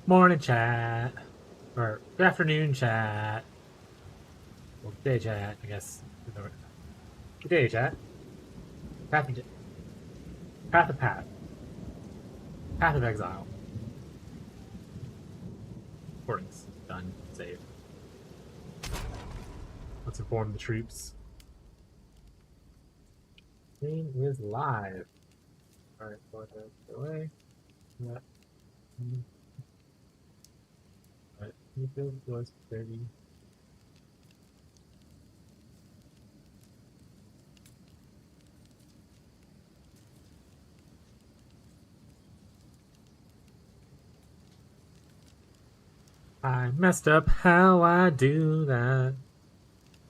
Morning chat. Or good afternoon chat. Well, good day chat, I guess. Good day chat. Path of, path of Path. Path of Exile. Recordings. Done. Save. Let's inform the troops. Stream is live. Alright, go away. Alright, it was 30. I messed up how I do that.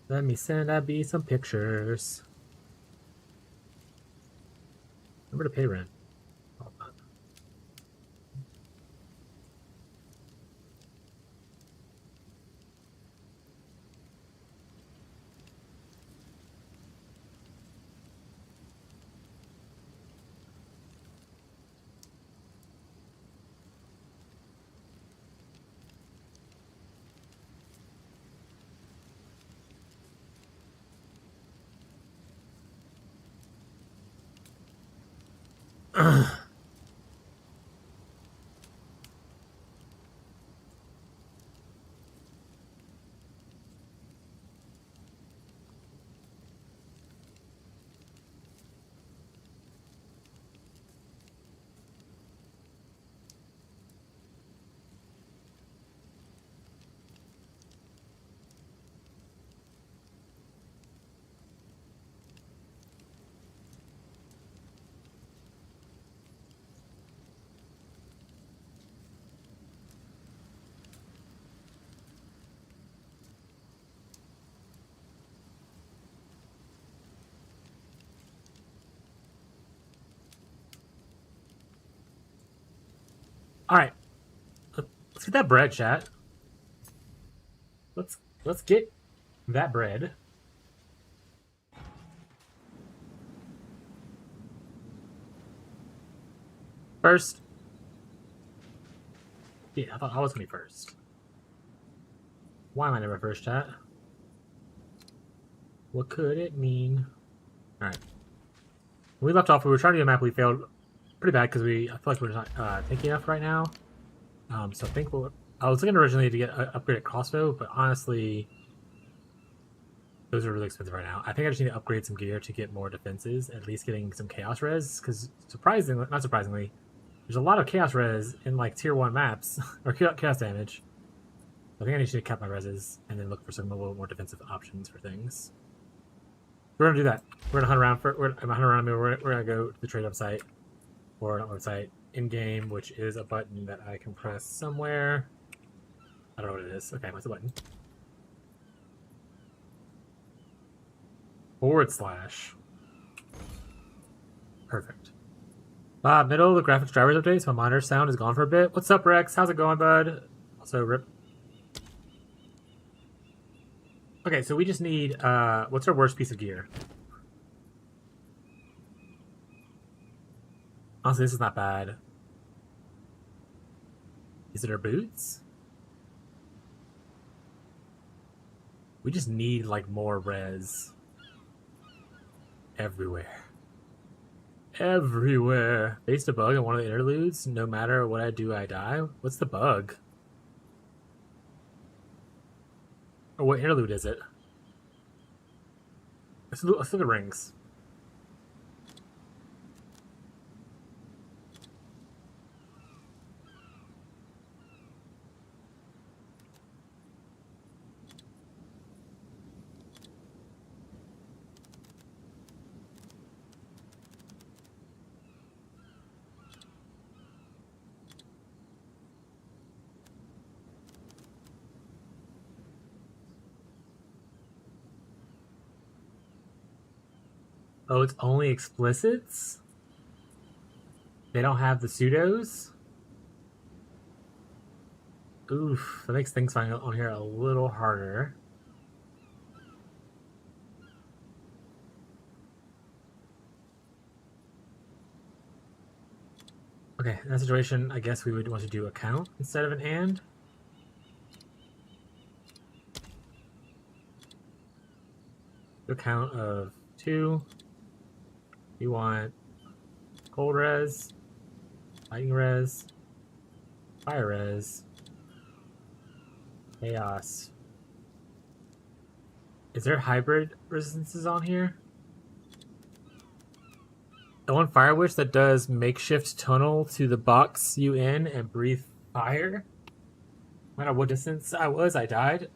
Let me send Abby some pictures. Remember to pay rent. Hold on. Alright. Let's get that bread, chat. Let's get that bread. First. Yeah, I thought I was gonna be first. Why am I never first, chat? What could it mean? Alright. When we left off, we were trying to do a map. We failed pretty bad because I feel like we're not tanky enough right now. So I think I was looking originally to get an upgraded crossbow, but honestly, those are really expensive right now. I think I just need to upgrade some gear to get more defenses, at least getting some chaos res, because not surprisingly, there's a lot of chaos res in like tier 1 maps, or chaos damage. I think I need to cap my reses and then look for some a little more defensive options for things. We're gonna do that. We're gonna hunt around we're gonna go to the trade-up site, or not website, in-game, which is a button that I can press somewhere. I don't know what it is. Okay, what's the button? / Perfect. Middle of the graphics drivers update, so my monitor sound is gone for a bit. What's up, Rex? How's it going, bud? Also, rip. Okay, so we just need, what's our worst piece of gear? Honestly, this is not bad. Is it our boots? We just need, like, more res. Everywhere. Everywhere. Faced a bug in one of the interludes. No matter what I do, I die. What's the bug? Or what interlude is it? Let's look at the rings. Oh, it's only explicits? They don't have the pseudos? Oof, that makes things finding on here a little harder. Okay, in that situation, I guess we would want to do a count instead of an and. A count of 2. You want cold res, lightning res, fire res, chaos. Is there hybrid resistances on here? I want Fire Witch that does makeshift tunnel to the box you in and breathe fire. No matter what distance I died.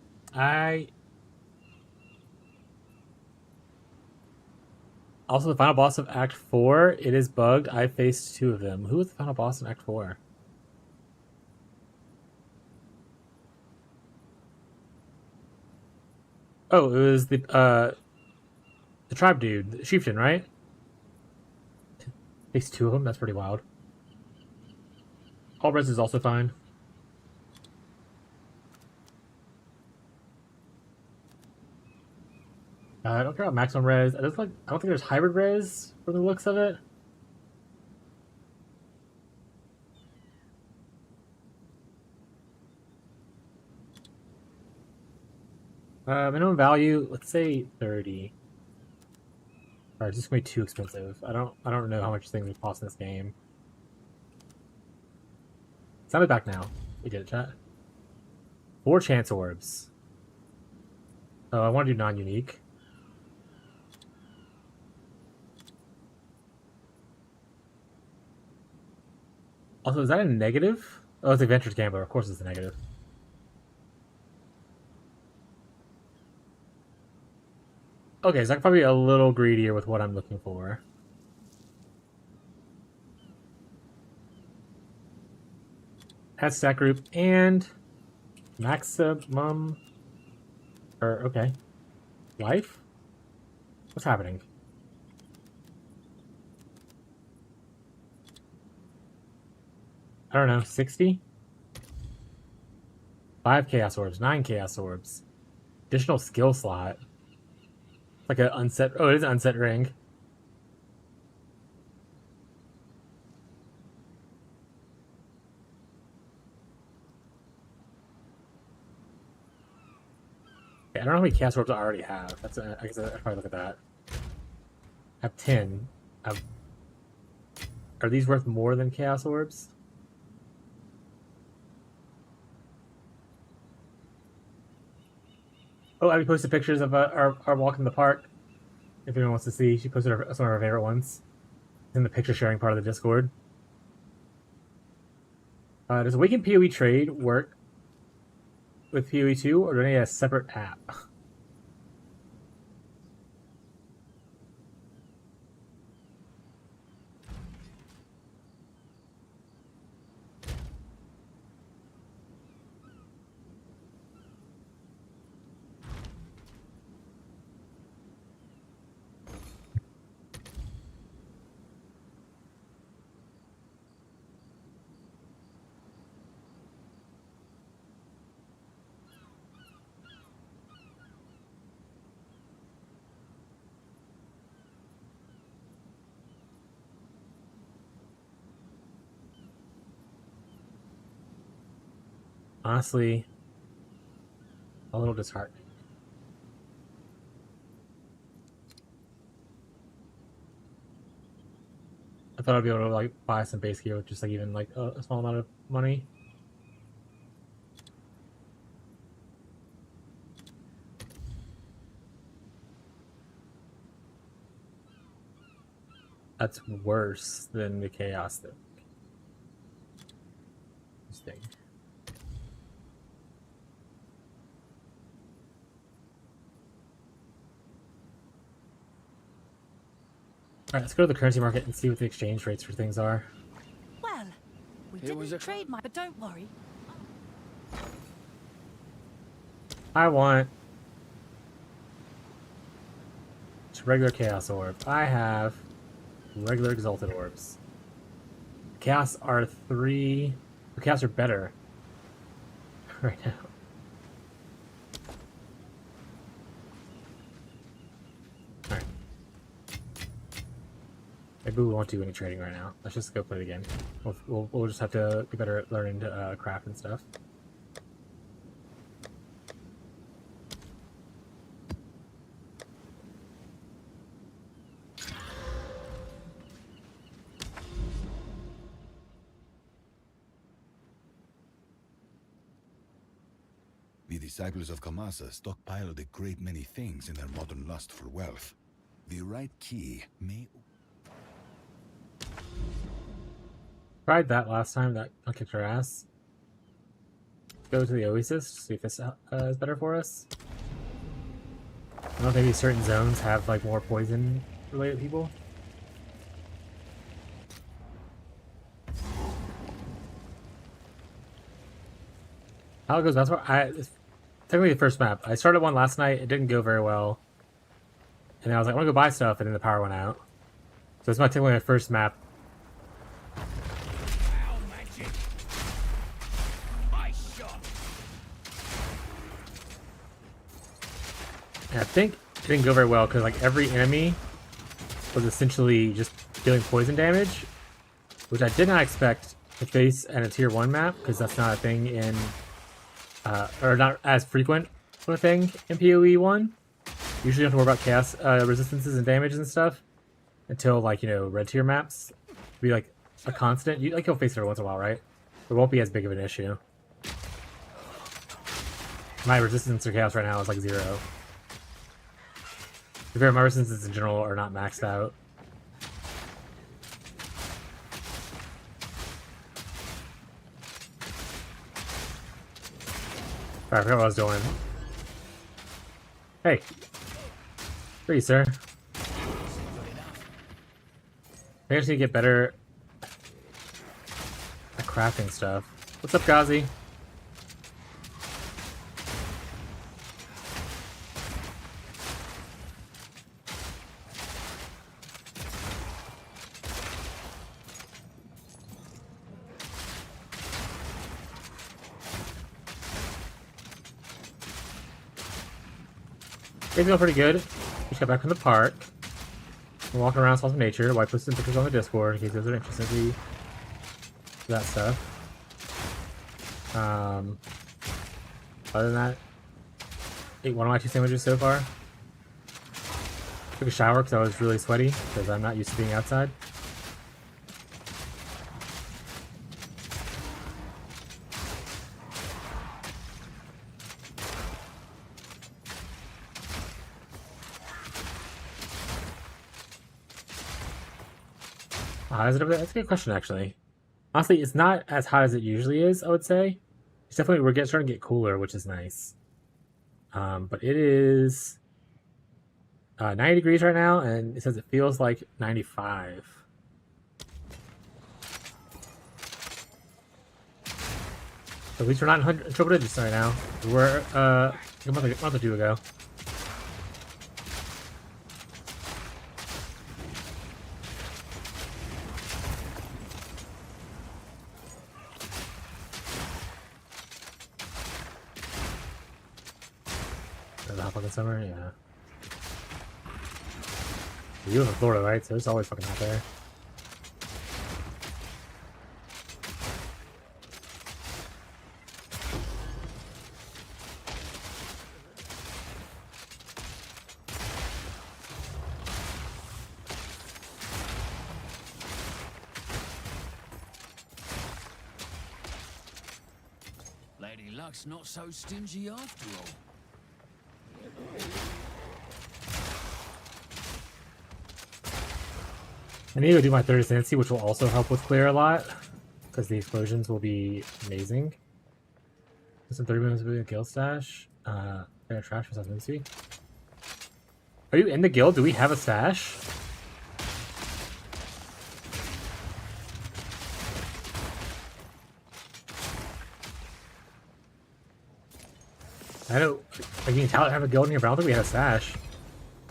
Also, the final boss of Act 4, it is bugged. I faced 2 of them. Who was the final boss in Act 4? Oh, it was the tribe dude, the chieftain, right? Faced 2 of them. That's pretty wild. All res is also fine. I don't care about maximum res. I don't think there's hybrid res from the looks of it. Minimum value, let's say 30. Alright, it's just gonna be too expensive. I don't know how much things would cost in this game. Sound it back now. We did it, chat. 4 chance orbs. Oh, I want to do non-unique. Also, is that a negative? Oh, it's Adventurous Gambler. Of course it's a negative. Okay, so I'm probably a little greedier with what I'm looking for. Pet stack group and maximum. Or, okay. Life? What's happening? I don't know, 60? 5 Chaos Orbs, 9 Chaos Orbs. Additional skill slot. Like an unset. Oh, it is an unset ring. Okay, I don't know how many Chaos Orbs I already have. I guess I should probably look at that. I have 10. Are these worth more than Chaos Orbs? Oh, Abby posted pictures of our walk in the park. If anyone wants to see, she posted some of her favorite ones. It's in the picture sharing part of the Discord. Does Awaken PoE trade work with PoE 2, or do they need a separate app? Honestly, a little disheartening. I thought I'd be able to like buy some base gear with just like even like a small amount of money. That's worse than the chaos thing. Interesting. Alright, let's go to the currency market and see what the exchange rates for things are. Well, we didn't trade much, but don't worry. I want just regular chaos orb. I have regular exalted orbs. Chaos are 3. The chaos are better right now. Alright. Maybe we won't do any trading right now. Let's just go play the game. We'll just have to be better at learning to craft and stuff. The disciples of Kamasa stockpiled a great many things in their modern lust for wealth. The right key may... Tried that last time. That kicked our ass. Go to the Oasis, see if this is better for us. I don't know if maybe certain zones have like more poison related people. How it goes, that's what it's technically the first map. I started one last night, it didn't go very well. And then I was like, I want to go buy stuff, and then the power went out. So it's my technically my first map. And I think it didn't go very well because like every enemy was essentially just dealing poison damage, which I did not expect to face in a tier 1 map because that's not a thing in, or not as frequent of a thing in PoE 1. Usually you don't have to worry about chaos resistances and damages and stuff until like, you know, red tier maps be like a constant. You'll face it every once in a while, right? It won't be as big of an issue. My resistance to chaos right now is like 0. My resistances in general are not maxed out. Alright, I forgot what I was doing. Hey! Free, sir. I just need to get better at crafting stuff. What's up, Ghazi? It's going pretty good. Just got back from the park. I'm walking around, saw some nature. White posted some pictures on the Discord in case those are interested in that stuff. Other than that, ate one of my 2 sandwiches so far. Took a shower because I was really sweaty because I'm not used to being outside. How is it over there? That's a good question, actually. Honestly, it's not as hot as it usually is, I would say. It's definitely, we're starting to get cooler, which is nice. But it is 90 degrees right now, and it says it feels like 95. At least we're not in triple digits right now. We were a month or 2 ago. Summer, yeah. You live in Florida, right? So it's always fucking hot there. Lady Luck's not so stingy after all. I need to do my third ascendancy, which will also help with clear a lot, because the explosions will be amazing. Some 30 minutes of a guild stash. Trash for ascendancy. Are you in the guild? Do we have a stash? I don't. Like, you can have a guild in here, but I don't think we had a stash.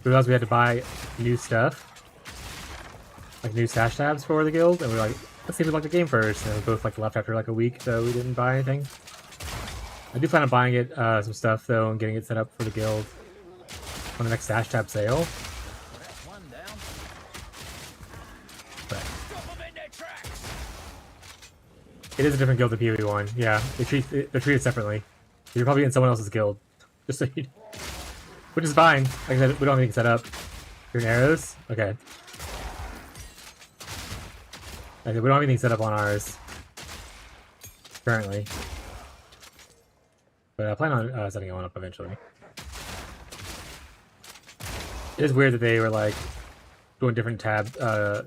We realized we had to buy new stuff. Like new stash tabs for the guild, and we were like, let's see if we like the game first. And we both like left after like a week, so we didn't buy anything. I do plan on buying it some stuff though, and getting it set up for the guild on the next stash tab sale. It is a different guild than PoE1. Yeah, they're treated separately. You're probably in someone else's guild, just so you, which is fine. Like I said, we don't have anything set up. You're in arrows. Okay. Okay, we don't have anything set up on ours currently, but I plan on setting one up eventually. It is weird that they were like doing different tab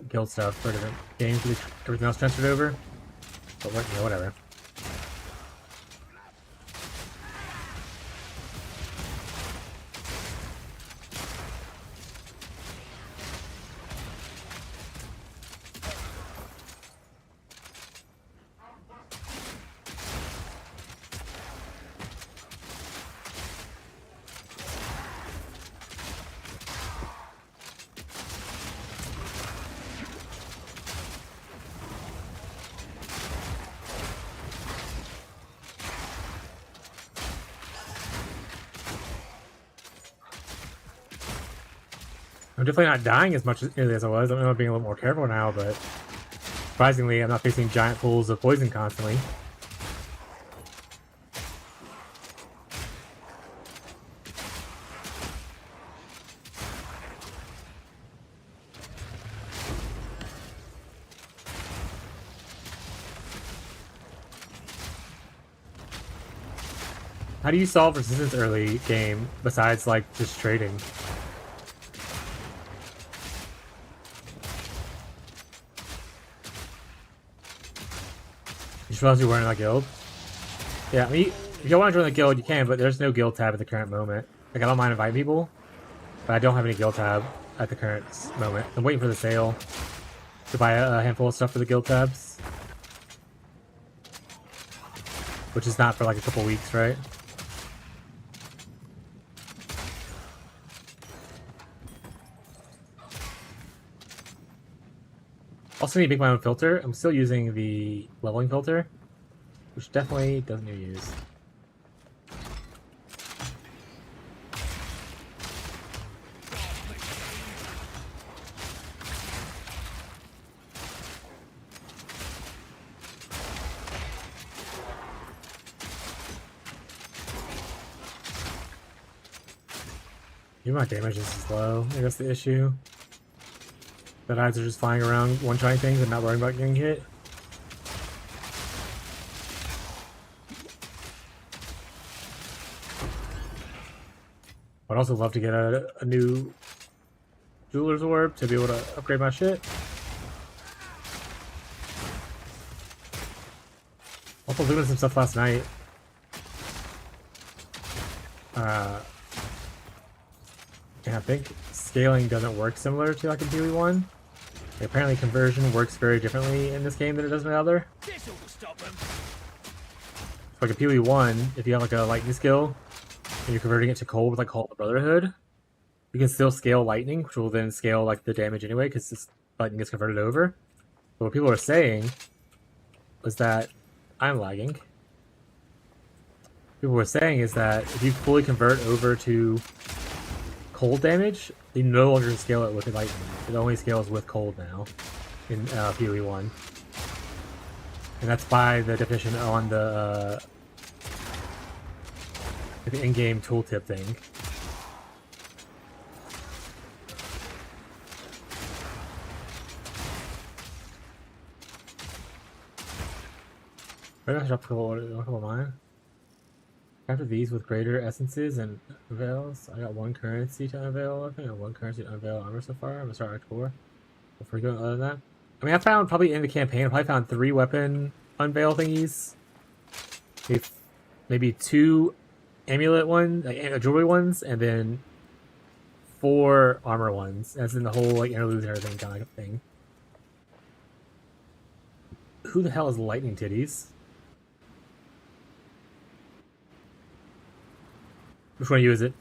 guild stuff for different games with everything else transferred over. But what, you know, whatever. I'm definitely not dying as much as I was. I'm being a little more careful now, but surprisingly, I'm not facing giant pools of poison constantly. How do you solve resistance early game besides like just trading? You just realize you weren't in that guild? Yeah, I mean, if you want to join the guild, you can, but there's no guild tab at the current moment. Like, I don't mind inviting people, but I don't have any guild tab at the current moment. I'm waiting for the sale to buy a handful of stuff for the guild tabs, which is not for like a couple weeks, right? Also need to make my own filter. I'm still using the leveling filter, which definitely doesn't need to use. Maybe my damage is low. Maybe that's the issue. That eyes are just flying around one-shotting things and not worrying about getting hit. I'd also love to get a new jeweler's orb to be able to upgrade my shit. Also looking at some stuff last night. And I think scaling doesn't work similar to like in PoE1. Apparently conversion works very differently in this game than it does in the other. Like a PoE1, if you have like a lightning skill and you're converting it to cold with like Call of the Brotherhood, you can still scale lightning, which will then scale like the damage anyway because this lightning gets converted over. But what people are saying was that I'm lagging. People were saying is that if you fully convert over to cold damage, you no longer scale it with lightning. It only scales with cold now in PoE1, and that's by the definition on the in-game tooltip thing. Where did I drop a couple of mine? After these with greater essences and unveils, I got one currency to unveil. I think I got one currency to unveil armor so far. I'm gonna start Act 4. Before going other than that, I mean, I found probably in the campaign, I probably found 3 weapon unveil thingies. Maybe 2 amulet ones, like jewelry ones, and then 4 armor ones. As in the whole like interludes and everything kind of thing. Who the hell is Lightning Titties? Which one of you is it?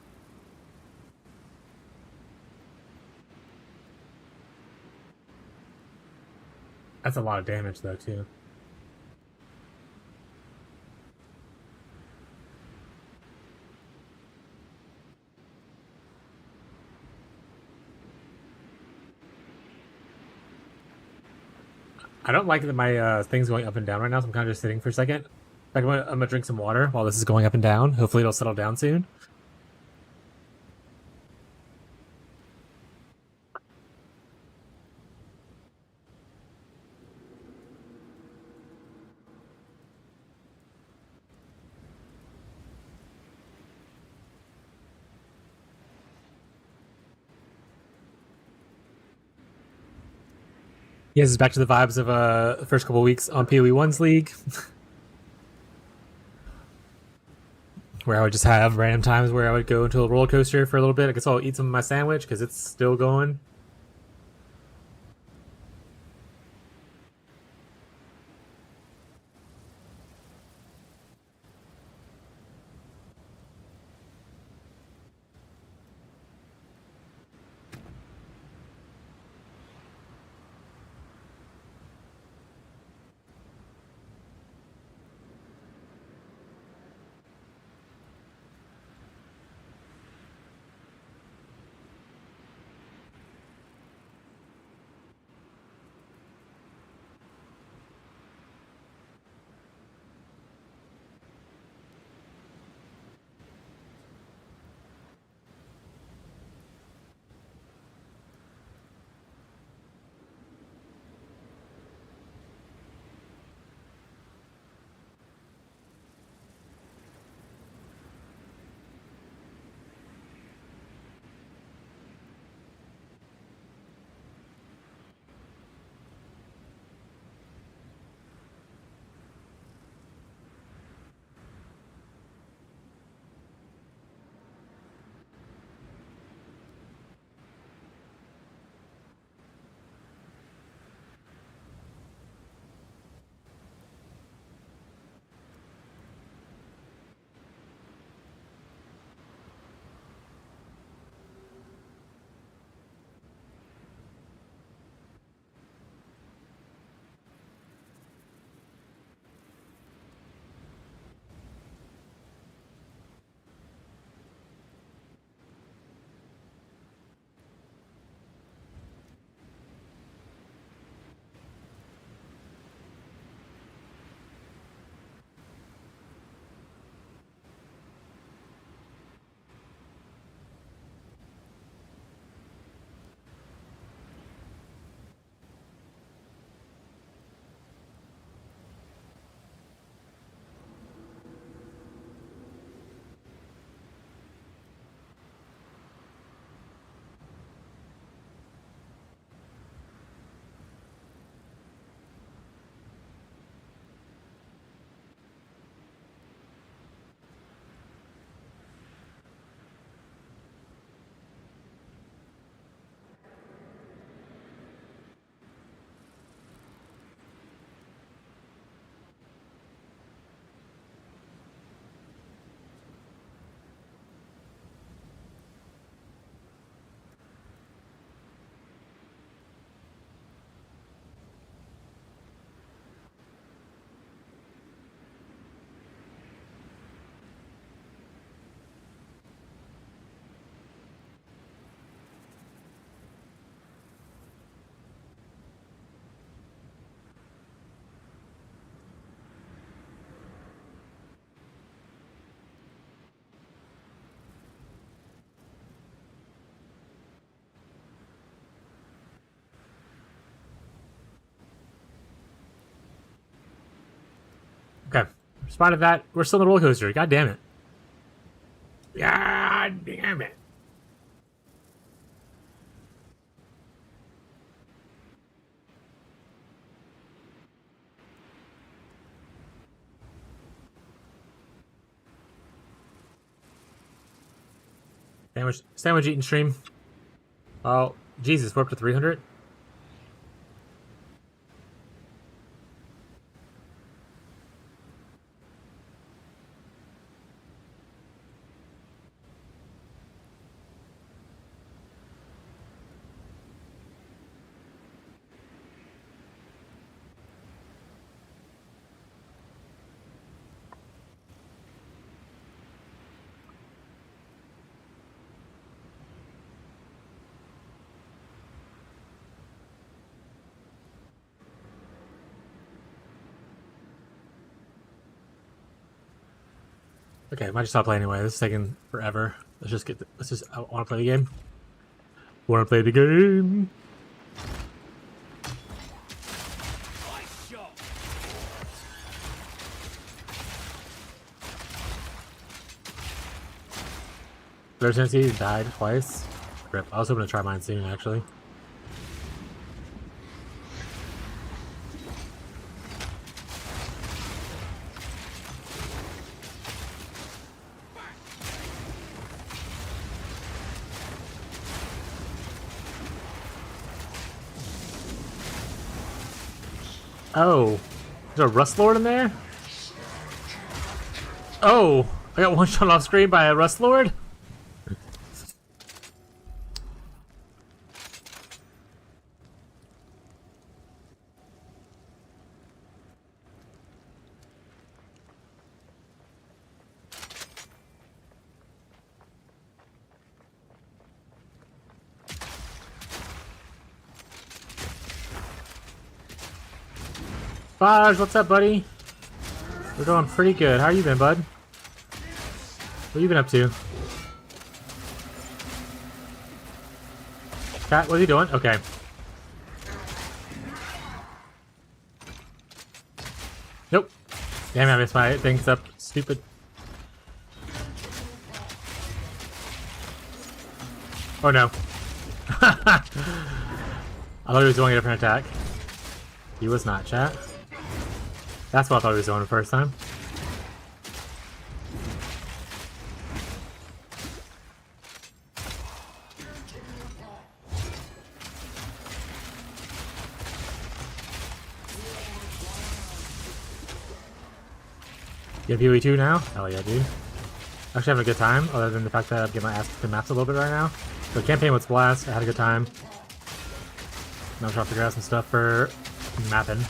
That's a lot of damage though too. I don't like that my thing's going up and down right now, so I'm kind of just sitting for a second. I'm gonna drink some water while this is going up and down. Hopefully it'll settle down soon. Yes, it's back to the vibes of the first couple weeks on PoE1's League, where I would just have random times where I would go into a roller coaster for a little bit. I guess I'll eat some of my sandwich because it's still going. Okay, spotted that. We're still in the roller coaster. God damn it. God damn it. Sandwich eating stream. Oh, Jesus, we're up to 300? Okay, I might just stop playing anyway. This is taking forever. I want to play the game. Want to play the game. There's Tennessee died twice. Rip. I was hoping to try mine soon, actually. Oh, there's a Rust Lord in there? Oh, I got one shot off screen by a Rust Lord? Baj, what's up, buddy? We're doing pretty good. How you been, bud? What you been up to? Cat, what are you doing? Okay. Nope. Damn it, I missed my things up. Stupid. Oh no. I thought he was doing a different attack. He was not, chat. That's what I thought he was doing the first time. You have PoE2 now? Hell yeah, dude. Actually having a good time, other than the fact that I'm getting my ass kicked in maps a little bit right now. The campaign was blast, I had a good time. Now I'm trying to figure out some stuff for mapping.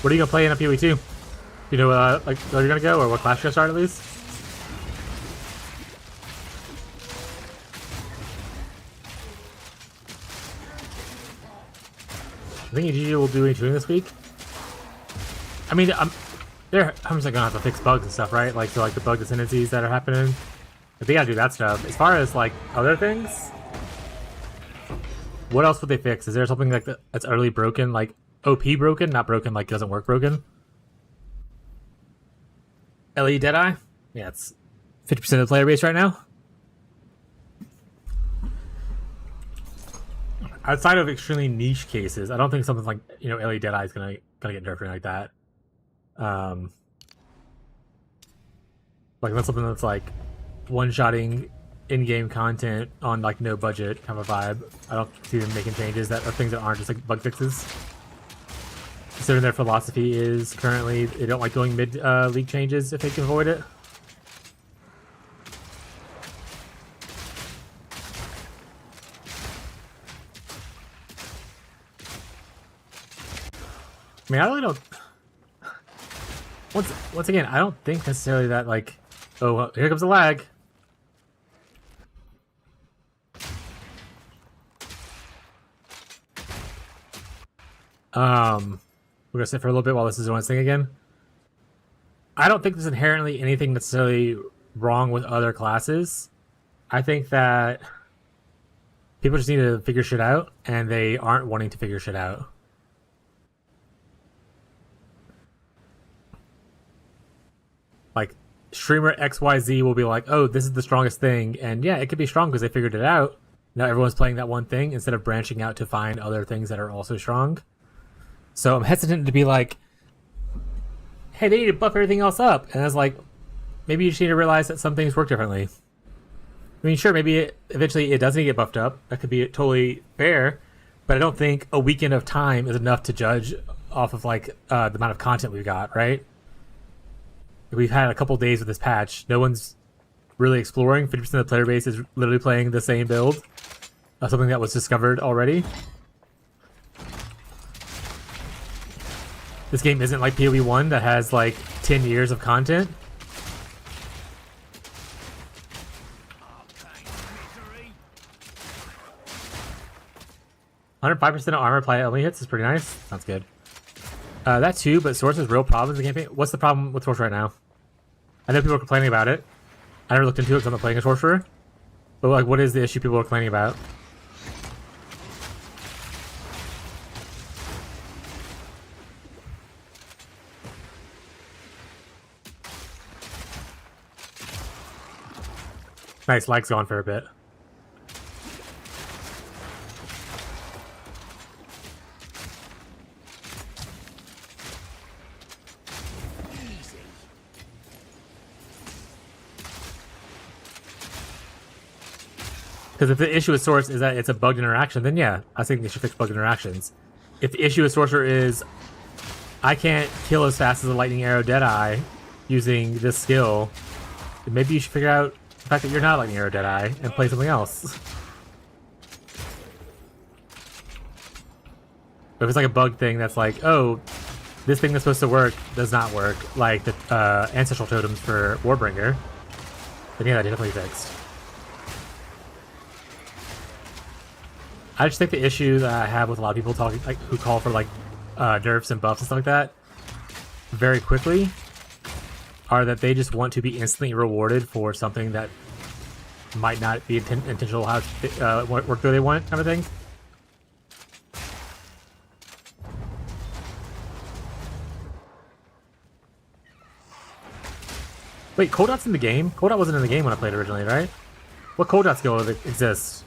What are you gonna play in a PoE2? You know, like where you're gonna go, or what class you're gonna start at least? I think EGG will do any tuning this week. I mean, I'm just like gonna have to fix bugs and stuff, right? Like, so like the bug dependencies that are happening. If they gotta do that stuff. As far as like other things, what else would they fix? Is there something like that's utterly broken, like OP broken, not broken like doesn't work broken? LE Deadeye? Yeah, it's 50% of the player base right now. Outside of extremely niche cases, I don't think something like, you know, LE Deadeye is gonna get nerfed like that. Like that's something that's like one-shotting in-game content on like no budget kind of a vibe. I don't see them making changes that are things that aren't just like bug fixes. Considering their philosophy is currently they don't like doing mid-league changes if they can avoid it. I mean, I really don't. Once again, I don't think necessarily that like, oh, well, here comes the lag. We're gonna sit for a little bit while this is doing its thing again. I don't think there's inherently anything necessarily wrong with other classes. I think that people just need to figure shit out, and they aren't wanting to figure shit out. Like, streamer XYZ will be like, oh, this is the strongest thing, and yeah, it could be strong because they figured it out. Now everyone's playing that one thing instead of branching out to find other things that are also strong. So I'm hesitant to be like, hey, they need to buff everything else up. And I was like, maybe you just need to realize that some things work differently. I mean, sure, maybe eventually it does need to get buffed up. That could be totally fair. But I don't think a weekend of time is enough to judge off of like the amount of content we've got, right? we've had a couple days with this patch. No one's really exploring. 50% of the player base is literally playing the same build. Something that was discovered already. This game isn't like PoE 1 that has like 10 years of content. "105% of armor apply only hits" is pretty nice. Sounds good. That too, but Source has real problems in the campaign. What's the problem with Source right now? I know people are complaining about it. I never looked into it because I'm not playing a Sorcerer. But like, what is the issue people are complaining about? Nice, lag's gone for a bit. Because if the issue with Source is that it's a bugged interaction, then yeah, I think they should fix bugged interactions. If the issue with Sorcerer is I can't kill as fast as a lightning arrow Deadeye using this skill, then maybe you should figure out the fact that you're not lightning arrow Deadeye and play something else. But if it's like a bug thing that's like, oh, this thing that's supposed to work does not work, like the ancestral totems for Warbringer, then yeah, that definitely fixed. I just think the issue that I have with a lot of people talking, like, who call for like nerfs and buffs and stuff like that, very quickly, are that they just want to be instantly rewarded for something that might not be intentional how work they want, kind of thing. Wait, Coldot's in the game? Coldot wasn't in the game when I played originally, right? What Coldot skill exists?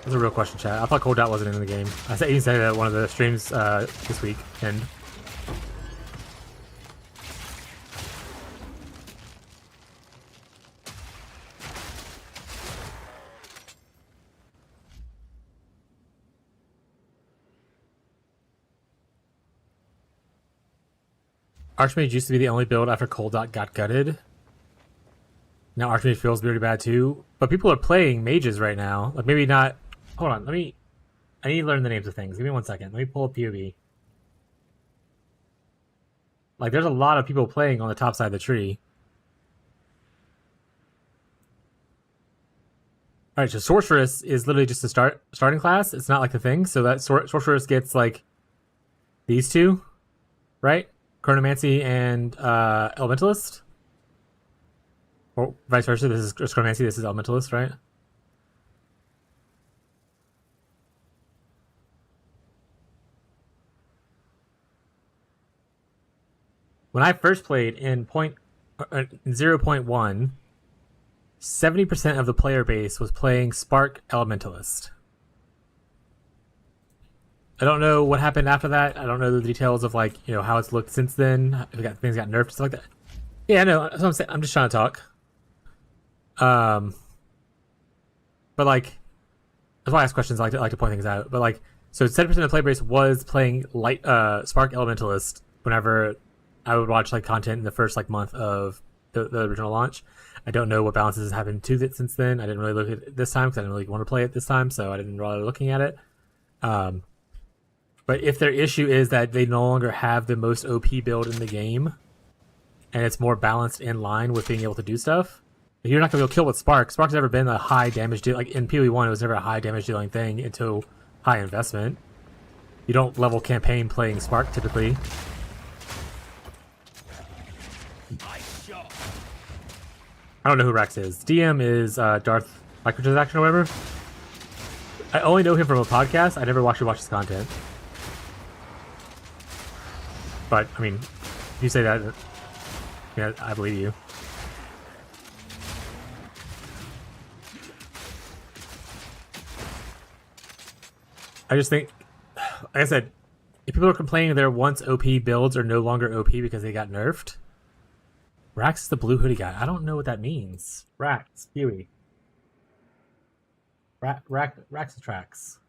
That's a real question, chat. I thought Coldot wasn't in the game. I said he said that at one of the streams this week, and Archmage used to be the only build after Coldot got gutted. Now Archmage feels really bad too, but people are playing mages right now. Like maybe not. Hold on, I need to learn the names of things. Give me 1 second. Let me pull up POV. Like there's a lot of people playing on the top side of the tree. All right, so Sorceress is literally just a starting class. It's not like the thing. So that Sorceress gets like these two, right? Chronomancy and Elementalist. Or vice versa. This is Chronomancy, this is Elementalist, right? When I first played in 0.1, 70% of the player base was playing Spark Elementalist. I don't know what happened after that. I don't know the details of like, you know, how it's looked since then. If things got nerfed, stuff like that. Yeah, I know. That's what I'm saying. I'm just trying to talk. But like, that's why I ask questions. I like to point things out. But like, so 70% of the player base was playing light Spark Elementalist whenever I would watch like content in the first like month of the original launch. I don't know what balances has happened to it since then. I didn't really look at it this time because I didn't really want to play it this time, so I didn't bother looking at it. But if their issue is that they no longer have the most OP build in the game, and it's more balanced in line with being able to do stuff, you're not going to be able to kill with Spark. Spark's never been a high damage deal. Like in PoE 1, it was never a high damage dealing thing until high investment. You don't level campaign playing Spark typically. I don't know who Rex is. DM is Darth Microtransaction or whatever. I only know him from a podcast. I never actually watch his content. But, I mean, if you say that, yeah, I believe you. I just think, like I said, if people are complaining their once OP builds are no longer OP because they got nerfed, Rax is the blue hoodie guy. I don't know what that means. Rax, Huey. Racks of tracks.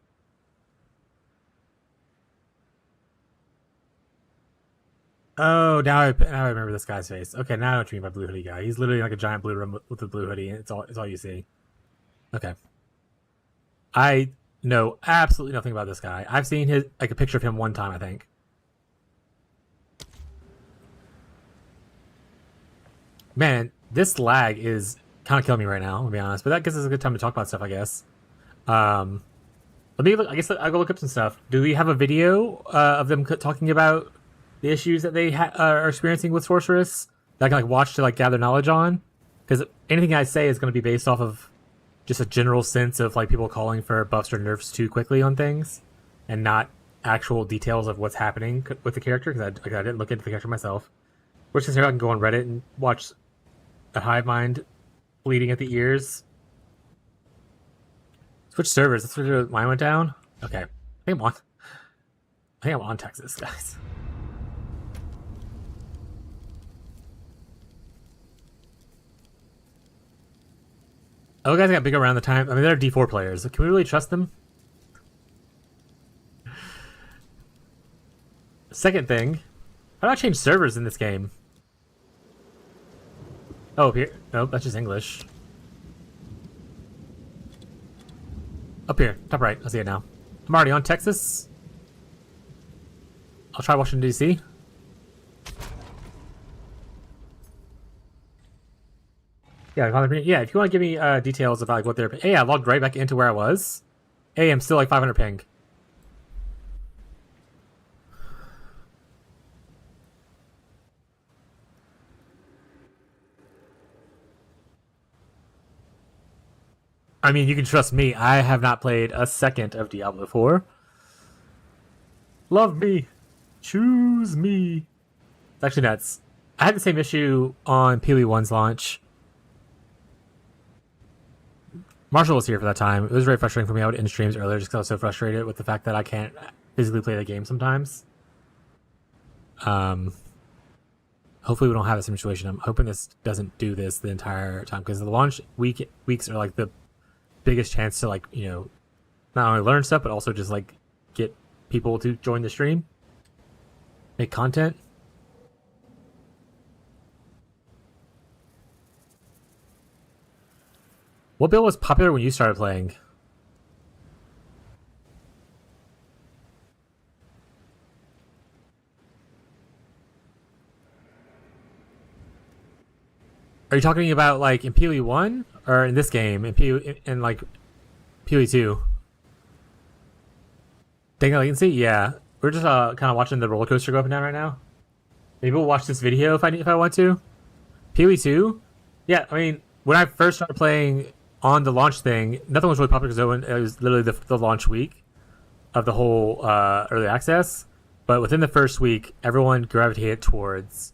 Oh, now I remember this guy's face. Okay, now I know what you mean by blue hoodie guy. He's literally like a giant blue room with a blue hoodie, and it's all you see. Okay. I know absolutely nothing about this guy. I've seen his like a picture of him one time, I think. Man, this lag is kind of killing me right now, to be honest. But that gives us a good time to talk about stuff, I guess. Let me look. I guess I'll go look up some stuff. Do we have a video of them talking about the issues that they are experiencing with Sorceress that I can like watch to like gather knowledge on? Because anything I say is going to be based off of just a general sense of like people calling for buffs or nerfs too quickly on things, and not actual details of what's happening with the character. Because I didn't look into the character myself. Which is here I can go on Reddit and watch a hive mind bleeding at the ears. Switch servers. That's where mine went down. Okay, I think I'm on Texas, guys. Oh, guys got big around the time. I mean, they're D4 players. Can we really trust them? Second thing, how do I change servers in this game? Oh, up here. Nope, that's just English. Up here, top right. I see it now. I'm already on Texas. I'll try Washington, D.C. Yeah, if you want to give me details about like what they're... Hey, I logged right back into where I was. Hey, I'm still like 500 ping. I mean, you can trust me. I have not played a second of Diablo 4. Love me. Choose me. It's actually nuts. I had the same issue on PoE1's launch. Marshall was here for that time. It was very frustrating for me. I would end streams earlier just because I was so frustrated with the fact that I can't physically play the game sometimes. Hopefully we don't have a situation. I'm hoping this doesn't do this the entire time, because the launch weeks are like the biggest chance to like, you know, not only learn stuff but also just like get people to join the stream, make content. What build was popular when you started playing? Are you talking about like in PoE 1 or in this game in like PoE 2? Dang latency? Yeah, we're just kind of watching the roller coaster go up and down right now. Maybe we'll watch this video if I want to. PoE 2? Yeah, I mean, when I first started playing on the launch thing, nothing was really popular because it was literally the launch week of the whole early access. But within the first week, everyone gravitated towards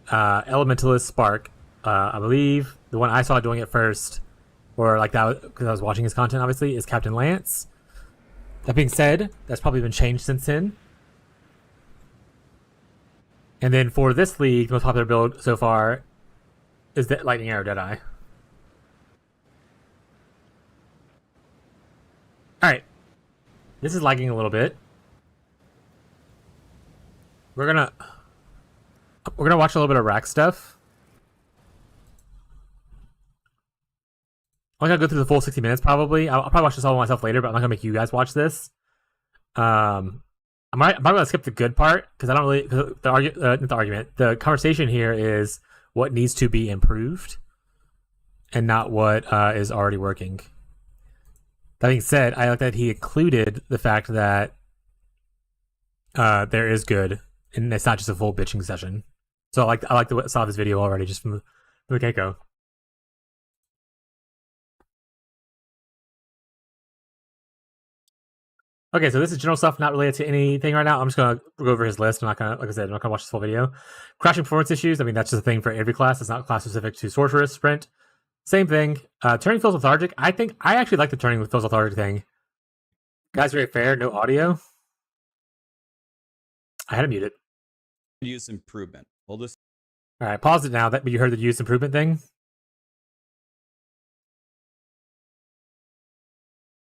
Elementalist Spark. I believe the one I saw doing it first, or like that because I was watching his content, obviously, is Captain Lance. That being said, that's probably been changed since then. And then for this league, the most popular build so far is the Lightning Arrow Deadeye. Alright. This is lagging a little bit. We're gonna watch a little bit of rack stuff. I'm not gonna go through the full 60 minutes probably. I'll probably watch this all myself later, but I'm not gonna make you guys watch this. I'm probably gonna skip the good part because I don't really. The conversation here is what needs to be improved, and not what is already working. That being said, I like that he included the fact that there is good, and it's not just a full bitching session. So I saw this video already just from the get-go. Okay, so this is general stuff, not related to anything right now. I'm just gonna go over his list. I'm not gonna, like I said, I'm not gonna watch this full video. Crashing performance issues. I mean, that's just a thing for every class. It's not class specific to Sorceress. Sprint, same thing. Turning feels lethargic. I actually like the turning feels lethargic thing. Guys, very fair. No audio. I had it muted. Use improvement. Hold this. All right, pause it now. That you heard the use improvement thing.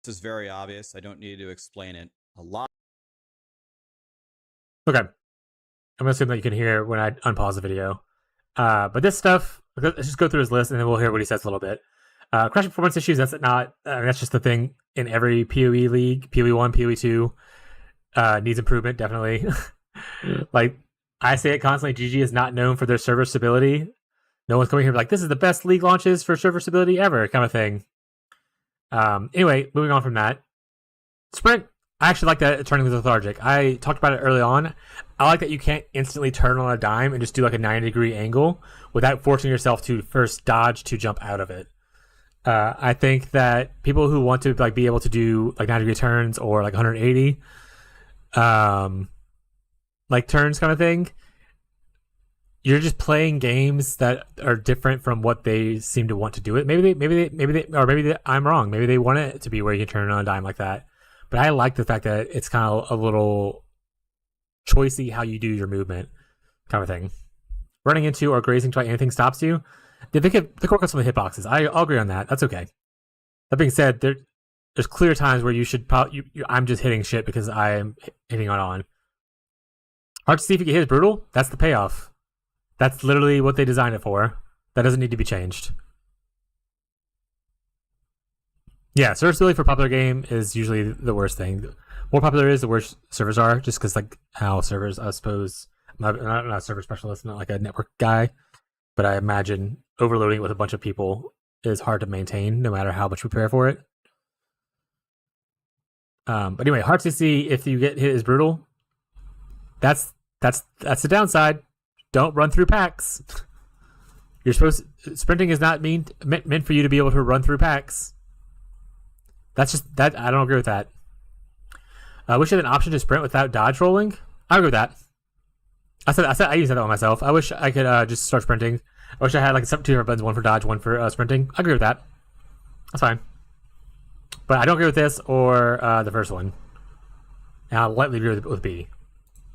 is very obvious. I don't need to explain it a lot. Okay. I'm gonna assume that you can hear when I unpause the video. But this stuff, let's just go through his list and then we'll hear what he says a little bit. Crash performance issues, that's not, that's just the thing in every PoE league. PoE 1, PoE 2 needs improvement, definitely. Like, I say it constantly, GG is not known for their server stability. No one's coming here like, this is the best league launches for server stability ever, kind of thing. Anyway, moving on from that. Sprint, I actually like that turning lethargic. I talked about it early on. I like that you can't instantly turn on a dime and just do like a 90-degree angle without forcing yourself to first dodge to jump out of it. I think that people who want to like be able to do like 90-degree turns or like 180 like turns kind of thing, you're just playing games that are different from what they seem to want to do it. I'm wrong. Maybe they want it to be where you can turn on a dime like that. But I like the fact that it's kind of a little choicey how you do your movement kind of thing. Running into or grazing to anything stops you. They could work on some of the hitboxes. I'll agree on that. That's okay. That being said, there's clear times where you should I'm just hitting shit because I am hitting on. Hard to see if you can hit is brutal. That's the payoff. That's literally what they designed it for. That doesn't need to be changed. Yeah, serviceability for a popular game is usually the worst thing. The more popular it is, the worse servers are, just because like how servers, I suppose, I'm not a server specialist, not like a network guy, but I imagine overloading it with a bunch of people is hard to maintain no matter how much you prepare for it. But anyway, hard to see if you get hit is brutal. That's the downside. Don't run through packs. Sprinting is not meant for you to be able to run through packs. That's just that. I don't agree with that. I wish I had an option to sprint without dodge rolling. I agree with that. I used that on myself. I wish I could just start sprinting. I wish I had like two different buttons, one for dodge, one for sprinting. I agree with that. That's fine. But I don't agree with this or the first one. And I'll lightly agree with B.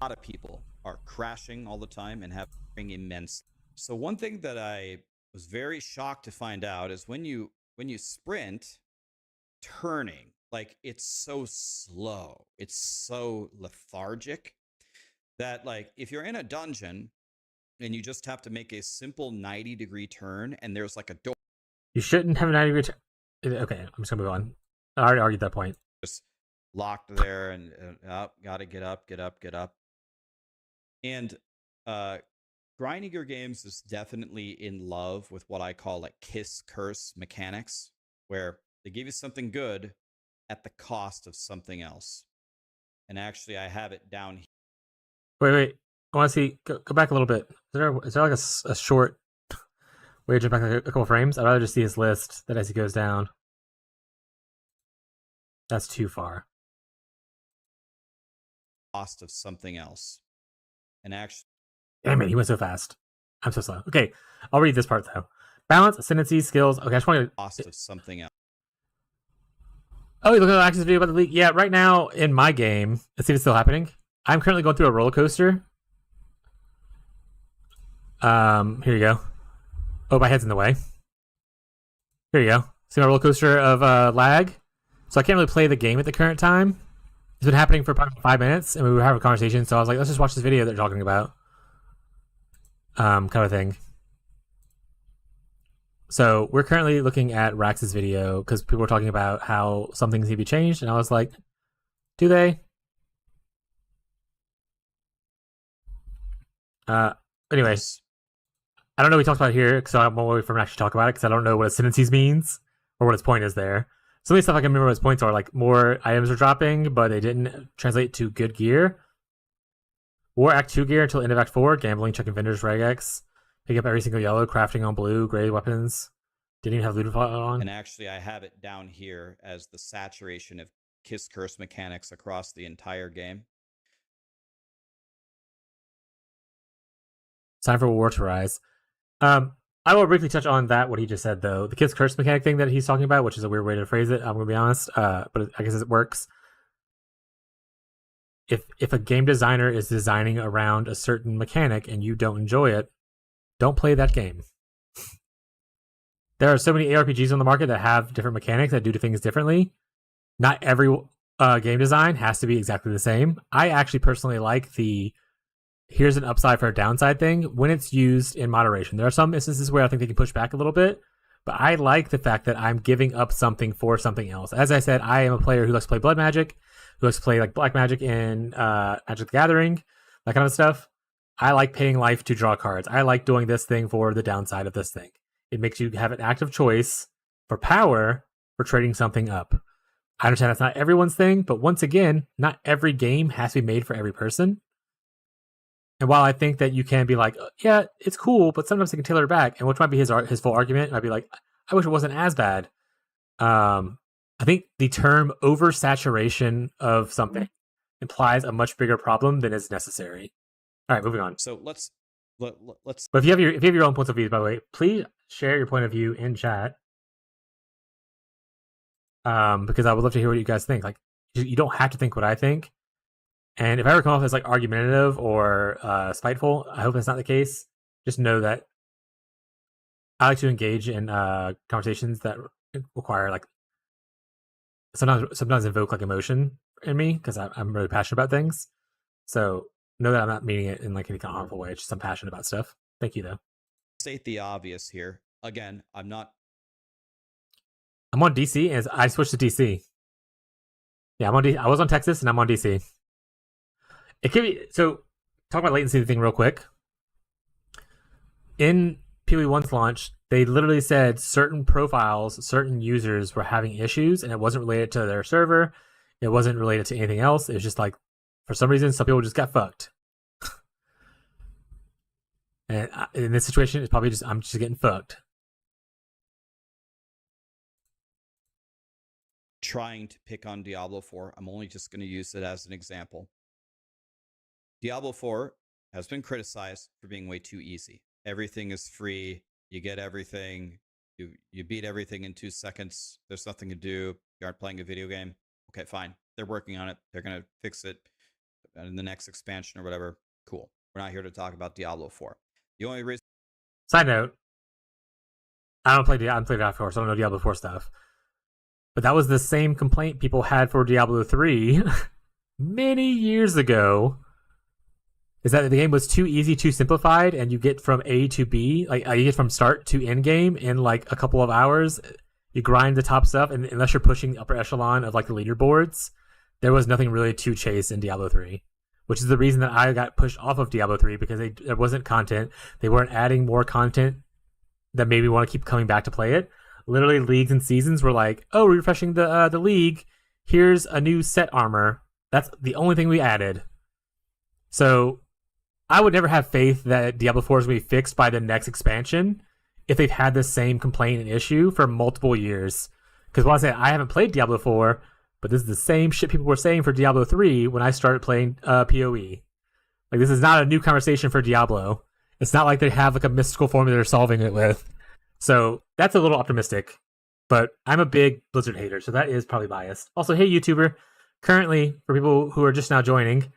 A lot of people are crashing all the time and having immense. So one thing that I was very shocked to find out is when you sprint, turning, like it's so slow, it's so lethargic that like if you're in a dungeon and you just have to make a simple 90-degree turn and there's like a door, you shouldn't have a 90-degree turn. Okay, I'm just gonna move on. I already argued that point. Just locked there and gotta get up. And Grindiger Games is definitely in love with what I call like kiss curse mechanics, where they give you something good at the cost of something else. And actually, I have it down here. Wait. I want to see. Go back a little bit. Is there like a short way to jump back a couple frames? I'd rather just see his list that as he goes down. That's too far. Cost of something else. And actually, damn it, he went so fast. I'm so slow. Okay, I'll read this part though. Balance, ascendancy, skills. Okay, I just want to. Cost of something else. Oh, you look at the access video about the leak. Yeah, right now in my game, let's see if it's still happening. I'm currently going through a roller coaster. Here you go. Oh, my head's in the way. Here you go. See my roller coaster of lag. So I can't really play the game at the current time. It's been happening for probably 5 minutes, and we were having a conversation. So I was like, let's just watch this video they're talking about, kind of thing. So we're currently looking at Rax's video because people were talking about how some things need to be changed, and I was like, do they? Anyways, I don't know what we talked about here because I'm away from actually talk about it because I don't know what ascendancies means or what its point is there. Some of the stuff I can remember what its points are, like more items are dropping, but they didn't translate to good gear. War Act 2 gear until end of Act 4, gambling, checking vendors, regex, pick up every single yellow, crafting on blue, gray weapons. Didn't even have loot on. And actually, I have it down here as the saturation of kiss curse mechanics across the entire game. Time for war to rise. I will briefly touch on that, what he just said, though. The kiss curse mechanic thing that he's talking about, which is a weird way to phrase it, I'm going to be honest, but I guess it works. If a game designer is designing around a certain mechanic and you don't enjoy it, don't play that game. There are so many ARPGs on the market that have different mechanics that do things differently. not every game design has to be exactly the same. I actually personally like the here's an upside for a downside thing when it's used in moderation. There are some instances where I think they can push back a little bit, but I like the fact that I'm giving up something for something else. As I said, I am a player who likes to play blood magic, who likes to play like black magic in Magic the Gathering, that kind of stuff. I like paying life to draw cards. I like doing this thing for the downside of this thing. It makes you have an active choice for power for trading something up. I understand that's not everyone's thing, but once again, not every game has to be made for every person. And while I think that you can be like, yeah, it's cool, but sometimes they can tailor it back, and which might be his full argument, I'd be like, I wish it wasn't as bad. I think the term oversaturation of something implies a much bigger problem than is necessary. All right, moving on. So let's. But if you have your own points of view, by the way, please share your point of view in chat. Because I would love to hear what you guys think. Like, you don't have to think what I think. And if I ever come off as like argumentative or spiteful, I hope that's not the case. Just know that I like to engage in conversations that require like sometimes invoke like emotion in me because I'm really passionate about things. So know that I'm not meaning it in like any kind of harmful way. It's just I'm passionate about stuff. Thank you though. State the obvious here. Again, I'm on DC and I switched to DC. Yeah, I was on Texas and I'm on DC. It could be so. Talk about latency thing real quick. In PoE 1's launch, they literally said certain profiles, certain users were having issues, and it wasn't related to their server. It wasn't related to anything else. It was just like, for some reason, some people just got fucked. And in this situation, it's probably just I'm just getting fucked. trying to pick on Diablo 4. I'm only just going to use it as an example. Diablo 4 has been criticized for being way too easy. Everything is free. You get everything. You beat everything in 2 seconds. There's nothing to do. You aren't playing a video game. Okay, fine. They're working on it. They're going to fix it in the next expansion or whatever. Cool. We're not here to talk about Diablo 4. The only reason... Side note, I don't play Diablo 4, so I don't know Diablo 4 stuff. But that was the same complaint people had for Diablo 3 many years ago. Is that the game was too easy, too simplified, and you get from A to B, like you get from start to end game in like a couple of hours. You grind the top stuff, and unless you're pushing the upper echelon of like the leaderboards, there was nothing really to chase in Diablo 3, which is the reason that I got pushed off of Diablo 3 because there wasn't content. They weren't adding more content that made me want to keep coming back to play it. Literally, leagues and seasons were like, "Oh, refreshing the league. Here's a new set armor." That's the only thing we added. So I would never have faith that Diablo 4 is going to be fixed by the next expansion if they've had the same complaint and issue for multiple years. Because while I say I haven't played Diablo 4, but this is the same shit people were saying for Diablo 3 when I started playing PoE. Like, this is not a new conversation for Diablo. It's not like they have like a mystical formula they're solving it with. So that's a little optimistic. But I'm a big Blizzard hater, so that is probably biased. Also, hey, YouTuber. Currently, for people who are just now joining,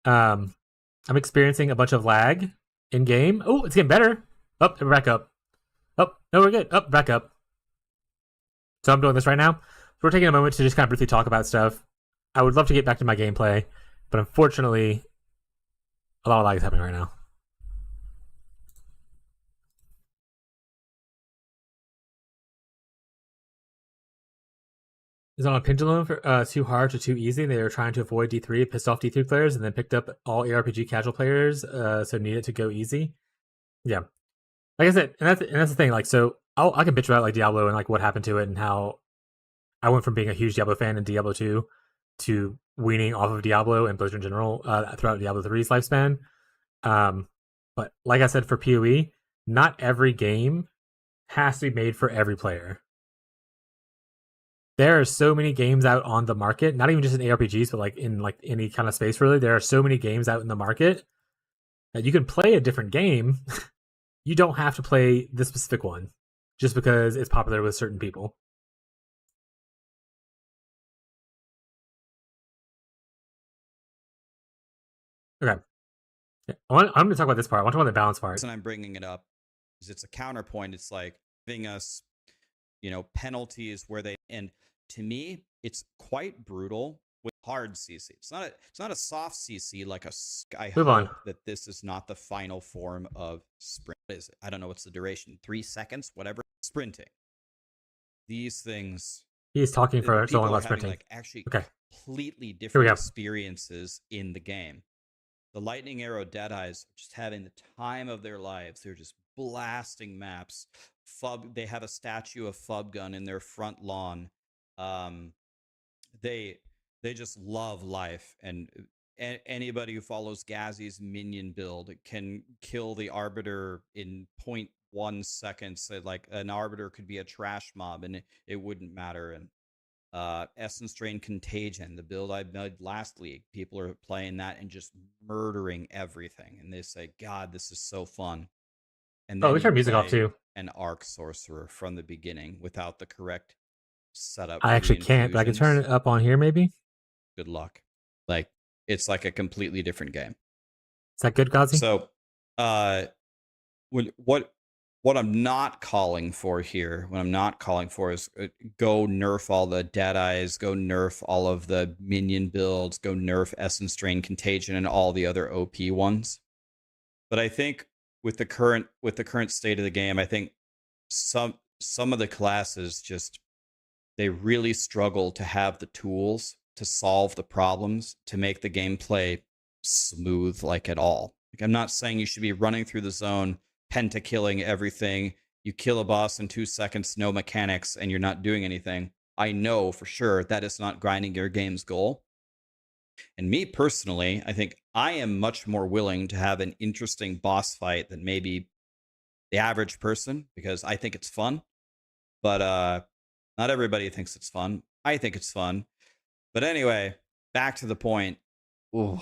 I'm experiencing a bunch of lag in game. Oh, it's getting better. Oh, we're back up. Oh, no, we're good. Oh, back up. So I'm doing this right now. So we're taking a moment to just kind of briefly talk about stuff. I would love to get back to my gameplay, but unfortunately, a lot of lag is happening right now. Is it on a pendulum for too hard or too easy? They were trying to avoid D3, pissed off D3 players, and then picked up all ARPG casual players, so needed to go easy. Yeah, like I said, and that's the thing. Like, so I can bitch about like Diablo and like what happened to it and how I went from being a huge Diablo fan in Diablo 2 to weaning off of Diablo and Blizzard in general throughout Diablo 3's lifespan. But like I said, for PoE, not every game has to be made for every player. There are so many games out on the market, not even just in ARPGs, but like in like any kind of space really. There are so many games out in the market that you can play a different game. You don't have to play the specific one just because it's popular with certain people. Okay. Yeah. I'm going to talk about this part. I want to talk about the balance part. The reason I'm bringing it up is it's a counterpoint. It's like giving us, penalties where they... And to me, it's quite brutal with hard CC. It's not a soft CC like a. I Move on. hope that this is not the final form of sprint. What is it? I don't know what's the duration. 3 seconds, whatever. Sprinting. These things. He's talking for so people long are about having sprinting. like actually Okay. completely Here we different go. experiences in the game. The Lightning Arrow Deadeyes are just having the time of their lives. They're just blasting maps. They have a statue of Fubgun in their front lawn. They just love life, and anybody who follows Gazzy's minion build can kill the Arbiter in 0.1 seconds. Like an Arbiter could be a trash mob, and it wouldn't matter. And Essence Drain Contagion, the build I made last league, people are playing that and just murdering everything, and they say, "God, this is so fun." And then Oh, we turned music off play too. an Arc Sorcerer from the beginning without the correct setup. I for actually the can't, but I can turn infusions. it up on here maybe. Good luck. Like, it's like a completely different game. Is that good, Gazi? So, what I'm not calling for here, what I'm not calling for is go nerf all the Deadeyes, go nerf all of the minion builds, go nerf Essence Drain Contagion and all the other OP ones. But I think with the current state of the game, I think some of the classes just, they really struggle to have the tools to solve the problems to make the gameplay smooth, like at all. Like, I'm not saying you should be running through the zone, pentakilling everything. You kill a boss in 2 seconds, no mechanics, and you're not doing anything. I know for sure that is not grinding your game's goal. And me personally, I think I am much more willing to have an interesting boss fight than maybe the average person, because I think it's fun. But not everybody thinks it's fun. I think it's fun. But anyway, back to the point. Ooh,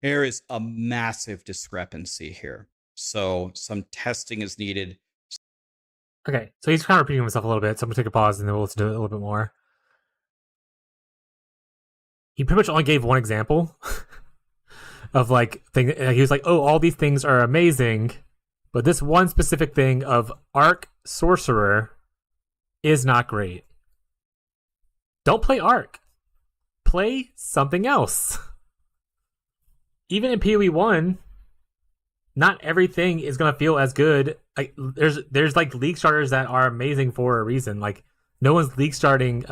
there is a massive discrepancy here. So some testing is needed. Okay, so he's kind of repeating himself a little bit, so I'm going to take a pause and then we'll listen to it a little bit more. He pretty much only gave one example of like thing. He was like, "Oh, all these things are amazing, but this one specific thing of Arc Sorcerer is not great. Don't play Arc. Play something else." Even in PoE 1, not everything is gonna feel as good. Like, there's like league starters that are amazing for a reason. Like, no one's league starting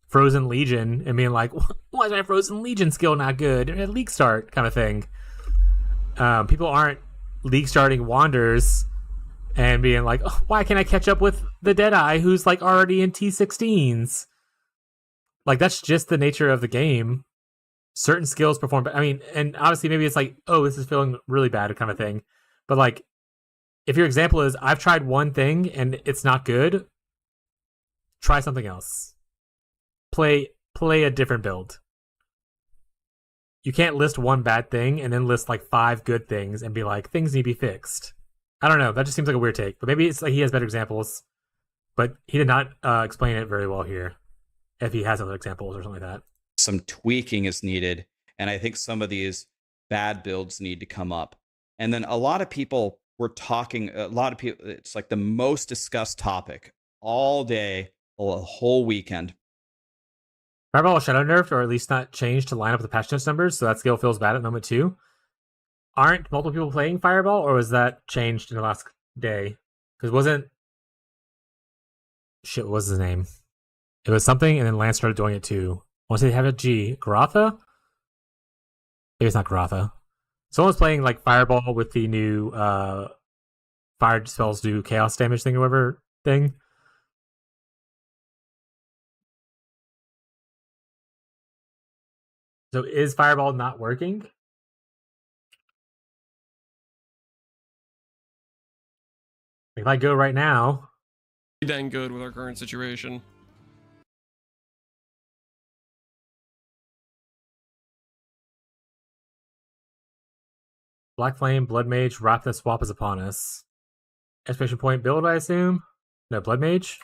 Frozen Legion and being like, "Why is my Frozen Legion skill not good?" A league start kind of thing. People aren't league starting Wanders and being like, "Oh, why can't I catch up with the Deadeye who's like already in T16s?" Like, that's just the nature of the game. Certain skills perform, I mean, and obviously maybe it's like, "Oh, this is feeling really bad," kind of thing. But like, if your example is, "I've tried one thing and it's not good," try something else. Play a different build. You can't list one bad thing and then list like 5 good things and be like, things need to be fixed. I don't know. That just seems like a weird take. But maybe it's like he has better examples. But he did not explain it very well here. If he has other examples or something like that. Some tweaking is needed. And I think some of these bad builds need to come up. And then a lot of people were talking, it's like the most discussed topic all day, a whole weekend. Fireball was shadow nerfed, or at least not changed to line up with the patch notes numbers, so that skill feels bad at moment 2. Aren't multiple people playing Fireball, or was that changed in the last day? Because wasn't... Shit, what was his name? It was something, and then Lance started doing it too. Once they have a G, Garotha? Maybe it's not Garotha. Someone's playing like Fireball with the new fire spells do chaos damage thing or whatever thing. So is Fireball not working? If I go right now... Dang good with our current situation. Black Flame, Blood Mage, Wrath and Swap is upon us. Exclamation point build, I assume? No, Blood Mage?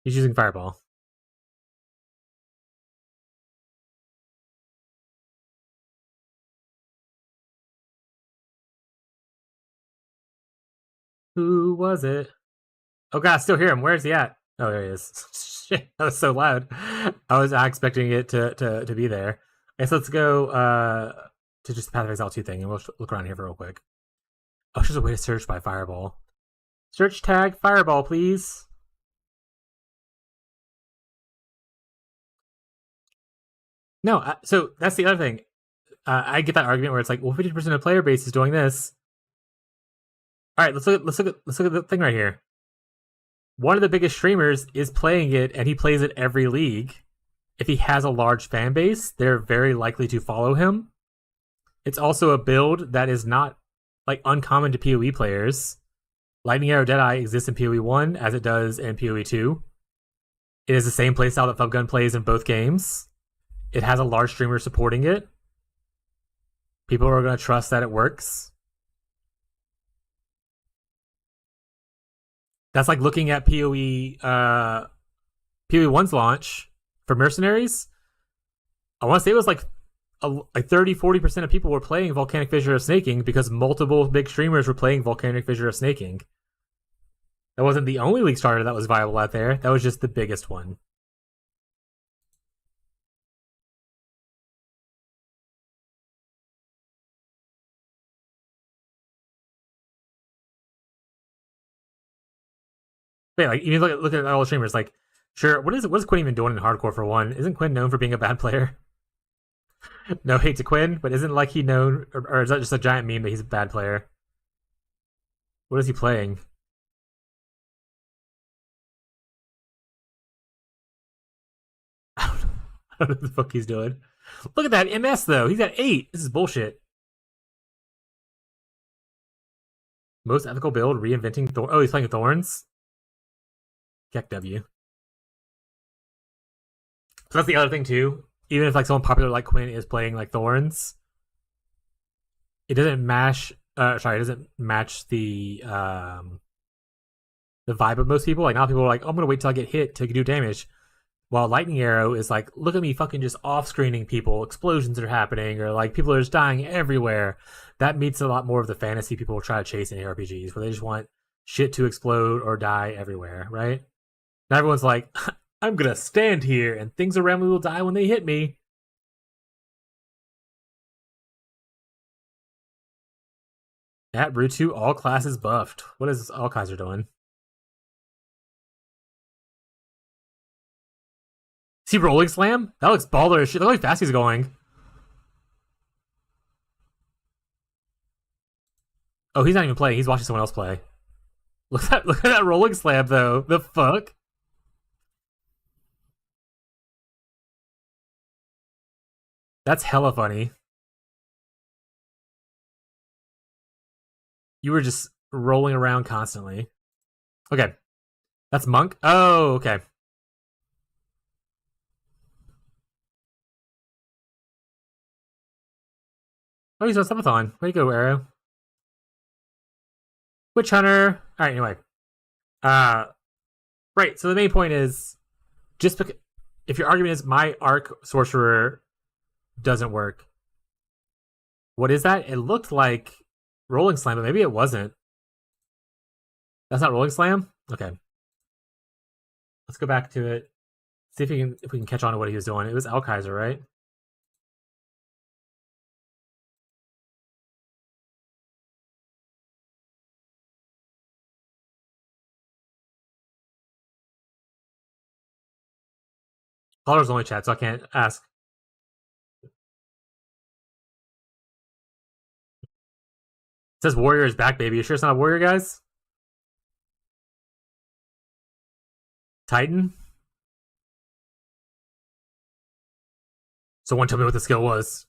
He's using Fireball. Who was it? Oh god, I still hear him. Where's he at? Oh, there he is. Shit, that was so loud. I was not expecting it to be there. I guess let's go to just the Path of Exile 2 thing, and we'll look around here for real quick. Oh, there's a way to search by Fireball. Search tag Fireball, please. No, so that's the other thing. I get that argument where it's like, well, 50% of the player base is doing this. All right, let's look at the thing right here. One of the biggest streamers is playing it, and he plays it every league. If he has a large fan base, they're very likely to follow him. It's also a build that is not like uncommon to PoE players. Lightning Arrow Deadeye exists in PoE 1 as it does in PoE 2. It is the same playstyle that Fubgun plays in both games. It has a large streamer supporting it. People are going to trust that it works. That's like looking at PoE 1's launch for Mercenaries. I want to say it was like 30-40% of people were playing Volcanic Fissure of Snaking because multiple big streamers were playing Volcanic Fissure of Snaking. That wasn't the only league starter that was viable out there. That was just the biggest one. But yeah, like you look at all the streamers. Like, sure, what is Quinn even doing in hardcore for one? Isn't Quinn known for being a bad player? No hate to Quinn, but isn't like he known, or is that just a giant meme that he's a bad player? What is he playing? I don't know what the fuck he's doing. Look at that MS though. He's got 8. This is bullshit. Most ethical build, reinventing Thorn. Oh, he's playing Thorns. Keck W. So that's the other thing too. Even if like someone popular like Quinn is playing like Thorns, it doesn't match. It doesn't match the vibe of most people. Like now, people are like, oh, I'm gonna wait till I get hit to do damage. While Lightning Arrow is like, look at me fucking just off-screening people, explosions are happening, or like people are just dying everywhere. That meets a lot more of the fantasy people will try to chase in ARPGs, where they just want shit to explode or die everywhere, right? Now everyone's like, I'm gonna stand here and things around me will die when they hit me. At Rutu, all classes buffed. What is Alkaiser doing? See Rolling Slam? That looks baller as shit. Look how fast he's going. Oh, he's not even playing. He's watching someone else play. Look at that Rolling Slam though. The fuck? That's hella funny. You were just rolling around constantly. Okay. That's Monk? Oh, okay. Oh, he's on Subathon. Way to go, Arrow. Witch Hunter. Alright, anyway. Right, so the main point is, just because, if your argument is my Arc Sorcerer doesn't work, what is that? It looked like Rolling Slam, but maybe it wasn't. That's not Rolling Slam? Okay. Let's go back to it. See if we can catch on to what he was doing. It was Alkaiser, right? Callers only chat, so I can't ask. It says Warrior is back, baby. You sure it's not a Warrior, guys? Titan? Someone tell me what the skill was.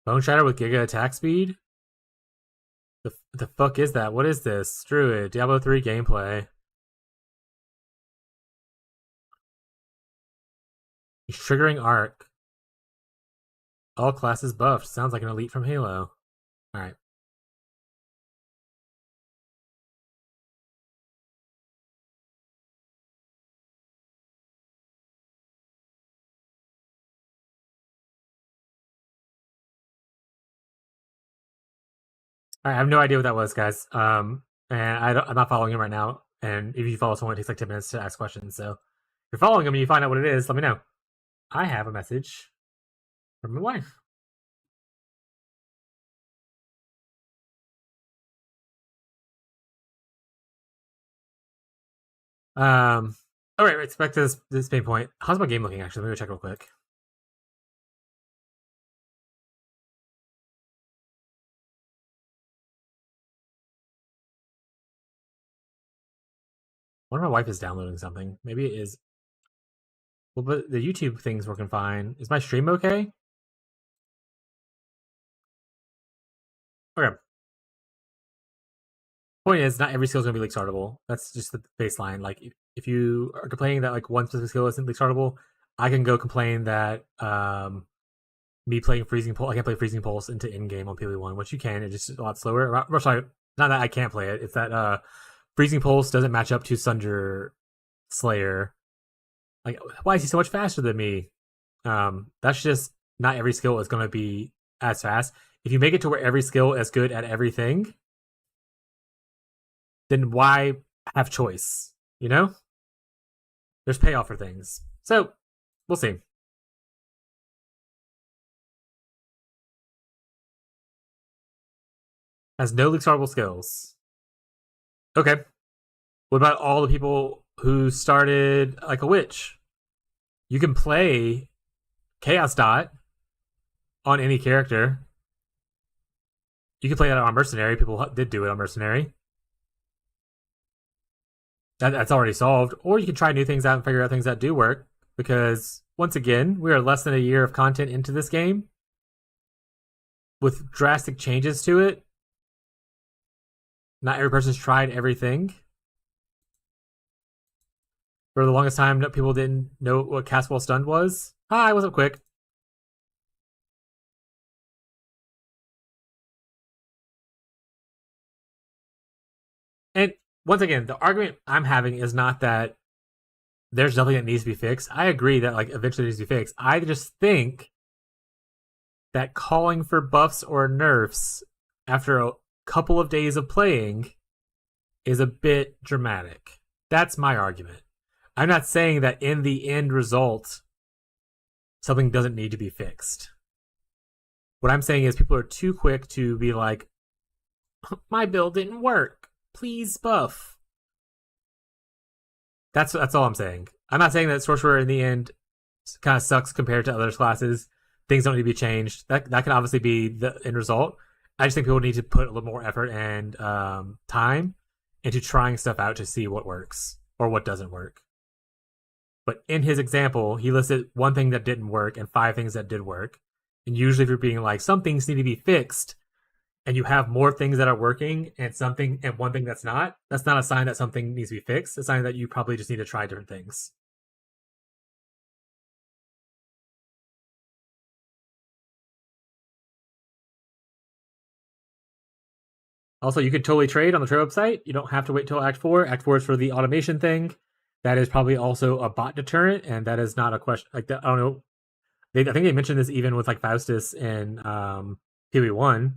Bone Shatter with Giga attack speed? The fuck is that? What is this? Druid, Diablo 3 gameplay. He's triggering Arc. All classes buffed. Sounds like an elite from Halo. Alright. I have no idea what that was, guys. And I'm not following him right now. And if you follow someone, it takes like 10 minutes to ask questions. So if you're following him and you find out what it is, let me know. I have a message from my wife. All right, back to this main point. How's my game looking? Actually, let me go check real quick. I wonder if my wife is downloading something. Maybe it is. Well, but the YouTube thing's working fine. Is my stream okay? Okay. Point is, not every skill is going to be league startable. That's just the baseline. Like, if you are complaining that like one specific skill isn't league startable, I can go complain that me playing Freezing Pulse, I can't play Freezing Pulse into in-game on PoE1, which you can. It's just a lot slower. Or, sorry, not that I can't play it. It's that Freezing Pulse doesn't match up to Sunder Slayer. Like, why is he so much faster than me? That's just not every skill is going to be as fast. If you make it to where every skill is good at everything, then why have choice? You know? There's payoff for things. So, we'll see. Has no league startable skills. Okay. What about all the people who started like a witch? You can play Chaos Dot on any character. You can play that on Mercenary. People did do it on Mercenary. That's already solved. Or you can try new things out and figure out things that do work. Because, once again, we are less than a year of content into this game. With drastic changes to it. Not every person's tried everything. For the longest time, people didn't know what Cast While Stunned was. Hi, what's up, Quick? And once again, the argument I'm having is not that there's nothing that needs to be fixed. I agree that like eventually it needs to be fixed. I just think that calling for buffs or nerfs after a couple of days of playing is a bit dramatic. That's my argument. I'm not saying that in the end result, something doesn't need to be fixed. What I'm saying is people are too quick to be like, my build didn't work. Please buff. That's all I'm saying. I'm not saying that Sorcerer in the end kind of sucks compared to other classes. Things don't need to be changed. That can obviously be the end result. I just think people need to put a little more effort and time into trying stuff out to see what works or what doesn't work. But in his example, he listed one thing that didn't work and 5 things that did work. And usually if you're being like, some things need to be fixed, and you have more things that are working and one thing that's not a sign that something needs to be fixed. It's a sign that you probably just need to try different things. Also, you could totally trade on the trade website. You don't have to wait till Act 4. Act 4 is for the automation thing. That is probably also a bot deterrent, and that is not a question. Like, I don't know. I think they mentioned this even with like Faustus and PoE1.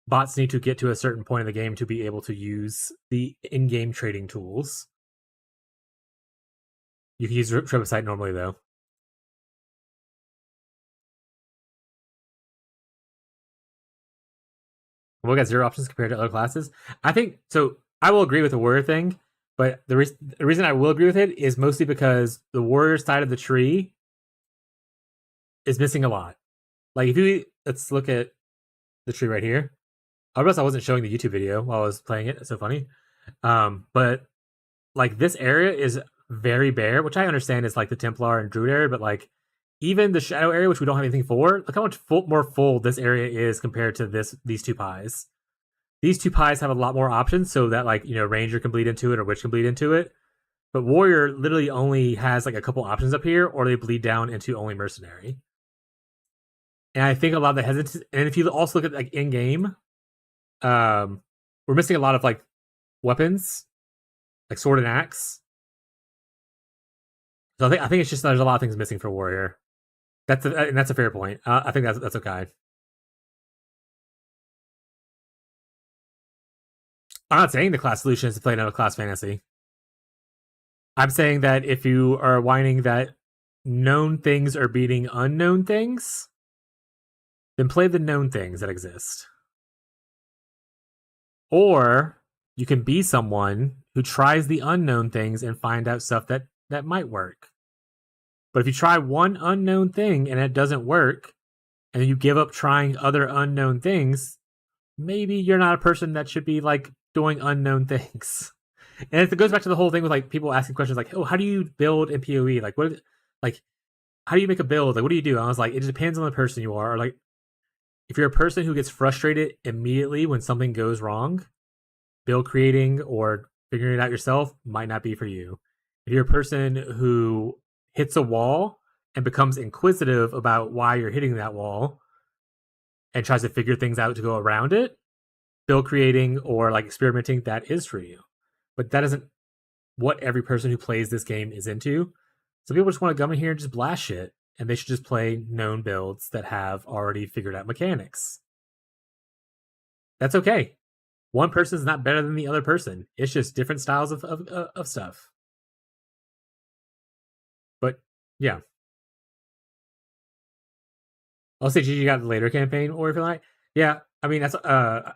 Bots need to get to a certain point in the game to be able to use the in-game trading tools. You can use the trade website normally, though. We got 0 options compared to other classes. I think so. I will agree with the warrior thing, but the reason I will agree with it is mostly because the warrior side of the tree is missing a lot. Like let's look at the tree right here. I realized I wasn't showing the YouTube video while I was playing it. It's so funny. But like this area is very bare, which I understand is like the Templar and Druid area, but like even the Shadow area, which we don't have anything for, look how much more full this area is compared to these 2 pies. These 2 pies have a lot more options, so that like, Ranger can bleed into it or Witch can bleed into it. But Warrior literally only has like a couple options up here, or they bleed down into only Mercenary. And I think a lot of the hesitancy, and if you also look at like in game, we're missing a lot of like weapons, like sword and axe. So I think it's just there's a lot of things missing for Warrior. That's a fair point. I think that's okay. I'm not saying the class solution is to play another class fantasy. I'm saying that if you are whining that known things are beating unknown things, then play the known things that exist. Or you can be someone who tries the unknown things and find out stuff that might work. But if you try one unknown thing and it doesn't work, and then you give up trying other unknown things, maybe you're not a person that should be like doing unknown things. And it goes back to the whole thing with like people asking questions like, "Oh, how do you build in PoE? Like, what? Like, how do you make a build? Like, what do you do?" And I was like, it just depends on the person you are. Or like, if you're a person who gets frustrated immediately when something goes wrong, build creating or figuring it out yourself might not be for you. If you're a person who hits a wall and becomes inquisitive about why you're hitting that wall and tries to figure things out to go around it, build creating or like experimenting, that is for you. But that isn't what every person who plays this game is into. Some people just want to come in here and just blast shit, and they should just play known builds that have already figured out mechanics. That's okay. One person is not better than the other person. It's just different styles of stuff. But yeah, I'll say GG got the later campaign, or if you like, yeah. I mean, that's I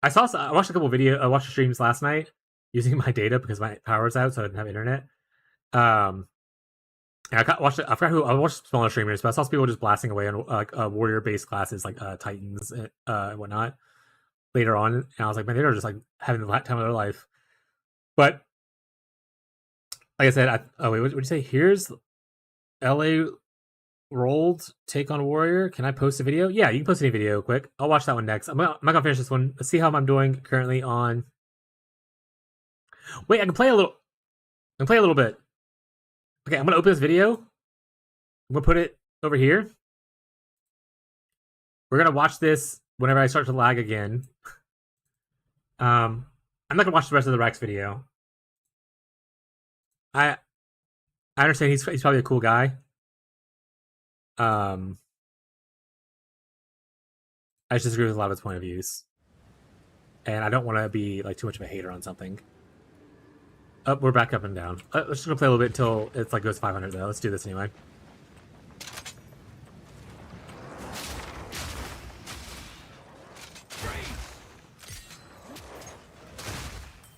watched a couple videos. I watched the streams last night using my data because my power's out, so I didn't have internet. And I watched I watched smaller streamers, but I saw people just blasting away on like warrior based classes like Titans and whatnot later on, and I was like, man, they're just like having the time of their life. But like I said, what did you say? Here's LA rolled take on warrior. Can I post a video? Yeah, you can post any video quick. I'll watch that one next. I'm not gonna finish this one. Let's see how I'm doing currently on. Wait, I can play a little. I can play a little bit. Okay, I'm gonna open this video. I'm gonna put it over here. We're gonna watch this whenever I start to lag again. I'm not gonna watch the rest of the Rex video. I understand he's probably a cool guy. I just disagree with a lot of his point of views, and I don't want to be like too much of a hater on something. Oh, we're back up and down. Let's just go play a little bit until it's like goes 500 though. Let's do this anyway.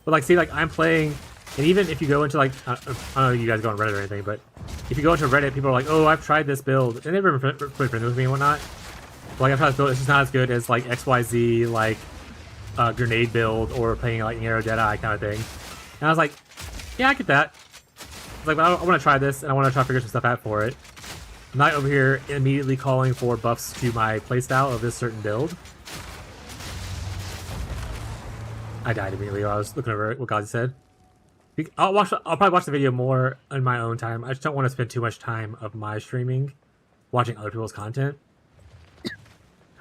But like, see, like I'm playing, and even if you go into like, I don't know if you guys go on Reddit or anything, but if you go into Reddit, people are like, "Oh, I've tried this build," and they've been pretty friendly with me and whatnot. But, like I've tried this build, it's just not as good as like XYZ, like grenade build or playing like Arrow Deadeye kind of thing. And I was like, yeah, I get that. I was like, well, I want to try this, and I want to try to figure some stuff out for it. I'm not over here immediately calling for buffs to my playstyle of this certain build. I died immediately while I was looking over what God said. I'll probably watch the video more in my own time. I just don't want to spend too much time of my streaming watching other people's content.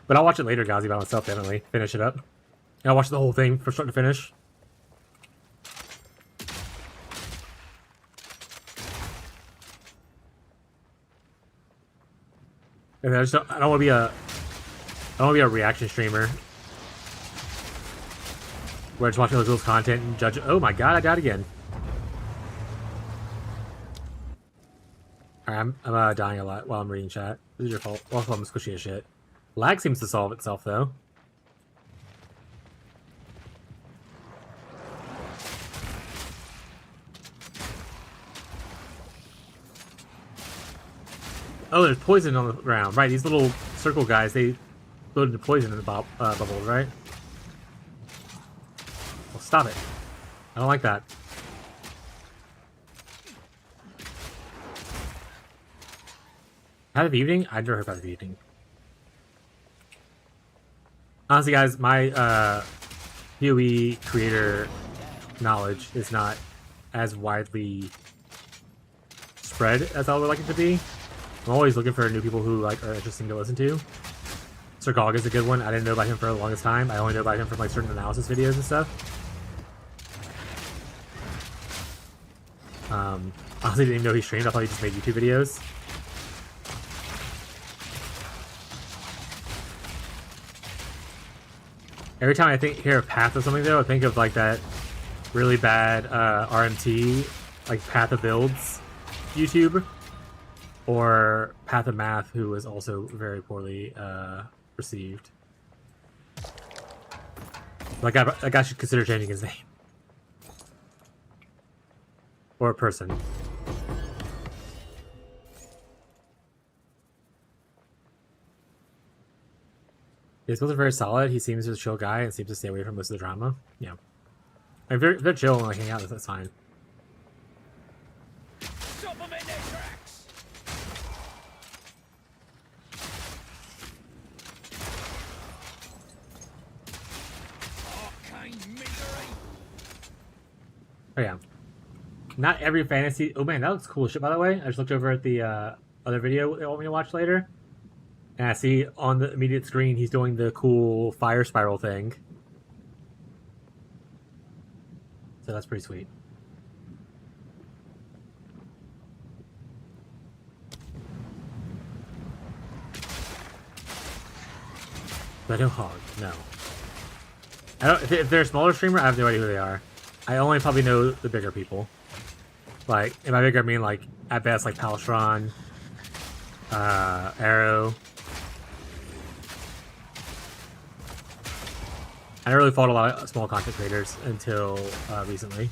But I'll watch it later, Gazi, by myself, definitely. Finish it up. And I'll watch the whole thing from start to finish. And I don't want to be a reaction streamer where I just watching other people's content and judge. Oh my god, I died again. Alright, I'm dying a lot while I'm reading chat. This is your fault. Also, I'm squishy as shit. Lag seems to solve itself, though. Oh, there's poison on the ground. Right, these little circle guys, they loaded the poison in the bubbles, right? Well, stop it. I don't like that. Path of Evening? I've never heard Path of Evening. Honestly, guys, my PoE creator knowledge is not as widely spread as I would like it to be. I'm always looking for new people who like are interesting to listen to. Sir Gog is a good one. I didn't know about him for the longest time. I only know about him from like certain analysis videos and stuff. Honestly, didn't even know he streamed. I thought he just made YouTube videos. Every time I hear of Path of something though, I think of like that really bad RMT, like Path of Builds YouTube, or Path of Math, who was also very poorly received. Like that guy should consider changing his name. Or a person. His skills are very solid. He seems a chill guy and seems to stay away from most of the drama. Yeah. If they're chill and like hang out, that's fine. Stop them in their tracks! Arcane misery! Oh yeah. Not every fantasy... Oh man, that looks cool as shit, by the way. I just looked over at the other video they want me to watch later. And I see on the immediate screen he's doing the cool fire spiral thing. So that's pretty sweet. But no hog, no. I don't, if they're a smaller streamer, I have no idea who they are. I only probably know the bigger people. Like, and by bigger I mean like, at best, like Palestron, Arrow. I never really followed a lot of small content creators until recently.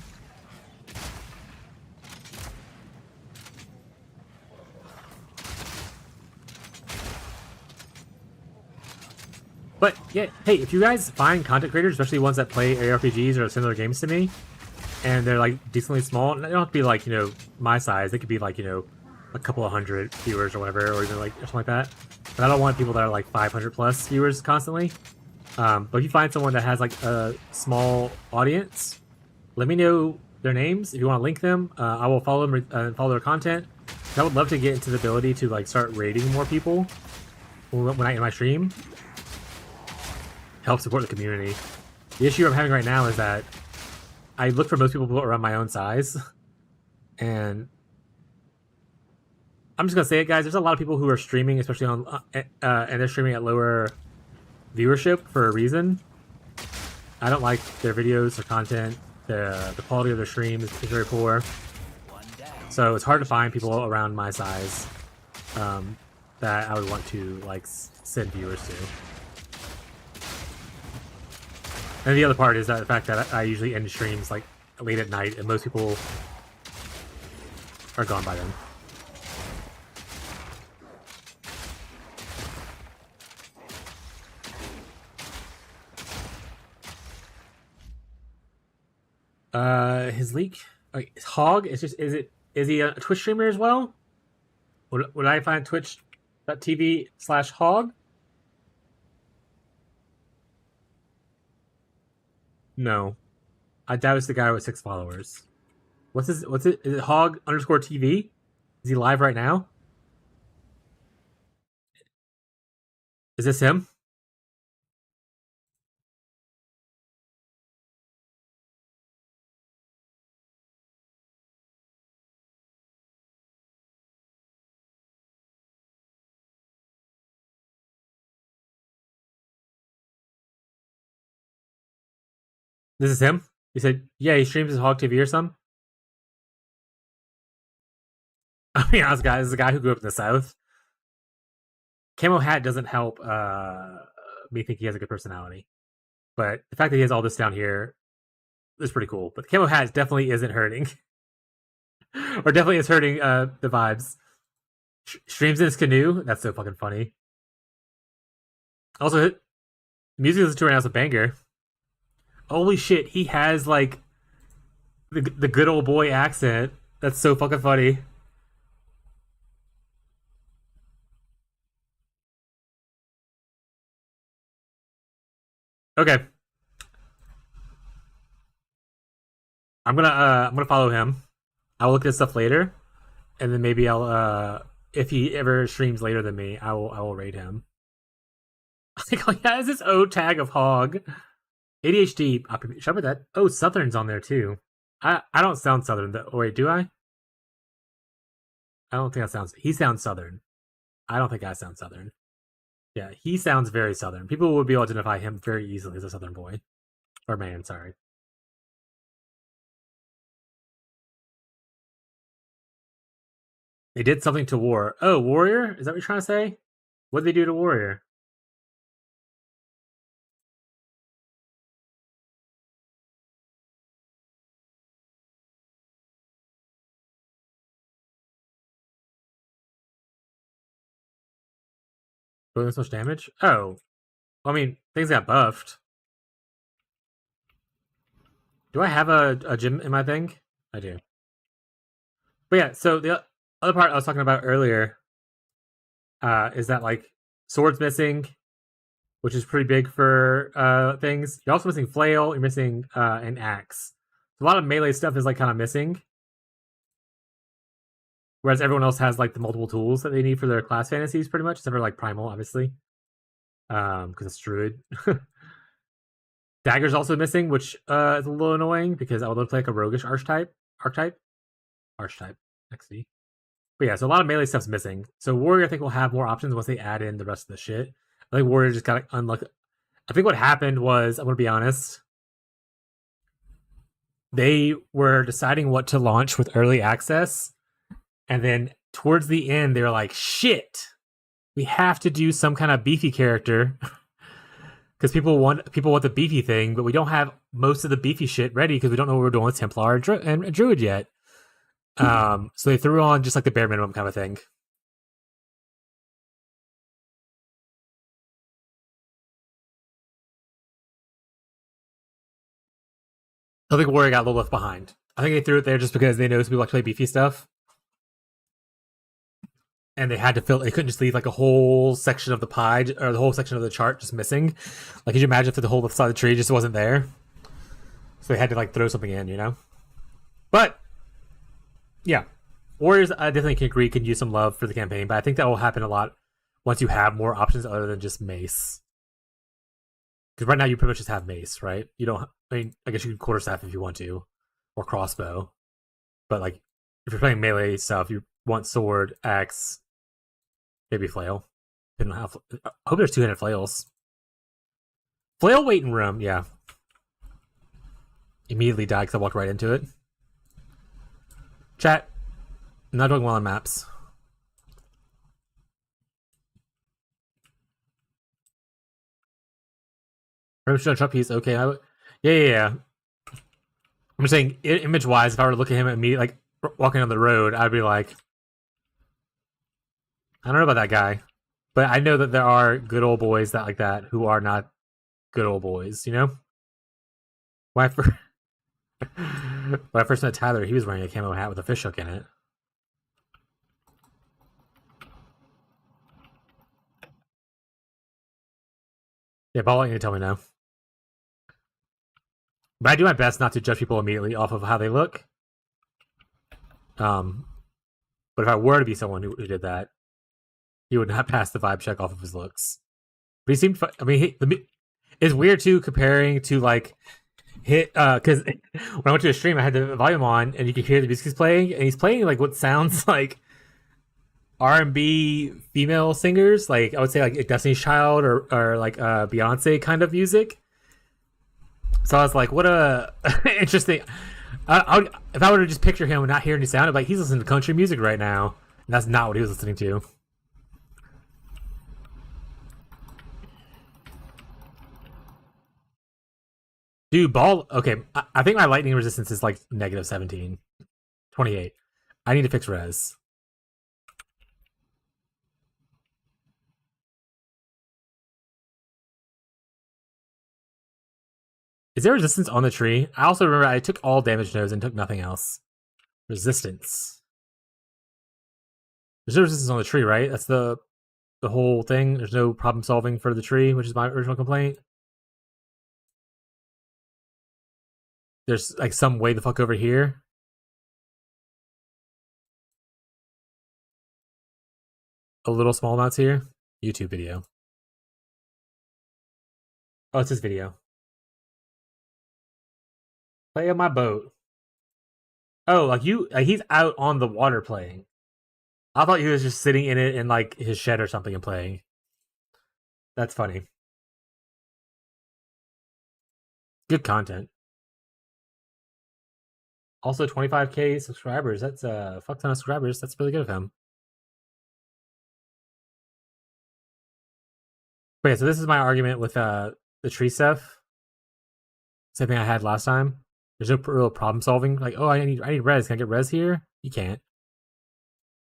But yeah, hey, if you guys find content creators, especially ones that play ARPGs or similar games to me, and they're like decently small, they don't have to be like, you know, my size. They could be like, you know, a couple of hundred viewers or whatever, or even like something like that. But I don't want people that are like 500 plus viewers constantly. But if you find someone that has like a small audience, let me know their names. If you want to link them, I will follow them and follow their content. I would love to get into the ability to like start raiding more people when I in my stream. Help support the community. The issue I'm having right now is that I look for most people around my own size, and I'm just gonna say it, guys. There's a lot of people who are streaming, especially on, and they're streaming at lower viewership for a reason. I don't like their videos, their content, the quality of their stream is very poor. So it's hard to find people around my size that I would want to like send viewers to. And the other part is that the fact that I usually end streams like late at night, and most people are gone by then. His leak, his hog. Is he a Twitch streamer as well? Would I find twitch.tv/hog? No, I doubt it's the guy with 6 followers. What's it? Is it hog_TV? Is he live right now? Is this him? This is him? He said, yeah, he streams his Hog TV or something. I mean, honest guys, this is a guy who grew up in the South. Camo hat doesn't help me think he has a good personality. But the fact that he has all this down here is pretty cool. But the camo hat definitely isn't hurting. Or definitely is hurting the vibes. Streams in his canoe? That's so fucking funny. Also, the music is to right now is a banger. Holy shit, he has like the good old boy accent. That's so fucking funny. Okay. I'm gonna follow him. I'll look at his stuff later, and then maybe I'll if he ever streams later than me, I will raid him. Like, he has this O tag of hog. ADHD. Should I put that? Oh, Southern's on there too. I don't sound Southern though. Oh, wait, do I? I don't think I sound. He sounds Southern. I don't think I sound Southern. Yeah, he sounds very southern. People would be able to identify him very easily as a southern boy. Or man, sorry. They did something to War. Oh, Warrior? Is that what you're trying to say? What did they do to Warrior? Doing this much damage? Oh. Well, I mean, things got buffed. Do I have a gym in my thing? I do. But yeah, so the other part I was talking about earlier is that, like, sword's missing, which is pretty big for things. You're also missing flail. You're missing an axe. So a lot of melee stuff is, like, kind of missing. Whereas everyone else has, like, the multiple tools that they need for their class fantasies, pretty much. Except for, like, Primal, obviously. Because it's Druid. Dagger's also missing, which is a little annoying because I would look like a roguish archetype. XD. But yeah, so a lot of melee stuff's missing. So Warrior, I think, will have more options once they add in the rest of the shit. I think Warrior just got unlucky. I think what happened was, I'm going to be honest, they were deciding what to launch with early access. And then towards the end, they were like, shit, we have to do some kind of beefy character. Because people want the beefy thing, but we don't have most of the beefy shit ready because we don't know what we're doing with Templar and Druid yet. So they threw on just like the bare minimum kind of thing. I think Warrior got a little left behind. I think they threw it there just because they know some people like to play beefy stuff. And they had to fill. They couldn't just leave like a whole section of the pie or the whole section of the chart just missing. Like, could you imagine if the whole side of the tree just wasn't there? So they had to like throw something in, you know. But yeah, Warriors, I definitely can agree, can use some love for the campaign. But I think that will happen a lot once you have more options other than just Mace. Because right now you pretty much just have Mace, right? You don't. I mean, I guess you can quarterstaff if you want to, or crossbow. But like, if you're playing melee stuff, you want sword, axe. Maybe flail. I hope there's two-handed flails. Flail waiting room, yeah. Immediately died because I walked right into it. Chat. I'm not doing well on maps. Permission on Trump piece, okay. Yeah. I'm just saying, image-wise, if I were to look at him immediately, like, walking on the road, I'd be like, I don't know about that guy, but I know that there are good old boys that like that who are not good old boys, you know? When I first met Tyler, he was wearing a camo hat with a fish hook in it. Yeah, Paul, you need to tell me now. But I do my best not to judge people immediately off of how they look. But if I were to be someone who did that, he would not pass the vibe check off of his looks. But he seemed. I mean, it's weird too comparing to like because when I went to a stream, I had the volume on, and you could hear the music he's playing, and he's playing like what sounds like R&B female singers, like I would say like Destiny's Child or like Beyonce kind of music. So I was like, what a interesting. If I were to just picture him and not hear any sound, I'd be like, he's listening to country music right now. And that's not what he was listening to. Dude, ball. Okay, I think my lightning resistance is like negative 17. 28. I need to fix res. Is there resistance on the tree? I also remember I took all damage nodes and took nothing else. Resistance. There's no resistance on the tree, right? That's the whole thing. There's no problem solving for the tree, which is my original complaint. There's like some way the fuck over here. A little small amounts here. YouTube video. Oh, it's this video. Play on my boat. Oh, like he's out on the water playing. I thought he was just sitting in it in like his shed or something and playing. That's funny. Good content. Also, 25K subscribers. That's a fuck ton of subscribers. That's really good of him. Okay, so this is my argument with the tree stuff. Same thing I had last time. There's no real problem solving. Like, oh, I need res. Can I get res here? You can't.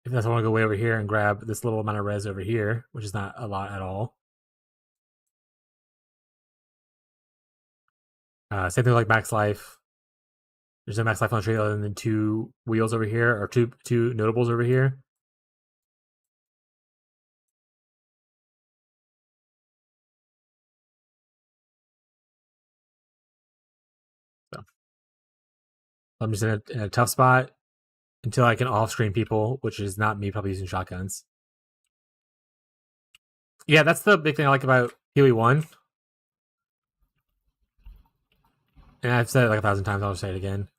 If that's I want to go way over here and grab this little amount of res over here, which is not a lot at all. Same thing like max life. There's no max life on the tree other than 2 wheels over here, or two notables over here. So I'm just in a tough spot until I can off-screen people, which is not me probably using shotguns. Yeah, that's the big thing I like about PoE 1. And I've said it like 1,000 times, I'll say it again.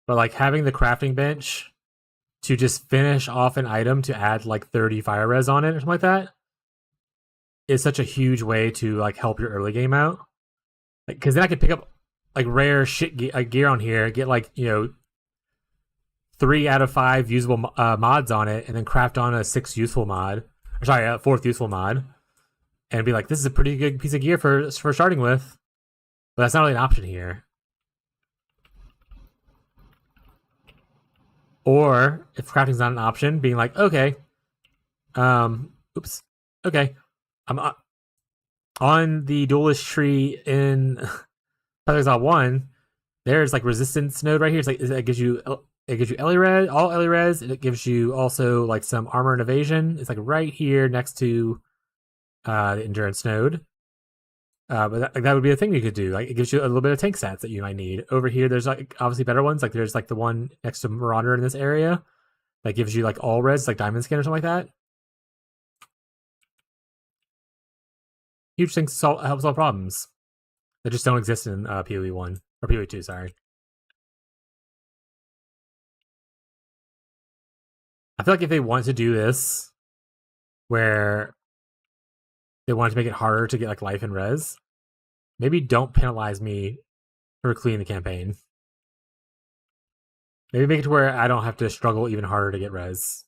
But like having the crafting bench to just finish off an item to add like 30 fire res on it or something like that is such a huge way to like help your early game out. Like, because then I can pick up like rare shit gear on here, get like, you know, 3 out of 5 usable mods on it, and then craft on a 6th useful mod. Or sorry, a 4th useful mod. And be like, this is a pretty good piece of gear for starting with. But that's not really an option here. Or if crafting's not an option, being like, okay, okay, I'm on the duelist tree in Pathexile 1. There's like resistance node right here. It's like it gives you Ellie res, all Ellie res, and it gives you also like some armor and evasion. It's like right here next to the endurance node. But that would be a thing you could do. Like it gives you a little bit of tank stats that you might need. Over here, there's like obviously better ones. Like there's like the one next to Marauder in this area that gives you like all res, like diamond skin or something like that. Huge things help solve problems that just don't exist in PoE 1 or PoE 2. Sorry. I feel like if they want to do this, where they want to make it harder to get like life and res, maybe don't penalize me for cleaning the campaign. Maybe make it to where I don't have to struggle even harder to get res.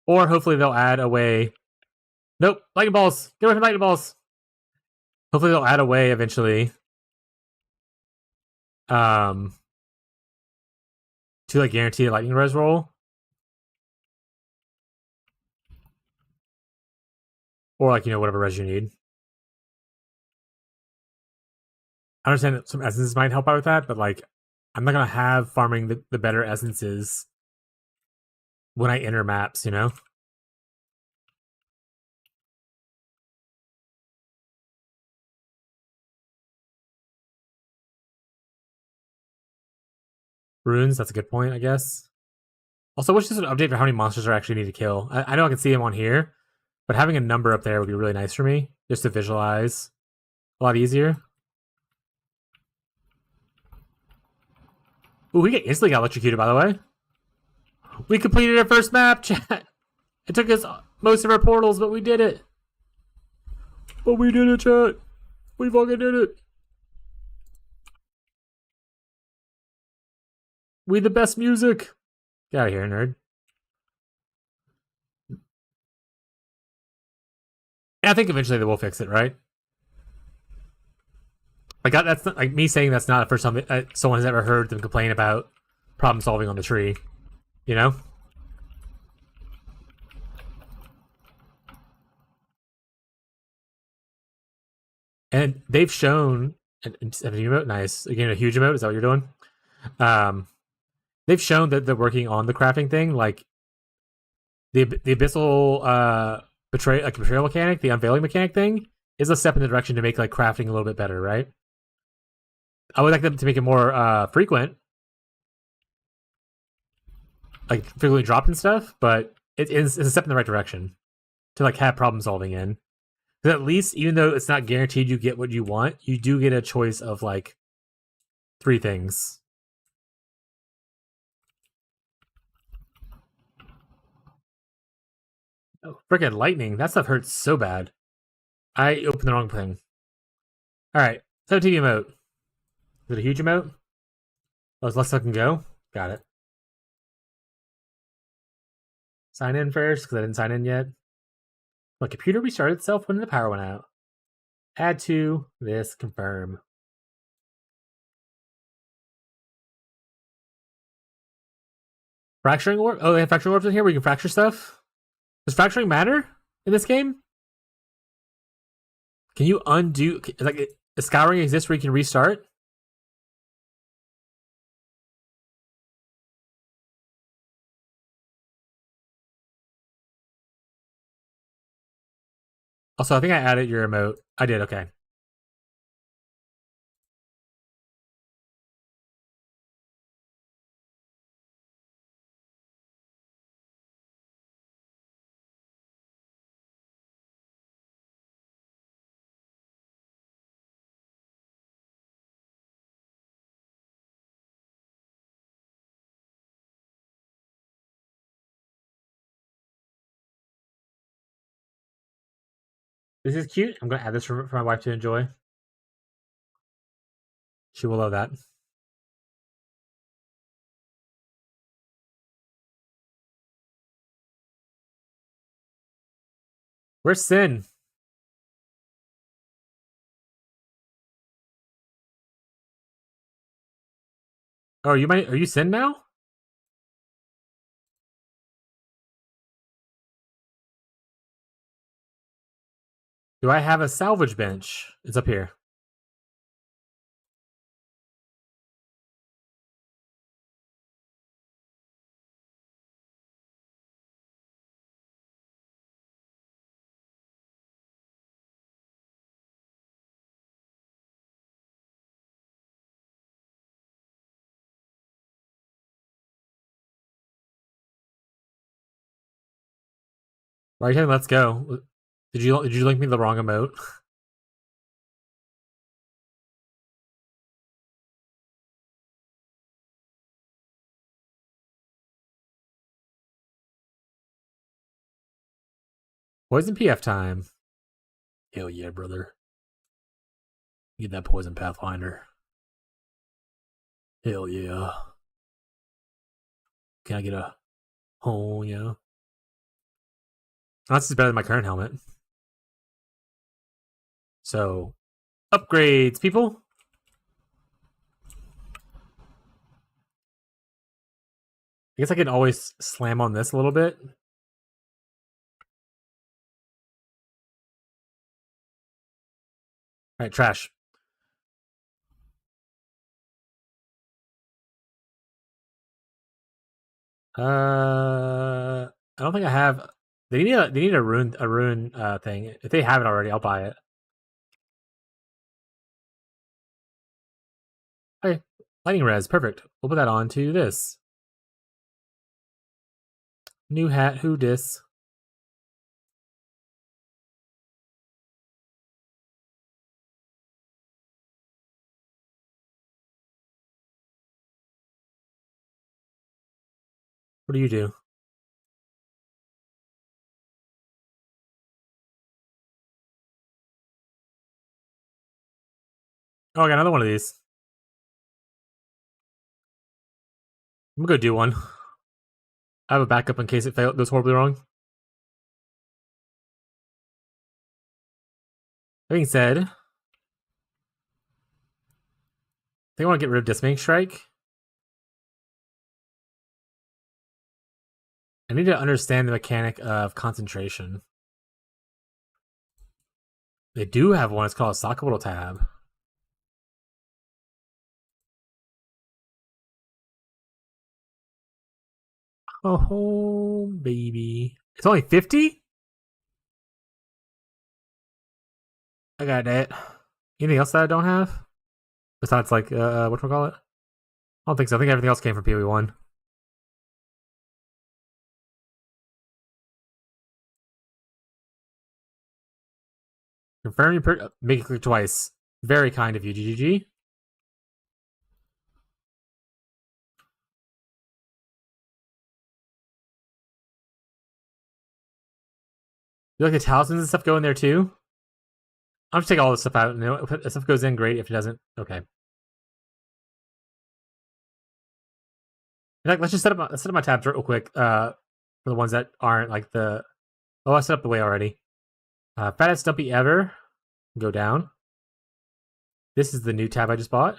Or hopefully they'll add a way. Nope, lightning balls. Get away from lightning balls. Hopefully they'll add a way eventually. To like guarantee a lightning res roll. Or like, you know, whatever res you need. I understand that some essences might help out with that, but like I'm not gonna have farming the better essences when I enter maps, you know? Runes, that's a good point, I guess. Also, I wish there's an update for how many monsters I actually need to kill. I know I can see them on here, but having a number up there would be really nice for me, just to visualize. A lot easier. Ooh, we instantly got electrocuted, by the way. We completed our first map, chat. It took us most of our portals, but we did it. But we did it, chat. We fucking did it. We the best music. Get out of here, nerd. And I think eventually they will fix it, right? Like that's not, like me saying that's not the first time someone has ever heard them complain about problem solving on the tree. You know? And they've shown an emote, nice. Again, a huge emote, is that what you're doing? They've shown that they're working on the crafting thing, like the abyssal betrayal mechanic, the unveiling mechanic thing, is a step in the direction to make like crafting a little bit better, right? I would like them to make it more frequent, like frequently dropped and stuff, but it's a step in the right direction to like have problem solving in. Because at least, even though it's not guaranteed you get what you want, you do get a choice of like 3 things. Oh, freaking lightning. That stuff hurts so bad. I opened the wrong thing. Alright. 17 emote. Is it a huge emote? Oh, there's less I can go? Got it. Sign in first, because I didn't sign in yet. My computer restarted itself when the power went out. Add to this, confirm. Fracturing orb? Oh, they have fracturing orbs in here where you can fracture stuff? Does fracturing matter in this game? Can you undo... Like, does scouring exist where you can restart? Also, I think I added your emote. I did, okay. This is cute. I'm going to add this for my wife to enjoy. She will love that. Where's Sin? Oh, are you Sin now? Do I have a salvage bench? It's up here. Why are you saying let's go? Did you link me the wrong emote? Poison PF time. Hell yeah, brother. Get that poison Pathfinder. Hell yeah. Can I get a... Oh, yeah. This is better than my current helmet. So, upgrades, people. I guess I can always slam on this a little bit. Alright, trash. I don't think I have... They need a rune thing. If they have it already, I'll buy it. Okay, lightning res, perfect. We'll put that on to this. New hat, who dis? What do you do? Oh, I got another one of these. I'm gonna go do one. I have a backup in case it goes horribly wrong. That being said, I think I want to get rid of Dismaying Strike. I need to understand the mechanic of concentration. They do have one. It's called a Sockable Tab. Oh, baby. It's only 50? I got that. Anything else that I don't have? Besides, like, whatchamacallit? I don't think so. I think everything else came from PoE1. Confirm your make it click twice. Very kind of you, GGG. like the talismans and stuff go in there too? I'll just take all this stuff out. If the stuff goes in, great. If it doesn't, okay. In fact, let's set up my tabs real quick. For the ones that aren't like the. Oh, I set up the way already. Fattest Stumpy Ever. Go down. This is the new tab I just bought.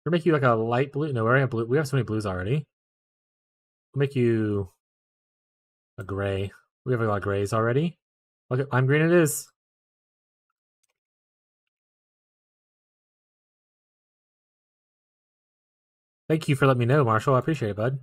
We'll make you like a light blue. No, we already have blue. We have so many blues already. We'll make you a gray. We have a lot of grays already. Look at lime green it is. Thank you for letting me know, Marshall. I appreciate it, bud.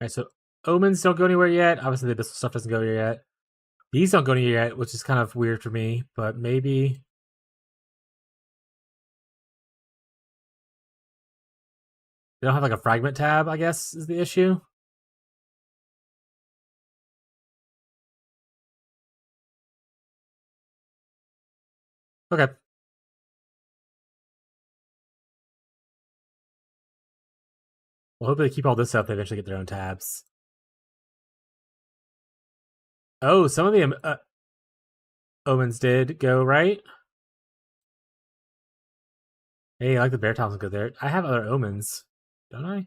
Alright, so omens don't go anywhere yet. Obviously, the abyssal stuff doesn't go here yet. These don't go anywhere yet, which is kind of weird for me, but maybe. They don't have like a fragment tab, I guess, is the issue. Okay. Well, hopefully they keep all this up. They eventually get their own tabs. Oh, some of the omens did go, right? Hey, I like the bear talisman go there. I have other omens, don't I?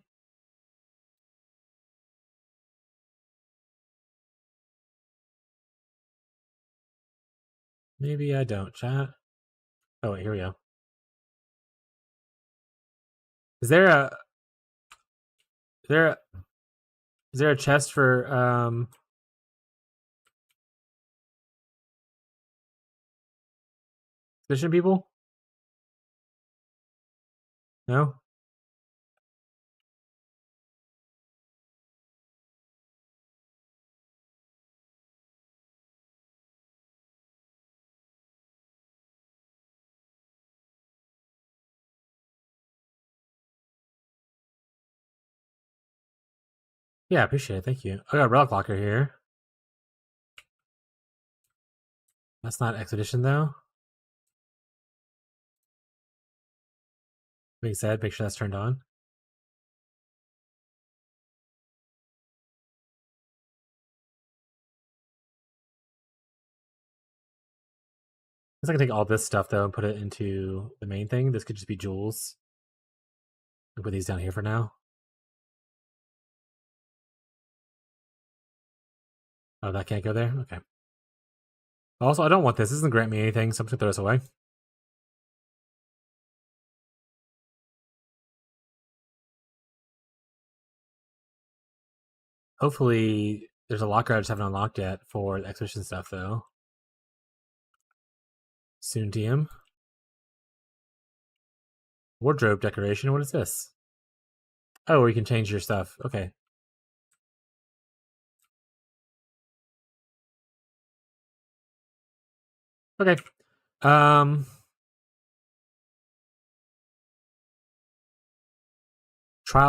Maybe I don't, chat. Oh, wait, here we go. Is there a chest for fishing people? No? Yeah, I appreciate it. Thank you. I got a relic locker here. That's not expedition though. Being said, make sure that's turned on. I can take all this stuff though and put it into the main thing. This could just be jewels. I'll put these down here for now. Oh, that can't go there? Okay. Also, I don't want this. This doesn't grant me anything, so I'm just gonna throw this away. Hopefully, there's a locker I just haven't unlocked yet for the exhibition stuff, though. Soon TM. Wardrobe decoration. What is this? Oh, where you can change your stuff. Okay. Okay. Trial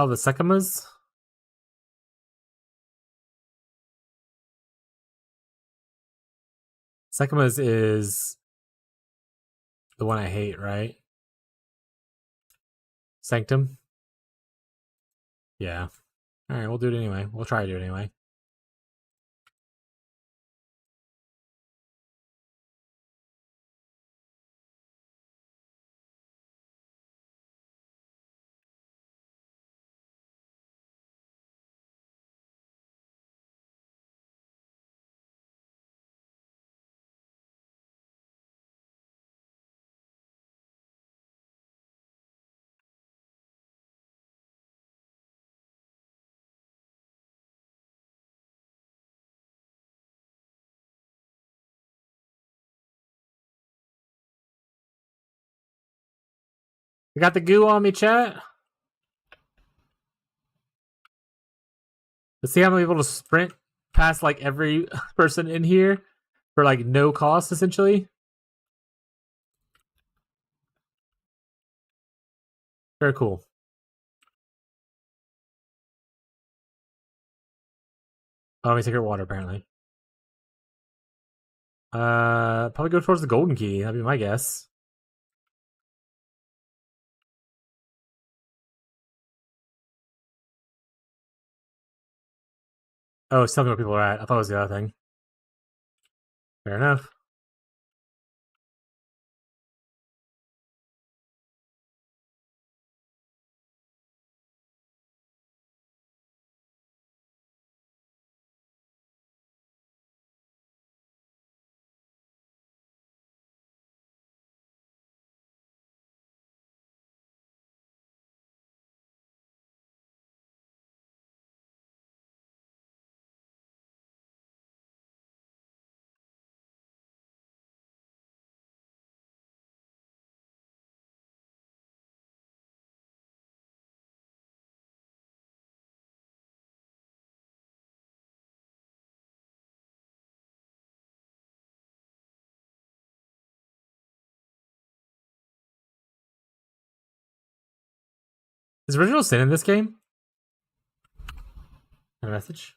of the Secamas. Secamas is the one I hate, right? Sanctum. Yeah. All right, we'll do it anyway. We'll try to do it anyway. You got the goo on me, chat? Let's see how I'm able to sprint past like every person in here for like no cost, essentially. Very cool. Oh, let me take her water, apparently. Probably go towards the golden key. That'd be my guess. Oh, it's telling me where people are at. I thought it was the other thing. Fair enough. Is Original Sin in this game? A message?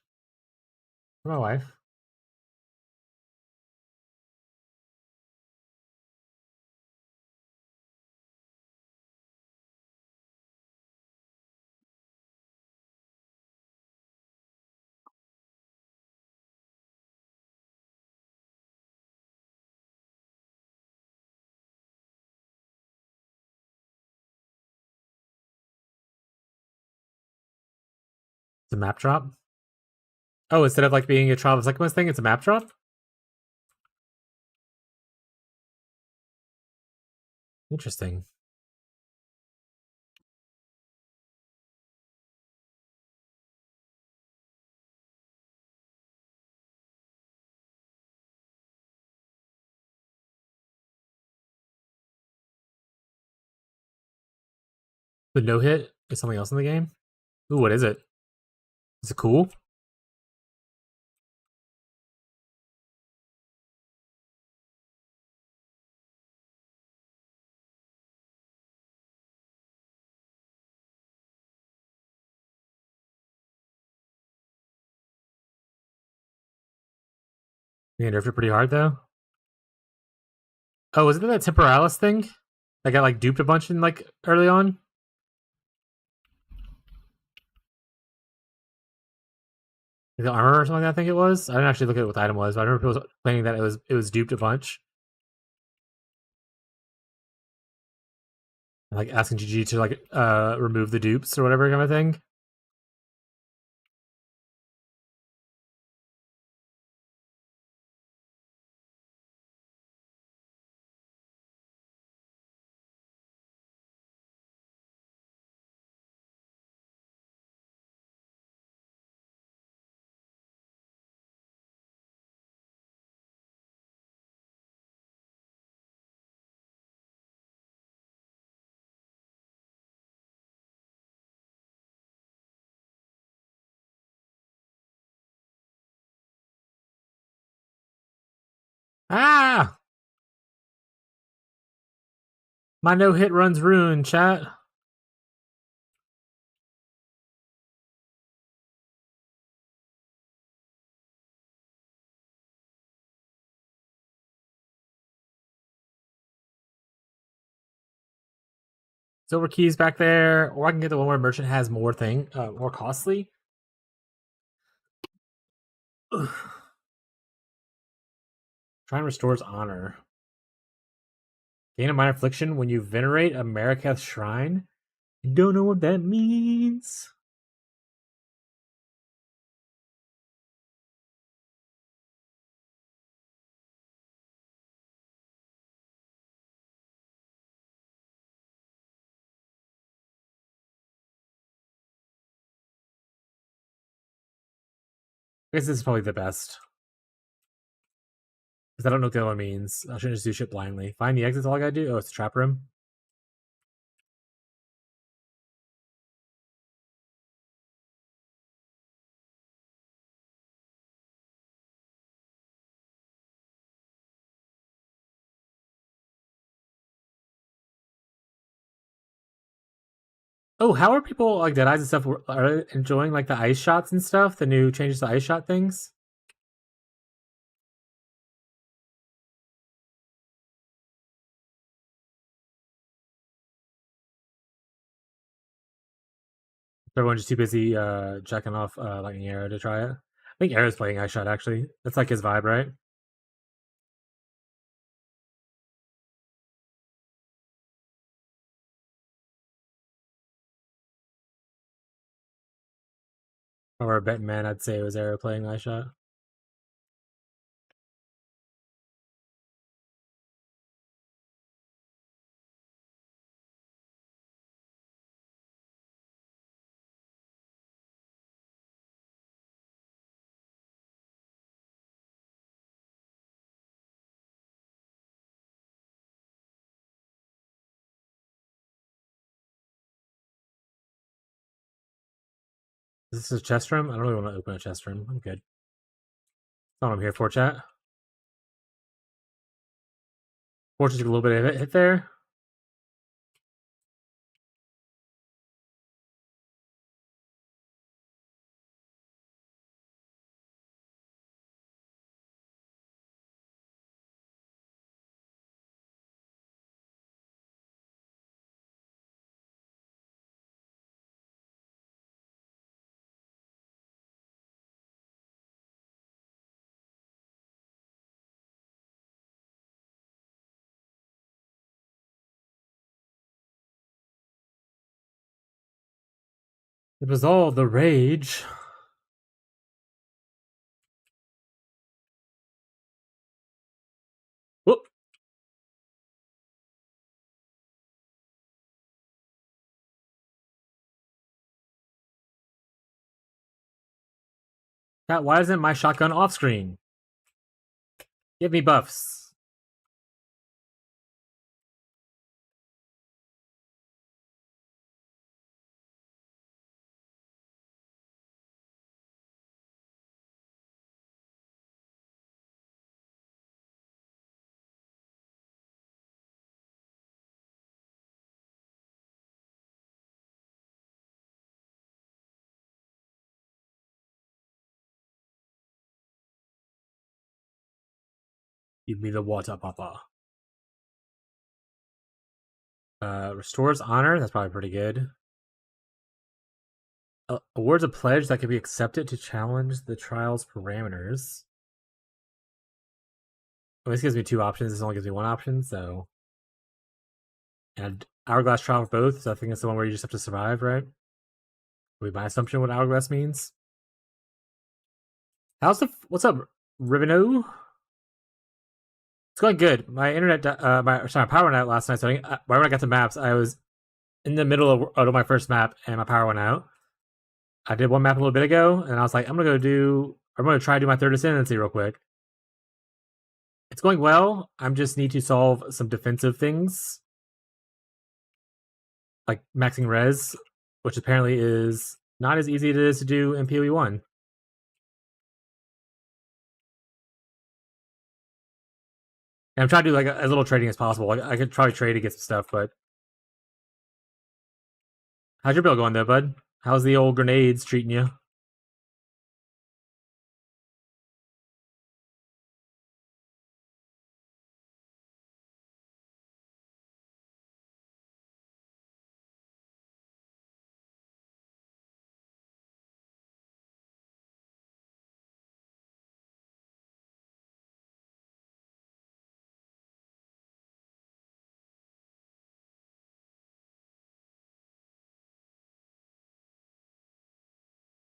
For my wife. It's a map drop. Oh, instead of like being a Trial of Cyclist thing, it's a map drop? Interesting. The no hit is something else in the game? Ooh, what is it? Is it cool? They nerfed it pretty hard though. Oh, wasn't that Temporalis thing? That got like duped a bunch in like early on? Like the armor or something, I think it was. I didn't actually look at what the item was, but I remember people complaining that it was duped a bunch. Like asking GG to like remove the dupes or whatever kind of thing. Ah! My no hit runs ruined, chat. Silver keys back there, or I can get the one where merchant has more more costly. Try and restores honor. Gain a minor affliction when you venerate a Marraketh shrine. I don't know what that means. I guess this is probably the best. Because I don't know what the other one means. I shouldn't just do shit blindly. Find the exit's all I gotta do? Oh, it's a trap room. Oh, how are people like Dead Eyes and stuff are enjoying like the ice shots and stuff? The new changes to ice shot things? Everyone's just too busy checking off Lightning Arrow to try it. I think Arrow's playing ice shot actually. That's like his vibe, right? Or a betting man, I'd say it was Arrow playing ice shot. Is this a chest room? I don't really want to open a chest room. I'm good. That's not what I'm here for, chat. Fortune took a little bit of a hit there. It was all the rage. Whoop. Chat, why isn't my shotgun off screen? Give me buffs. Give me the water, papa. Restores honor. That's probably pretty good. Awards a pledge that can be accepted to challenge the trial's parameters. Well, this gives me two options. This only gives me one option, so. And Hourglass trial for both, so I think it's the one where you just have to survive, right? Would be my assumption what Hourglass means. What's up, Riveno? It's going good. My internet, my power went out last night. So right when I got to maps, I was in the middle of my first map, and my power went out. I did one map a little bit ago, and I was like, I'm gonna try to do my third ascendancy real quick. It's going well. I just need to solve some defensive things, like maxing res, which apparently is not as easy as it is to do in PoE 1. And I'm trying to do like as little trading as possible. I could try to trade to get some stuff, but how's your build going though, bud? How's the old grenades treating you?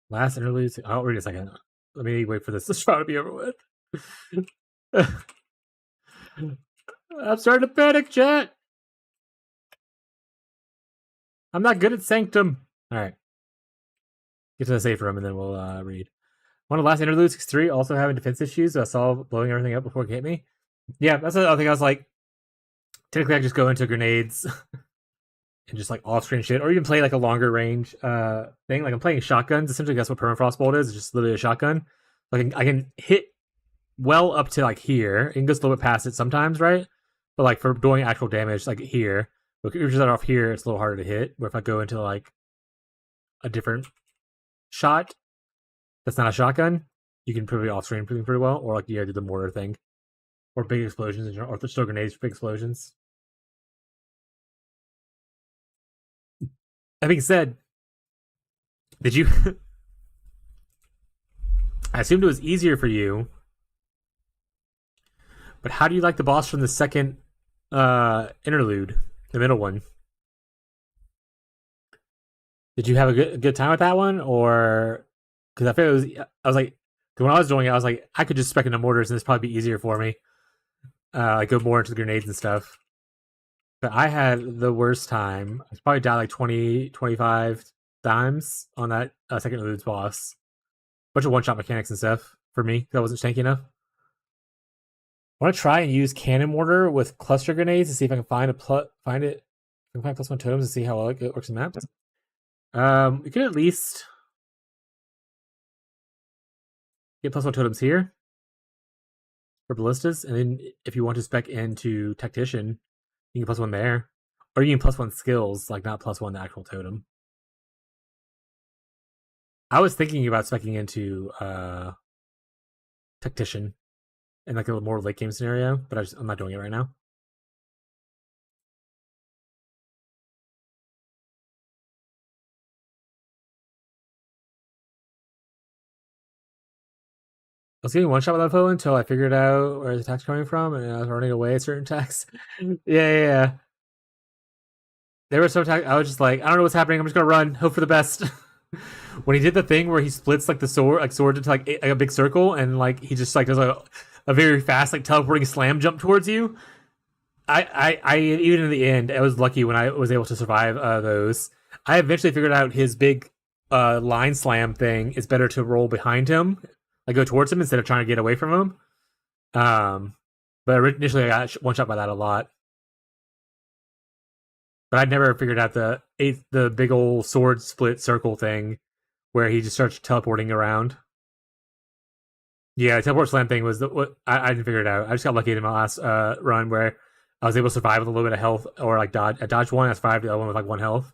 Last interlude. Oh, wait a second. Let me wait for this trial to be over with. I'm starting to panic, chat. I'm not good at Sanctum. All right. Get to the safe room and then we'll read. One of the last interludes, 3 also having defense issues, so I saw blowing everything up before it hit me. Yeah, that's the other thing. I was like, technically, I just go into grenades and just like off-screen shit, or even play like a longer range thing. Like I'm playing shotguns. Essentially, that's what Permafrost Bolt is. It's just literally a shotgun. Like I can hit well up to like here. It can go a little bit past it sometimes, right? But like for doing actual damage, like here, But creatures that are off here, it's a little harder to hit. But if I go into like a different shot that's not a shotgun, you can probably off screen pretty well, or like you do the mortar thing, or big explosions, or throw grenades for big explosions. That being said, did you? I assumed it was easier for you, but how do you like the boss from the second interlude, the middle one? Did you have a good time with that one, or because I feel I was like, when I was doing it, I was like, I could just spec into mortars and this probably be easier for me. Like go more into the grenades and stuff. But I had the worst time. I probably died like 20, 25 times on that second interlude's boss. Bunch of one-shot mechanics and stuff for me because I wasn't tanky enough. I want to try and use cannon mortar with cluster grenades to see if I can find find +1 totems and see how well it works in maps. We could at least get +1 totems here for ballistas, and then if you want to spec into tactician, you can +1 there, or you can +1 skills, like not +1 the actual totem. I was thinking about specking into tactician in like a more late game scenario, but I'm not doing it right now. I was getting one shot with that foe until I figured out where the attack's coming from, and I was running away at certain attacks. yeah. There were some attacks I was just like, I don't know what's happening. I'm just gonna run, hope for the best. When he did the thing where he splits like the sword into like a big circle, and like he just like does a very fast like teleporting slam jump towards you. I even in the end, I was lucky when I was able to survive those. I eventually figured out his big line slam thing is better to roll behind him, like go towards him instead of trying to get away from him. But initially I got one shot by that a lot. But I'd never figured out the big old sword split circle thing where he just starts teleporting around. Yeah, the teleport slam thing was what I didn't figure it out. I just got lucky in my last run where I was able to survive with a little bit of health, or like dodge. I dodged one, I survived the other one with like 1 health.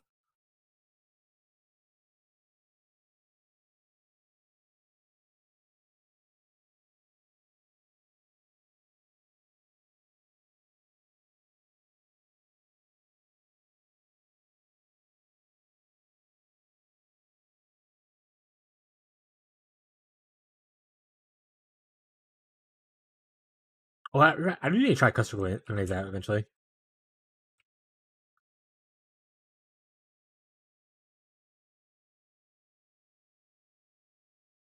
Well, I do need to try custom grenades out eventually.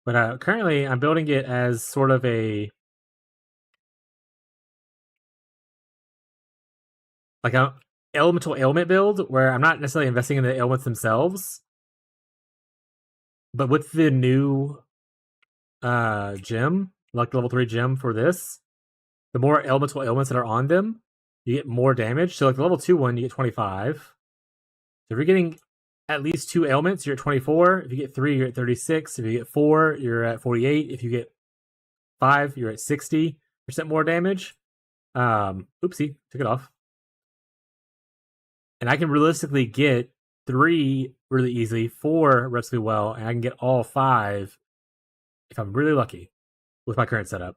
But currently, I'm building it as sort of a elemental ailment build where I'm not necessarily investing in the ailments themselves, but with the new gem, like the level 3 gem for this, the more elemental ailments that are on them, you get more damage. So like the level 2 one, you get 25. So if you're getting at least 2 ailments, you're at 24. If you get 3, you're at 36. If you get 4, you're at 48. If you get 5, you're at 60% more damage. Oopsie, took it off. And I can realistically get 3 really easily, 4 relatively well, and I can get all 5 if I'm really lucky with my current setup.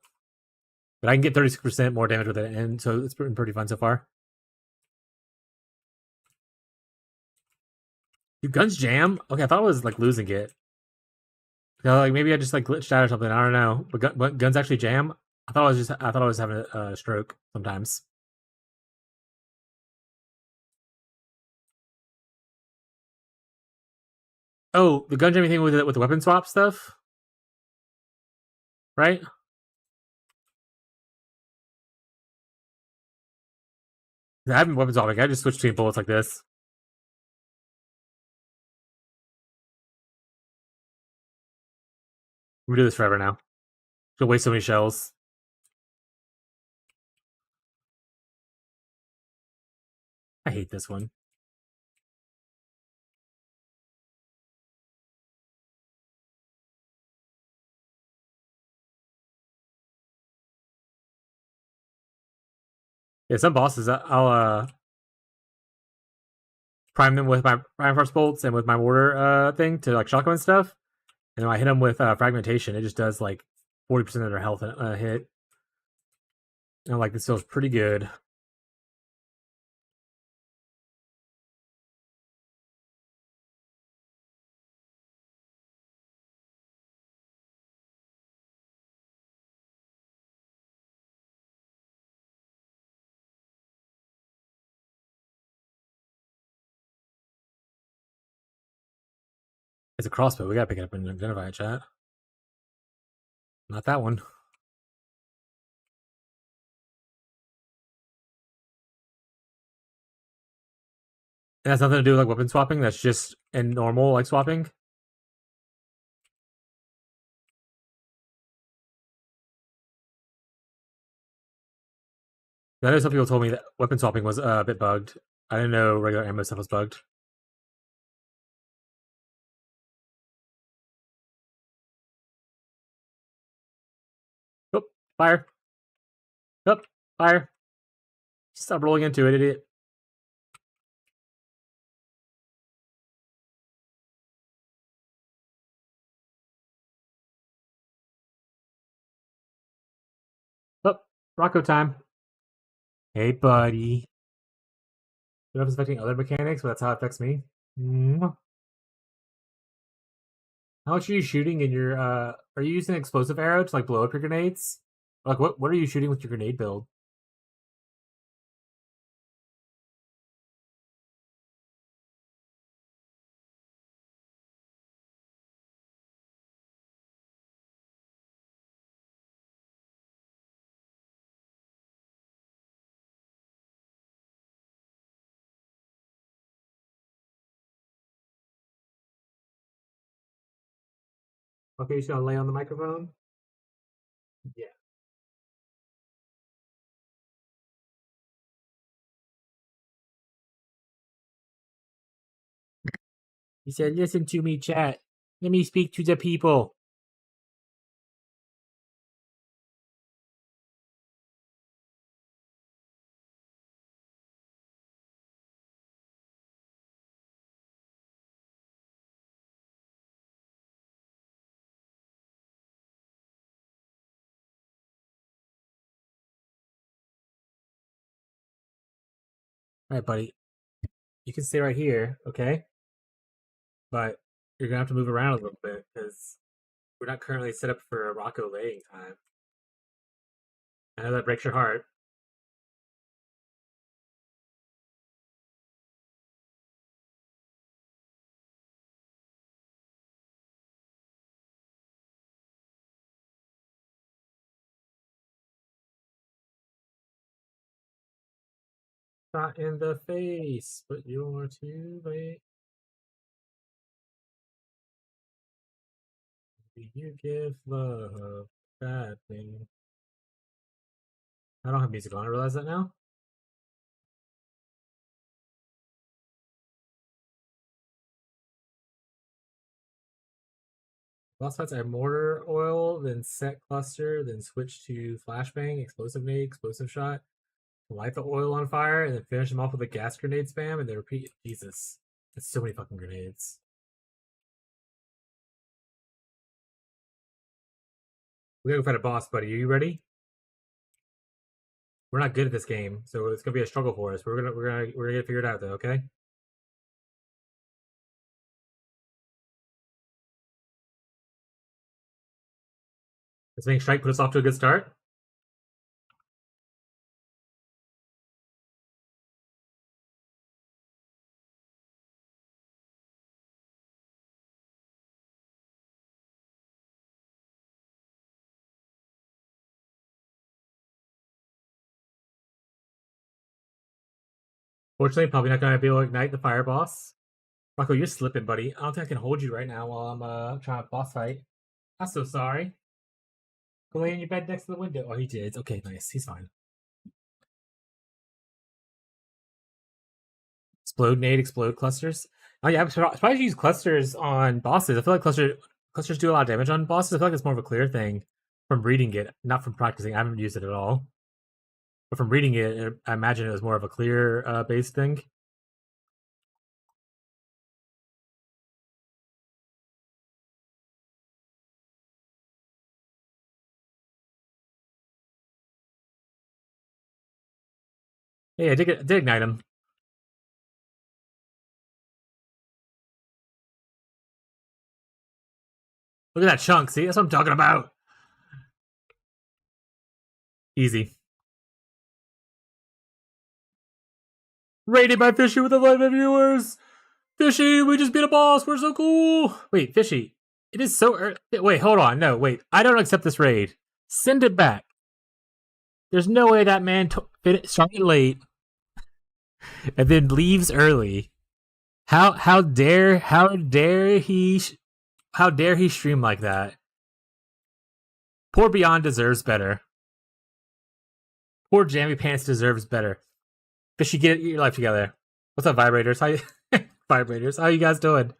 But I can get 36% more damage with it, and so it's been pretty fun so far. Do guns jam? Okay, I thought I was like losing it. Like maybe I just like glitched out or something. I don't know. But guns actually jam? I thought I was having a stroke sometimes. Oh, the gun jamming thing with the weapon swap stuff, right? I haven't weapon swapping. I just switched between bullets like this. We do this forever now. She'll waste so many shells. I hate this one. Yeah, some bosses I'll prime them with my PERMAFROST bolts and with my mortar thing to like shotgun stuff. And when I hit them with fragmentation, it just does like 40% of their health hit. And I'm like, this feels pretty good. It's a crossbow. We gotta pick it up and identify it, chat. Not that one. It has nothing to do with like weapon swapping. That's just in normal like swapping. I know some people told me that weapon swapping was a bit bugged. I didn't know regular ammo stuff was bugged. Oh, fire. Oh, fire. Stop rolling into it, idiot. Oh, Rocco time. Hey, buddy. You know if it's affecting other mechanics, but that's how it affects me. How much are you shooting in your, are you using an explosive arrow to, like, blow up your grenades? Like, what are you shooting with your grenade build? Okay, you're just gonna lay on the microphone? Yeah. He said, listen to me, chat. Let me speak to the people. All right, buddy. You can stay right here, okay? But you're gonna have to move around a little bit because we're not currently set up for a Rocco laying time. I know that breaks your heart. Not in the face, but you're too late. Do you give love bad thing? I don't have music on. I realize that now. Boss fights are mortar oil, then set cluster, then switch to flashbang, explosive nade, explosive shot, light the oil on fire, and then finish them off with a gas grenade spam, and then repeat. Jesus, that's so many fucking grenades. We gotta go fight a boss, buddy. Are you ready? We're not good at this game, so it's gonna be a struggle for us. We're gonna get it figured out though, okay? Let's make strike put us off to a good start. Fortunately, probably not gonna be able to ignite the fire boss. Rocco, you're slipping, buddy. I don't think I can hold you right now while I'm trying to boss fight. I'm so sorry. Go lay in your bed next to the window. Oh, he did. Okay, nice. He's fine. Explode nade, explode clusters. Oh yeah, I'm surprised you use clusters on bosses. I feel like clusters do a lot of damage on bosses. I feel like it's more of a clear thing from reading it, not from practicing. I haven't used it at all. But from reading it, I imagine it was more of a clear based thing. Yeah, I did ignite him. Look at that chunk. See, that's what I'm talking about. Easy. Rated by Fishy with 11 viewers. Fishy, we just beat a boss. We're so cool. Wait, Fishy, it is so early. Wait, hold on. No, wait. I don't accept this raid. Send it back. There's no way that man started late and then leaves early. How dare he stream like that? Poor Beyond deserves better. Poor Jammy Pants deserves better. Fishy, get your life together. What's up, vibrators? How you vibrators? How you guys doing?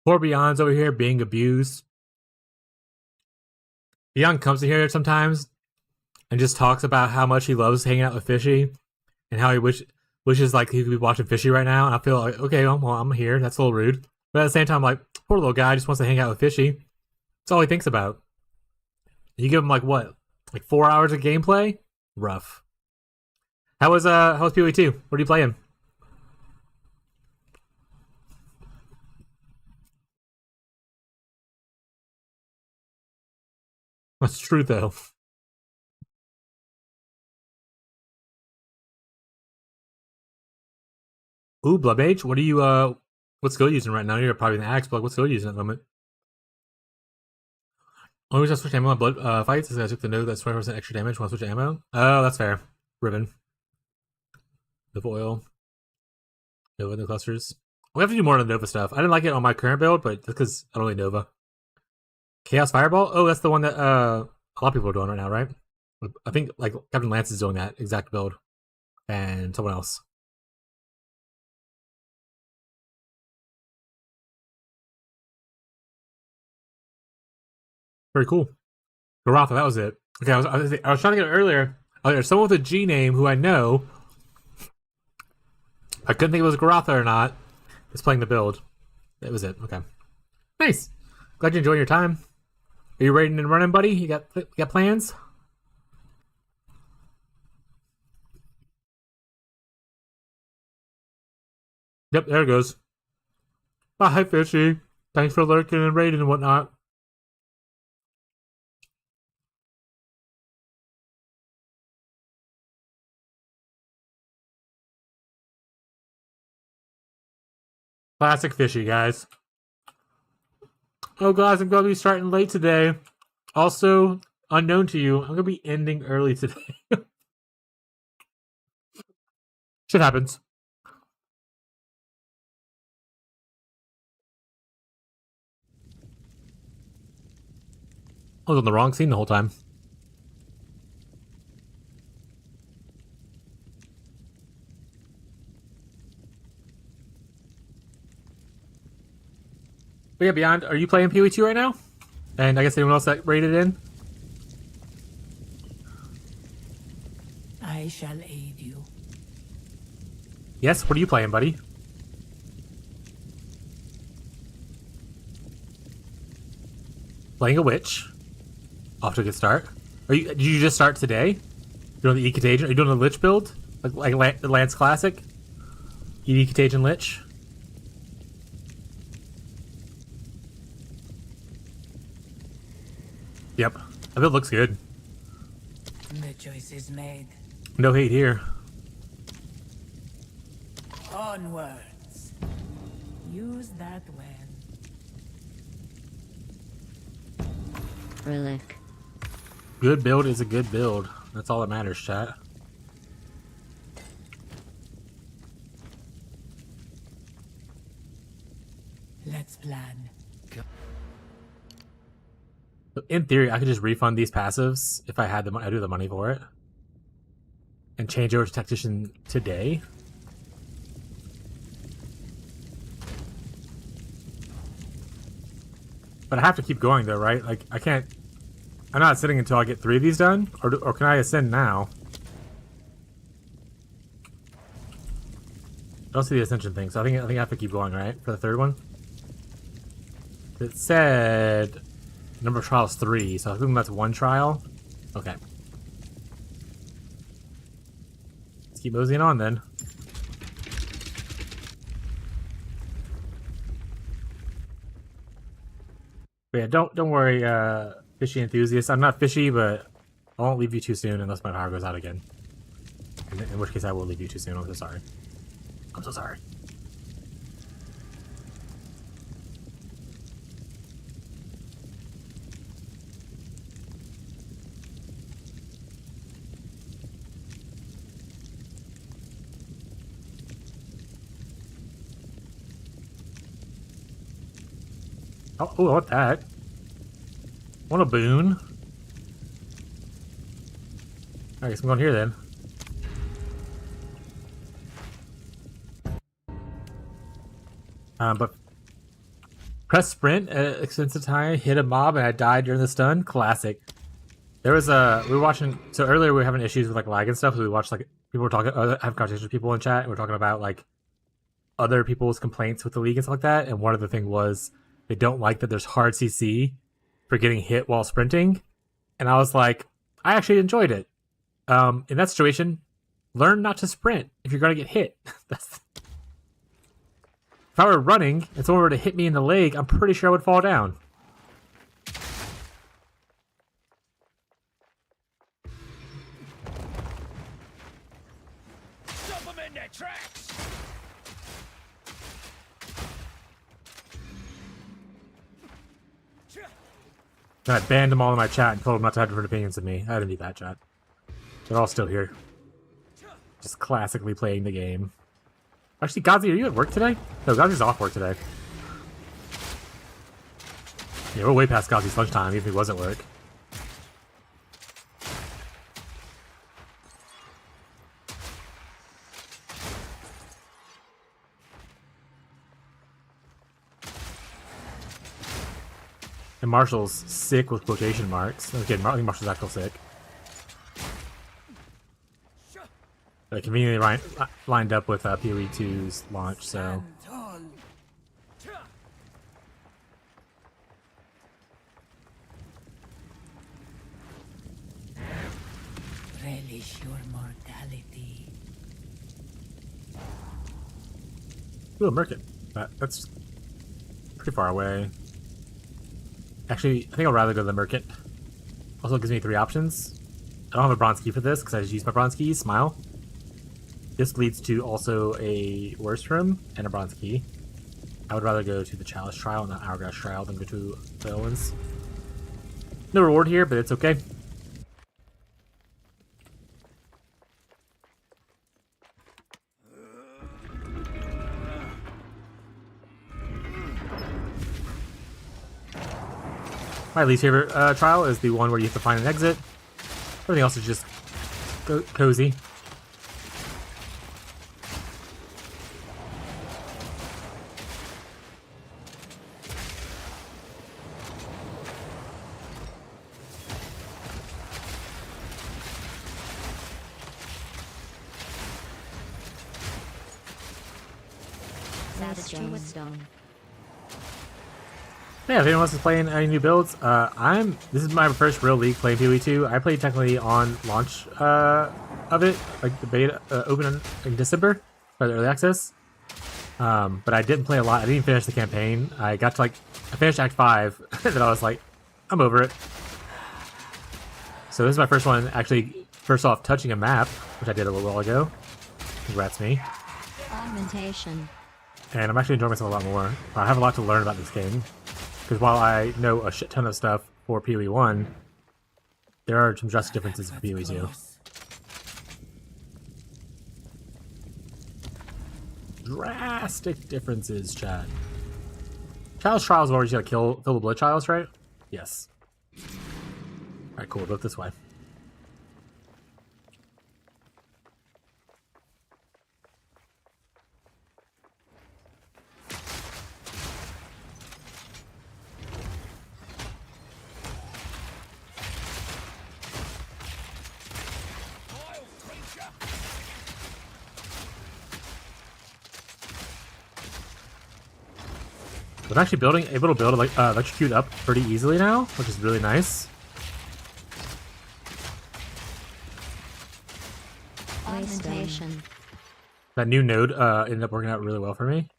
Poor Beyond's over here being abused. Beyond comes in here sometimes and just talks about how much he loves hanging out with Fishy and how he wishes like he could be watching Fishy right now. And I feel like, okay, well, I'm here. That's a little rude. But at the same time, like, poor little guy just wants to hang out with Fishy. That's all he thinks about. You give him like what? Like 4 hours of gameplay? Rough. How was PoE 2? What are you playing? That's true though. Ooh, Blood Mage, what are you what skill using right now? You're probably an axe, but what skill are you using at the moment? Only reason I switched ammo on blood fights is I took the note that's 20% extra damage when I switch ammo. Oh, that's fair. Ribbon. Nova oil. Nova in the clusters. We have to do more of the Nova stuff. I didn't like it on my current build, but that's because I don't like Nova. Chaos Fireball? Oh, that's the one that a lot of people are doing right now, right? I think like Captain Lance is doing that exact build. And someone else. Very cool. Garatha, that was it. Okay, I was trying to get it earlier. Oh, there's someone with a G name who I know. I couldn't think if it was Garatha or not. Just playing the build. That was it. Okay. Nice. Glad you're enjoying your time. Are you ready and running, buddy? You got plans? Yep, there it goes. Bye, Fishy. Thanks for lurking and raiding and whatnot. Classic Fishy, guys. Oh, guys, I'm going to be starting late today. Also, unknown to you, I'm going to be ending early today. Shit happens. I was on the wrong scene the whole time. But yeah, Beyond, are you playing PoE 2 right now? And I guess anyone else that rated in? I shall aid you. Yes, what are you playing, buddy? Playing a witch. Off to a good start. Did you just start today? You're doing the E-Contagion? Are you doing the Lich build? Like the Lance Classic? E-Contagion Lich? Yep. That build looks good. The choice is made. No hate here. Onwards. Use that well. Relic. Good build is a good build. That's all that matters, chat. Let's plan. In theory, I could just refund these passives if I had the money. I do the money for it, and change over to Tactician today. But I have to keep going though, right? Like I can't. I'm not sitting until I get 3 of these done, or can I ascend now? I don't see the ascension thing, so I think I have to keep going, right, for the 3rd one. It said number of trials 3, so I think that's 1 trial. Okay. Let's keep moseying on then. But yeah, don't worry, fishy enthusiast. I'm not fishy, but I won't leave you too soon unless my power goes out again. In which case I will leave you too soon. I'm so sorry. I'm so sorry. Oh, I want that. I want a boon. I guess I'm going here then. But press sprint at extensive time, hit a mob, and I died during the stun. Classic. There was we were watching. So earlier we were having issues with like lag and stuff. So we watched like people were talking, have conversations with people in chat, and we're talking about like other people's complaints with the league and stuff like that. And one of the thing was they don't like that there's hard CC for getting hit while sprinting. And I was like, I actually enjoyed it. In that situation, learn not to sprint if you're gonna get hit. If I were running and someone were to hit me in the leg, I'm pretty sure I would fall down. Stop them in their tracks! I banned them all in my chat and told them not to have different opinions of me. I didn't need that, chat. They're all still here. Just classically playing the game. Actually, Gazi, are you at work today? No, Gazi's off work today. Yeah, we're way past Gazi's lunchtime, even if he was at work. And Marshall's sick with quotation marks. Okay, I think Marshall's actually sick. Conveniently lined up with PoE 2's launch, so... Relish your mortality. Ooh, Merkin. That's pretty far away. Actually, I think I'll rather go to the Merchant. Also, it gives me 3 options. I don't have a bronze key for this because I just used my bronze key. Smile. This leads to also a worst room and a bronze key. I would rather go to the Chalice Trial and the Hourglass Trial than go to the other ones. No reward here, but it's okay. My least favorite trial is the one where you have to find an exit. Everything else is just cozy. Yeah, if anyone else is playing any new builds, this is my first real league playing PoE 2. I played technically on launch of it, like the beta open in December, for the early access. But I didn't play a lot. I didn't even finish the campaign. I got to I finished Act 5, and then I was like, I'm over it. So this is my first one, actually, first off, touching a map, which I did a little while ago. Congrats me. Augmentation. And I'm actually enjoying myself a lot more. I have a lot to learn about this game. Because while I know a shit ton of stuff for PoE 1, there are some drastic differences for PoE 2. Drastic differences, chat. Chalice Trials where you gotta fill the blood chalice, right? Yes. Alright, cool. Go this way. I'm actually able to build electrocute up pretty easily now, which is really nice. Augmentation. That new node ended up working out really well for me.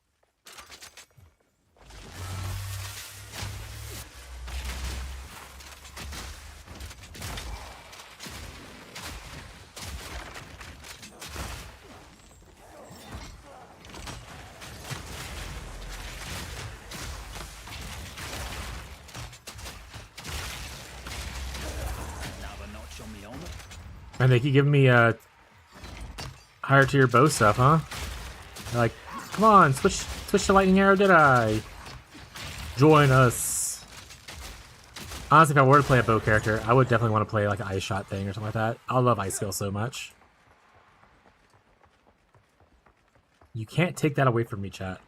And they keep giving me higher tier bow stuff, huh? They're like, come on, switch to lightning arrow, did I? Join us. Honestly, if I were to play a bow character, I would definitely want to play like an ice shot thing or something like that. I love ice skill so much. You can't take that away from me, chat.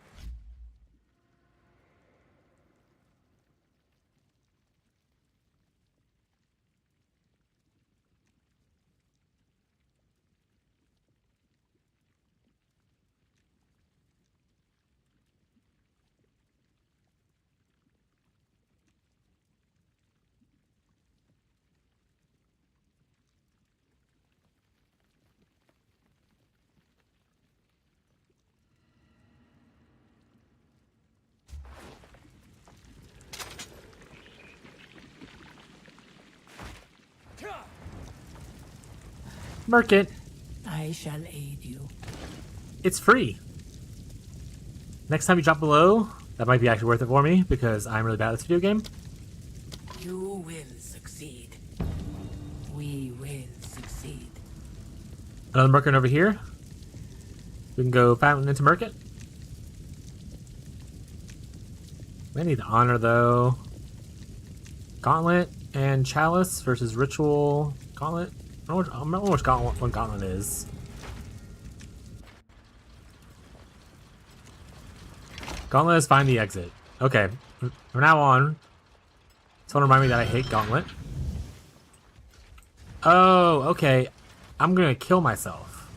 Merc it. I shall aid you. It's free. Next time you drop below, that might be actually worth it for me because I'm really bad at this video game. You will succeed. We will succeed. Another merchant over here. We can go fountain into merchant. I need honor though. Gauntlet and chalice versus ritual. Gauntlet. I don't know which gauntlet one gauntlet is. Gauntlet is find the exit. Okay. From now on, someone remind me that I hate gauntlet. Oh, okay. I'm gonna kill myself.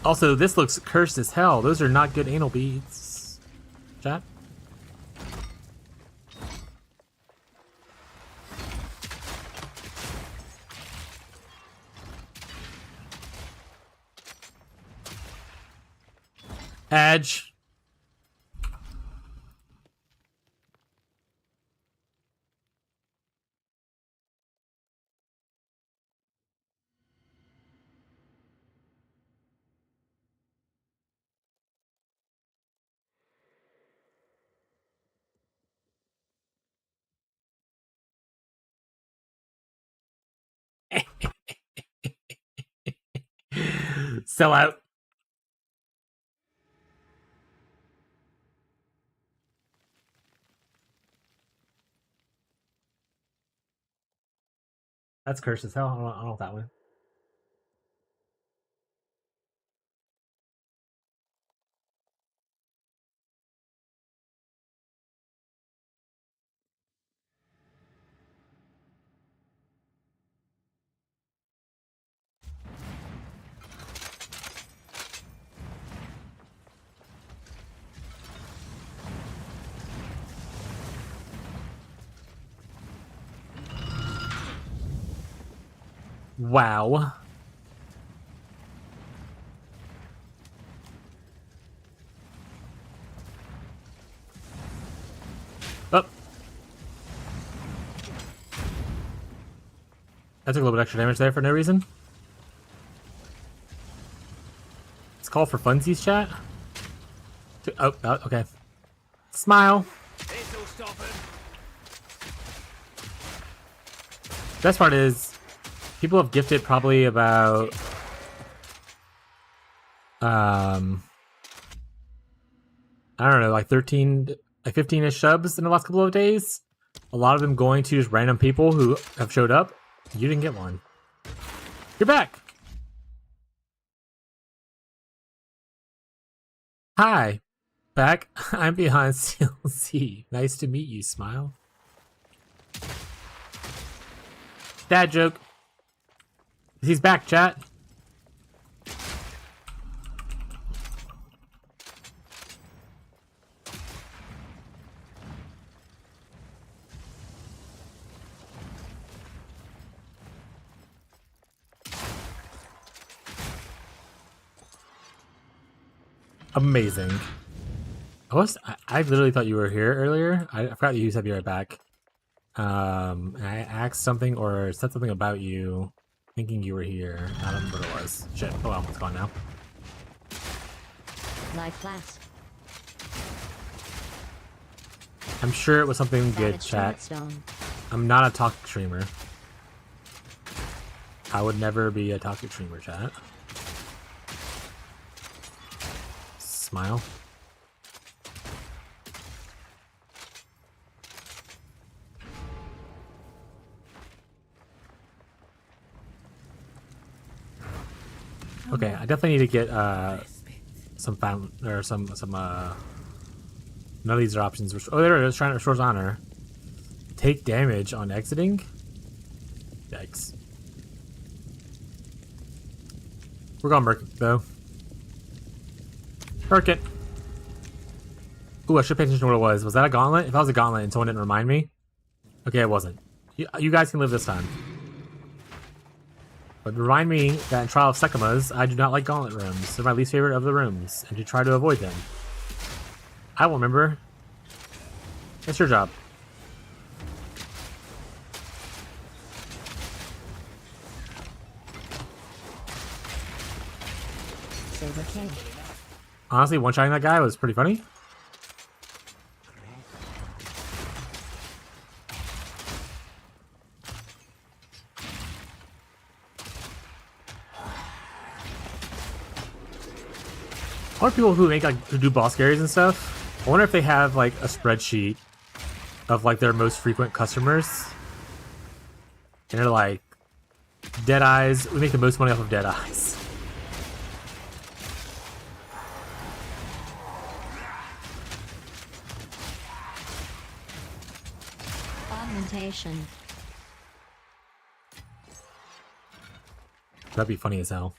Also, this looks cursed as hell. Those are not good anal beads. Chat? Edge. Sell out. That's cursed as hell. I don't know that one. Wow. Oh. I took a little bit extra damage there for no reason. It's called for funsies, chat. Oh, okay. Smile. Best part is, people have gifted probably about I don't know, like 15-ish subs in the last couple of days. A lot of them going to just random people who have showed up. You didn't get one. You're back. Hi. Back. I'm behind CLC. Nice to meet you, Smile. Dad joke. He's back, chat. Amazing. I literally thought you were here earlier. I forgot you said be right back. And I asked something or said something about you, thinking you were here. I don't remember what it was. Shit. Oh well, it's gone now. Life flask. I'm sure it was something good, chat. I'm not a talk streamer. I would never be a talk streamer, chat. Smile. Okay, I definitely need to get some fountain or some none of these are options. Oh, there it is. Trying to restore honor. Take damage on exiting. Yikes. We're gonna merc it though. Merc it. Ooh, I should pay attention to what it was. Was that a gauntlet? If that was a gauntlet and someone didn't remind me. Okay, it wasn't. You guys can live this time. But remind me that in Trial of Sekimas, I do not like gauntlet rooms. They're my least favorite of the rooms, and to try to avoid them. I will remember. It's your job. Silver King. Honestly, one-shotting that guy was pretty funny. A lot of people who make like who do boss carries and stuff, I wonder if they have like a spreadsheet of like their most frequent customers. And they're like, Dead Eyes, we make the most money off of Dead Eyes. Augmentation. That'd be funny as hell.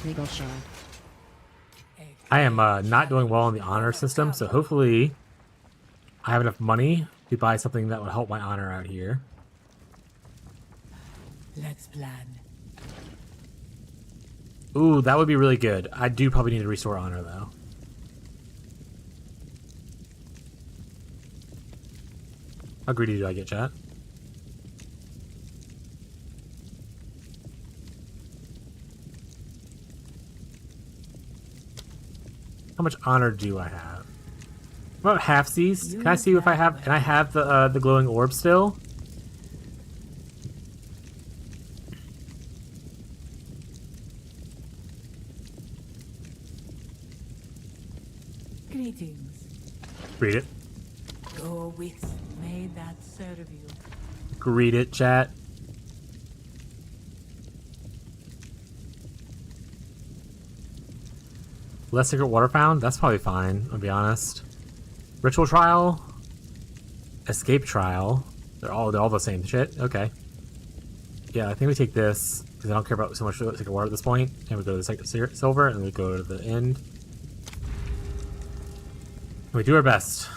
Regal Shard. I am not doing well in the honor system, so hopefully I have enough money to buy something that would help my honor out here. Let's plan. Ooh, that would be really good. I do probably need to restore honor, though. How greedy do I get, chat? How much honor do I have? What about halfsies? Can I see if I have... Can I have the glowing orb still? Greetings. Read it. Go with, may that serve you. Read it, chat. Less secret water found? That's probably fine, I'll be honest. Ritual trial? Escape trial? They're all the same shit? Okay. Yeah, I think we take this, because I don't care about so much secret water at this point. And we go to the secret silver, and we go to the end. And we do our best.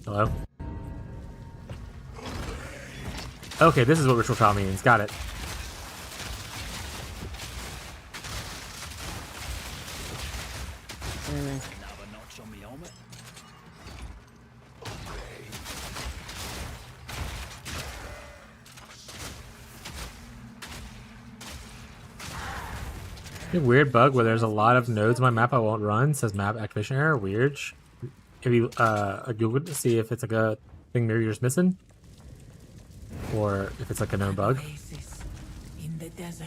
Hello? Okay, this is what ritual trial means. Got it. Another notch on me helmet. A weird bug where there's a lot of nodes on my map I won't run. Says map activation error. Weird. Have you Googled to see if it's like a thing maybe you're just missing? Or if it's like a known bug? Oasis in the desert.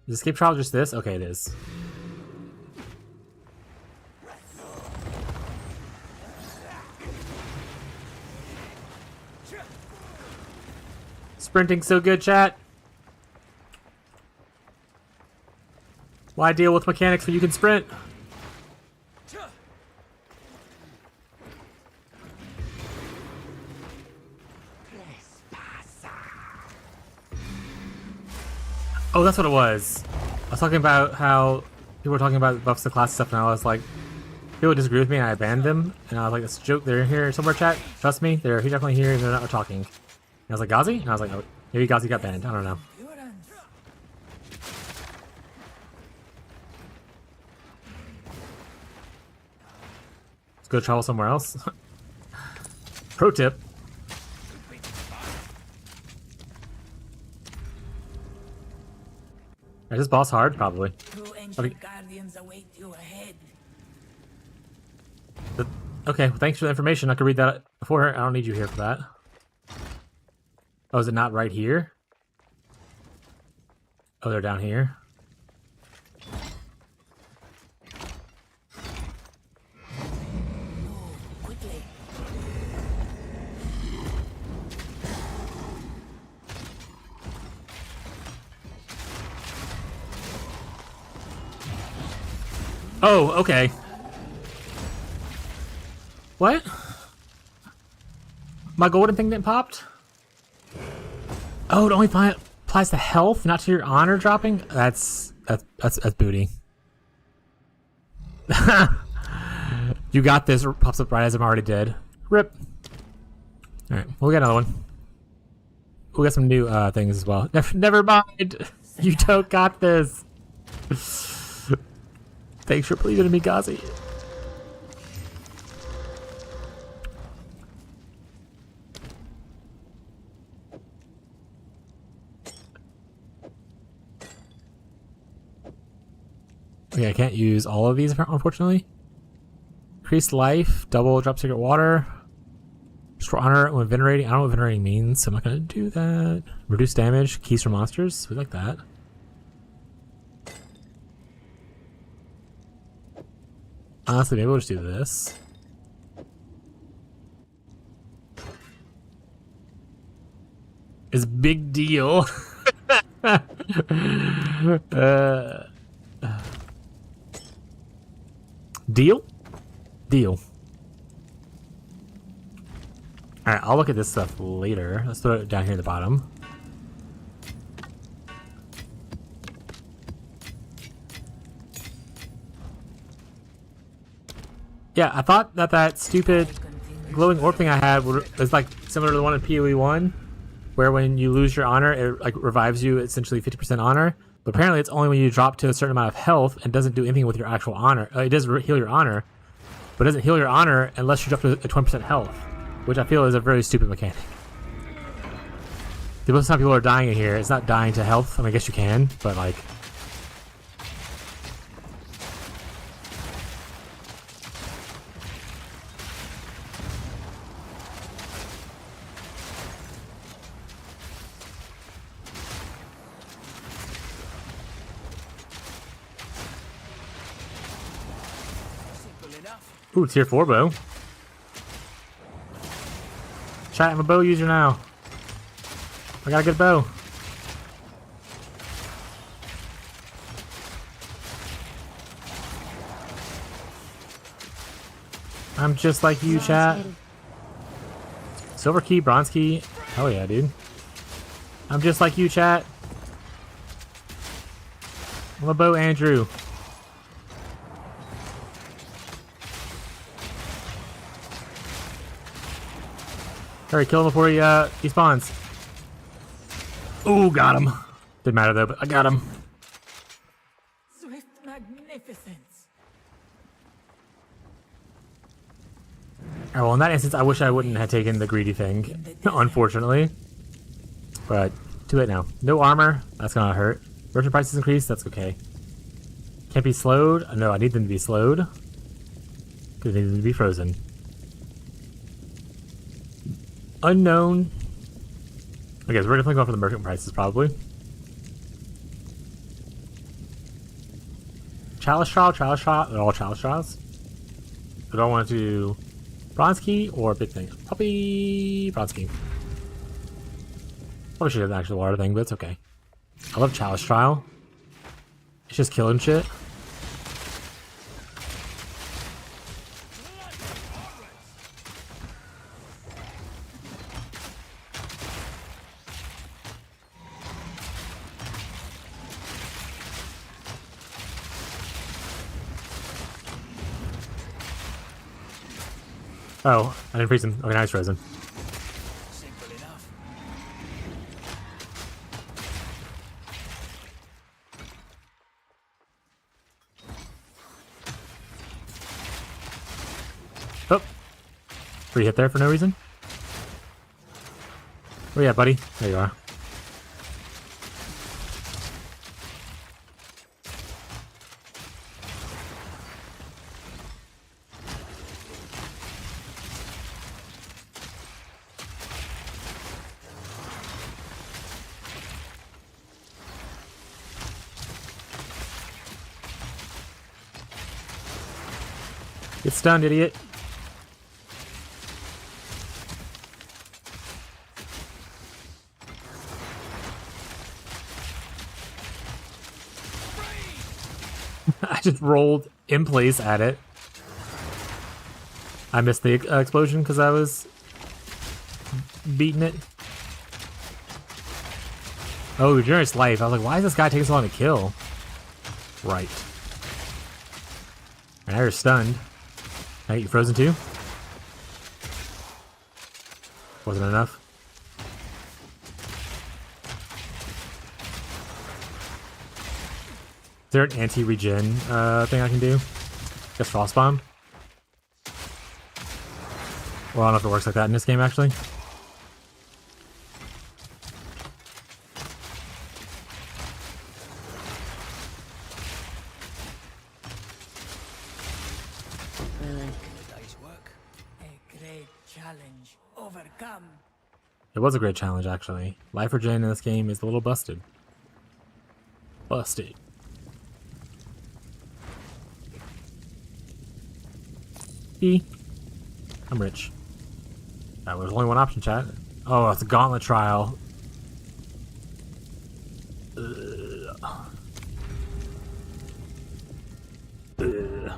Is escape trial just this? Okay, it is. Sprinting so good, chat. Why deal with mechanics when you can sprint? Oh, that's what it was. I was talking about how people were talking about buffs to class stuff, and I was like, people disagree with me, and I abandoned them. And I was like, it's a joke. They're in here somewhere, chat. Trust me, they're definitely here, and they're not talking. And I was like, Gazi? And I was like, oh, maybe Gazi got banned. I don't know. Let's go travel somewhere else. Pro tip. Is this boss hard? Probably. Two ancient guardians await you ahead. Okay, well, thanks for the information. I could read that before her. I don't need you here for that. Oh, is it not right here? Oh, they're down here. Quickly. Oh, okay. What? My golden thing didn't popped? Oh, it only applies to health, not to your honor dropping? That's booty. You got this. Pops up right as I'm already dead. Rip. Alright, we'll get another one. We got some new things as well. Never mind. You don't got this. Thanks for believing in me, Gazi. Okay, I can't use all of these, unfortunately. Increased life, double drop secret water. Restore honor when venerating. I don't know what venerating means, so I'm not gonna do that. Reduce damage, keys for monsters. We like that. Honestly, maybe we'll just do this. It's a big deal. Deal? Deal. Alright, I'll look at this stuff later. Let's throw it down here at the bottom. Yeah, I thought that stupid glowing orb thing I had was like similar to the one in PoE 1, where when you lose your honor, it like revives you essentially 50% honor. But apparently it's only when you drop to a certain amount of health and doesn't do anything with your actual honor. It does heal your honor, but it doesn't heal your honor unless you drop to a 20% health, which I feel is a very stupid mechanic. The most of the time people are dying in here, it's not dying to health. I mean, I guess you can, but like... Ooh, tier 4 bow. Chat, I'm a bow user now. I got a good bow. I'm just like you, chat. Silver key, bronze key. Hell yeah, dude. I'm just like you, chat. I'm a bow Andrew. Hurry, kill him before he spawns. Ooh, got him. Didn't matter though, but I got him. Swift magnificence. Alright, well in that instance, I wish I wouldn't have taken the greedy thing, unfortunately. But too late now. No armor, that's gonna hurt. Merchant prices increase, that's okay. Can't be slowed. No, I need them to be slowed. Because they need them to be frozen. Unknown. Okay, so we're definitely going for the merchant prices, probably. Chalice trial, they're all chalice trials. I don't want to do bronze key or big thing. Probably bronze key. Probably should have the actual water thing, but it's okay. I love chalice trial. It's just killing shit. Oh, I didn't freeze him. Okay, now he's frozen. Simple enough. Oh. Free hit there for no reason. Where you at, buddy? There you are. Get stunned, idiot. I just rolled in place at it. I missed the explosion because I was beating it. Oh, generous life. I was like, why is this guy taking so long to kill? Right. And now you're stunned. Now you frozen too? Wasn't enough. Is there an anti-regen thing I can do? Guess Frost Bomb? Well, I don't know if it works like that in this game, actually. Day's work. A great challenge. Overcome. It was a great challenge, actually. Life regen in this game is a little busted. Busted. I'm rich. That was only one option, chat. Oh, it's a gauntlet trial. Ugh. Ugh.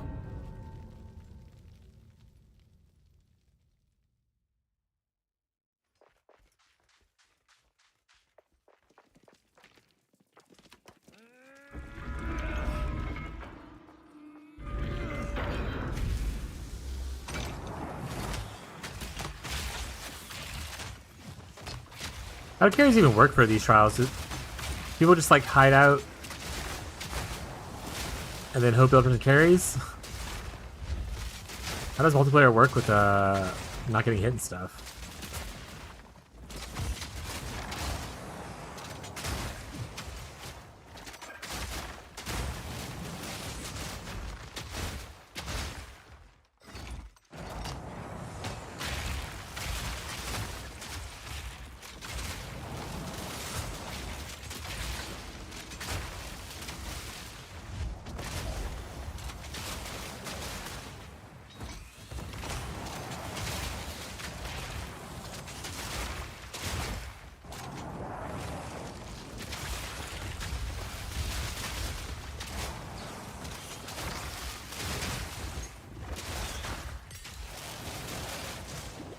How do carries even work for these trials? People just like hide out and then hope they'll turn to carries? How does multiplayer work with not getting hit and stuff?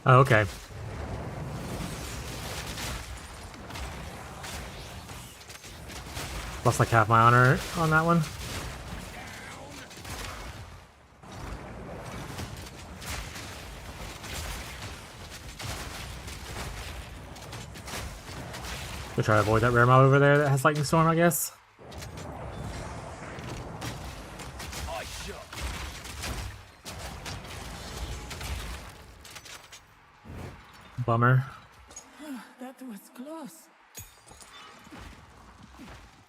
Oh, okay. Lost like half my honor on that one. We'll try to avoid that rare mob over there that has lightning storm, I guess. Bummer. That was close.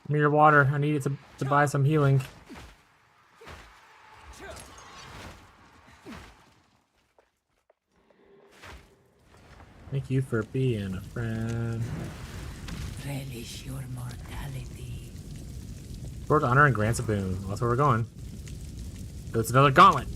Give me your water. I need it to buy some healing. Thank you for being a friend. Relish your mortality. Sword honor and grants a boon. Well, that's where we're going. So it's another gauntlet.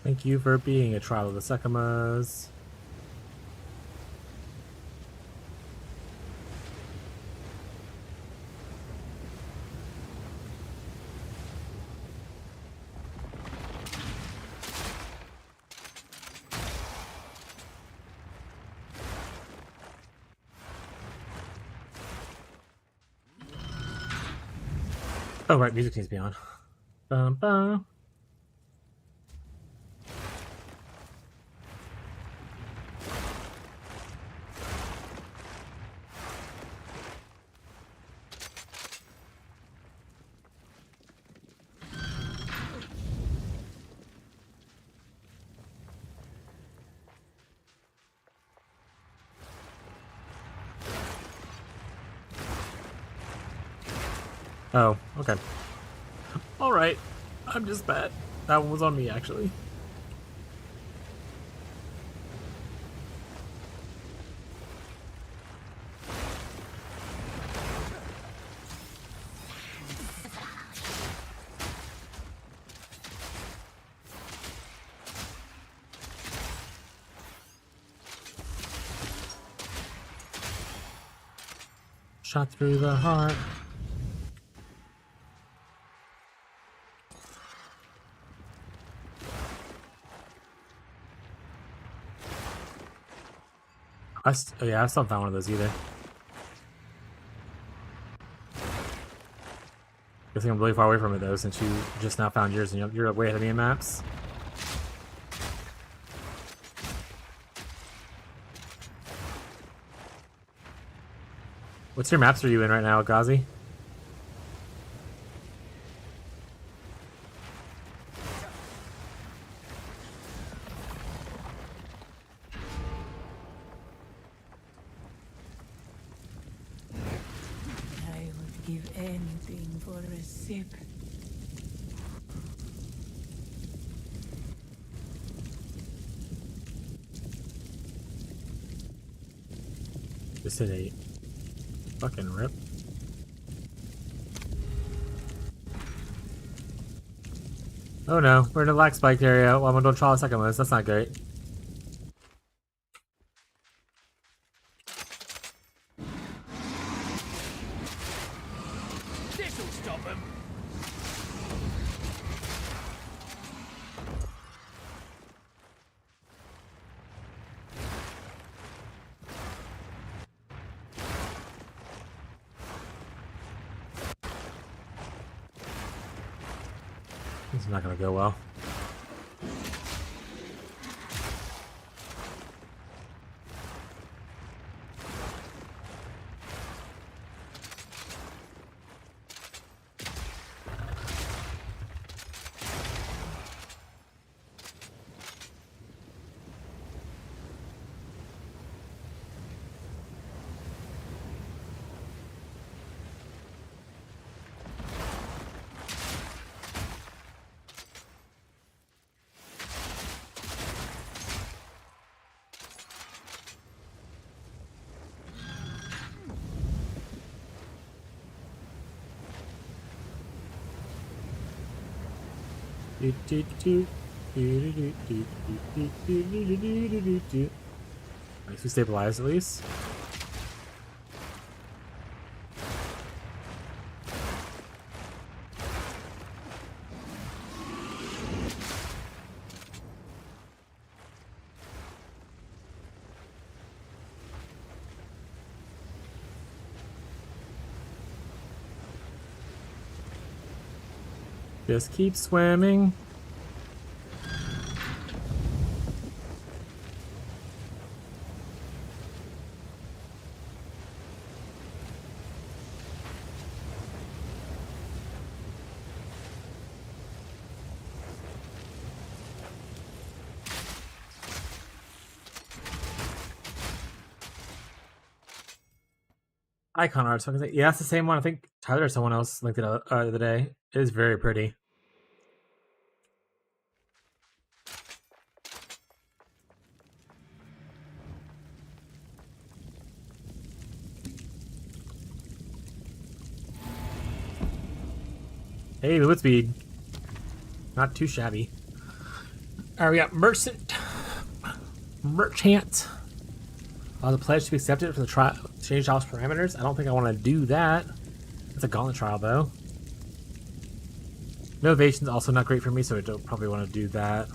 Thank you for being a trial of the Sekimas. Oh, right, music needs to be on. Bum, bum. Oh, okay. Alright. I'm just bad. That one was on me, actually. Shot through the heart. Yeah, I still haven't found one of those either. I think I'm really far away from it though, since you just now found yours and you're way ahead of me in maps. What's your maps are you in right now, Ghazi? I would give anything for a sip. This is a fucking rip. Oh no, we're in a lag spike area. Well, I'm gonna try a second list. That's not great. This'll stop him. This is not gonna go well. Nice, we stabilize at least. Just keep swimming. Icon art. So I can say, yeah, it's the same one. I think Tyler or someone else linked it the other day. It is very pretty. Hey, the speed. Not too shabby. Alright, we got Merchant. The pledge to be accepted for the trial. Change trial's parameters. I don't think I want to do that. It's a gauntlet trial, though. Innovation's also not great for me, so I don't probably want to do that.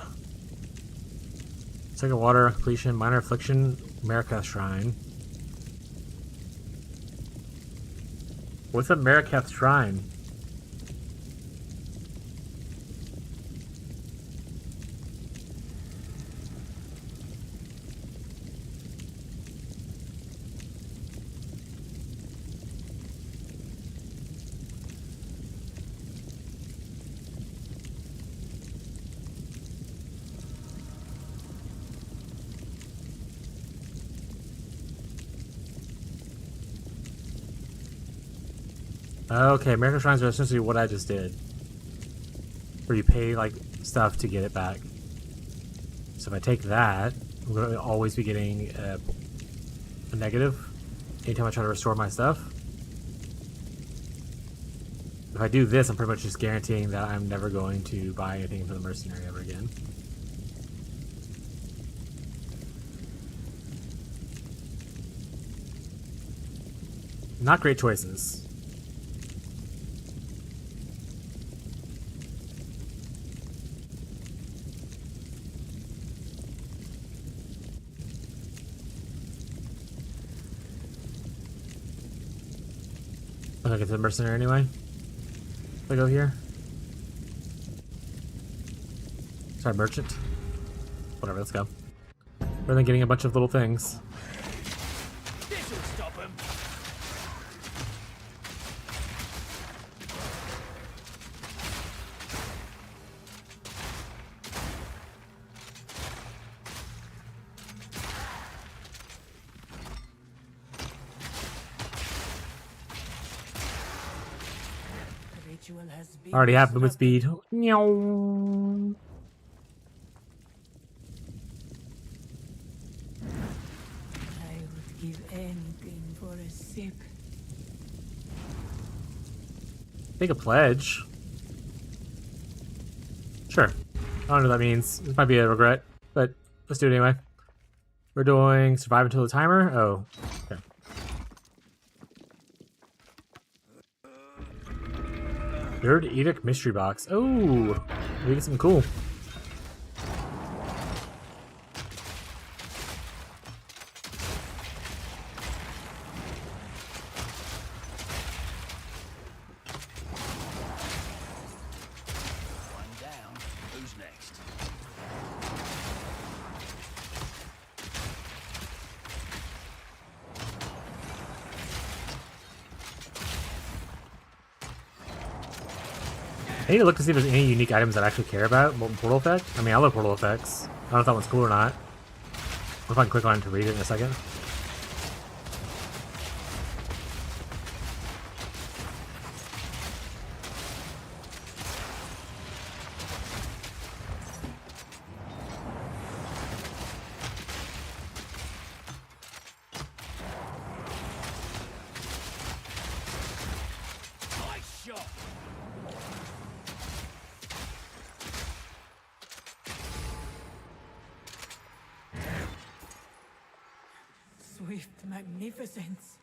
Second water, completion, minor affliction, Marikath Shrine. What's a Marikath Shrine? Okay, American Shrines are essentially what I just did. Where you pay, like, stuff to get it back. So if I take that, I'm going to always be getting a negative anytime I try to restore my stuff. If I do this, I'm pretty much just guaranteeing that I'm never going to buy anything for the mercenary ever again. Not great choices. I'll get to the mercenary anyway. If I go here. Sorry, merchant. Whatever, let's go. Rather than getting a bunch of little things. This'll stop him. The ritual has been Already have movement disrupted. speed. Meow. I would give anything for a sip. Take a pledge. Sure. I don't know what that means. This might be a regret, but let's do it anyway. We're doing survive until the timer. Oh, okay. Third Edict Mystery Box. Oh, we get something cool. One down. Who's next? I need to look to see if there's any unique items that I actually care about. Molten Portal Effect? I mean, I love Portal Effects. I don't know if that one's cool or not. What if I can click on it to read it in a second? Nice shot. Swift magnificence.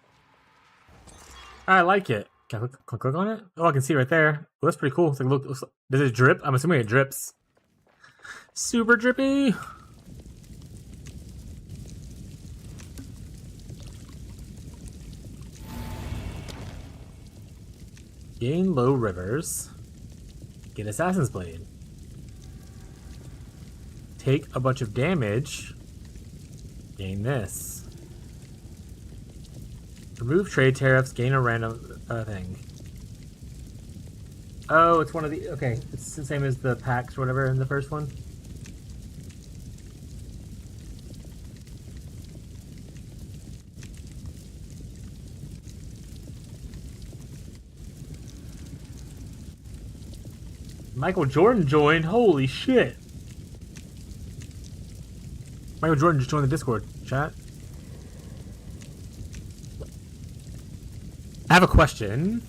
I like it. Can I click on it? Oh, I can see right there. Oh, that's pretty cool. It's like, look, does it drip? I'm assuming it drips. Super drippy. Gain low rivers. Get Assassin's Blade. Take a bunch of damage. Gain this. Remove trade tariffs. Gain a random thing. Oh, it's one of the... Okay, it's the same as the packs or whatever in the first one. Michael Jordan joined. Holy shit. Michael Jordan just joined the Discord chat. I have a question.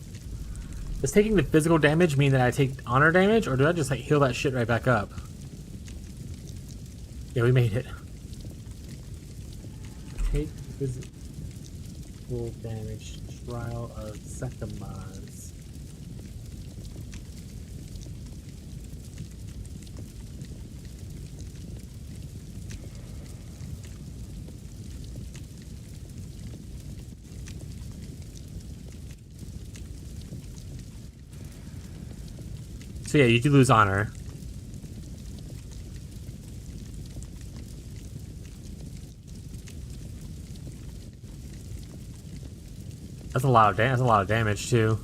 Does taking the physical damage mean that I take honor damage, or do I just like heal that shit right back up? Yeah, we made it. Take physical damage. Trial of Sekamaz. So yeah, you do lose honor. That's a lot of damage too.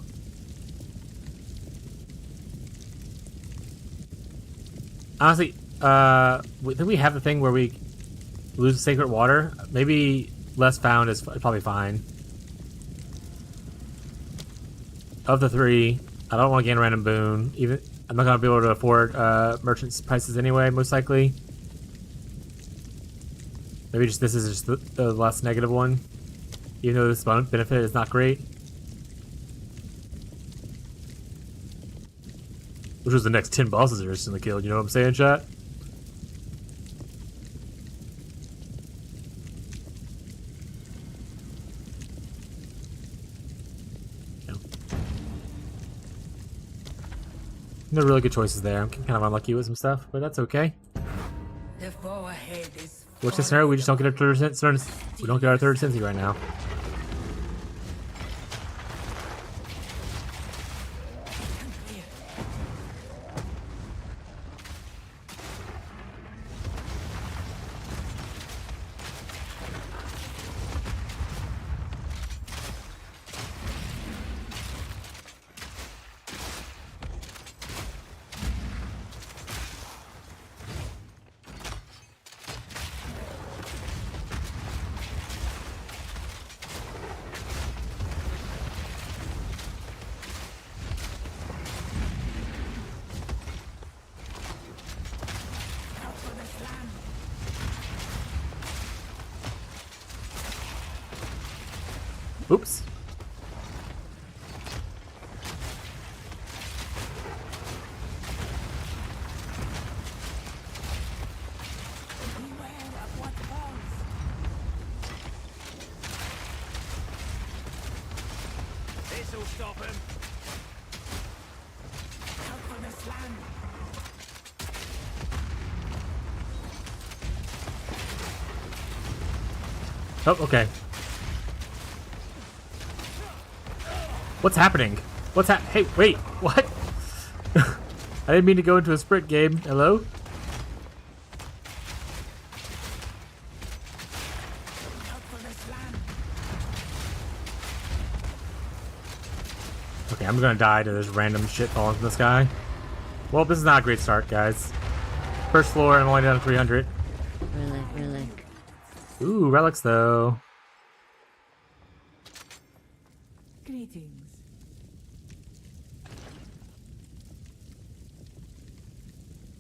Honestly, I think we have the thing where we lose the sacred water. Maybe less found is probably fine. of the three, I don't want to gain a random boon. Even I'm not gonna be able to afford merchants' prices anyway, most likely. Maybe just this is just the less negative one, even though this benefit is not great. Which was the next 10 bosses I recently killed. You know what I'm saying, chat? No really good choices there. I'm kind of unlucky with some stuff, but that's okay. The foe ahead is Worst case scenario, we just don't get our third we don't get our third Cincy right now. Oops. beware of what falls. This'll stop him. Out for the slam. Oh, okay. What's happening? Hey, wait, what? I didn't mean to go into a sprint game. Hello? Out for the slam. Okay, I'm gonna die to this random shit falling from the sky. Well, this is not a great start, guys. First floor, I'm only down to 300. Relic. Ooh, relics though. Greetings.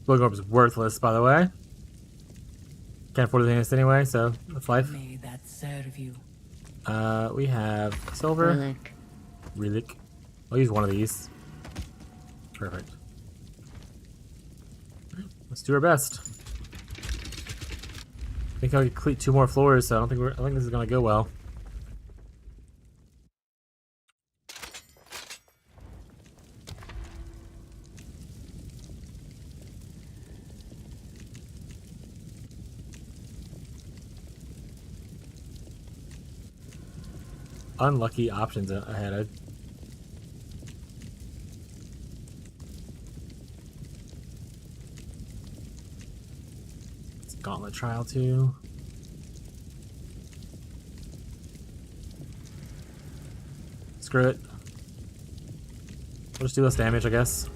Blowing Orb is worthless, by the way. Can't afford anything else anyway, so that's life. May that serve you. We have silver. Relic. I'll use one of these. Perfect. Let's do our best. I think I'll complete 2 more floors, so I think this is gonna go well. Unlucky options ahead. It's Gauntlet Trial too. Screw it. We'll just do less damage, I guess.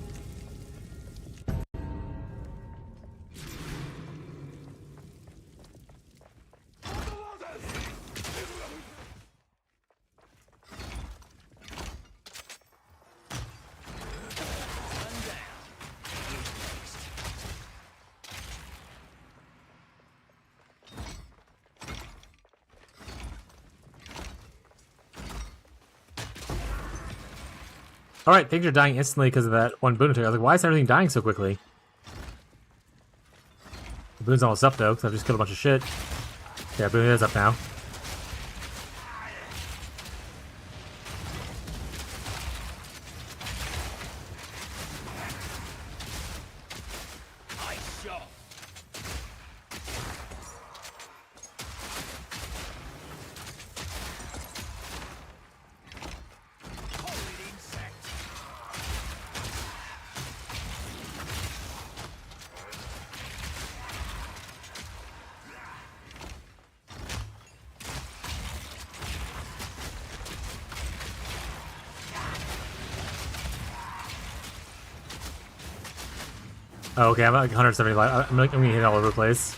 Alright, things are dying instantly because of that one boon attack. I was like, why is everything dying so quickly? The boon's almost up though, because I've just killed a bunch of shit. Yeah, boon is up now. Nice shot. Horrid insect. Oh, okay, I'm at like 175. I'm gonna hit all over the place.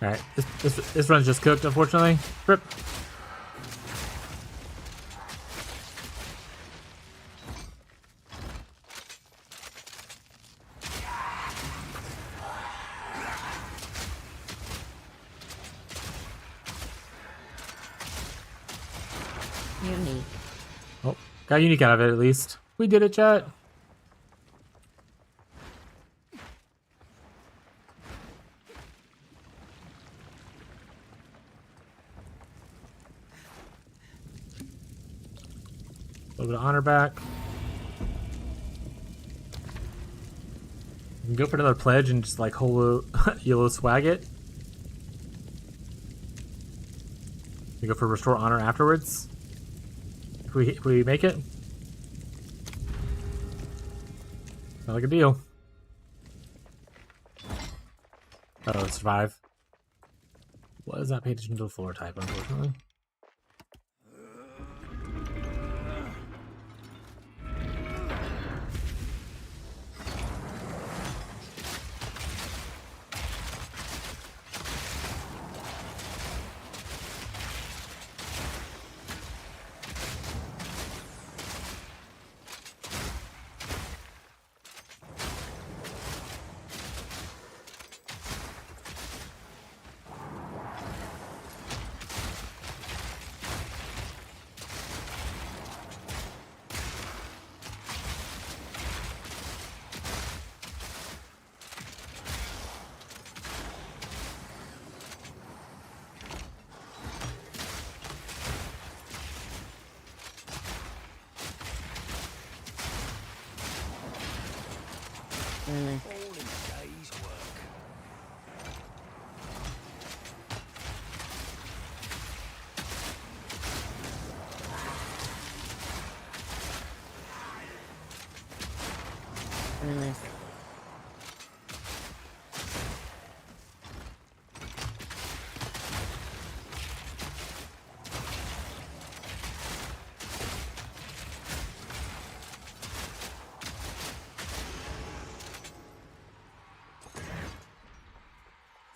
Alright, this run's just cooked, unfortunately. Rip. Unique. Oh, got unique out of it at least. We did it, chat. A little bit of honor back. You can go for another pledge and just like holo yellow swag it. You go for restore honor afterwards. If we make it. Not like a deal. Oh, survive. Was not paid attention to the floor type, unfortunately.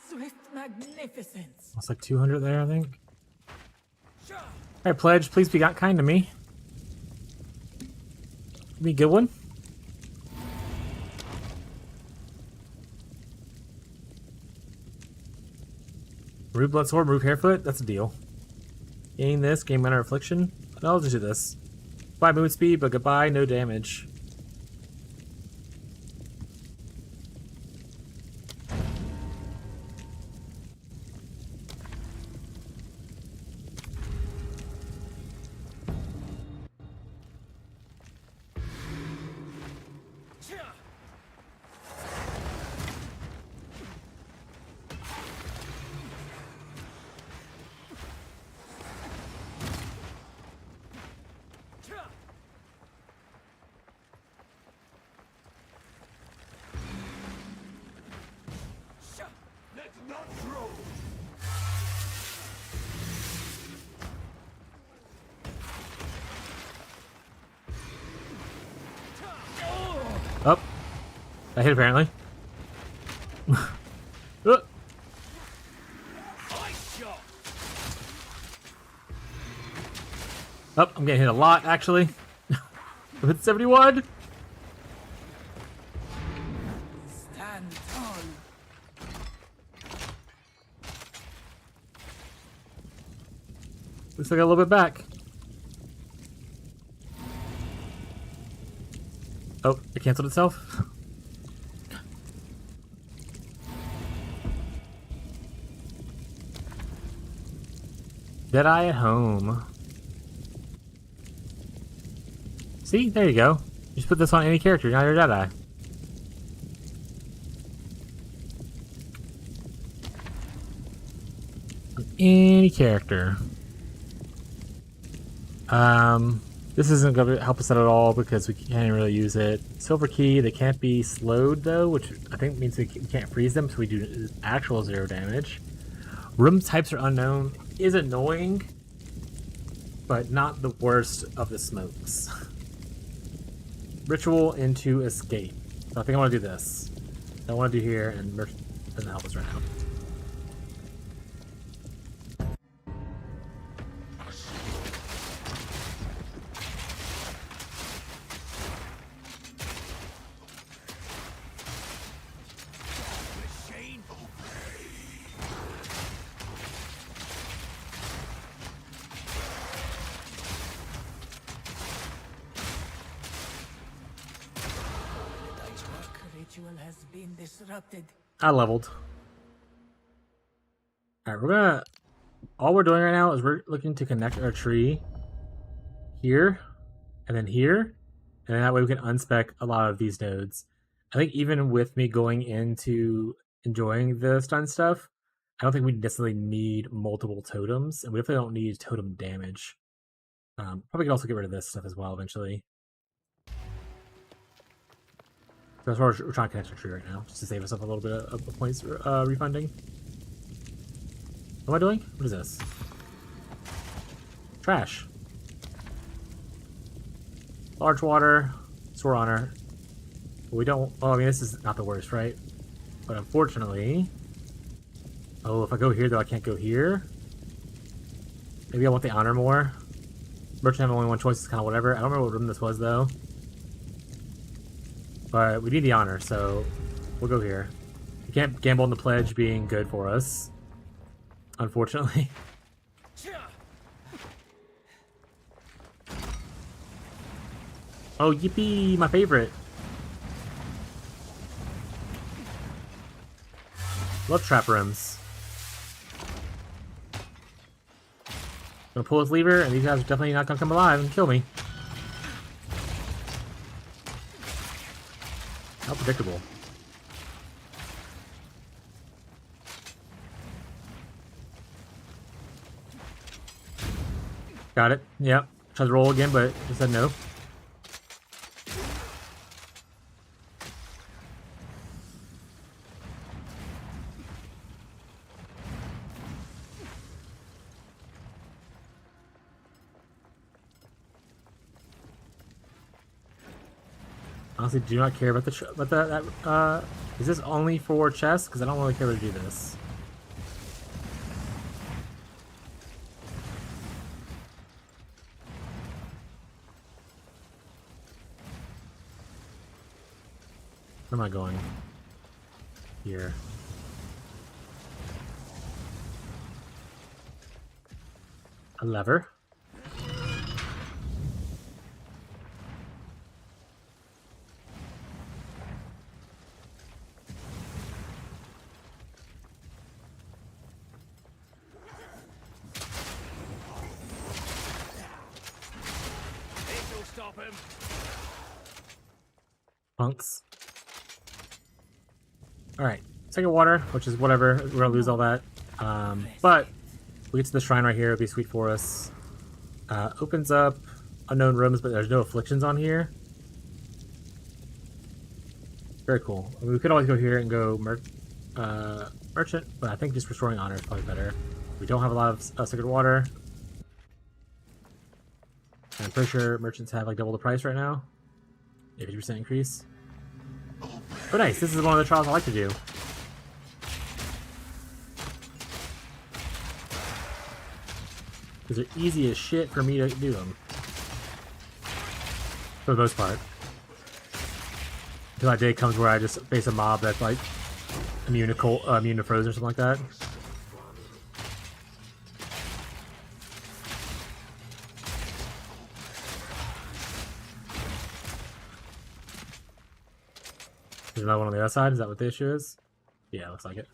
Swift magnificence. That's like 200 there, I think. Alright, pledge, please be kind to me. Give me a good one. Remove blood sword, remove hairfoot, that's a deal. Gain this, gain minor affliction. I'll just do this. Bye move speed, but goodbye, no damage. Oh, I hit apparently. Oh, I'm getting hit a lot actually. With 71. Stand tall. Looks like I got a little bit back. Oh, it canceled itself. Deadeye at home. See, there you go. You just put this on any character, now you're Deadeye. On any character. This isn't going to help us out at all because we can't really use it. Silver key, they can't be slowed though, which I think means we can't freeze them, so we do actual 0 damage. Room types are unknown is annoying, but not the worst of the smokes. Ritual into escape. So I think I want to do this. I want to do here, and Merch doesn't help us right now. been disrupted. I leveled. Alright, we're gonna... All we're doing right now is we're looking to connect our tree here, and then here, and that way we can unspec a lot of these nodes. I think even with me going into enjoying the stun stuff, I don't think we necessarily need multiple totems, and we definitely don't need totem damage. Probably can also get rid of this stuff as well eventually. So that's why we're trying to connect our tree right now, just to save us up a little bit of points refunding. What am I doing? What is this? Trash. Large water, Sword Honor. We don't... Well, I mean, this is not the worst, right? But unfortunately... Oh, if I go here, though, I can't go here. Maybe I want the honor more. Merchant have only one choice, is kind of whatever. I don't remember what room this was, though. But we need the honor, so we'll go here. We can't gamble on the pledge being good for us. Unfortunately. Oh, yippee! My favorite. Love trap rooms. Gonna pull this lever, and these guys are definitely not gonna come alive and kill me. How predictable. Got it. Yep. Tried to roll again, but it said no. Honestly, do not care about the is this only for chests? Because I don't really care to do this. Where am I going? Here. A lever. Stop him. Punks. Alright, second water, which is whatever, we're gonna lose all that. But we get to the shrine right here, it'll be sweet for us. Opens up unknown rooms, but there's no afflictions on here. Very cool. I mean, we could always go here and go merchant, but I think just restoring honor is probably better. We don't have a lot of sacred water. And I'm pretty sure merchants have like double the price right now. 50% increase. Oh nice, this is one of the trials I like to do. Because they're easy as shit for me to do them. For the most part. Until that day comes where I just face a mob that's like immune to frozen or something like that. There's another one on the other side. Is that what the issue is? Yeah, looks like it.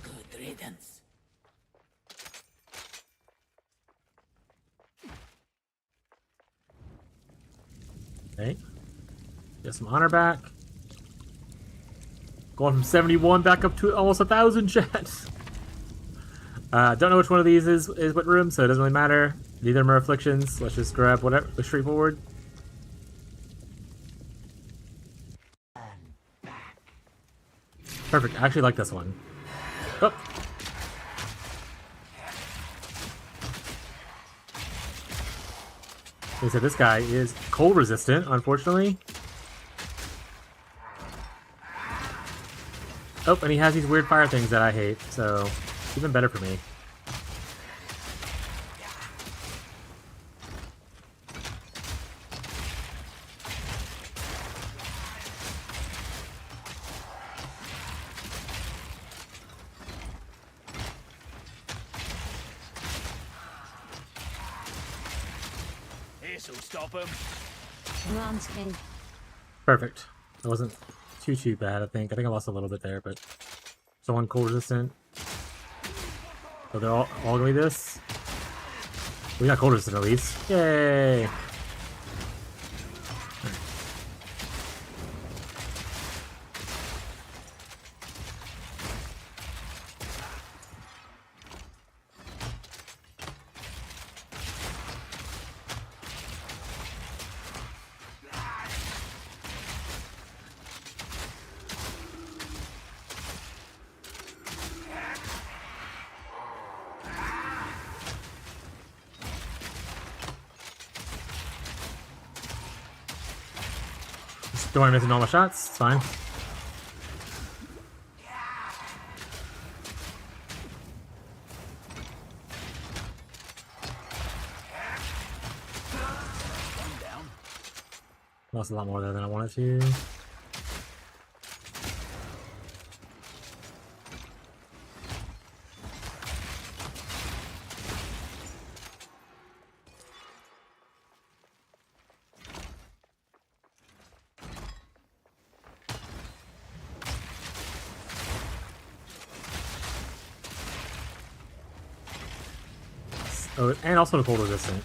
Good riddance. Okay. Get some honor back. Going from 71 back up to almost 1,000 jets. Don't know which one of these is what room, so it doesn't really matter. Neither of them are afflictions. Let's just grab whatever. Look straightforward. Perfect. I actually like this one. Oh. Like I said, this guy is cold resistant, unfortunately. Oh, and he has these weird fire things that I hate, so even better for me. This'll stop them. Landscape. Perfect. That wasn't too bad, I think. I lost a little bit there, but someone cold resistant. So they're all gonna be this. We got cold resistant at least. Yay! Don't worry, missing all my shots. It's fine. Lost a lot more there than I wanted to. Oh, and also the cold resistant.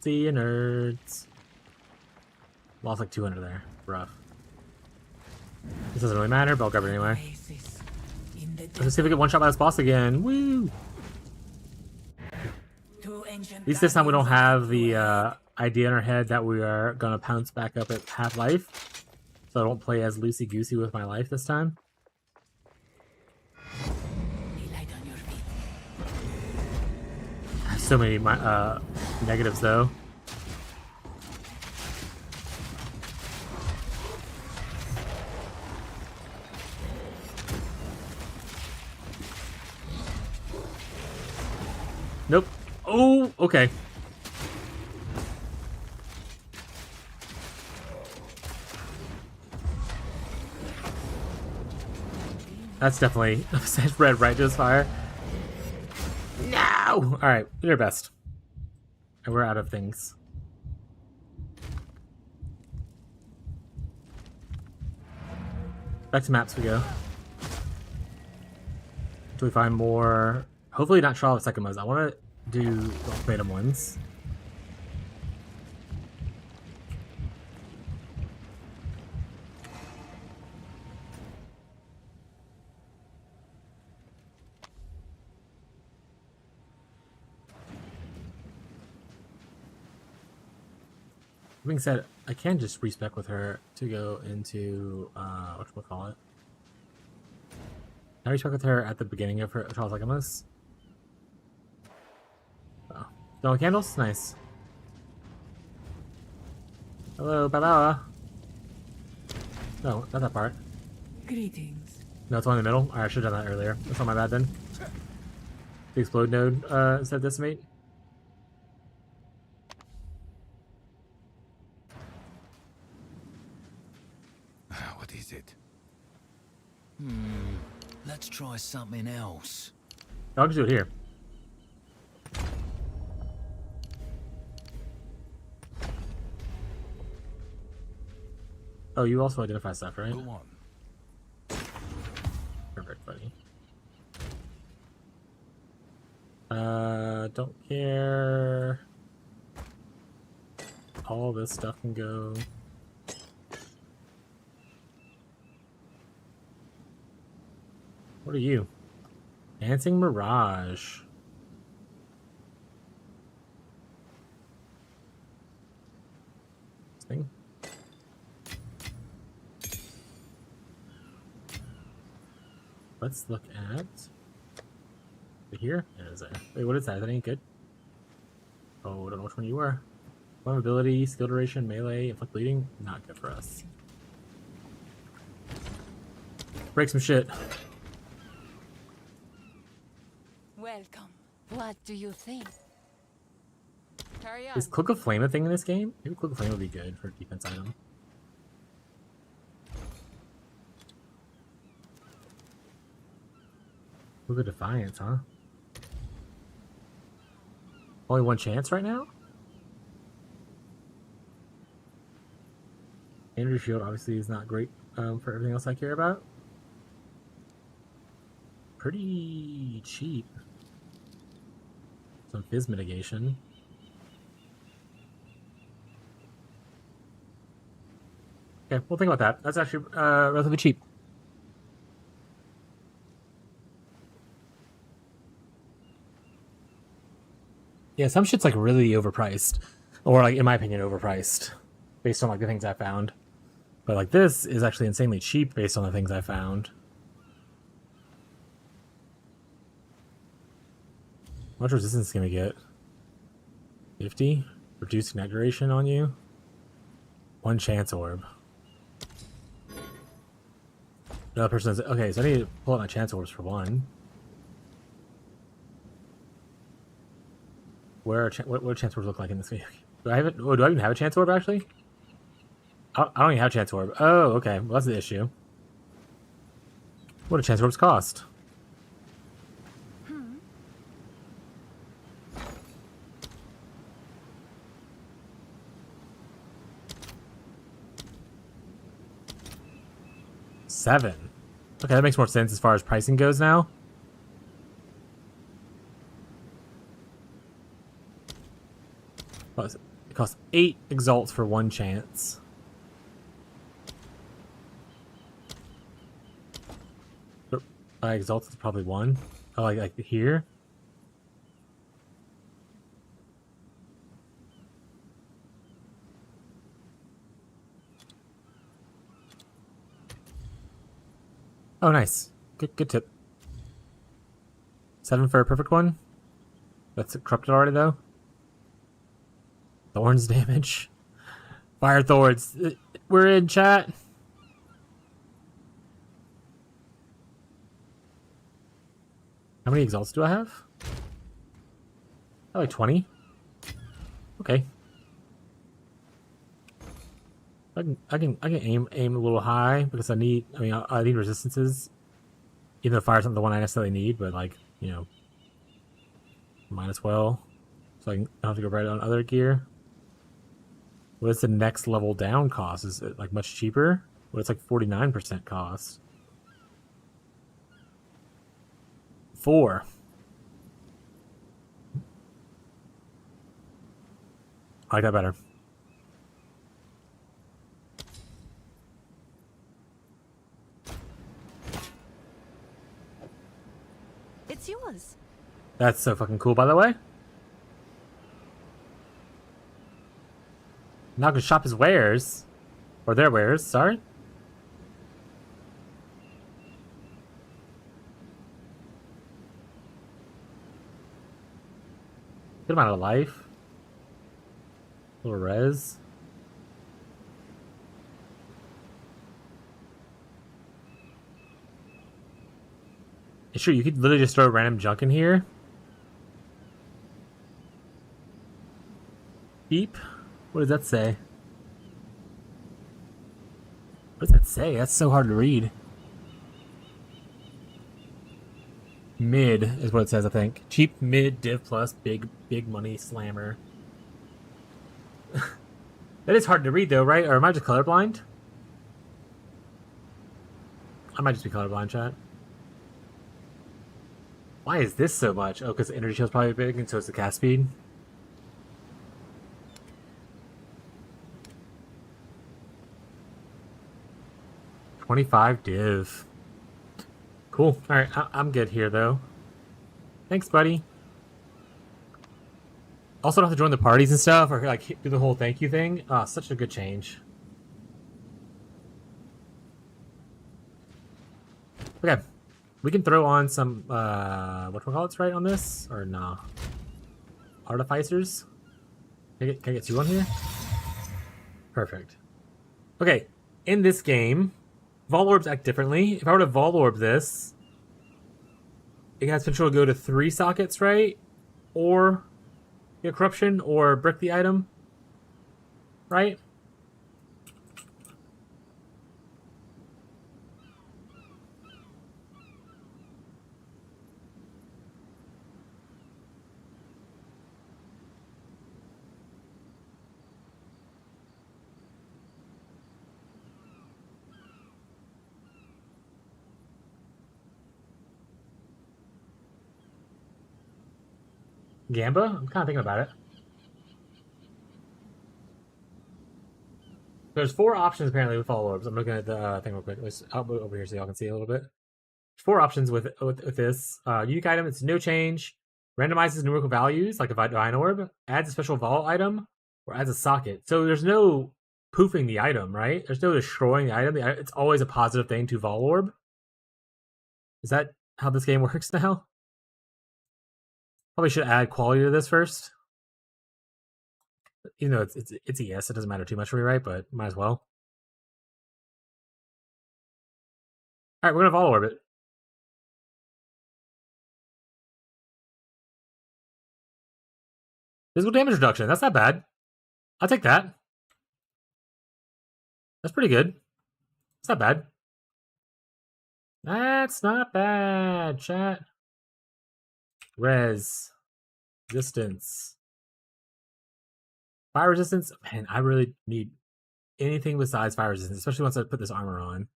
See you, nerds. Lost like 200 there. Rough. This doesn't really matter, but I'll grab it anyway. Oasis in the Let's see if we get one shot by this boss again. Woo! At least this time we don't have the idea in our head that we are gonna pounce back up at half life. So I don't play as loosey-goosey with my life this time. So many negatives though. Nope. Oh, okay. That's definitely red right to his fire. No! Alright, do your best. And we're out of things. Back to maps we go. Until we find more... Hopefully not Trial of Second Modes. I want to do ultimatum ones. That being said, I can just respec with her to go into whatchamacallit. Can I respec with her at the beginning of her Trials of Second? Oh. Still candles? Nice. Hello, Baba. No, not that part. Greetings. No, it's one in the middle. Alright, I should have done that earlier. That's not my bad then. The explode node instead of decimate. What is it? Let's try something else. I'll just do it here. Oh, you also identify stuff, right? Go on. Perfect, buddy. Don't care. All this stuff can go. What are you? Dancing Mirage. This thing? Let's look at here. It is there. Wait, what is that? Is that any good? Oh, I don't know which one you were. Vulnerability, skill duration, melee, inflict bleeding. Not good for us. Break some shit. Welcome. What do you think? Carry on. Is Cloak of Flame a thing in this game? Maybe Cloak of Flame would be good for a defense item. Cloak of Defiance, huh? Only one chance right now? Energy Shield obviously is not great for everything else I care about. Pretty cheap. Some Fizz mitigation. Okay, we'll think about that. That's actually relatively cheap. Yeah, some shit's like really overpriced. Or like, in my opinion, overpriced. Based on like the things I found. But like this is actually insanely cheap based on the things I found. How much resistance can we get? 50? Reduced net duration on you? 1 chance orb. Another person is okay, so I need to pull out my chance orbs for 1. Where are what chance orbs look like in this game? Do I have it? Oh, do I even have a chance orb actually? I don't even have a chance orb. Oh, okay. Well, that's the issue. What do chance orbs cost? $7. Okay, that makes more sense as far as pricing goes now. What is it? It costs 8 exalts for 1 chance. Exalts is probably 1. Oh, like here. Oh, nice. Good tip. 7 for a perfect one. That's corrupted already, though. Thorns damage. Fire thorns. We're in, chat. How many exalts do I have? Oh, like 20. Okay. I can aim a little high because I need resistances. Even though fire's not the one I necessarily need, but like, you know, might as well. So I don't have to go right on other gear. What is the next level down cost? Is it like much cheaper? Well, it's like 49% cost. 4. I like that better. It's yours. That's so fucking cool, by the way. Now I can shop his wares. Or their wares, sorry. Good amount of life. A little res. It's true, you could literally just throw random junk in here. Beep. What does that say? What does that say? That's so hard to read. Mid is what it says, I think. Cheap, mid, div plus, big money slammer. That is hard to read though, right? Or am I just colorblind? I might just be colorblind, chat. Why is this so much? Oh, because the energy shield's probably big and so is the cast speed. $25 div. Cool. Alright, I'm good here, though. Thanks, buddy. Also don't have to join the parties and stuff, or like do the whole thank you thing. Ah, such a good change. Okay. We can throw on some, whatchamacallits right on this? Or nah? Artificers? Can I get 2 on here? Perfect. Okay, in this game, Vol Orbs act differently. If I were to Vol Orb this, it has potential to go to 3 sockets, right? Or get Corruption, or brick the item, right? Gamba? I'm kind of thinking about it. There's 4 options apparently with Vol Orbs. I'm looking at the thing real quick. I'll move over here so y'all can see a little bit. 4 options with this. Unique item, it's no change. Randomizes numerical values, like a Divine Orb. Adds a special Vol item, or adds a socket. So there's no poofing the item, right? There's no destroying the item. It's always a positive thing to Vol Orb. Is that how this game works now? Probably should add quality to this first. Even though it's a yes, it doesn't matter too much for me, right? But might as well. Alright, we're gonna Vol Orb it. Physical damage reduction, that's not bad. I'll take that. That's pretty good. It's not bad. That's not bad, chat. Res. Resistance. Fire resistance? Man, I really need anything besides fire resistance, especially once I put this armor on.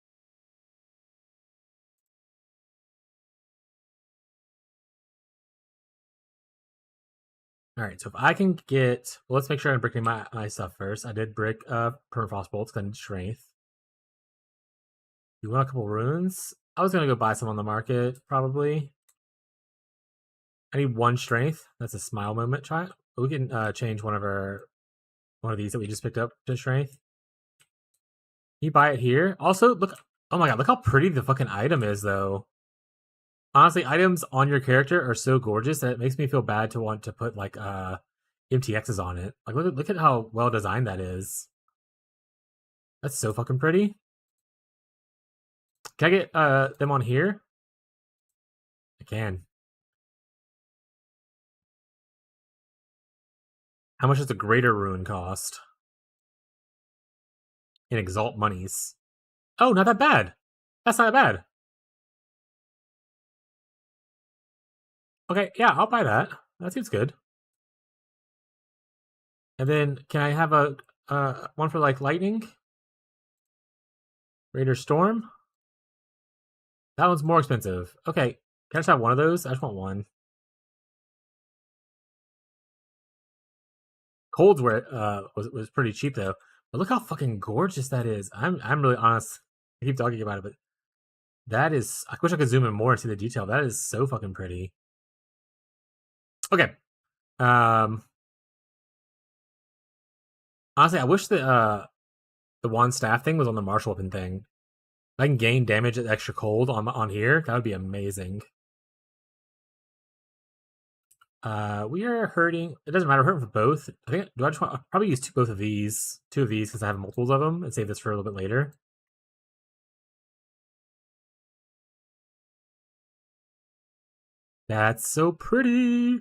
Alright, so if I can get... Well, let's make sure I'm bricking my stuff first. I did brick Permafrost bolts because I need strength. You want a couple runes? I was going to go buy some on the market, probably. I need 1 strength. That's a smile moment. Try it. We can change one of these that we just picked up to strength. Can you buy it here? Also, look. Oh my god, look how pretty the fucking item is, though. Honestly, items on your character are so gorgeous that it makes me feel bad to want to put like MTXs on it. Like, look at how well designed that is. That's so fucking pretty. Can I get them on here? I can. How much does the greater rune cost? In Exalt monies. Oh, not that bad. That's not that bad. Okay, yeah, I'll buy that. That seems good. And then, can I have a one for like lightning? Raider Storm? That one's more expensive. Okay, can I just have one of those? I just want one. Cold's where was pretty cheap though. But look how fucking gorgeous that is. I'm really honest. I keep talking about it, but that is... I wish I could zoom in more and see the detail. That is so fucking pretty. Okay. Honestly, I wish the one staff thing was on the martial weapon thing. If I can gain damage at extra cold on here, that would be amazing. We are hurting. It doesn't matter. We're hurting for both. I think. Do I just want? I'll probably use both of these, 2 of these, because I have multiples of them, and save this for a little bit later. That's so pretty.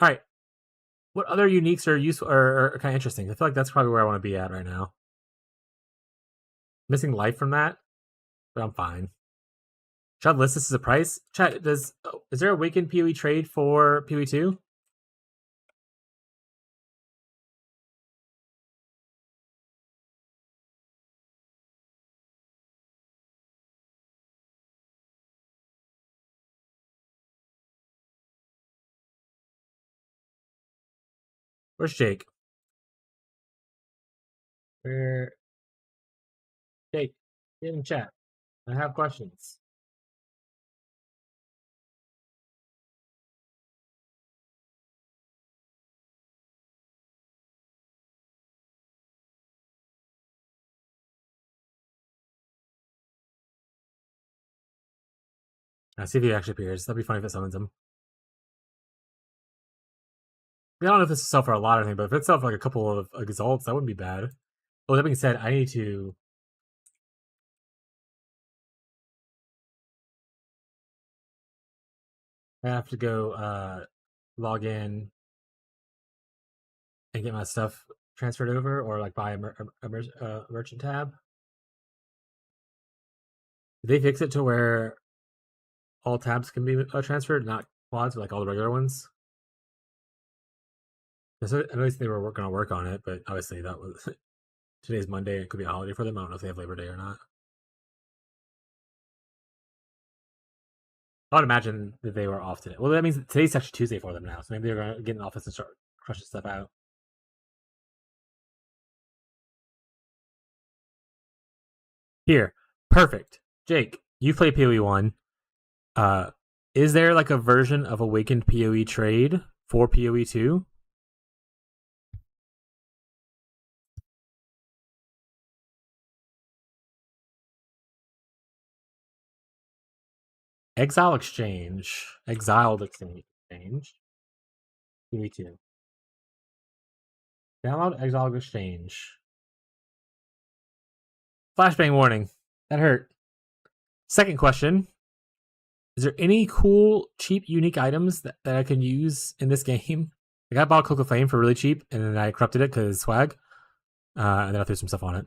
All right. What other uniques are useful or kind of interesting? I feel like that's probably where I want to be at right now. Missing life from that, but I'm fine. Should I list this as a price? Chat, is there a weekend PoE trade for PoE 2? Where's Jake? Where? Jake, get in chat. I have questions. I'll see if he actually appears. That'd be funny if it summons him. I don't know if this is sell for a lot or anything, but if it's sell for like a couple of exalts, that wouldn't be bad. Oh, that being said, I need to. I have to go log in and get my stuff transferred over, or like buy a merchant tab. Did they fix it to where all tabs can be transferred, not quads, but like all the regular ones? So at least they were going to work on it, but obviously that was today's Monday. It could be a holiday for them. I don't know if they have Labor Day or not. I would imagine that they were off today. Well, that means today's actually Tuesday for them now, so maybe they're going to get in the office and start crushing stuff out. Here, perfect. Jake, you play PoE 1. Is there like a version of Awakened PoE trade for PoE 2? Exiled Exchange. PoE 2. Download Exiled Exchange. Flashbang warning. That hurt. Second question. Is there any cool, cheap, unique items that I can use in this game? Like I bought a Cloak of Flame for really cheap, and then I corrupted it because swag. And then I threw some stuff on it.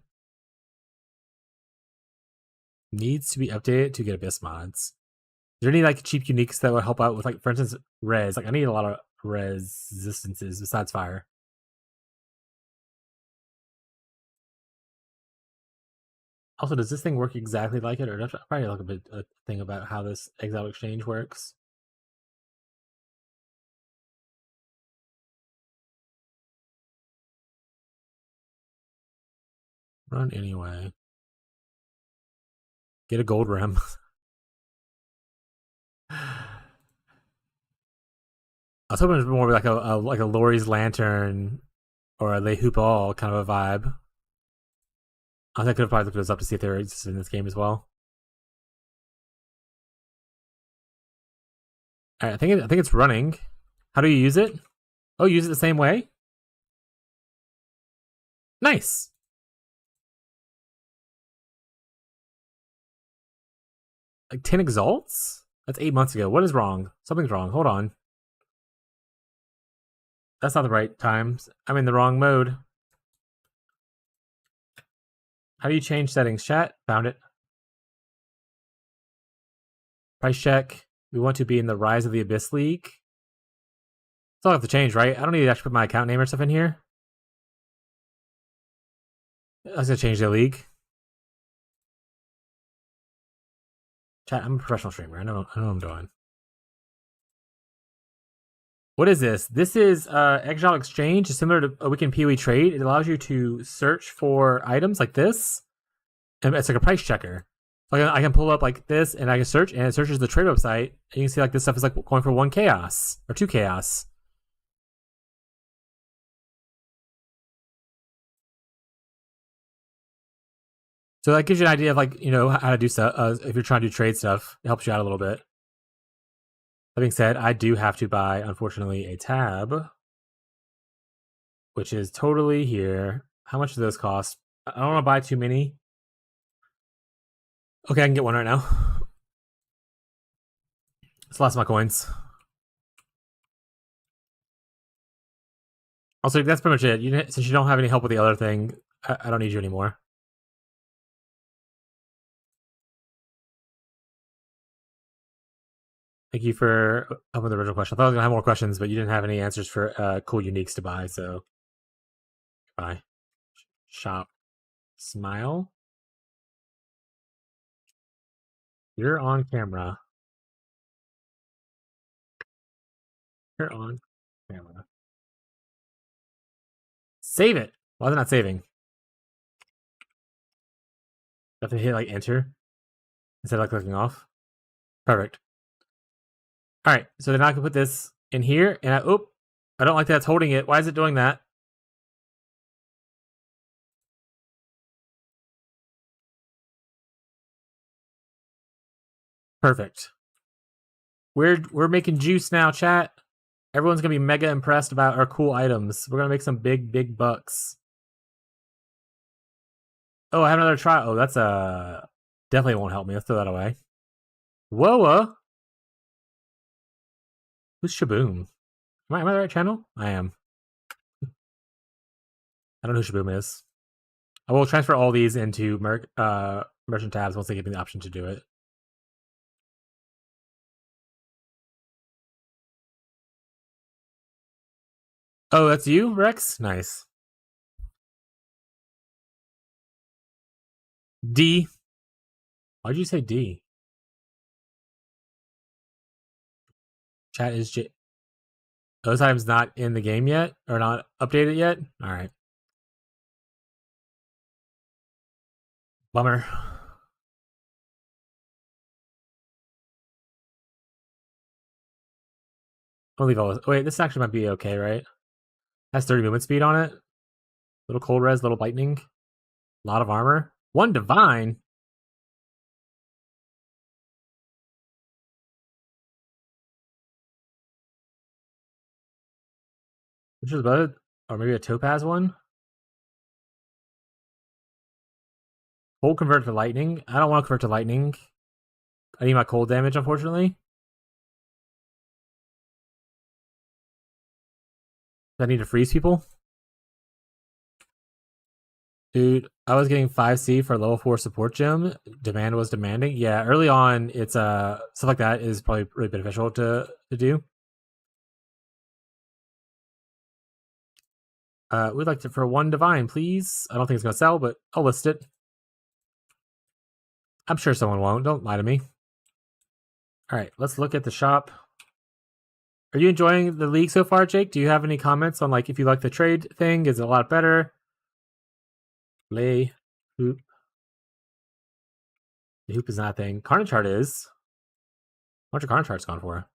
Needs to be updated to get Abyss mods. Is there any like cheap uniques that would help out with, like, for instance, res? Like I need a lot of resistances besides fire. Also, does this thing work exactly like it, or does probably look a thing about how this Exile Exchange works? Run anyway. Get a gold rim. I was hoping it was more like a Lori's Lantern or a Le Hoop All kind of a vibe. I think I could have probably looked those up to see if they were existed in this game as well. Alright, I think it's running. How do you use it? Oh, use it the same way? Nice. Like 10 exalts? That's 8 months ago. What is wrong? Something's wrong. Hold on. That's not the right time. I'm in the wrong mode. How do you change settings, chat? Found it. Price check. We want to be in the Rise of the Abyss League. That's all I have to change, right? I don't need to actually put my account name or stuff in here. I was going to change the league. Chat, I'm a professional streamer. I know what I'm doing. What is this? This is Exile Exchange. It's similar to a Weekend PoE trade. It allows you to search for items like this. And it's like a price checker. Like I can pull up like this and I can search, and it searches the trade website. And you can see like this stuff is like going for 1 chaos or 2 chaos. So that gives you an idea of, like, you know, how to do stuff. If you're trying to do trade stuff, it helps you out a little bit. That being said, I do have to buy, unfortunately, a tab, which is totally here. How much do those cost? I don't want to buy too many. Okay, I can get one right now. It's lost my coins. Also, that's pretty much it. Since you don't have any help with the other thing, I don't need you anymore. Thank you for helping with the original question. I thought I was going to have more questions, but you didn't have any answers for cool uniques to buy, so bye. Shop. Smile. You're on camera. You're on camera. Save it. Why is it not saving? Have to hit like enter instead of like clicking off. Perfect. All right, so then I can put this in here, and I don't like that it's holding it. Why is it doing that? Perfect. We're making juice now, chat. Everyone's gonna be mega impressed about our cool items. We're gonna make some big bucks. Oh, I have another try. Oh, that's definitely won't help me. Let's throw that away. Whoa! Who's Shaboom? Am I on the right channel? I am. I don't know who Shaboom is. I will transfer all these into merchant tabs once they give me the option to do it. Oh, that's you, Rex? Nice. D. Why'd you say D? Chat is J. Those items not in the game yet? Or not updated yet? Alright. Bummer. I'll leave all this. Wait, this actually might be okay, right? Has 30 movement speed on it. Little cold res, little lightning. A lot of armor. 1 divine. Which is better? Or maybe a topaz one? Cold convert to lightning. I don't want to convert to lightning. I need my cold damage, unfortunately. I need to freeze people. Dude, I was getting 5C for level 4 support gem. Demand was demanding. Yeah, early on, it's stuff like that is probably really beneficial to do. We'd like to for 1 divine, please. I don't think it's gonna sell, but I'll list it. I'm sure someone won't. Don't lie to me. All right, let's look at the shop. Are you enjoying the league so far, Jake? Do you have any comments on like if you like the trade thing? Is it a lot better? Lay hoop. The hoop is not a thing. Carnage Heart is. How much are Carnage Heart's gone for?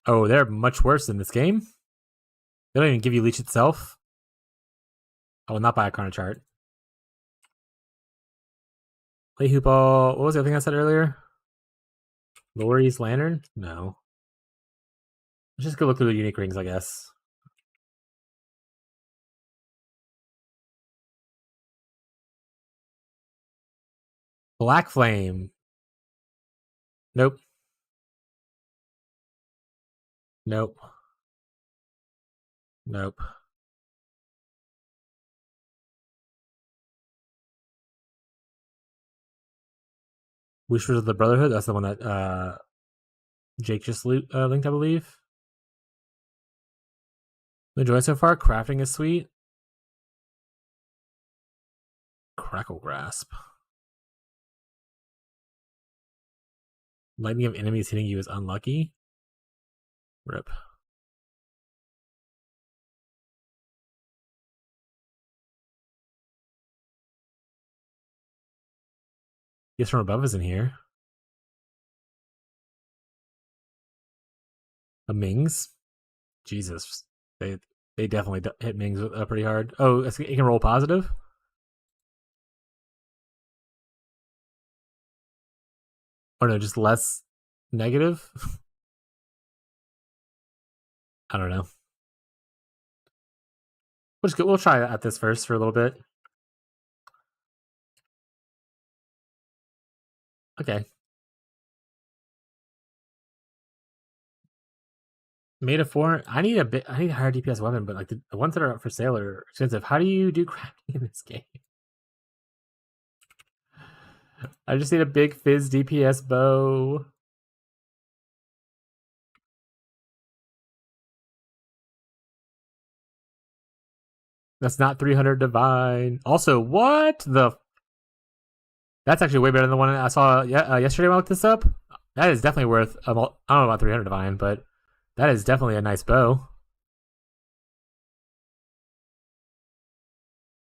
Oh, they're much worse in this game. They don't even give you leech itself. I will not buy a Carnage Heart. Lay hoop all. What was the other thing I said earlier? Lori's Lantern? No. Let's just go look through the unique rings, I guess. Black Flame. Nope. Nope. Nope. Wishers of the Brotherhood. That's the one that Jake just linked, I believe. Enjoy so far. Crafting is sweet. Crackle Grasp. Lightning of enemies hitting you is unlucky. Rip. Guess from above is in here. A Mings. Jesus. They definitely hit Mings pretty hard. Oh, it can roll positive? Or no, just less negative? I don't know. We'll try at this first for a little bit. Okay. Made a 4. I need a higher DPS weapon, but like the ones that are up for sale are expensive. How do you do crafting in this game? I just need a big fizz DPS bow. That's not 300 divine. Also, what the? That's actually way better than the one I saw yesterday when I looked this up. That is definitely worth. I don't know about 300 divine, but that is definitely a nice bow.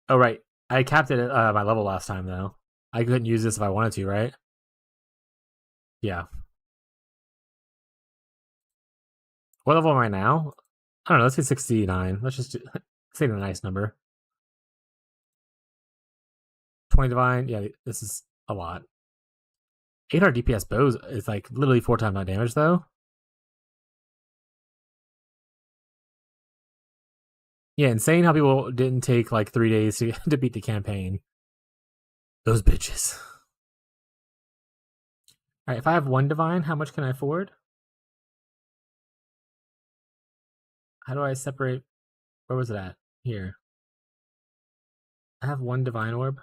Oh right, I capped it at my level last time though. I couldn't use this if I wanted to, right? Yeah. What level am I now? I don't know. Let's say 69. Let's just say a nice number. 20 divine. Yeah, this is a lot. 800 DPS bows is like literally 4 times my damage though. Yeah, insane how people didn't take like 3 days to, to beat the campaign. Those bitches. Alright, if I have 1 divine, how much can I afford? How do I separate? Where was it at? Here. I have 1 divine orb.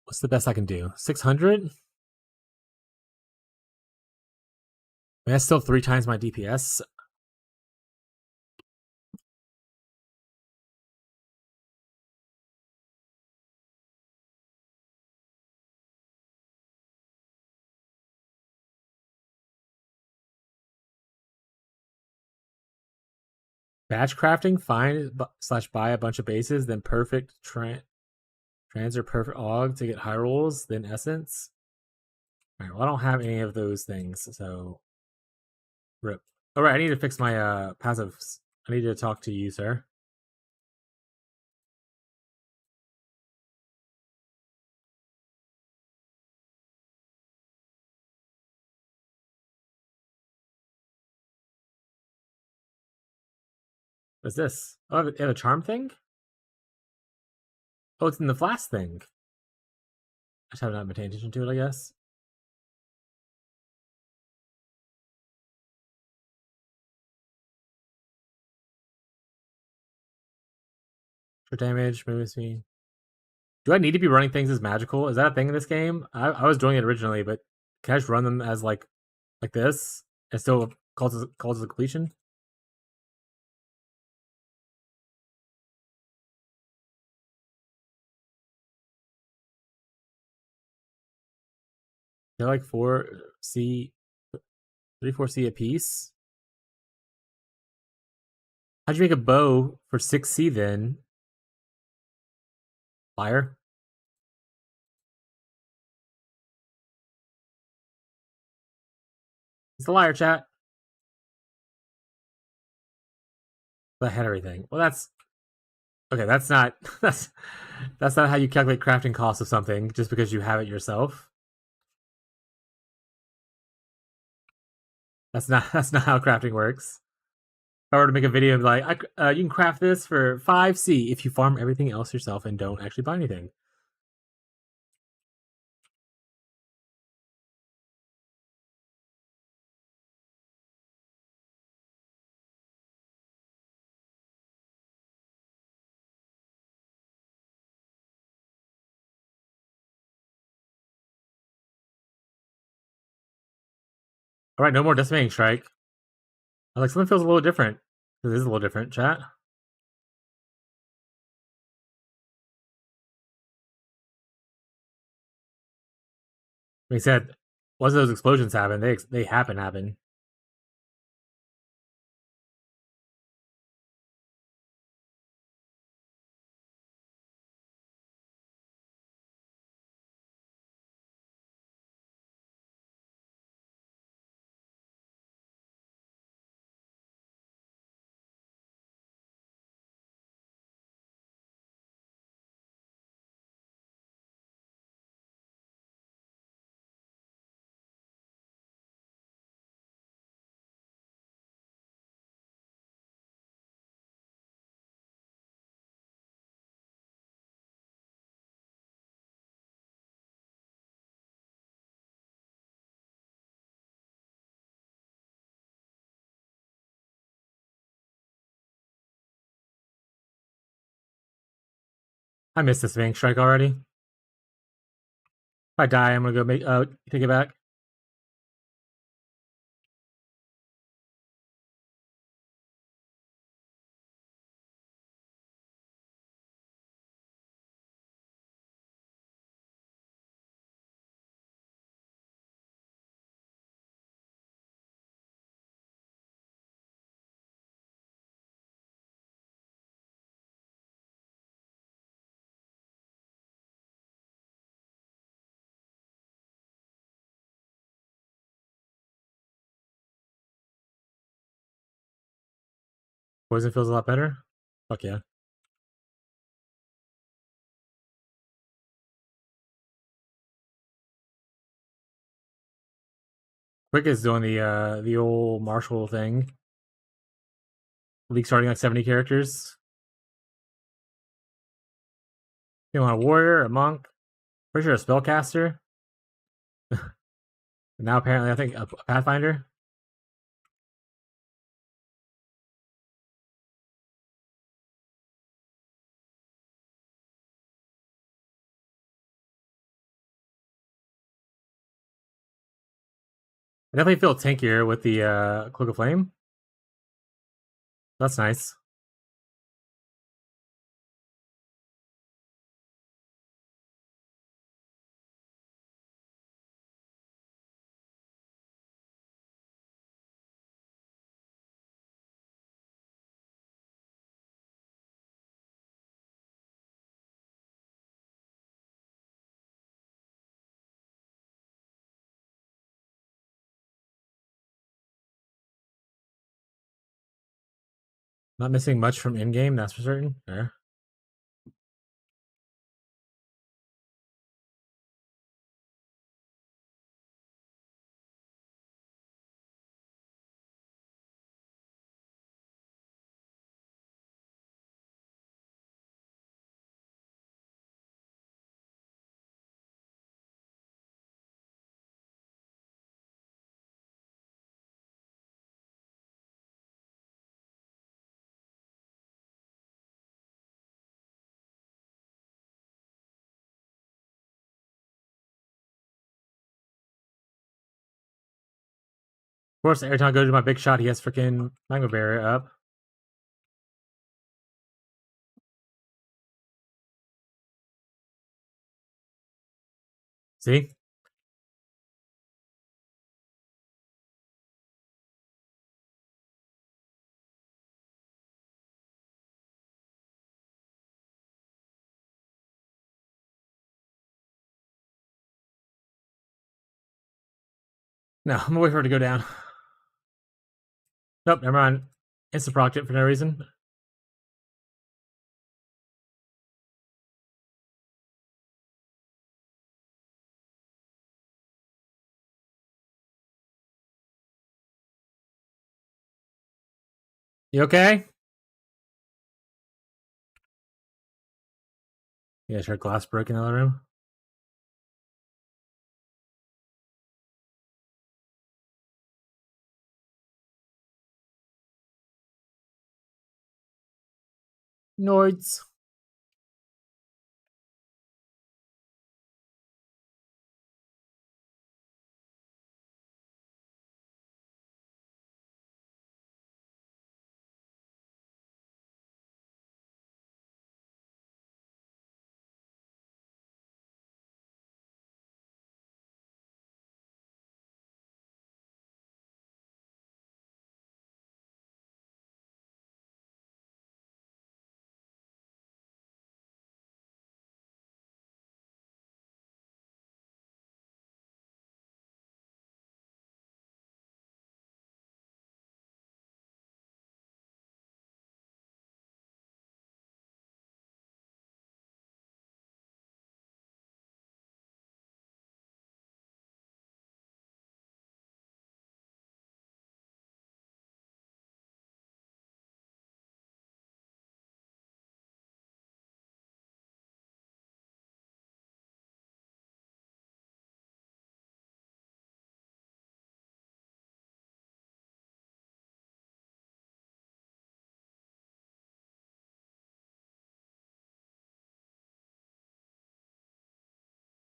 What's the best I can do? 600? I mean, that's still 3 times my DPS. Batch crafting, find / buy a bunch of bases, then perfect trans or perfect aug to get high rolls, then essence. Alright, well I don't have any of those things, so rip. Alright, I need to fix my passives. I need to talk to you, sir. What's this? Oh, they have a charm thing? Oh, it's in the flask thing. I just haven't been paying attention to it, I guess. For damage, movement speed. Do I need to be running things as magical? Is that a thing in this game? I was doing it originally, but can I just run them as like this? It still calls it a completion? They're like 4C, 3-4C a piece. How'd you make a bow for 6C then? Liar. It's a liar, chat. But I had everything. Well, that's okay. That's not that's not how you calculate crafting costs of something just because you have it yourself. That's not how crafting works. If I were to make a video and be like, you can craft this for 5C if you farm everything else yourself and don't actually buy anything. All right, no more decimating strike. I like something feels a little different. This is a little different, chat. Like I said, once those explosions happen, they happen. I missed the Sphinx strike already. If I die, I'm gonna go make take it back. Poison feels a lot better. Fuck yeah. Quick is doing the old Marshall thing. league starting like 70 characters. You want a warrior, a monk, pretty sure a spellcaster. Now apparently I think a pathfinder. I definitely feel tankier with the Cloak of Flame. That's nice. Not missing much from in-game, that's for certain. There. Of course, every time I go to my big shot, he has freaking Magma Barrier up. See? No, I'm gonna wait for her to go down. Nope, never mind. Insta-procced it for no reason. You okay? Yeah, sure. Glass broke in the other room. Noids.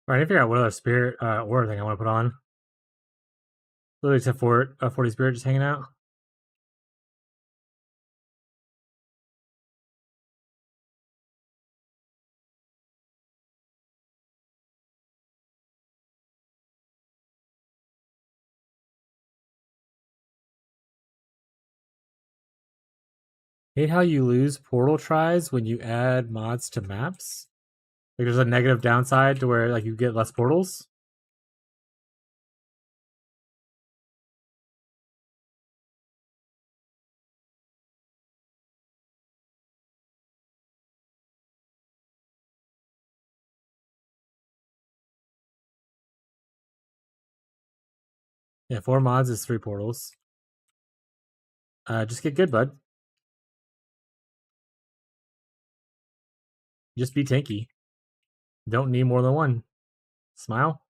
Alright, I need to figure out what other spirit aura thing I want to put on. Literally except for 40 spirit just hanging out. Hate how you lose portal tries when you add mods to maps. Like there's a negative downside to where like you get less portals. Yeah, 4 mods is 3 portals. Just get good, bud. Just be tanky. Don't need more than one. Smile.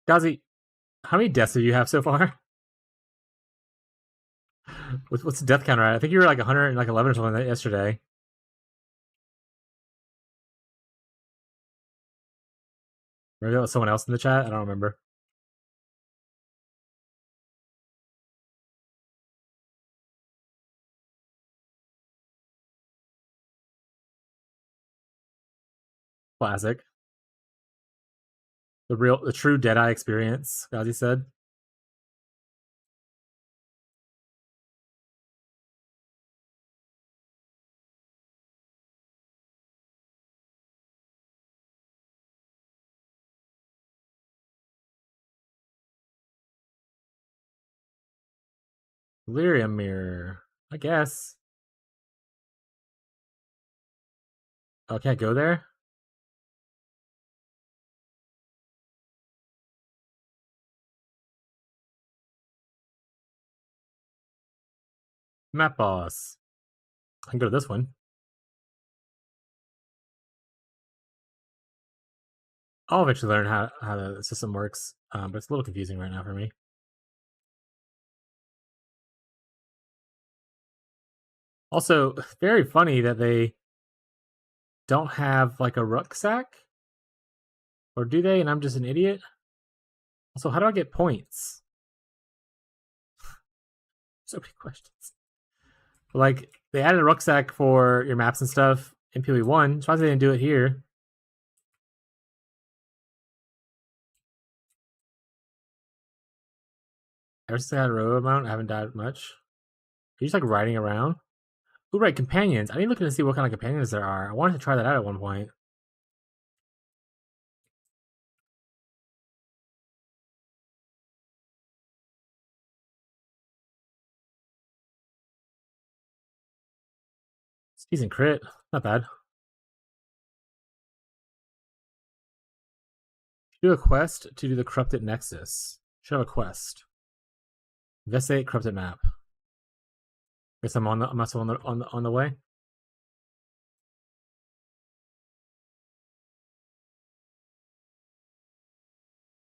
Gazi, how many deaths do you have so far? What's the death counter at? I think you were like 111 or something yesterday. Maybe that was someone else in the chat. I don't remember. Classic. The true Deadeye experience, Gazi said. Lyrium mirror, I guess. Oh, I can't go there? Map boss. I can go to this one. I'll eventually learn how the system works, but it's a little confusing right now for me. Also, very funny that they don't have like a rucksack, or do they? And I'm just an idiot. Also, how do I get points? So many questions. Like they added a rucksack for your maps and stuff in PoE1. Surprised they didn't do it here. Ever since I had a robo mount, I haven't died much. Are you just like riding around? Ooh, right, companions. I need to look into see what kind of companions there are. I wanted to try that out at one point. It's decent crit. Not bad. Do a quest to do the corrupted nexus. Should have a quest. Investigate corrupted map. Guess I'm also on the way.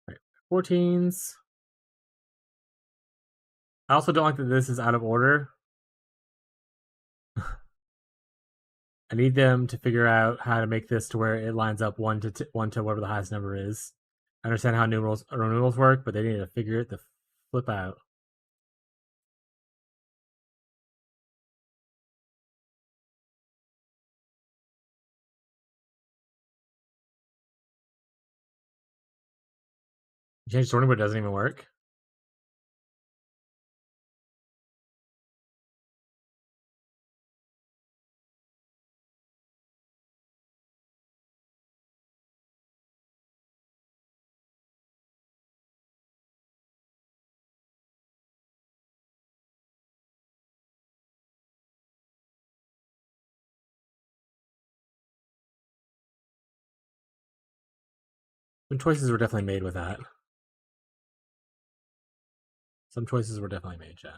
Right. 14s. I also don't like that this is out of order. I need them to figure out how to make this to where it lines up one to whatever the highest number is. I understand how numerals work, but they need to figure it the flip out. Change sorting, but it doesn't even work. Some choices were definitely made with that. Some choices were definitely made, chat.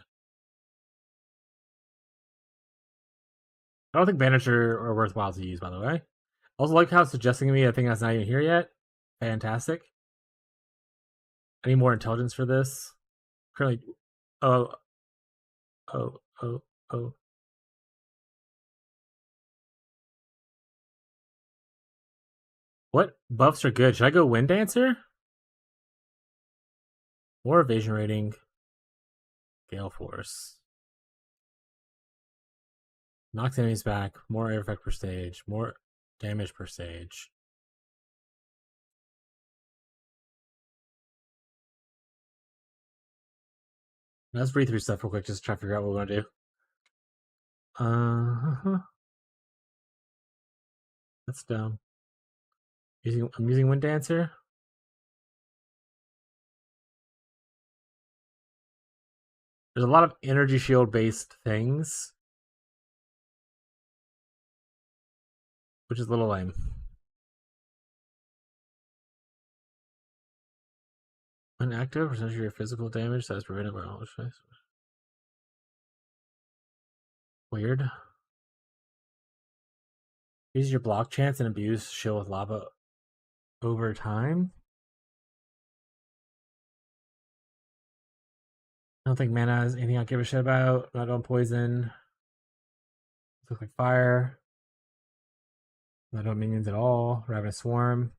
I don't think banners are worthwhile to use, by the way. I also like how it's suggesting me a thing that's not even here yet. Fantastic. I need more intelligence for this. Currently, oh. What buffs are good? Should I go Wind Dancer? More evasion rating. Gale Force. Knocks enemies back. More air effect per stage. More damage per stage. Let's read through stuff real quick just to try to figure out what we're gonna do. That's dumb. I'm using Wind Dancer. There's a lot of energy shield based things, which is a little lame. When active, percentage of your physical damage that is prevented by all face. Weird. Use your block chance and abuse shield with lava over time. I don't think mana is anything I'll give a shit about. Not on poison. Look like fire. Not on minions at all. Ravenous Swarm.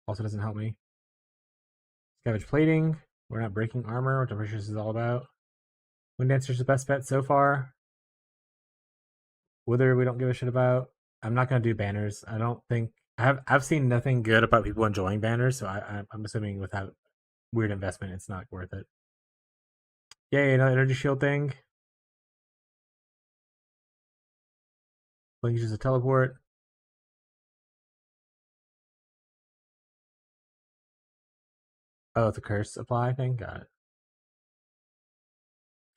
Also doesn't help me. Scavenge Plating. We're not breaking armor, which I'm pretty sure this is all about. Wind Dancer's the best bet so far. Wither we don't give a shit about. I'm not gonna do banners. I don't think I've seen nothing good about people enjoying banners, so I'm assuming without weird investment, it's not worth it. Yay, another energy shield thing. Blink uses a teleport. Oh, it's a curse apply thing. Got it.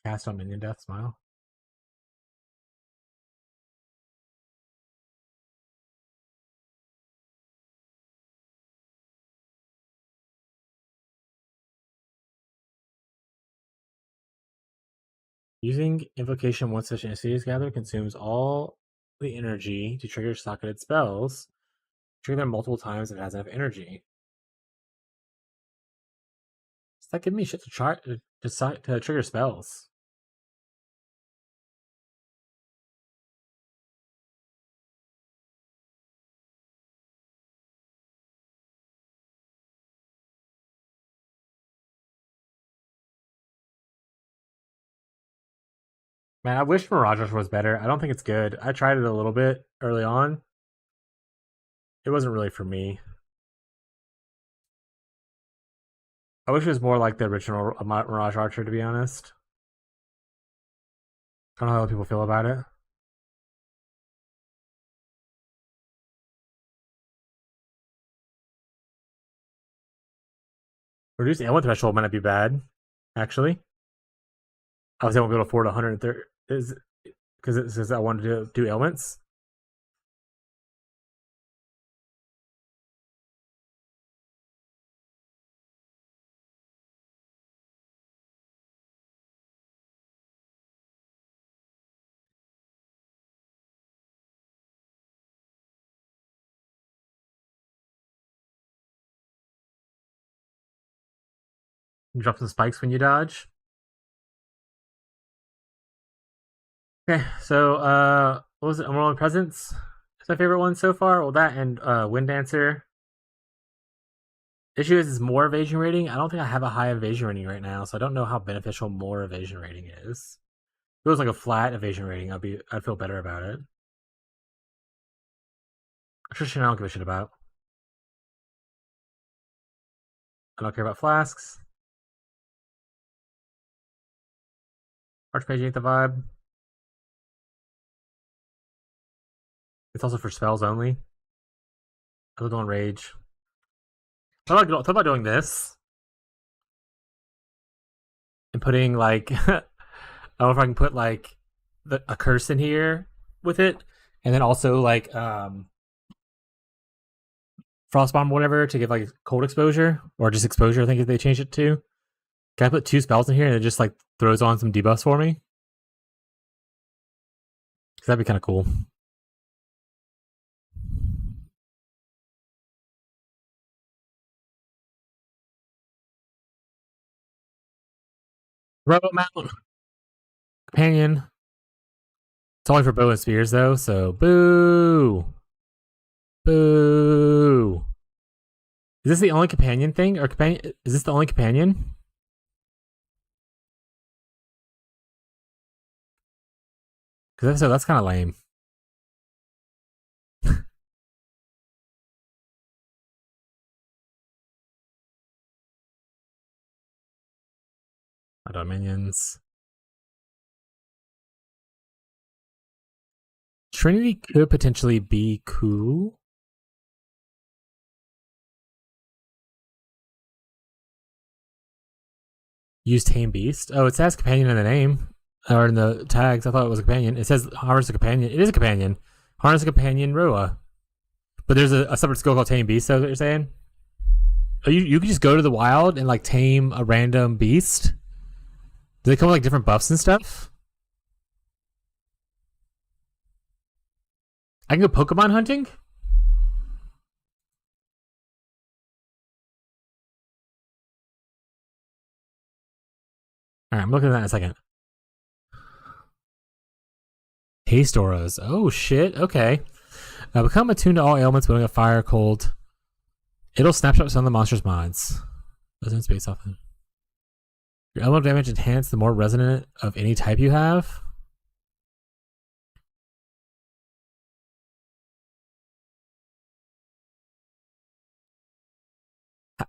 Cast on minion death. Smile. Using invocation once such entity is gathered consumes all the energy to trigger socketed spells. Trigger them multiple times if it has enough energy. Does that give me shit to try to trigger spells? Man, I wish Mirage Rush was better. I don't think it's good. I tried it a little bit early on. It wasn't really for me. I wish it was more like the original Mirage Archer, to be honest. I don't know how other people feel about it. Reduced ailment threshold might not be bad, actually. I was able to afford 130 because it says I wanted to do ailments. You drop some spikes when you dodge. Okay, so what was it? Unrolling Presence is my favorite one so far. Well, that and Wind Dancer. Issue is more evasion rating. I don't think I have a high evasion rating right now, so I don't know how beneficial more evasion rating is. If it was like a flat evasion rating, I'd feel better about it. Attrition I don't give a shit about. I don't care about flasks. Archmage ain't the vibe. It's also for spells only. I was on Rage. Thought about doing this. And putting like I don't know if I can put like a curse in here with it. And then also like Frostbomb or whatever to give like cold exposure. Or just exposure, I think if they change it to. Can I put 2 spells in here and it just like throws on some debuffs for me? Because that'd be kind of cool. Robo Mount. Companion. It's only for bow and spears though, so boo. Boo. Is this the only companion thing? Or companion? Is this the only companion? Because if so, that's kind of lame. I don't minions. Trinity could potentially be cool. Use Tame Beast. Oh, it says companion in the name. Or in the tags. I thought it was a companion. It says harness a companion. It is a companion. Harness a companion Roa. But there's a separate skill called Tame Beast, so what you're saying? Oh, you can just go to the wild and like tame a random beast? Do they come with like different buffs and stuff? I can go Pokemon hunting? Alright, I'm looking at that in a second. Haste auras. Oh shit, okay. Become attuned to all ailments, wielding a fire, cold. It'll snapshot some of the monster's mods. Doesn't space often. Your elemental damage enhanced the more resonant of any type you have.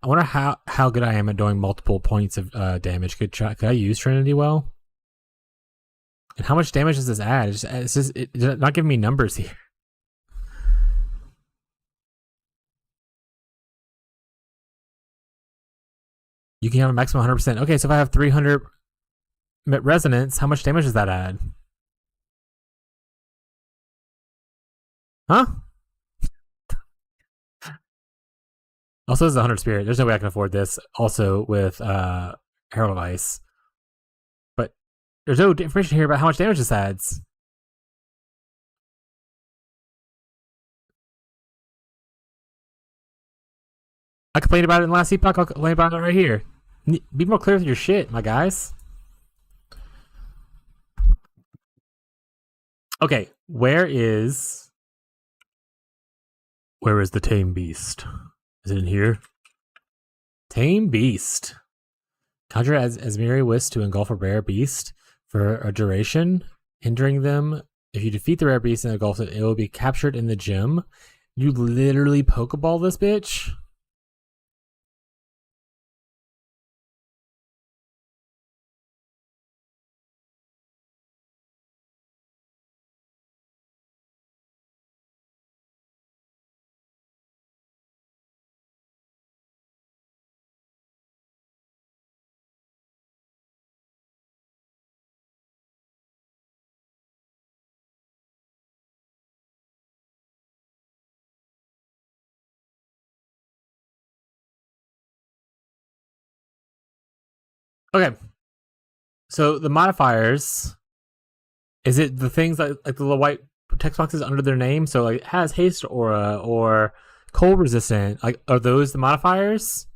I wonder how good I am at doing multiple points of damage. Could I use Trinity well? And how much damage does this add? It's not giving me numbers here. You can have a maximum 100%. Okay, so if I have 300 resonance, how much damage does that add? Huh? Also, this is 100 spirit. There's no way I can afford this. Also, with Herald of Ice. But there's no information here about how much damage this adds. I complained about it in the last epoch. I'll complain about it right here. Be more clear with your shit, my guys. Okay, where is the tame beast? Is it in here? Tame beast. Conjure as Miri Wisp to engulf a rare beast for a duration, hindering them. If you defeat the rare beast and engulf it, it will be captured in the gym. You literally Pokeball this bitch? Okay. So the modifiers, is it the things that like the little white text boxes under their name? So like it has haste aura or cold resistant. Like are those the modifiers?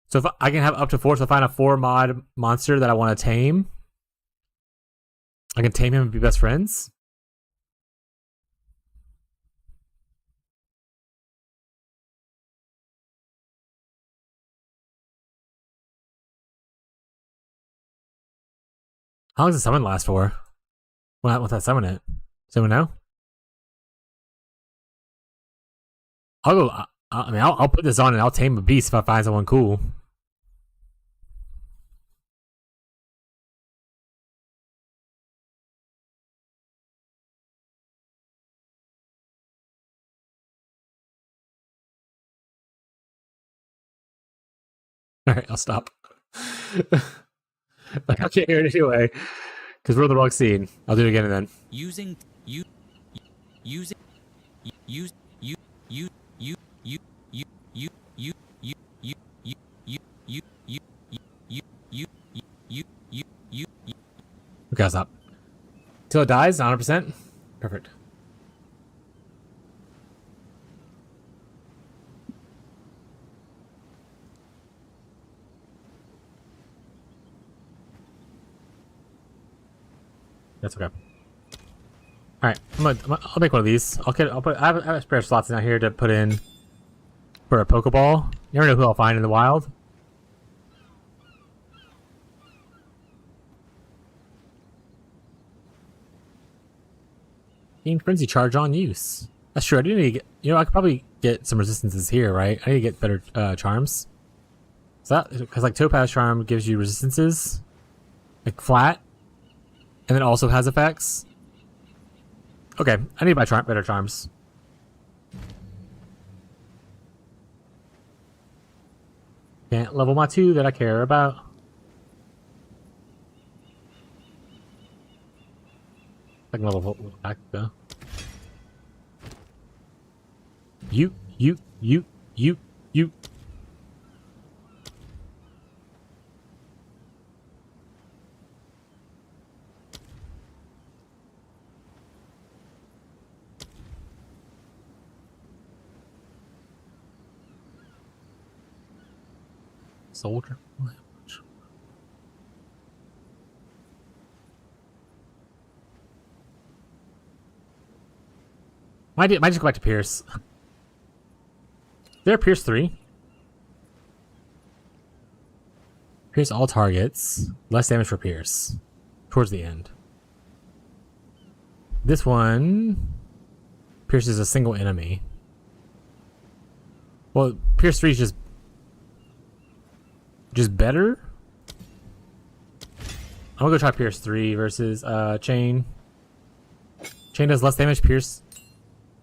So if I can have up to 4, so if I find a 4 mod monster that I want to tame, I can tame him and be best friends. How long does the summon last for? Once I summon it, does anyone know? I'll go. I mean, I'll put this on and I'll tame a beast if I find someone cool. All right, I'll stop. Like I can't hear it anyway because we're on the wrong scene. I'll do it again and then. Using you using use you you you you you you you you you you you you you you you you you. Okay, I'll stop. Till it dies, 100%. Perfect. That's okay. All right, I'll make one of these. I have spare slots down here to put in for a Pokeball. You never know who I'll find in the wild. Gain Frenzy Charge on use. That's true. I do need to get. I could probably get some resistances here, right? I need to get better charms. Is that because like Topaz Charm gives you resistances, like flat, and then also has effects. Okay, I need to buy better charms. Can't level my 2 that I care about. I can level back though. You. Soldier. Might just go back to Pierce. There, Pierce 3. Pierce all targets. Less damage for Pierce. Towards the end. This one pierces a single enemy. Well, Pierce 3 is just better. I'm gonna go try Pierce 3 versus Chain. Chain does less damage. Pierce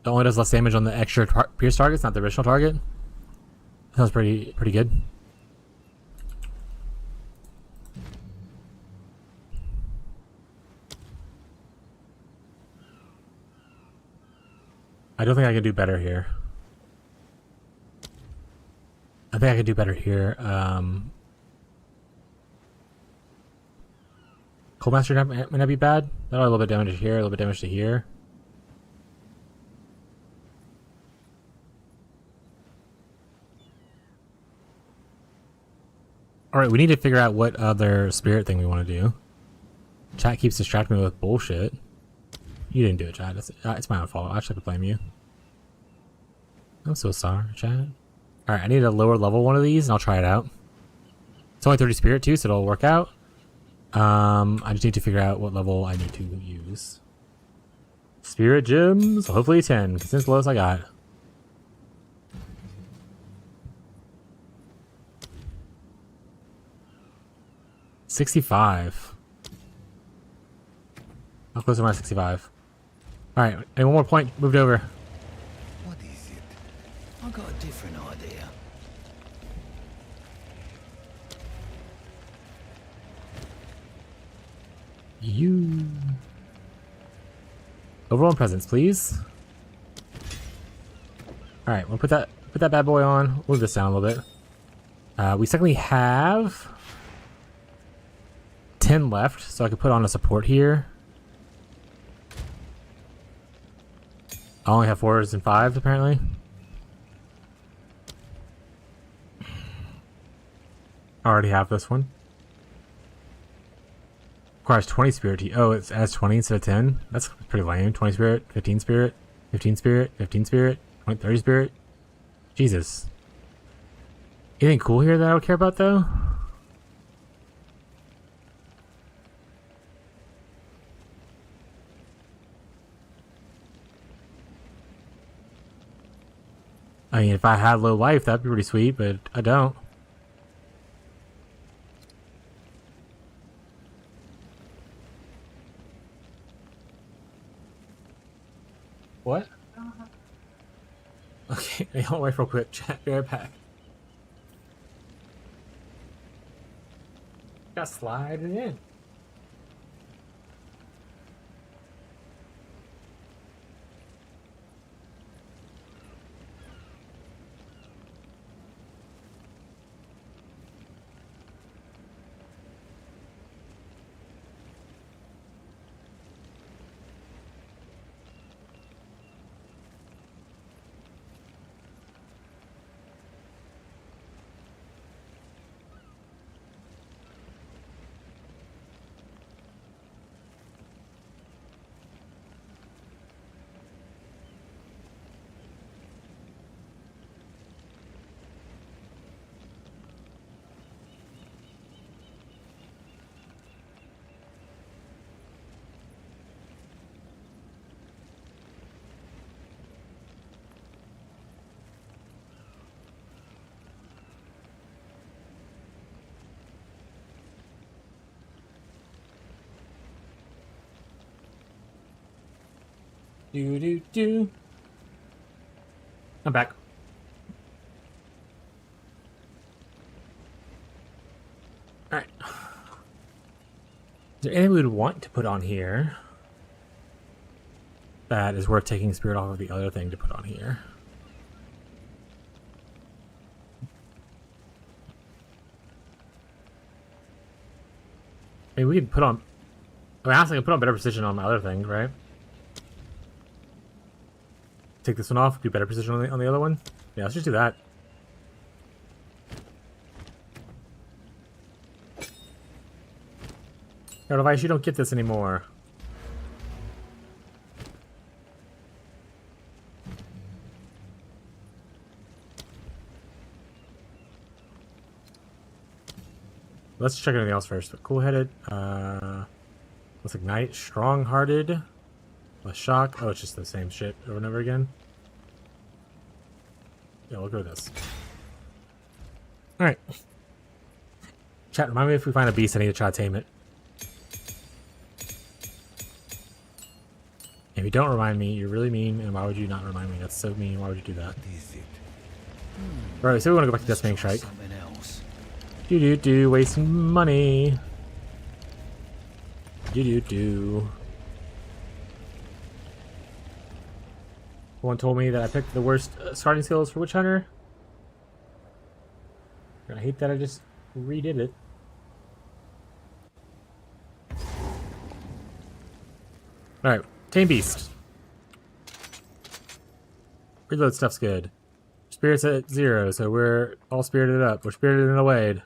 only does less damage on the extra Pierce targets, not the original target. Sounds pretty good. I don't think I can do better here. I think I could do better here. Cold Master might not be bad. That'll a little bit damage to here, a little bit damage to here. Alright, we need to figure out what other spirit thing we want to do. Chat keeps distracting me with bullshit. You didn't do it, Chat. It's my own fault. I should have to blame you. I'm so sorry, Chat. Alright, I need a lower level one of these, and I'll try it out. It's only 30 spirit too, so it'll work out. I just need to figure out what level I need to use. Spirit gems, hopefully 10, because it's the lowest I got. $65. How close am I to 65? Alright, and one more point moved over. What is it? I got a different idea. You. Overall presence, please. Alright, we'll put that bad boy on. Move this down a little bit. We secondly have 10 left, so I could put on a support here. I only have 4s and 5s apparently. I already have this one. Requires 20 spirit. Oh, it adds 20 instead of 10. That's pretty lame. 20 spirit, 15 spirit, 15 spirit, 15 spirit, 20, 30 spirit. Jesus. Anything cool here that I would care about though? I mean, if I had low life, that'd be pretty sweet, but I don't. What? Okay, I'll wait real quick. Chat, be right back. Got slide it in. Do. I'm back. Alright. Is there anything we would want to put on here that is worth taking spirit off of the other thing to put on here? I mean, we could put on... I mean, honestly, I can put on better precision on my other thing, right? Take this one off, do better precision on the other one. Yeah, let's just do that. Yo, Device, you don't get this anymore. Let's check anything else first. Cool-headed. Let's ignite. Strong-hearted. Less shock. Oh, it's just the same shit over and over again. Yeah, we'll go with this. Alright. Chat, remind me if we find a beast, I need to try to tame it. If you don't remind me, you're really mean, and why would you not remind me? That's so mean. Why would you do that? Right, so we want to go back to Decimating Strike. Do, wasting money. Do. Someone told me that I picked the worst starting skills for Witch Hunter. I hate that I just redid it. Alright, Tame Beast. Reload stuff's good. Spirit's at 0, so we're all spirited up. We're spirited and away.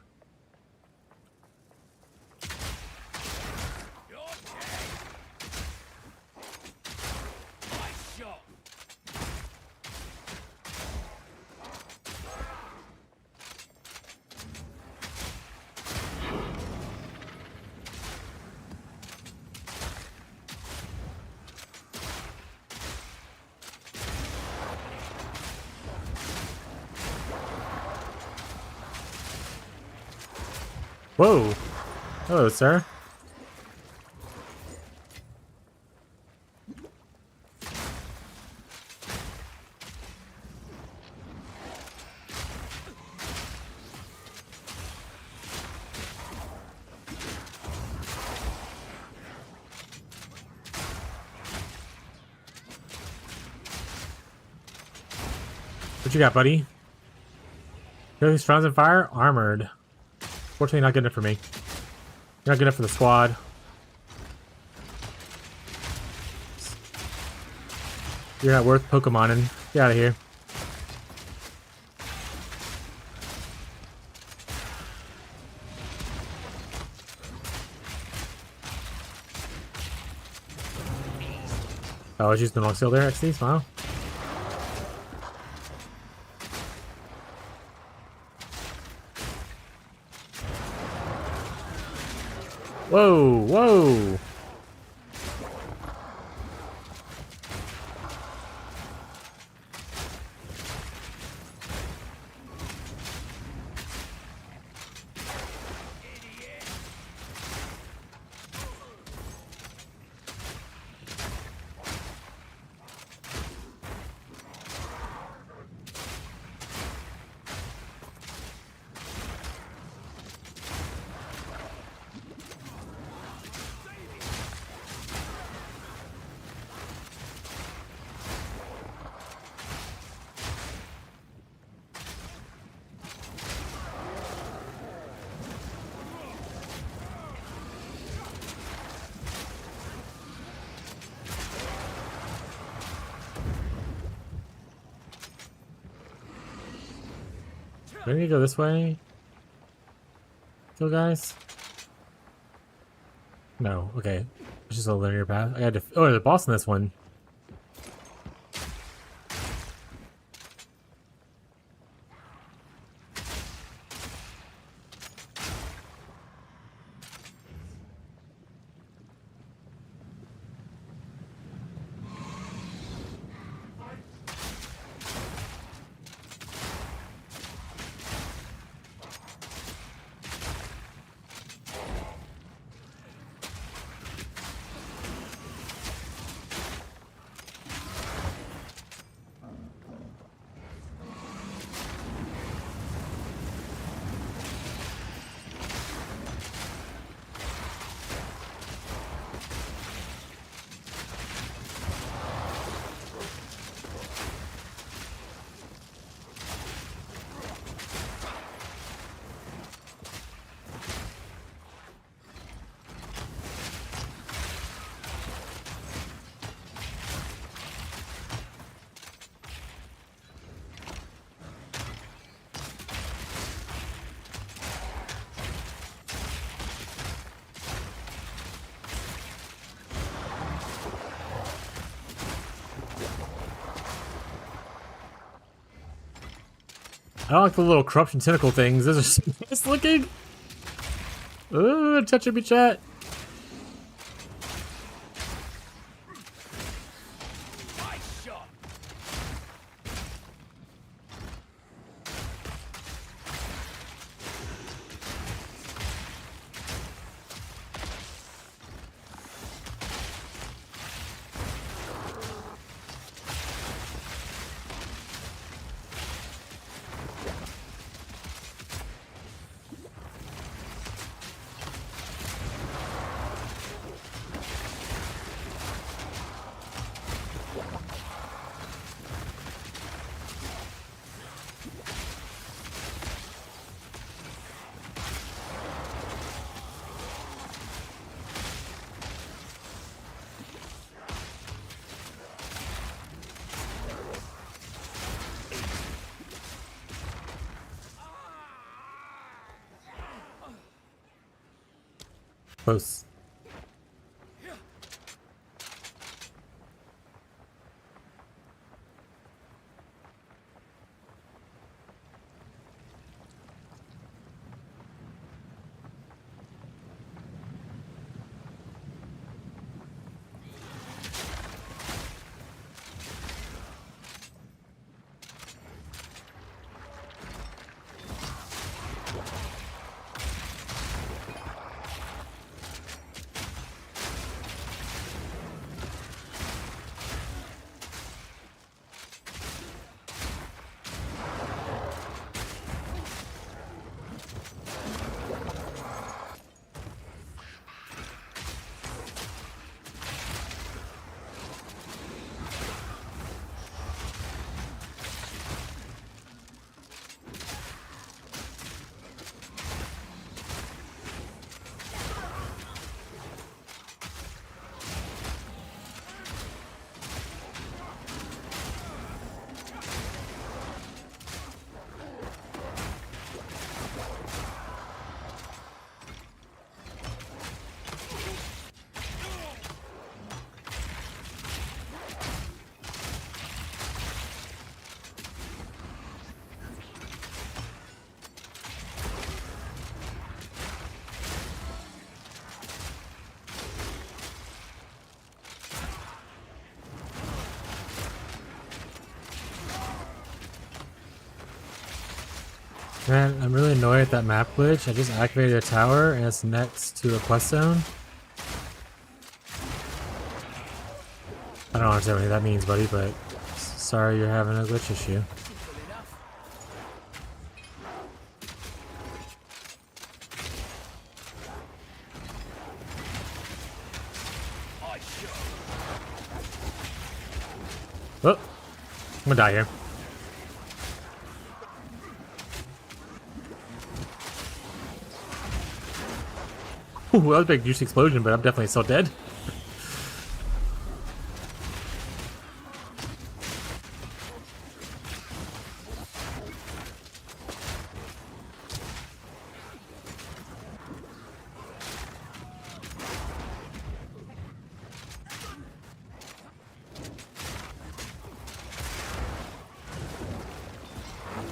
Whoa! Hello, sir. What you got, buddy? Really strong in fire? Armored. Fortunately, not good enough for me. You're not good enough for the squad. You're not worth Pokemoning. Get out of here. Oh, I was using the wrong skill there, XD. Smile. Whoa, whoa! Do I need to go this way? Kill guys? No, okay. It's just a linear path. I had to. Oh, there's a boss in this one. I don't like the little corruption tentacle things. Those are so nice looking. Ooh, touching me, chat. Close. Man, I'm really annoyed at that map glitch. I just activated a tower and it's next to a quest zone. I don't understand what that means, buddy, but sorry you're having a glitch issue. Oh, I'm gonna die here. Ooh, that was a big juicy explosion, but I'm definitely still dead.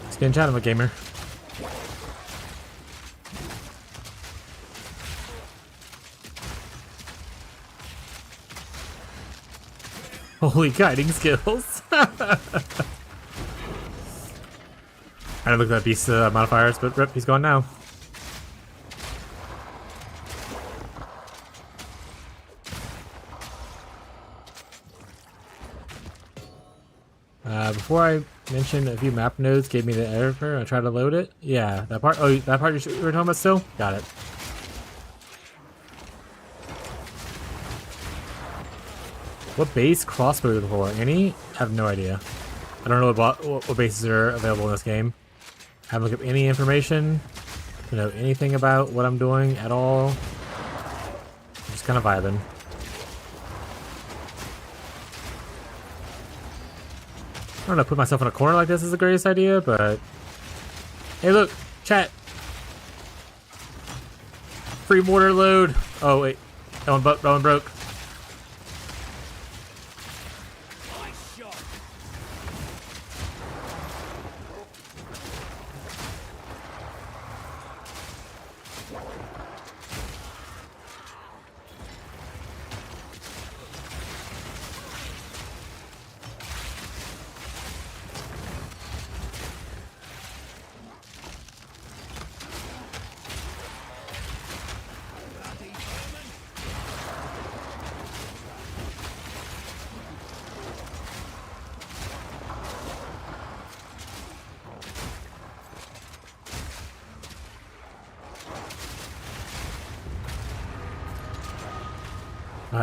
Skin chat, I'm a gamer. Holy guiding skills. I didn't look at that beast modifiers, but rip, he's gone now. Before I mentioned a few map nodes gave me the error, I tried to load it. Yeah, that part. Oh, that part you were talking about still? Got it. What base crossbow for? Any? I have no idea. I don't know what bases are available in this game. I haven't looked up any information to know anything about what I'm doing at all. I'm just kind of vibing. I don't know, put myself in a corner like this is the greatest idea, but... Hey look! Chat! Free mortar load! Oh wait, that one broke.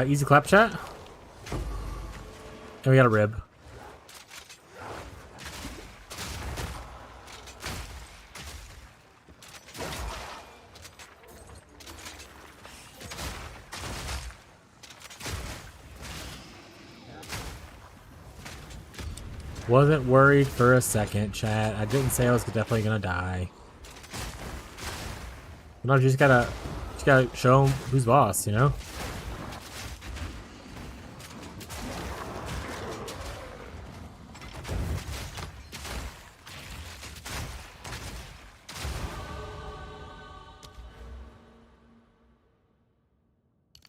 Easy clap chat. And we got a rib. Wasn't worried for a second, chat. I didn't say I was definitely gonna die. No, you just gotta show him who's boss, you know?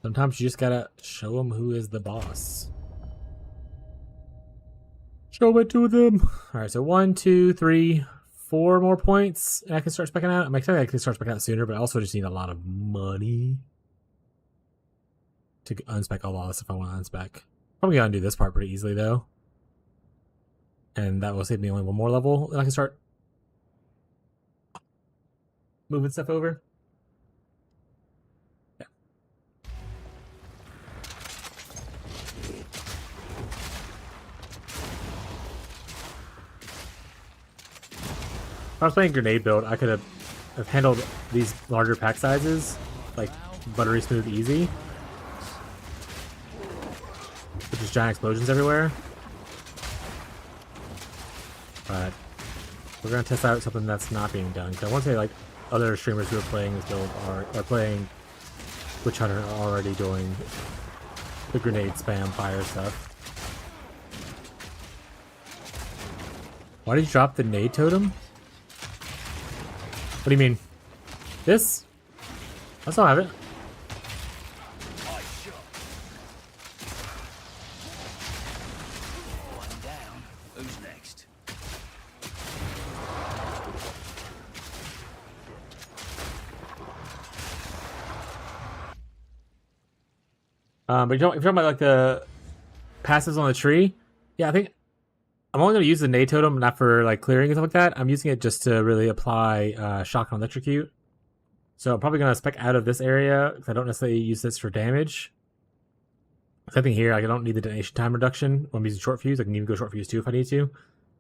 Sometimes you just gotta show them who is the boss. Show it to them. Alright, so 1, 2, 3, 4 more points, and I can start specking out. I'm excited I can start specking out sooner, but I also just need a lot of money to unspec all this if I want to unspec. Probably gonna do this part pretty easily though. And that will save me only one more level, and I can start moving stuff over. Yeah. If I was playing grenade build, I could have handled these larger pack sizes like buttery smooth easy. With just giant explosions everywhere. But we're gonna test out something that's not being done. Because I want to say like other streamers who are playing this build are playing Witch Hunter are already doing the grenade spam fire stuff. Why did you drop the nade totem? What do you mean? This? I still have it. But if you're talking about like the passives on the tree, yeah, I think I'm only going to use the nade totem not for like clearing and stuff like that. I'm using it just to really apply shock and electrocute. So I'm probably going to spec out of this area because I don't necessarily use this for damage. Same thing here, I don't need the detonation time reduction when I'm using short fuse. I can even go short fuse too if I need to.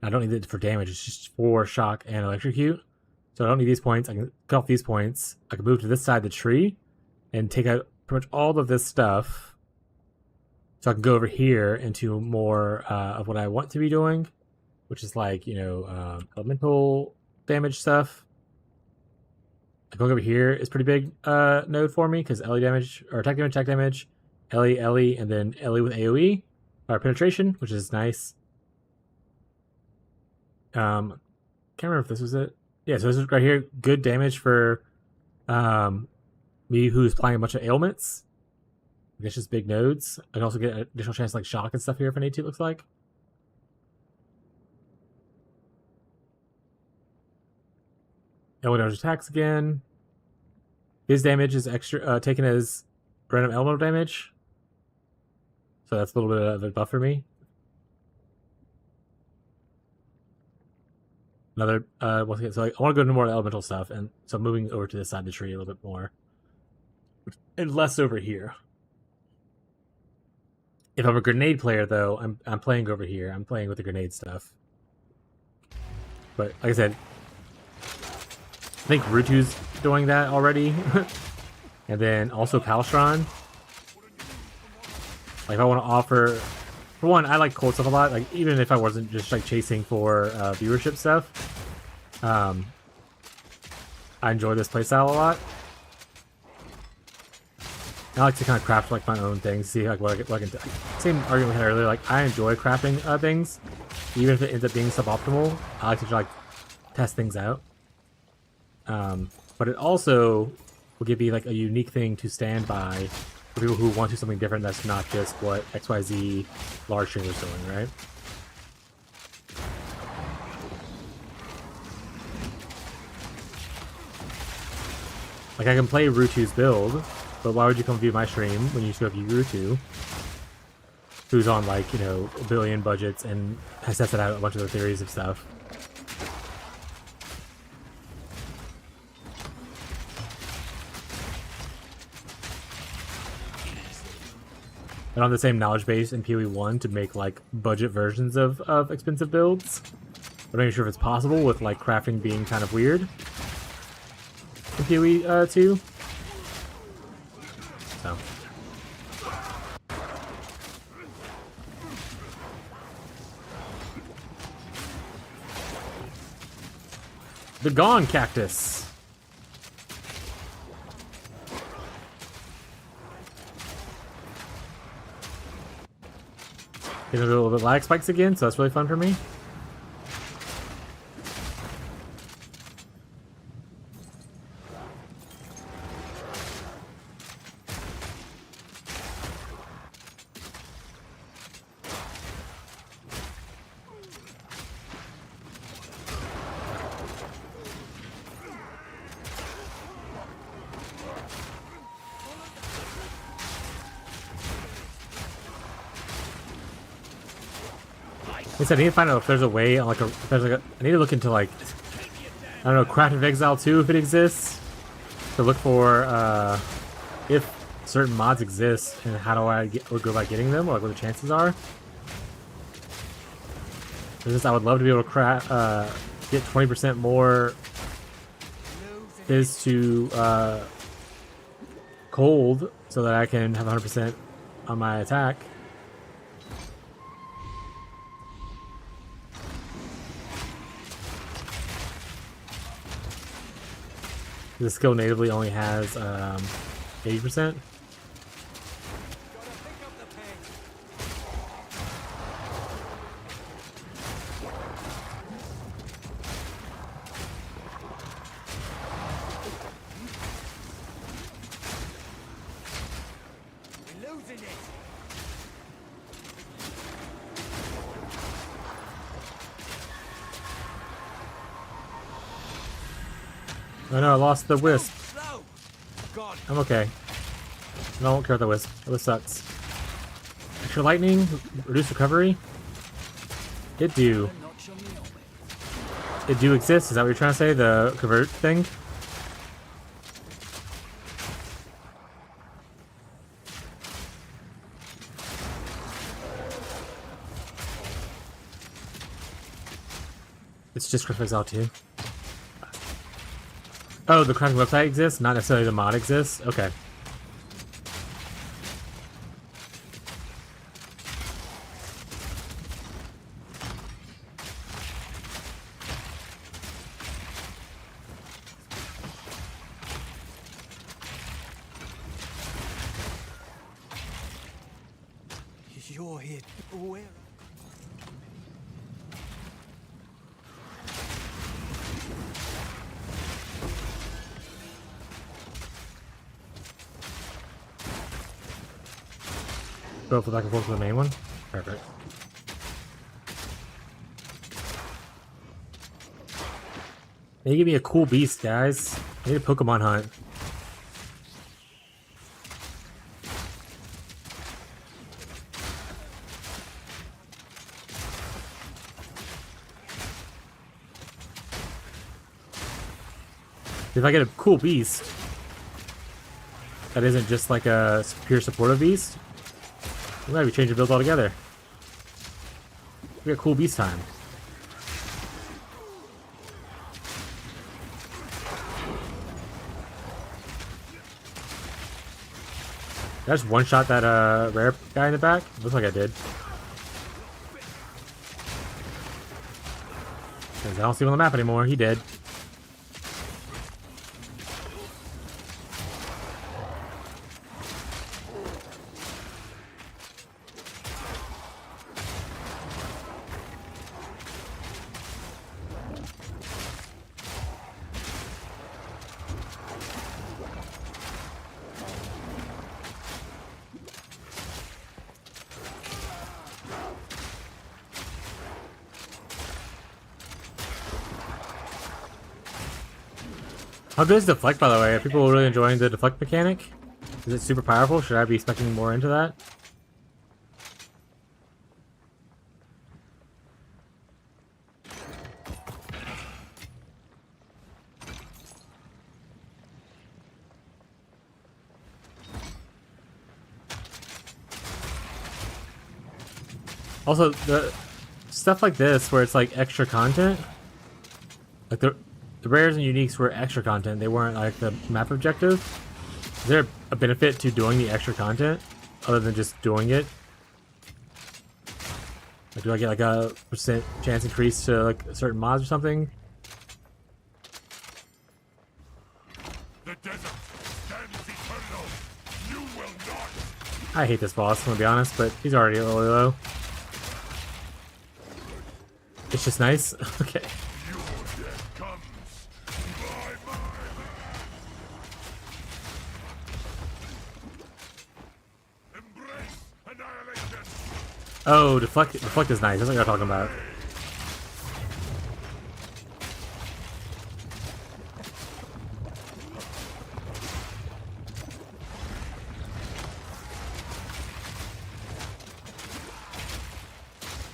I don't need it for damage, it's just for shock and electrocute. So I don't need these points. I can cut off these points. I can move to this side of the tree and take out pretty much all of this stuff. So I can go over here into more of what I want to be doing, which is like, you know, elemental damage stuff. Going over here is pretty big node for me because LE damage, or attack damage, LE, and then LE with AoE, or penetration, which is nice. Can't remember if this was it. Yeah, so this is right here, good damage for me who's applying a bunch of ailments. I guess just big nodes. I can also get an additional chance like shock and stuff here if I need to, it looks like. Elemental attacks again. His damage is extra taken as random elemental damage. So that's a little bit of a buff for me. Another once again, so I want to go into more elemental stuff, and so I'm moving over to this side of the tree a little bit more. And less over here. If I'm a grenade player, though, I'm playing over here. I'm playing with the grenade stuff. But like I said, I think Rutu's doing that already, and then also Palstron. Like if I want to offer, for one, I like cold stuff a lot. Like even if I wasn't just like chasing for viewership stuff, I enjoy this playstyle a lot. I like to kind of craft like my own things, see like what I can do. Same argument we had earlier, like I enjoy crafting things, even if it ends up being suboptimal. I like to like test things out. But it also will give you like a unique thing to stand by for people who want to do something different that's not just what XYZ large streamers doing, right? Like I can play Rutu's build, but why would you come view my stream when you should go view Rutu, who's on like, you know, a billion budgets and has tested out a bunch of the theories of stuff. I don't have the same knowledge base in PoE 1 to make like budget versions of expensive builds. I'm not even sure if it's possible with like crafting being kind of weird in PoE 2. So. The Gone Cactus. Getting a little bit lag spikes again, so that's really fun for me. I said I need to find out if there's a way on like if there's like I need to look into like I don't know, Craft of Exile 2 if it exists. To look for if certain mods exist and how do I go about getting them or like what the chances are. Because I would love to be able to get 20% more fizz to cold so that I can have 100% on my attack. The skill natively only has 80%. Oh no, I lost the wisp. I'm okay. I don't care about the wisp. The wisp sucks. Extra lightning, reduce recovery. It do exist, is that what you're trying to say? The convert thing? It's just Craft of Exile 2. Oh, the crafting website exists, not necessarily the mod exists? Okay. You're here. Where? Go back and forth to the main one? Perfect. They give me a cool beast, guys. I need a Pokemon hunt. If I get a cool beast that isn't just like a pure supportive beast, we might be changing builds altogether. We got cool beast time. Did I just one-shot that rare guy in the back? Looks like I did. 'Cause I don't see him on the map anymore. He did. How good is deflect, by the way? Are people really enjoying the deflect mechanic? Is it super powerful? Should I be expecting more into that? Also, the stuff like this, where it's like extra content, like the rares and uniques were extra content. They weren't like the map objective. Is there a benefit to doing the extra content other than just doing it? Like, do I get like a % chance increase to like certain mods or something? The desert stands eternal. You will not. I hate this boss, I'm gonna be honest, but he's already really low. It's just nice. Okay. Your death comes. Bye bye. Embrace annihilation. Oh, deflect is nice. That's what you're talking about.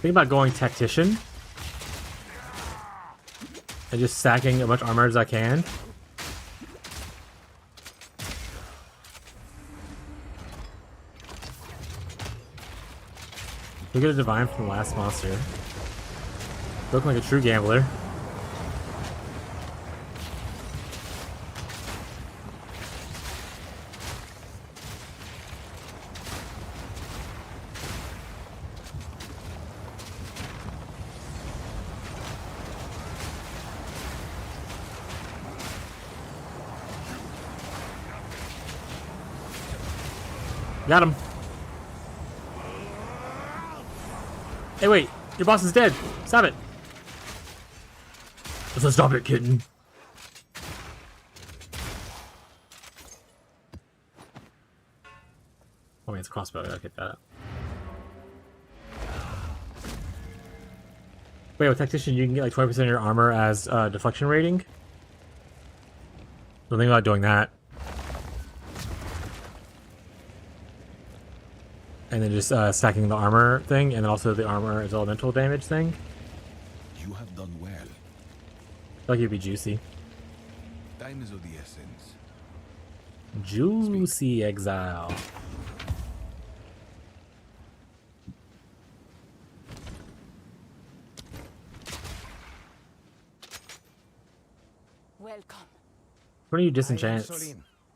Think about going tactician and just stacking as much armor as I can. Look at a divine from the last monster. Looking like a true gambler. Got him. Hey, wait. Your boss is dead. Stop it. Let's stop it, kitten. Oh, wait, it's a crossbow. I gotta get that up. Wait, with Tactician, you can get like 20% of your armor as deflection rating. Don't think about doing that. And then just stacking the armor thing, and then also the armor is elemental damage thing. You have done well. I feel like it'd be juicy. Time is of the essence. Juicy exile. Welcome. What do you disenchant?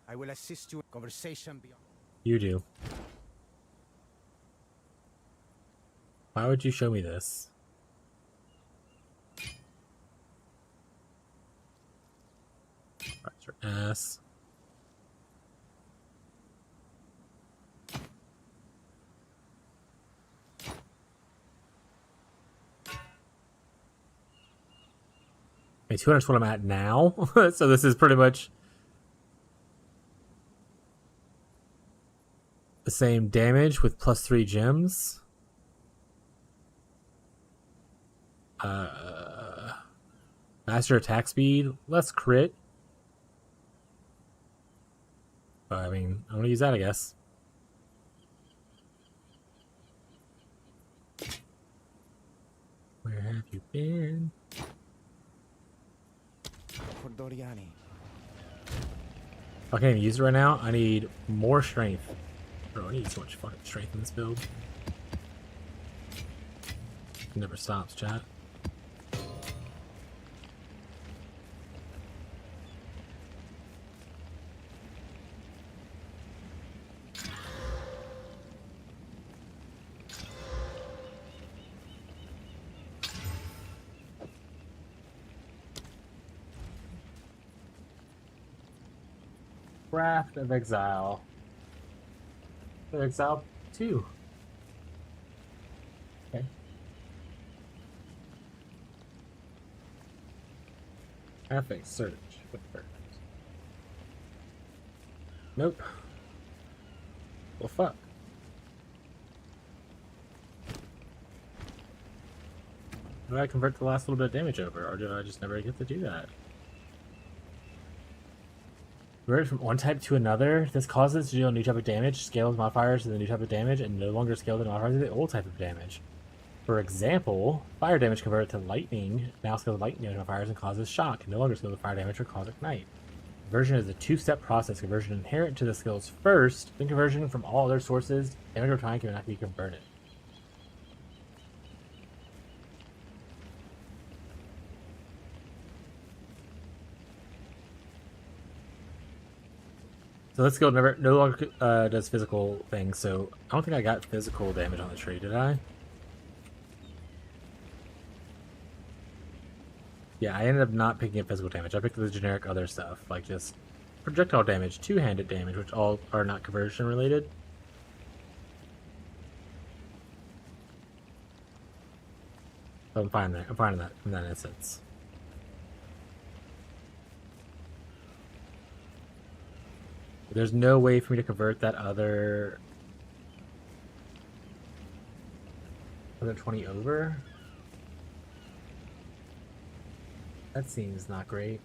I will assist you in conversation beyond. You do. Why would you show me this? That's your ass. Okay, 200 is what I'm at now. So this is pretty much the same damage with +3 gems. Faster attack speed, less crit. But, I mean, I'm gonna use that, I guess. Where have you been? For Doriani. I can't even use it right now. I need more strength. Bro, I need so much fucking strength in this build. It never stops, chat. Craft of Exile. Exile 2. Okay. Traffic search. Nope. Well, fuck. Do I convert the last little bit of damage over, or do I just never get to do that? Converted from one type to another. This causes to deal a new type of damage, scales modifiers to the new type of damage, and no longer scale the modifiers to the old type of damage. For example, fire damage converted to lightning now scales lightning modifiers and causes shock, no longer scales the fire damage or cause ignite. Conversion is a two-step process. Conversion inherent to the skills first, then conversion from all other sources. Damage over time cannot be converted. So this skill no longer does physical things, so I don't think I got physical damage on the tree, did I? Yeah, I ended up not picking up physical damage. I picked up the generic other stuff, like just projectile damage, two-handed damage, which all are not conversion related. So I'm fine there. I'm fine in that instance. There's no way for me to convert that other 20 over. That seems not great.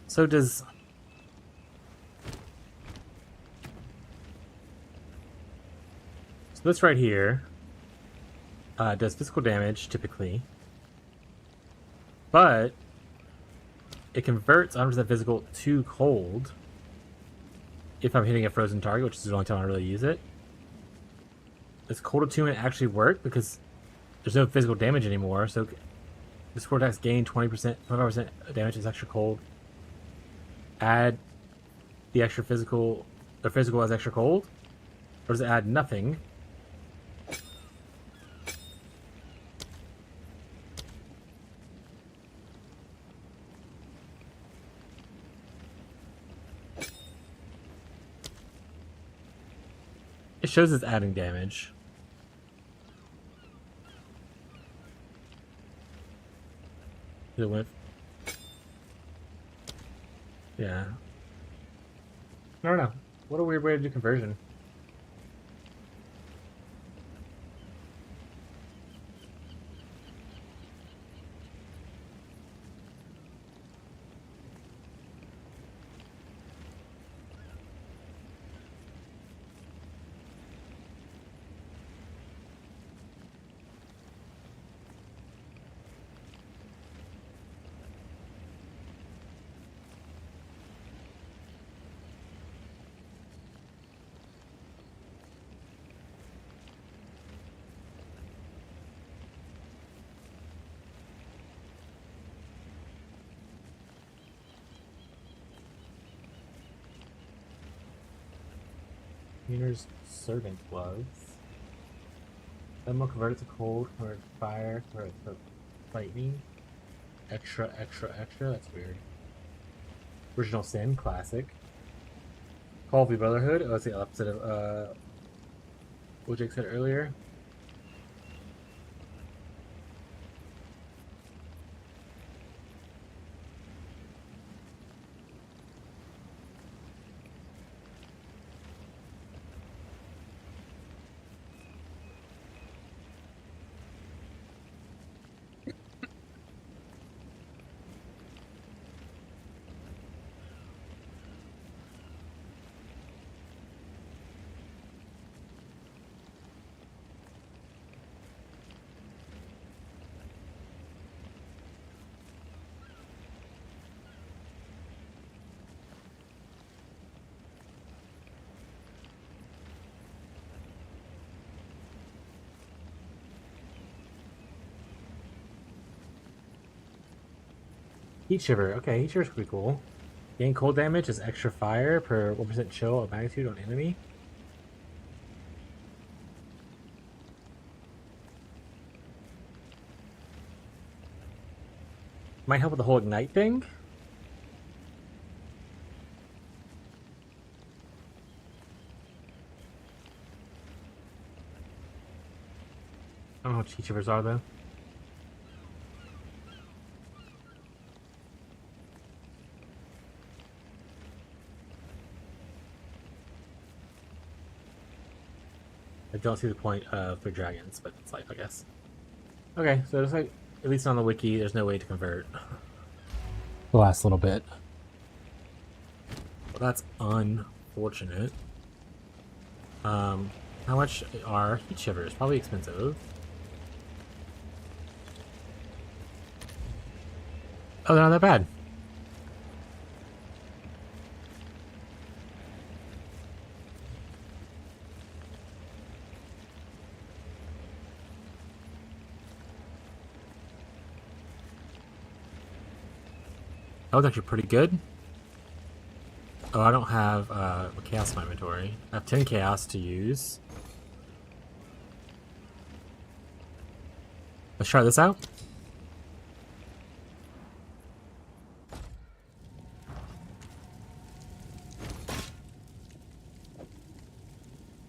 So does... So this right here does physical damage, typically. But it converts 100% physical to cold if I'm hitting a frozen target, which is the only time I really use it. Does cold attunement actually work? Because there's no physical damage anymore, so this core attacks gain 20%, 25% damage is extra cold. Add the extra physical, or physical as extra cold? Or does it add nothing? It shows it's adding damage. It went. Yeah. I don't know. What a weird way to do conversion. Commuter's servant gloves. Then we'll convert it to cold, convert it to fire, convert it to lightning. Extra, extra, extra. That's weird. Original Sin, classic. Call of the Brotherhood. Oh, that's the opposite of what Jake said earlier. Heat Shiver. Okay, Heat Shiver's pretty cool. Gain cold damage is extra fire per 1% chill of magnitude on enemy. Might help with the whole ignite thing. I don't know what Heat Shivers are though. I don't see the point for dragons, but it's life, I guess. Okay, so it's like, at least on the wiki, there's no way to convert the last little bit. Well, that's unfortunate. unfortunate. How much are heat shivers? Probably expensive. Oh, they're not that bad. That was actually pretty good. Oh, I don't have chaos in my inventory. I have 10 chaos to use. Let's try this out.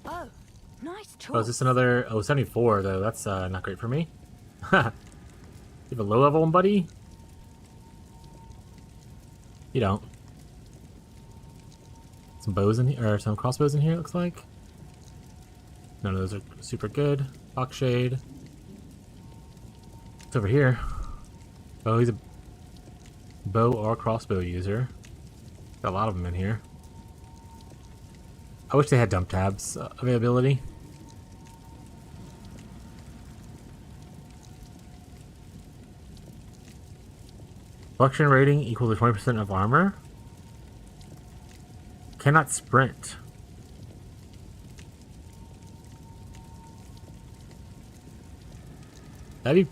Oh, nice choice. Oh, is this another... Oh, 74, though. That's not great for me. You have a low level one, buddy? You don't. Some bows in here, or some crossbows in here, it looks like. None of those are super good. Box shade. What's over here? Oh, he's a bow or crossbow user. Got a lot of them in here. I wish they had dump tabs availability. Flexion rating equals to 20% of armor. Cannot sprint. That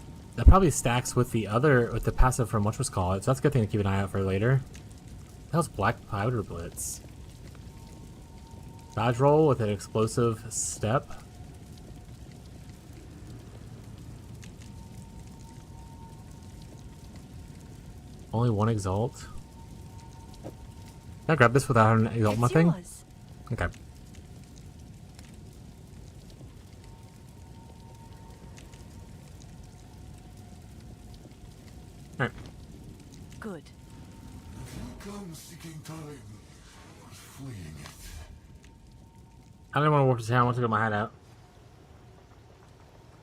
probably stacks with the passive from whatchamacallit, so that's a good thing to keep an eye out for later. That was Black Powder Blitz. Dodge roll with an explosive step. Only one exalt. Can I grab this without an exalt my thing? Okay. Alright. Good. You come seeking time, or fleeing it. I don't want to work this town. I want to get my hat out.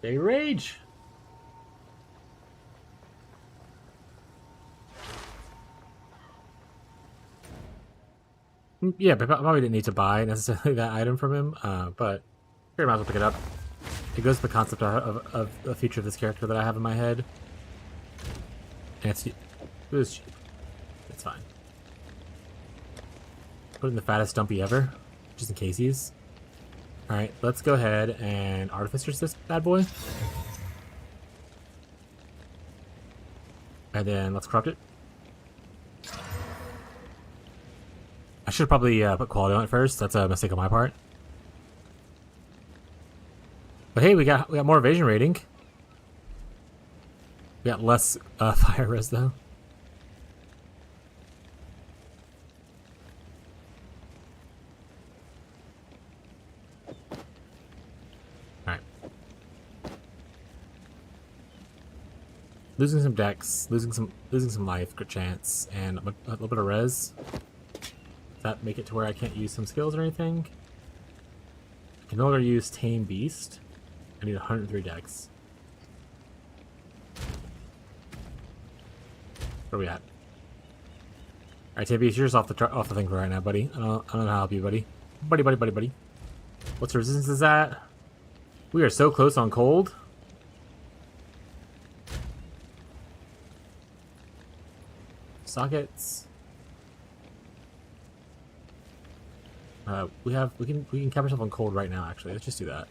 They rage! Yeah, but I probably didn't need to buy necessarily that item from him, but I might as well pick it up. It goes to the concept of the future of this character that I have in my head. And it was cheap. It's fine. Put in the fattest dumpy ever, just in case he's. Alright, let's go ahead and Artificers this bad boy. And then let's corrupt it. I should probably put quality on it first. That's a mistake on my part. But hey, we got more evasion rating. We got less fire res though. Alright. Losing some dex, losing some life, good chance, and a little bit of res. Does that make it to where I can't use some skills or anything? I can no longer use Tame Beast. I need 103 dex. Where are we at? Alright, Tame Beast, you're just off the thing for right now, buddy. I don't know how to help you, buddy. Buddy. What's the resistance is at? We are so close on cold. Sockets. We can cap ourselves on cold right now. Actually, let's just do that.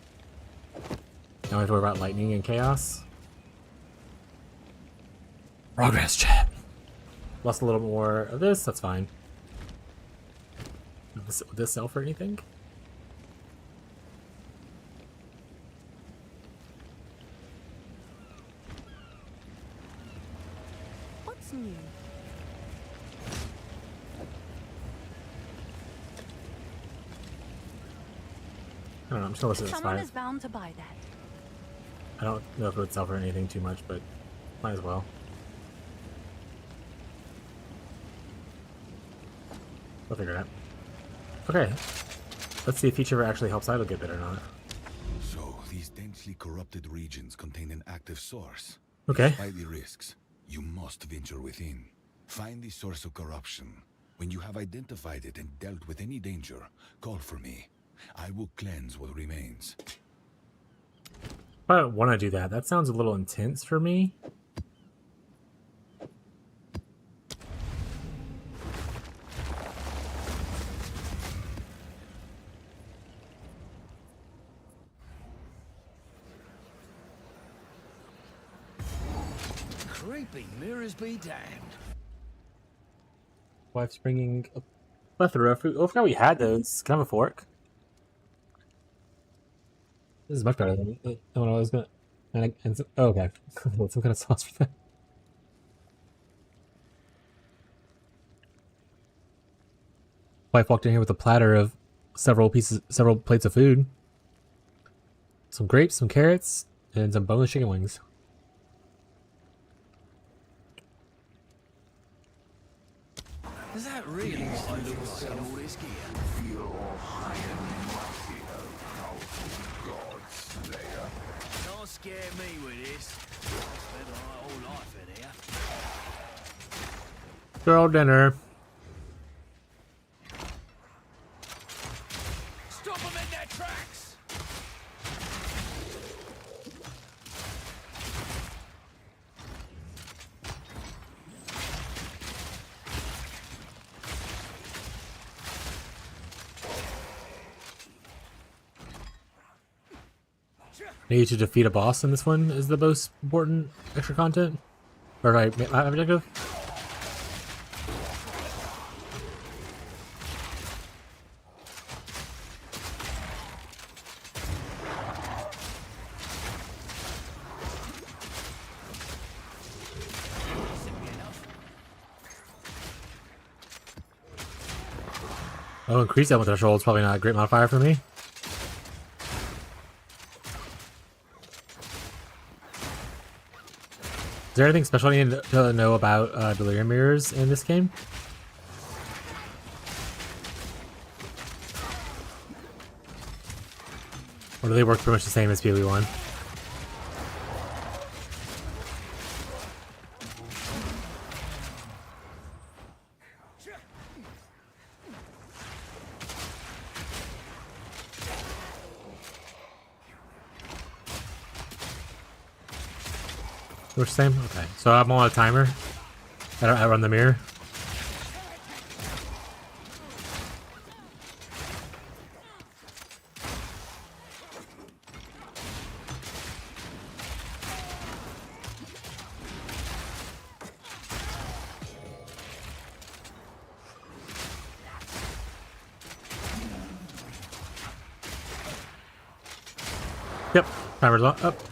Now we have to worry about lightning and chaos. Progress, chat. Lost a little more of this. That's fine. Would this sell for anything? What's new? I don't know. I'm just gonna listen to this Someone five. is bound to buy that. I don't know if it would sell for anything too much, but might as well. We'll figure it out. Okay. Let's see if each of it actually helps Idle get bit or not. So, these densely corrupted regions contain an active source. Okay. Despite the risks, you must venture within. Find the source of corruption. When you have identified it and dealt with any danger, call for me. I will cleanse what remains. I don't want to do that. That sounds a little intense for me. Creepy mirrors be damned. Wife's bringing a plethora of food. Oh, I forgot we had those. Can I have a fork? This is much better than what I was gonna. Oh, okay. Some kind of sauce for that. Wife walked in here with a platter of several plates of food. Some grapes, some carrots, and some boneless chicken wings. Is that really what I look like in all this gear? Don't scare me with this. I spent my whole life in here. Girl dinner. Stop them in their tracks! Need to defeat a boss in this one is the most important extra content. Or my objective. Oh, increase that threshold is probably not a great modifier for me. Is there anything special I need to know about delirium mirrors in this game? Or do they work pretty much the same as PoE1? Works the same? Okay. So I'm on a timer. I run the mirror. Yep. Timer's up.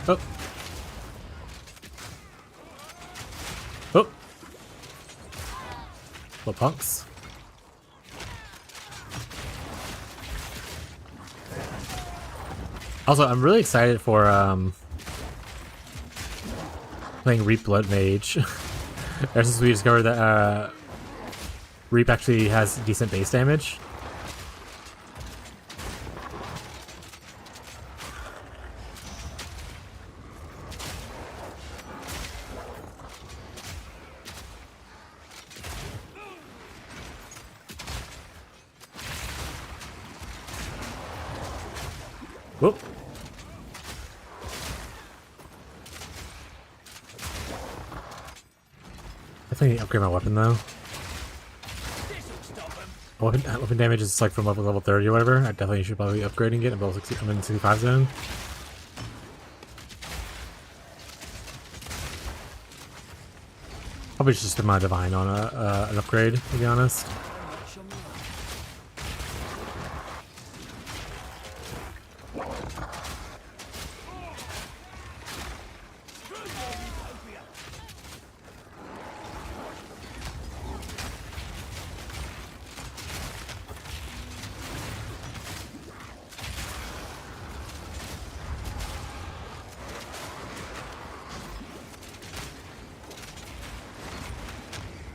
Oh. Oh. Little punks. Also, I'm really excited for playing Reap Blood Mage. Ever since we discovered that Reap actually has decent base damage. Whoop. Definitely need to upgrade my weapon though. Weapon damage is like from level 30 or whatever. I definitely should probably be upgrading it. I'm in 65 zone. Probably just spend my divine on an upgrade, to be honest.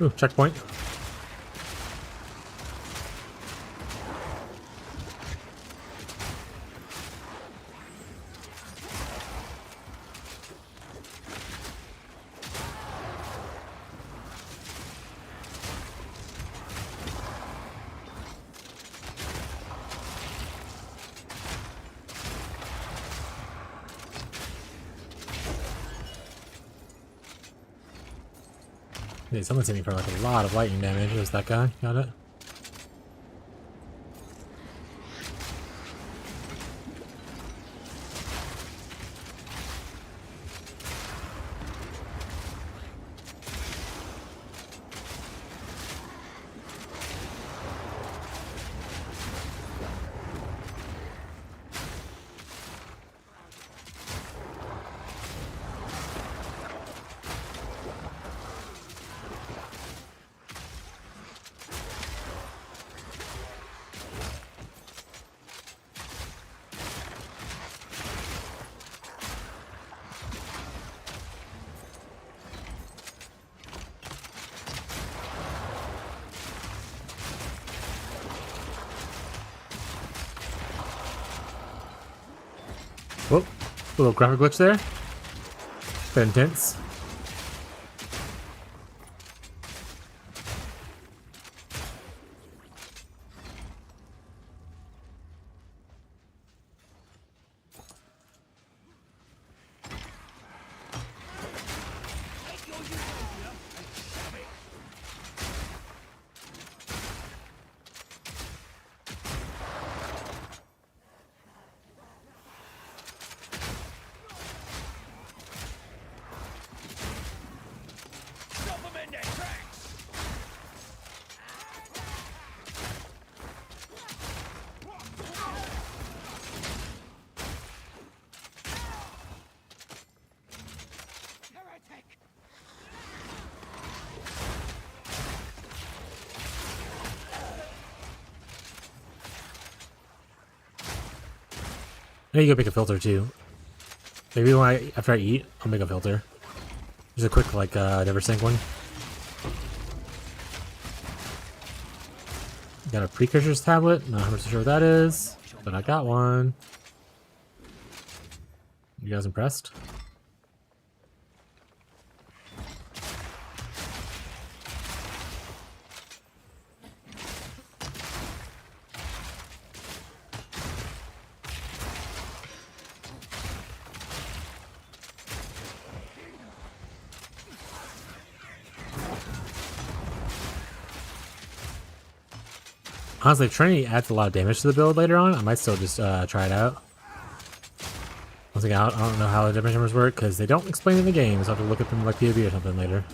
Ooh, checkpoint. Hey, someone's hitting for like a lot of lightning damage. It was that guy. Got it. Whoop. A little graphic glitch there. Bit intense. I need to go make a filter too. Maybe after I eat, I'll make a filter. Just a quick like never sink one. Got a precursors tablet. Not 100% sure what that is, but I got one. You guys impressed? Honestly, if Trinity adds a lot of damage to the build later on, I might still just try it out. Once again, I don't know how the damage numbers work because they don't explain in the game, so I'll have to look at them like POV or something later.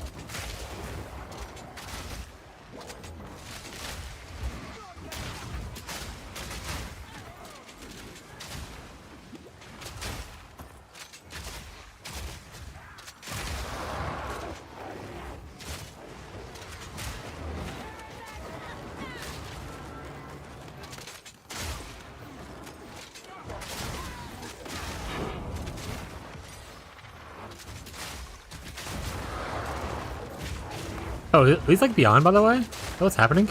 Oh, he's like beyond, by the way? Oh, what's happening?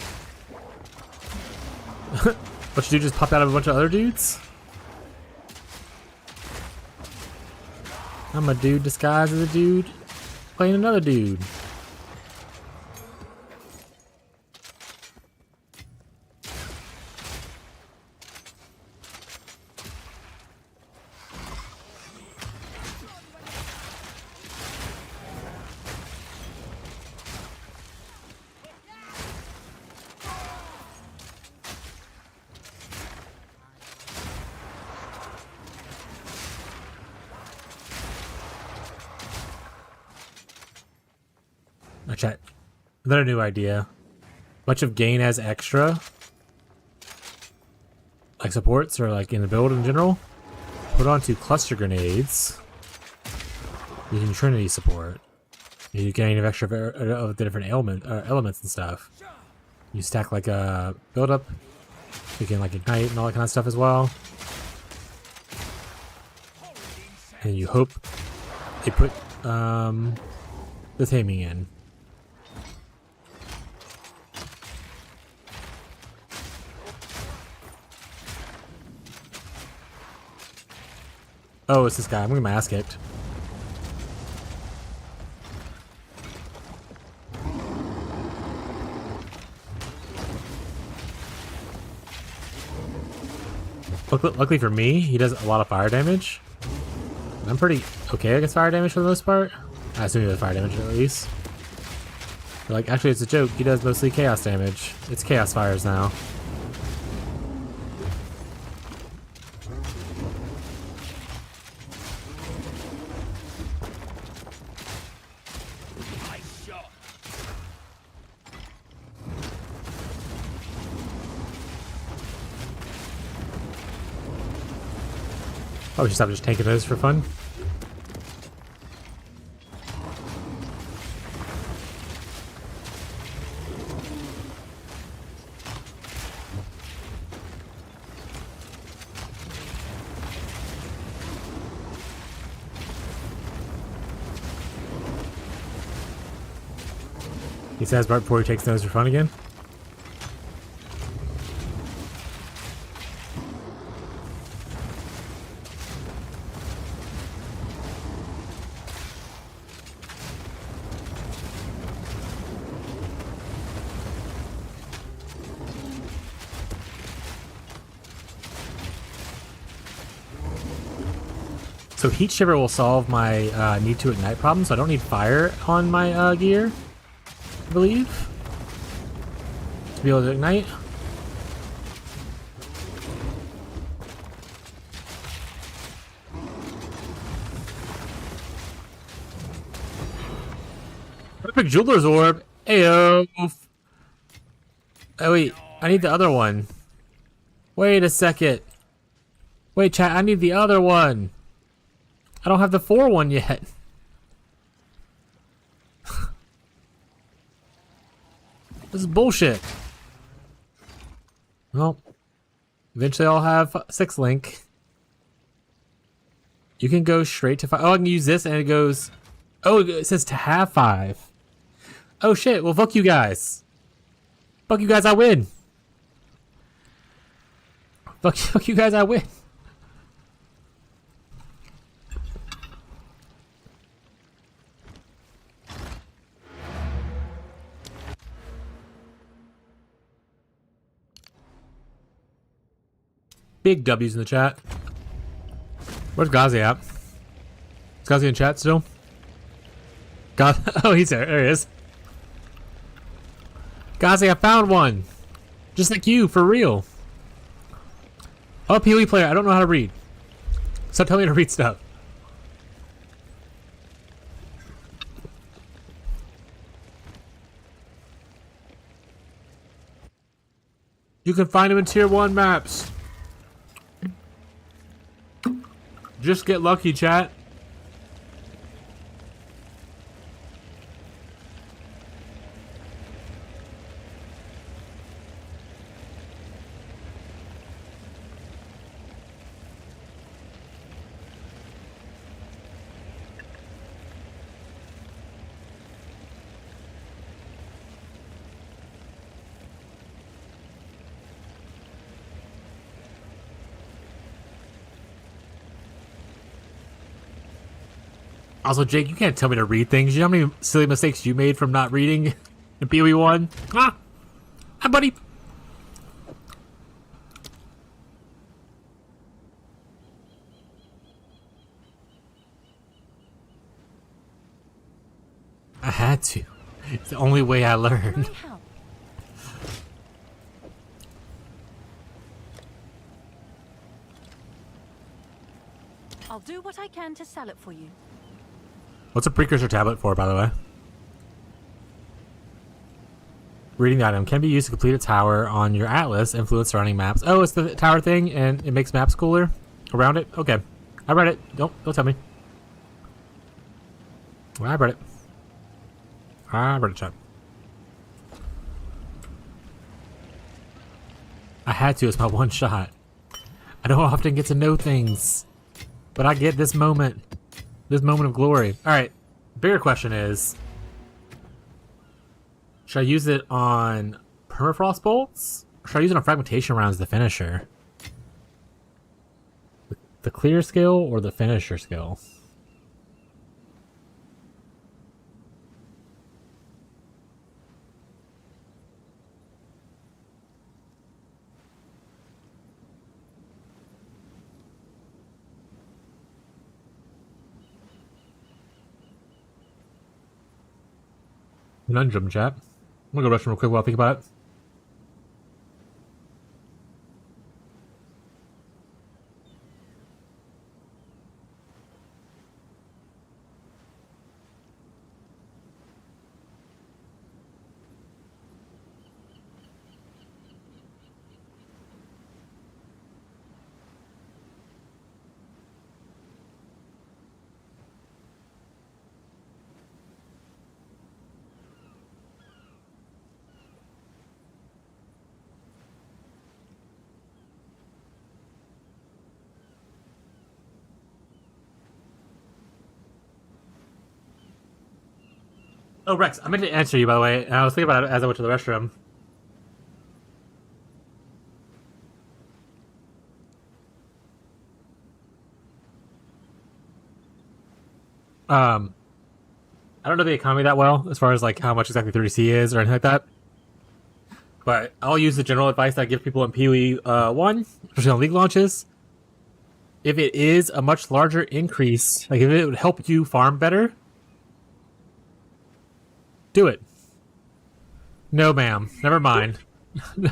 Bunch of dudes just popped out of a bunch of other dudes? I'm a dude disguised as a dude playing another dude. Chat. Another new idea. Bunch of gain as extra. Like supports or like in the build in general. Put onto cluster grenades. Using Trinity support. You gain extra of the different elements and stuff. You stack like a build up. You can like ignite and all that kind of stuff as well. And you hope they put the taming in. Oh, it's this guy. I'm gonna get my ass kicked. Luckily for me, he does a lot of fire damage. I'm pretty okay against fire damage for the most part. I assume he does fire damage at least. But like, actually, it's a joke. He does mostly chaos damage. It's chaos fires now. Probably should stop just tanking those for fun. He says right before he takes those for fun again. So heat shiver will solve my need to ignite problem, so I don't need fire on my gear, I believe, to be able to ignite. Perfect jeweler's orb. Ayo. Oh wait, I need the other one. Wait a second. Wait, chat, I need the other one. I don't have the 4 one yet. This is bullshit. Well, eventually I'll have 6 link. You can go straight to 5. Oh, I can use this and it goes... Oh, it says to have 5. Oh shit, well fuck you guys. Fuck you guys, I win. Fuck you guys, I win. Big W's in the chat. Where's Ghazi at? Is Ghazi in chat still? Oh, he's there. There he is. Ghazi, I found one. Just like you, for real. Oh, PoE player, I don't know how to read. Stop telling me to read stuff. You can find him in tier 1 maps. Just get lucky, chat. Also, Jake, you can't tell me to read things. You know how many silly mistakes you made from not reading in PoE 1? Ah! Hi, buddy! I had to. It's the only way I learned. Can I help? I'll do what I can to sell it for you. What's a precursor tablet for, by the way? Reading the item can be used to complete a tower on your atlas, influence surrounding maps. Oh, it's the tower thing, and it makes maps cooler around it? Okay. I read it. Don't tell me. I read it. I read it, chat. I had to. It's my one shot. I don't often get to know things, but I get this moment. This moment of glory. Alright, bigger question is, should I use it on permafrost bolts? Or should I use it on fragmentation rounds as the finisher? the clear skill or the finisher skill? Conundrum, chat. I'm gonna go restroom real quick while I think about it. Oh, Rex, I meant to answer you, by the way, and I was thinking about it as I went to the restroom. I don't know the economy that well, as far as like how much exactly 30C is or anything like that. But I'll use the general advice that I give people in PoE 1, especially on League launches. If it is a much larger increase, like if it would help you farm better, do it. No, ma'am. Never mind.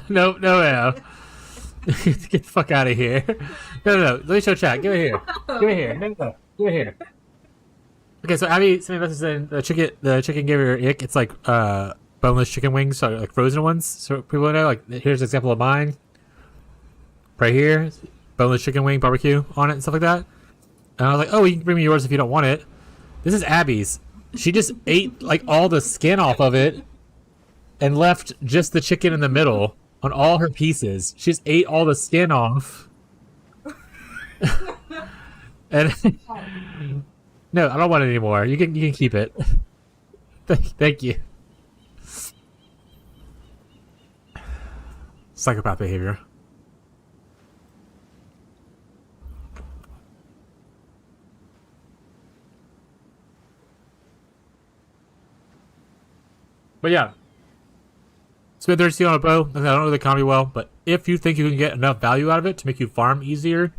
No, ma'am. Get the fuck out of here. No. Let me show chat. Give it here. Give it here. No. Give it here. Okay, so Abby sent me a message saying the chicken gave her ick. It's like boneless chicken wings, so like frozen ones. So people know, like, here's an example of mine. Right here, boneless chicken wing, barbecue on it and stuff like that. And I was like, oh, you can bring me yours if you don't want it. This is Abby's. She just ate like all the skin off of it and left just the chicken in the middle on all her pieces. She just ate all the skin off. And no, I don't want it anymore. You can keep it. Thank you. Psychopath behavior. But yeah, spend 30 on a bow. I don't know the economy well, but if you think you can get enough value out of it to make you farm easier,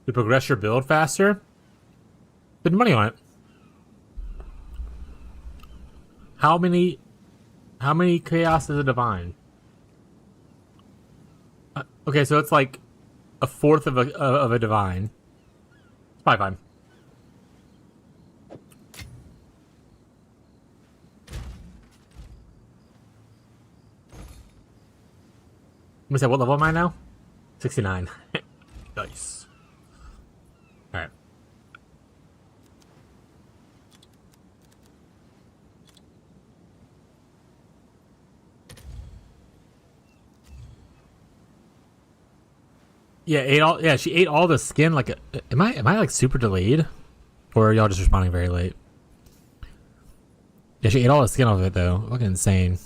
to progress your build faster, spend money on it. How many chaos is a divine? Okay, so it's like a fourth of a divine. It's probably fine. Let me say, what level am I now? 69. Nice. Alright. Yeah, she ate all the skin like am I like super delayed? Or are y'all just responding very late? Yeah, she ate all the skin off of it though. Fucking insane.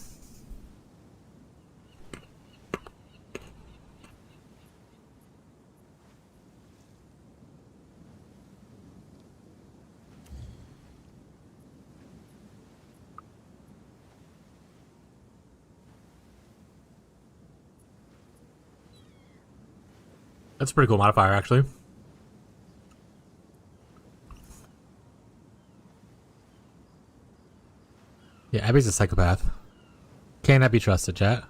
That's a pretty cool modifier, actually. Yeah, Abby's a psychopath. Cannot be trusted, chat.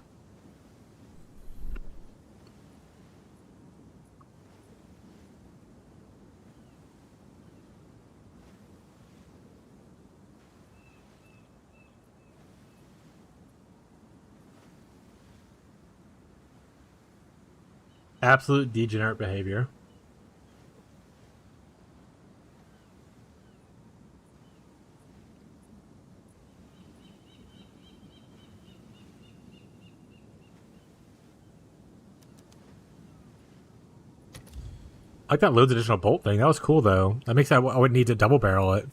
Absolute degenerate behavior. I like that loads additional bolt thing. That was cool, though. That makes I would need to double barrel it.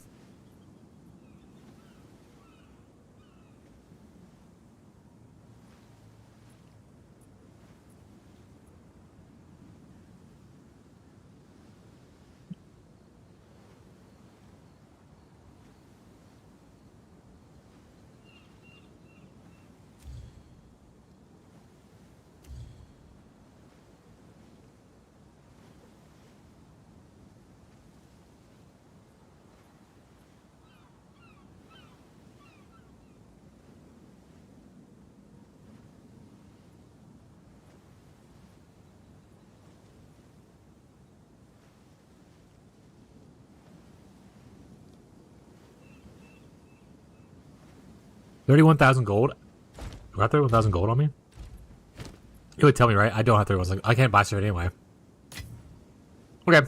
31,000 gold? Do I have 31,000 gold on me? You would tell me, right? I don't have 31,000. I can't buy stuff anyway. Okay.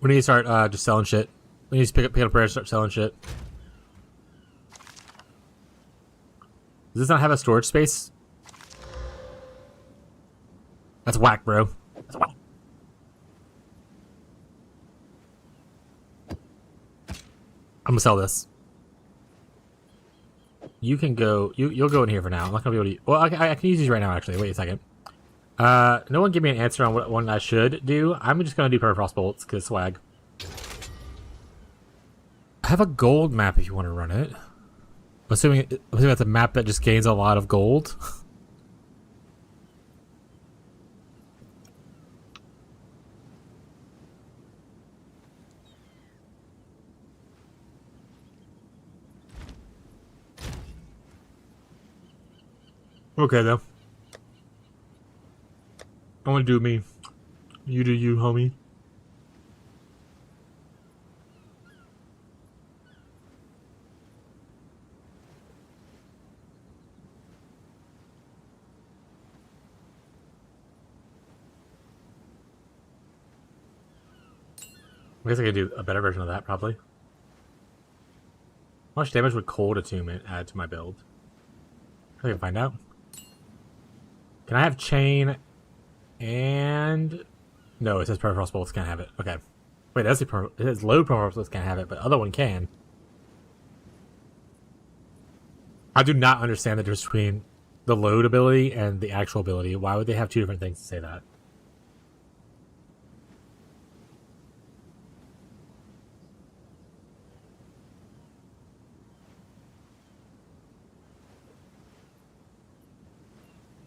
We need to start just selling shit. We need to pick up a prayer and start selling shit. Does this not have a storage space? That's whack, bro. That's whack. I'm gonna sell this. You can go. You'll go in here for now. I'm not gonna be able to. Well, I can use these right now. Actually, wait a second. No one give me an answer on what one I should do. I'm just gonna do permafrost bolts because swag. I have a gold map if you want to run it. I'm assuming that's a map that just gains a lot of gold. Okay, though. I'm gonna do me. You do you, homie. I guess I could do a better version of that, probably. How much damage would cold attunement add to my build? I can find out. Can I have chain and... No, it says permafrost bolts can't have it. Okay. Wait, it says low permafrost bolts can't have it, but other one can. I do not understand the difference between the load ability and the actual ability. Why would they have two different things to say that?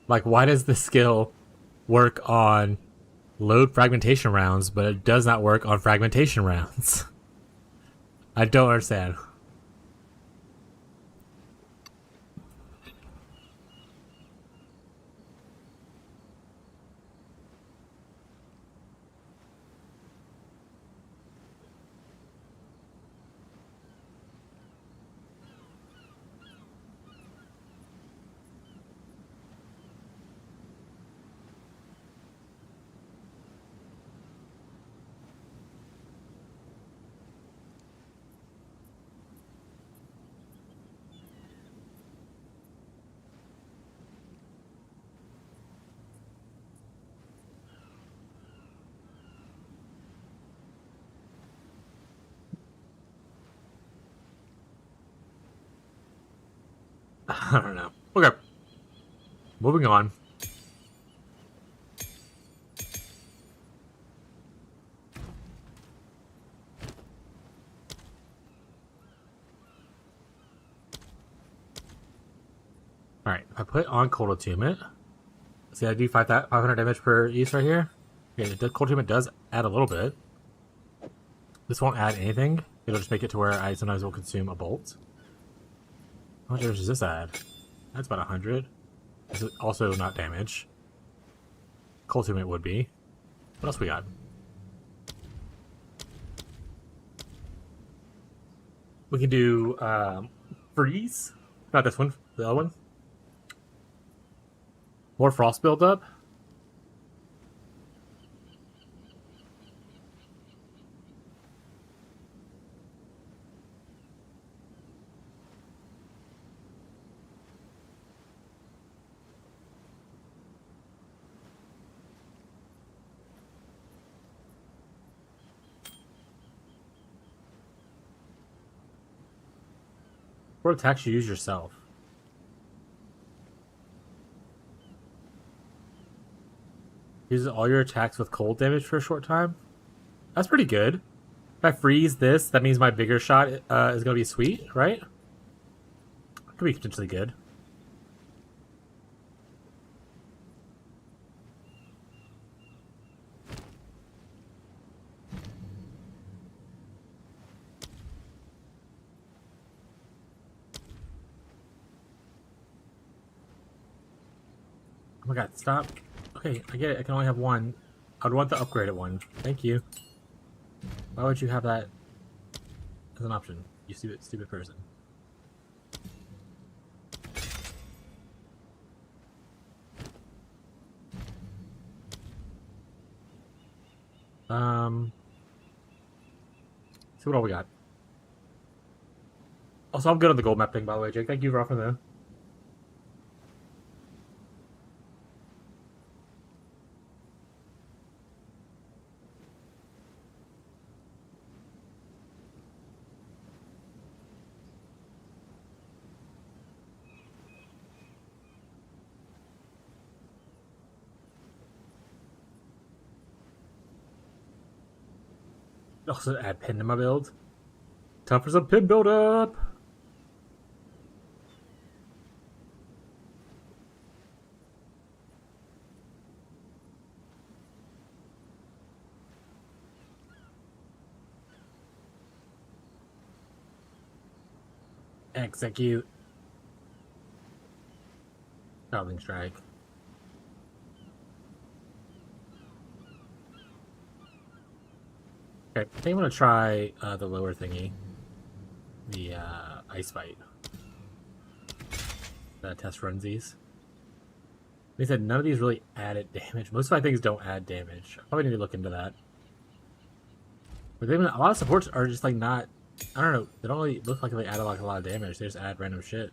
Like, why does the skill work on load fragmentation rounds, but it does not work on fragmentation rounds? I don't understand. I don't know. Okay. Moving on. Alright, I put on cold attunement. See, I do 500 damage per use right here. Okay, the cold attunement does add a little bit. This won't add anything. It'll just make it to where I sometimes will consume a bolt. How much damage does this add? That's about 100. This is also not damage. Cold attunement would be. What else we got? We can do freeze. Not this one, the other one. More frost buildup. What attacks you use yourself? Uses all your attacks with cold damage for a short time? That's pretty good. If I freeze this, that means my bigger shot is going to be sweet, right? Could be potentially good. Oh my god, stop. Okay, I get it. I can only have one. I'd want the upgraded one. Thank you. Why would you have that as an option? You stupid person. See what all we got. Also, I'm good on the gold map thing, by the way, Jake. Thank you for offering that. Also add pin to my build. Time for some pin build up. Execute. Goblin strike. Okay, I think I'm gonna try the lower thingy. The ice fight. The test runsies. They said none of these really added damage. Most of my things don't add damage. I probably need to look into that. But then a lot of supports are just like not, I don't know, they don't really look like they add like a lot of damage. They just add random shit.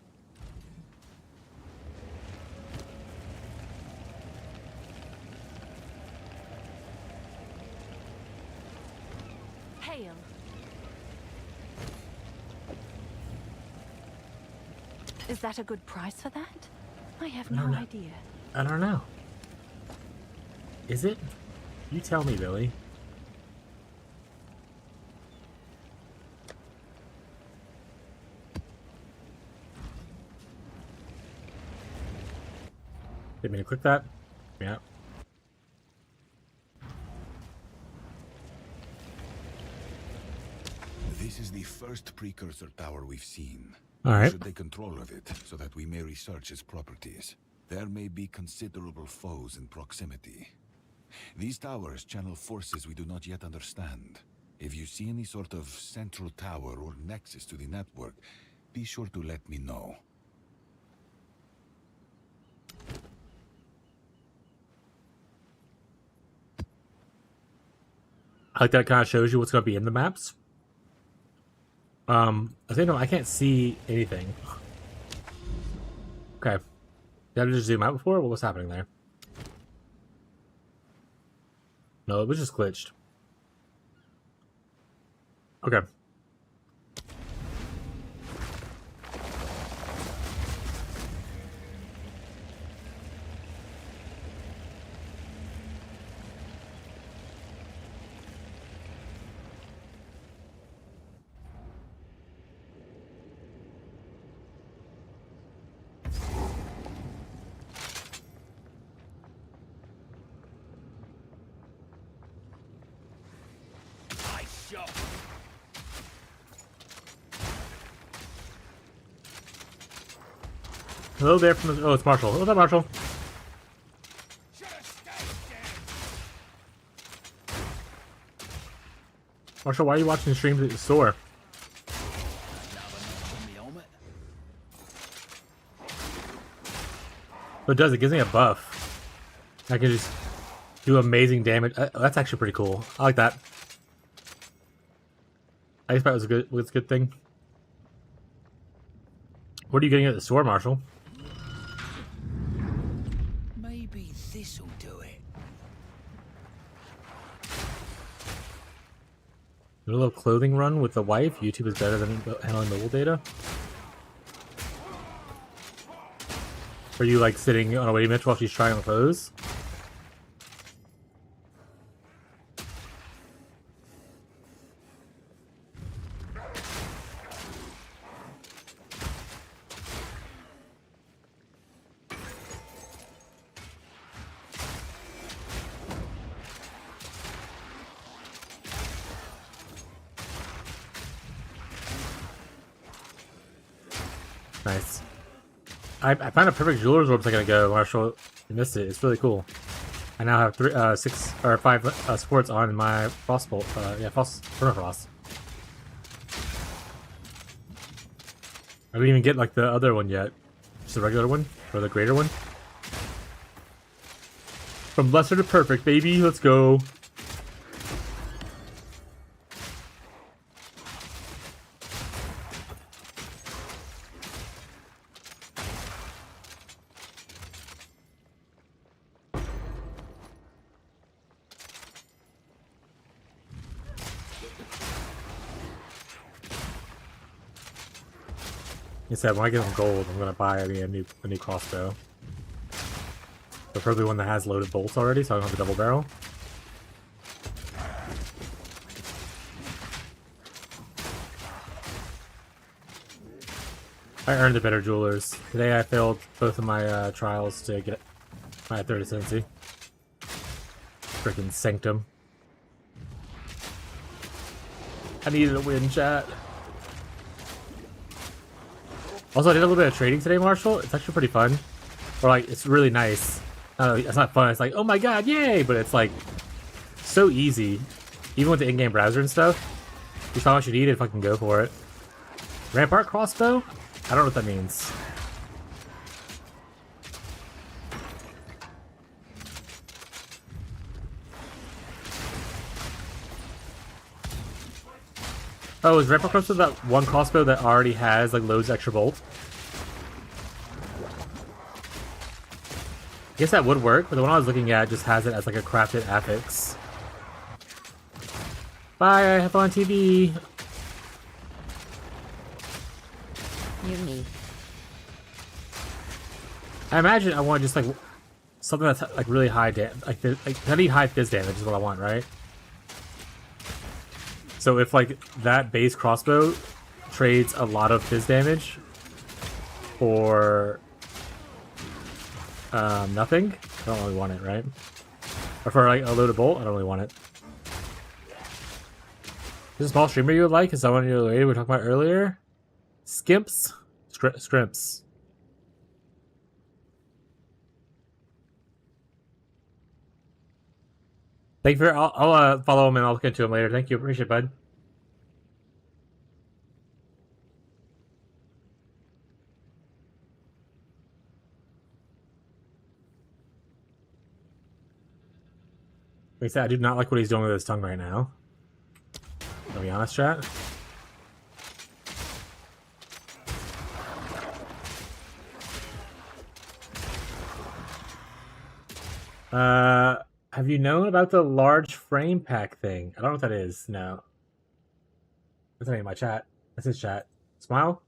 Hail. Is that a good price for that? I have no idea. I don't know. Is it? You tell me, Billy. Didn't mean to click that. Yeah. This is the first precursor tower we've seen. All right. We should take control of it so that we may research its properties. There may be considerable foes in proximity. These towers channel forces we do not yet understand. If you see any sort of central tower or nexus to the network, be sure to let me know. I like that it kind of shows you what's going to be in the maps. I say no, I can't see anything. Okay. Did I just zoom out before? What was happening there? No, it was just glitched. Okay. Hello there from the... Oh, it's Marshall. Hello there, Marshall. Marshall, why are you watching streams at the store? But it does. It gives me a buff. I can just do amazing damage. That's actually pretty cool. I like that. I just thought it was a good thing. What are you getting at the store, Marshall? Maybe this'll do it. A little clothing run with the wife. YouTube is better than handling mobile data. Are you like sitting on a waiting bench while she's trying on clothes? Nice. I found a perfect jeweler's orb a second ago, Marshall. You missed it. It's really cool. I now have 5 supports on my frost bolt. Frost permafrost. I didn't even get like the other one yet. Just the regular one or the greater one. From lesser to perfect, baby. Let's go. He said when I get some gold, I'm gonna buy a new crossbow. Preferably one that has loaded bolts already, so I don't have a double barrel. I earned the better jewelers. Today I failed both of my trials to get my third ascendancy. Freaking sanctum. I needed a win, chat. Also, I did a little bit of trading today, Marshall. It's actually pretty fun. Or like, it's really nice. It's not fun. It's like, oh my god, yay! But it's like so easy, even with the in-game browser and stuff. You saw what you need and fucking go for it. Rampart crossbow? I don't know what that means. Oh, is Rampart crossbow that one crossbow that already has like loads of extra bolts? I guess that would work, but the one I was looking at just has it as like a crafted affix. Bye, I have on TV. Unique. I imagine I want just like something that's like really high like I need high fizz damage is what I want, right? So if like that base crossbow trades a lot of fizz damage for nothing, I don't really want it, right? Or for like a loaded bolt, I don't really want it. Is a small streamer you would like? Is that one you were talking about earlier? Skimps? Scrimps. Thank you for. I'll follow him and I'll look into him later. Thank you. Appreciate it, bud. Like I said, I do not like what he's doing with his tongue right now. I'll be honest, chat. Have you known about the large frame pack thing? I don't know what that is. No. That's not even my chat. That's his chat. Smile?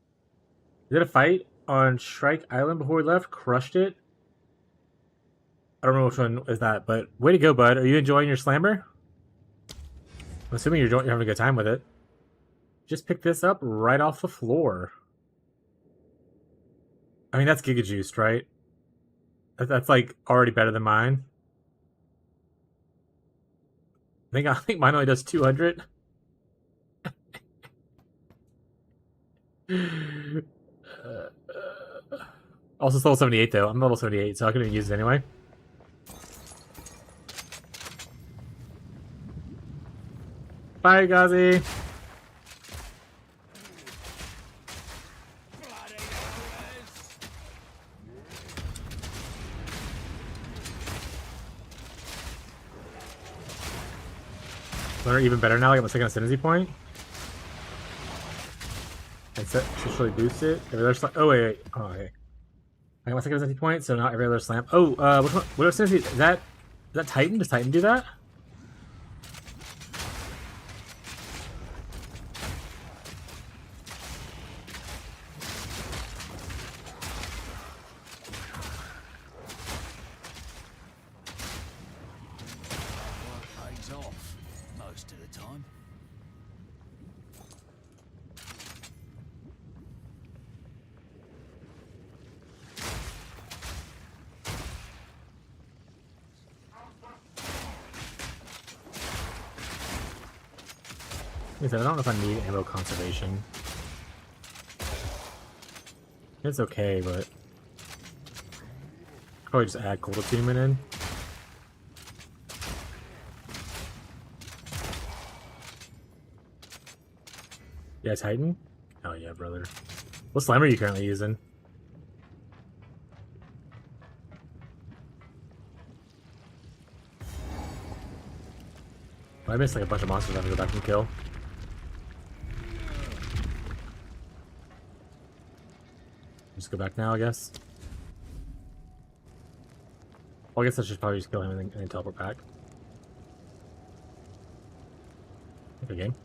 Is it a fight on Shrike Island before we left? Crushed it? I don't know which one is that, but way to go, bud. Are you enjoying your slammer? I'm assuming you're having a good time with it. Just pick this up right off the floor. I mean, that's Giga Juiced, right? That's like already better than mine. I think mine only does 200. Also, it's level 78 though. I'm level 78, so I couldn't even use it anyway. Bye, Gazi. Learn even better now. I got my second ascendancy point. And really boost it. Every other slam. Oh wait. Oh okay. I got my second ascendancy point, so now every other slam. Oh, which one? What ascendancy is that? Is that Titan? Does Titan do that? Pays off most of the time. Like I said, I don't know if I need ammo conservation. It's okay, but probably just add cold attunement in. Yeah, Titan? Oh yeah, brother. What slime are you currently using? I missed like a bunch of monsters I have to go back and kill. Just go back now, I guess. Well, I guess I should probably just kill him and then teleport back. Good game.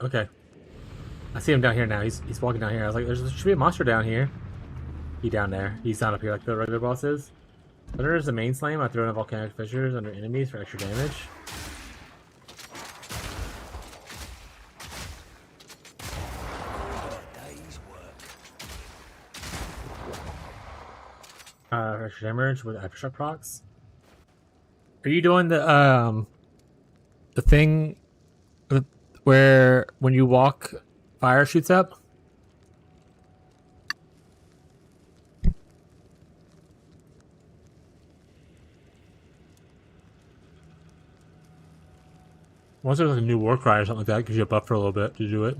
Okay. I see him down here now. He's walking down here. I was like, there should be a monster down here. He down there. He's not up here like the regular boss is. But there's the main slime. I throw in volcanic fissures under enemies for extra damage. Extra damage with aftershock procs. Are you doing the thing where when you walk, fire shoots up? Once there's like a new war cry or something like that, gives you a buff for a little bit to do it.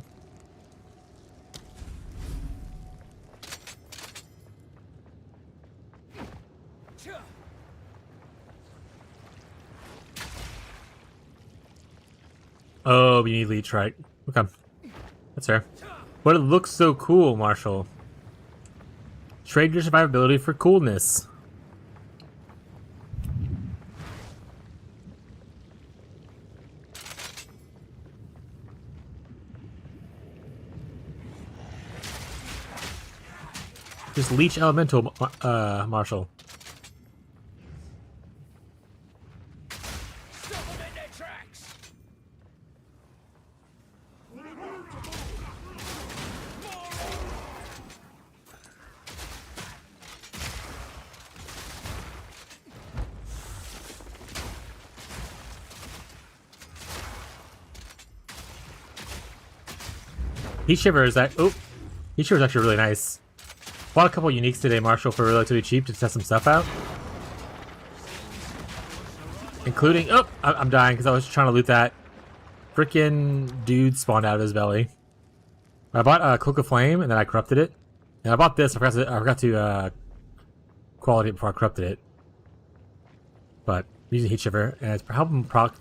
Oh, you need leech, right? Okay. That's fair. But it looks so cool, Marshall. Trade your survivability for coolness. Just leech elemental, Marshall. Heat Shiver is that? Oh, Heat Shiver is actually really nice. Bought a couple uniques today, Marshall, for relatively cheap to test some stuff out. Including, oh, I'm dying because I was trying to loot that freaking dude spawned out of his belly. I bought a Cloak of Flame and then I corrupted it. And I bought this. I forgot to quality it before I corrupted it. But I'm using Heat Shiver and it's helping proc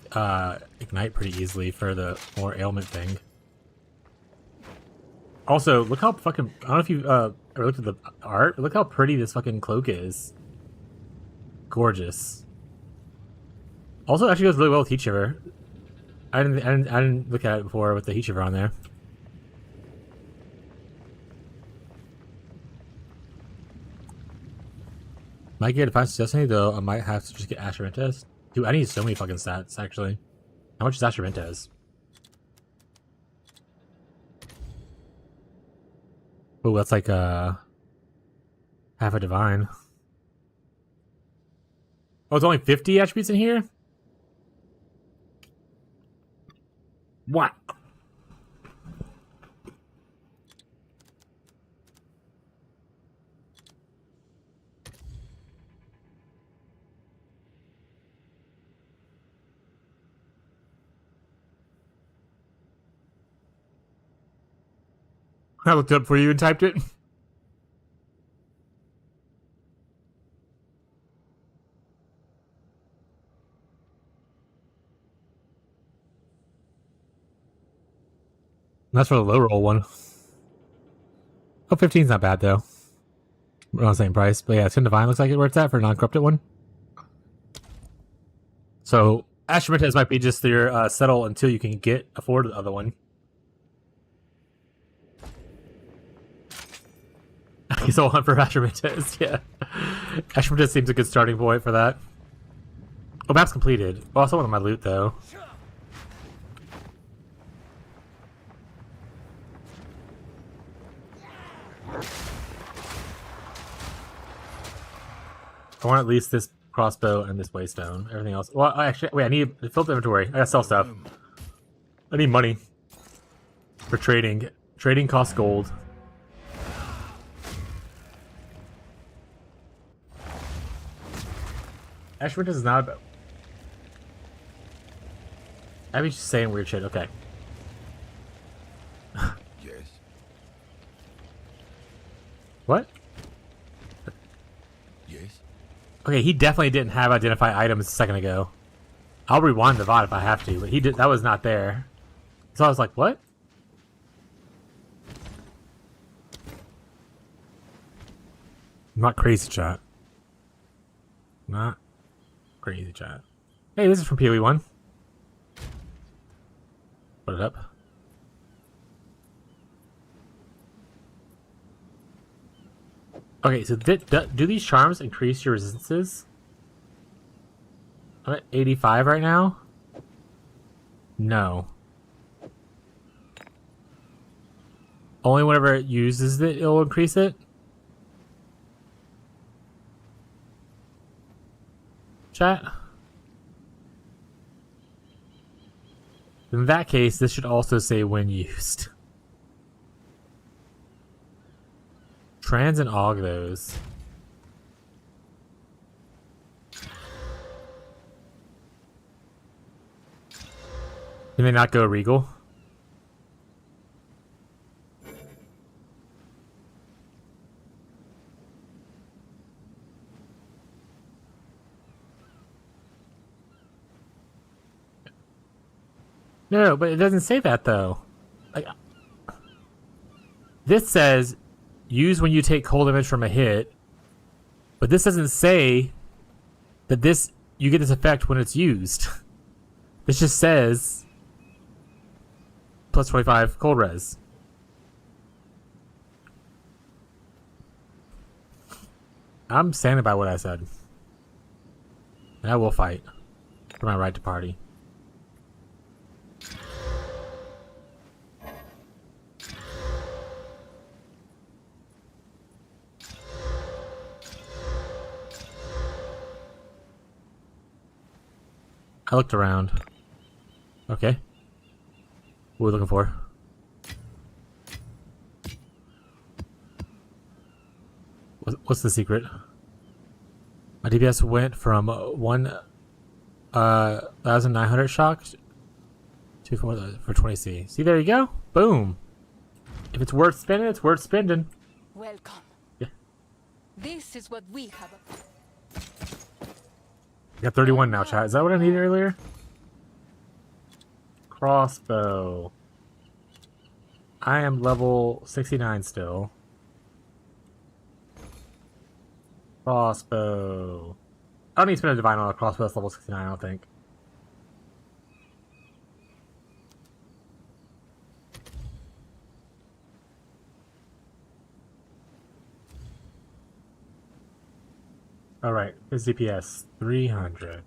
Ignite pretty easily for the more ailment thing. Also, look how fucking, I don't know if you ever looked at the art, but look how pretty this fucking cloak is. Gorgeous. Also, it actually goes really well with Heat Shiver. I didn't look at it before with the Heat Shiver on there. Might get Defiance Destiny, though I might have to just get Asher Ventez. Dude, I need so many fucking stats, actually. How much is Asher Ventez? Oh, that's like half a divine. Oh, it's only 50 attributes in here? What? I looked it up for you and typed it. That's for the low roll one. Oh, 15's not bad though. We're on the same price. But yeah, 10 Divine looks like it where it's at for a non-corrupted one. So, Asher Ventez might be just your settle until you can afford the other one. He's all hunt for Asher Ventez, yeah. Asher Ventez seems a good starting point for that. Oh, map's completed. Oh, also one of my loot though. I want at least this crossbow and this waystone. Everything else. Well, actually, wait, I need to fill up the inventory. I gotta sell stuff. I need money for trading. Trading costs gold. Ashford is not about. Abby's just saying weird shit. Okay. Yes. What? Yes. Okay, he definitely didn't have identify items a second ago. I'll rewind the VOD if I have to, but he did. That was not there. So I was like, what? Not crazy chat. Not crazy chat. Hey, this is from PoE1. Put it up. Okay, so do these charms increase your resistances? I'm at 85 right now. No. Only whenever it uses it, it'll increase it. Chat. In that case, this should also say when used. Trans and aug those. Can they not go regal? No, but it doesn't say that though. Like, this says use when you take cold damage from a hit, but this doesn't say that you get this effect when it's used. This just says plus 25 cold res. I'm standing by what I said. And I will fight for my right to party. I looked around. Okay. What are we looking for? What's the secret? My DPS went from 1,900 shock to 4 for 20C. See, there you go. Boom. If it's worth spending, it's worth spending. Welcome. Yeah. This is what we have. I got 31 now, chat. Is that what I needed earlier? Crossbow. I am level 69 still. Crossbow. I don't need to spend a divine on a crossbow that's level 69, I don't think. Alright, his DPS 300.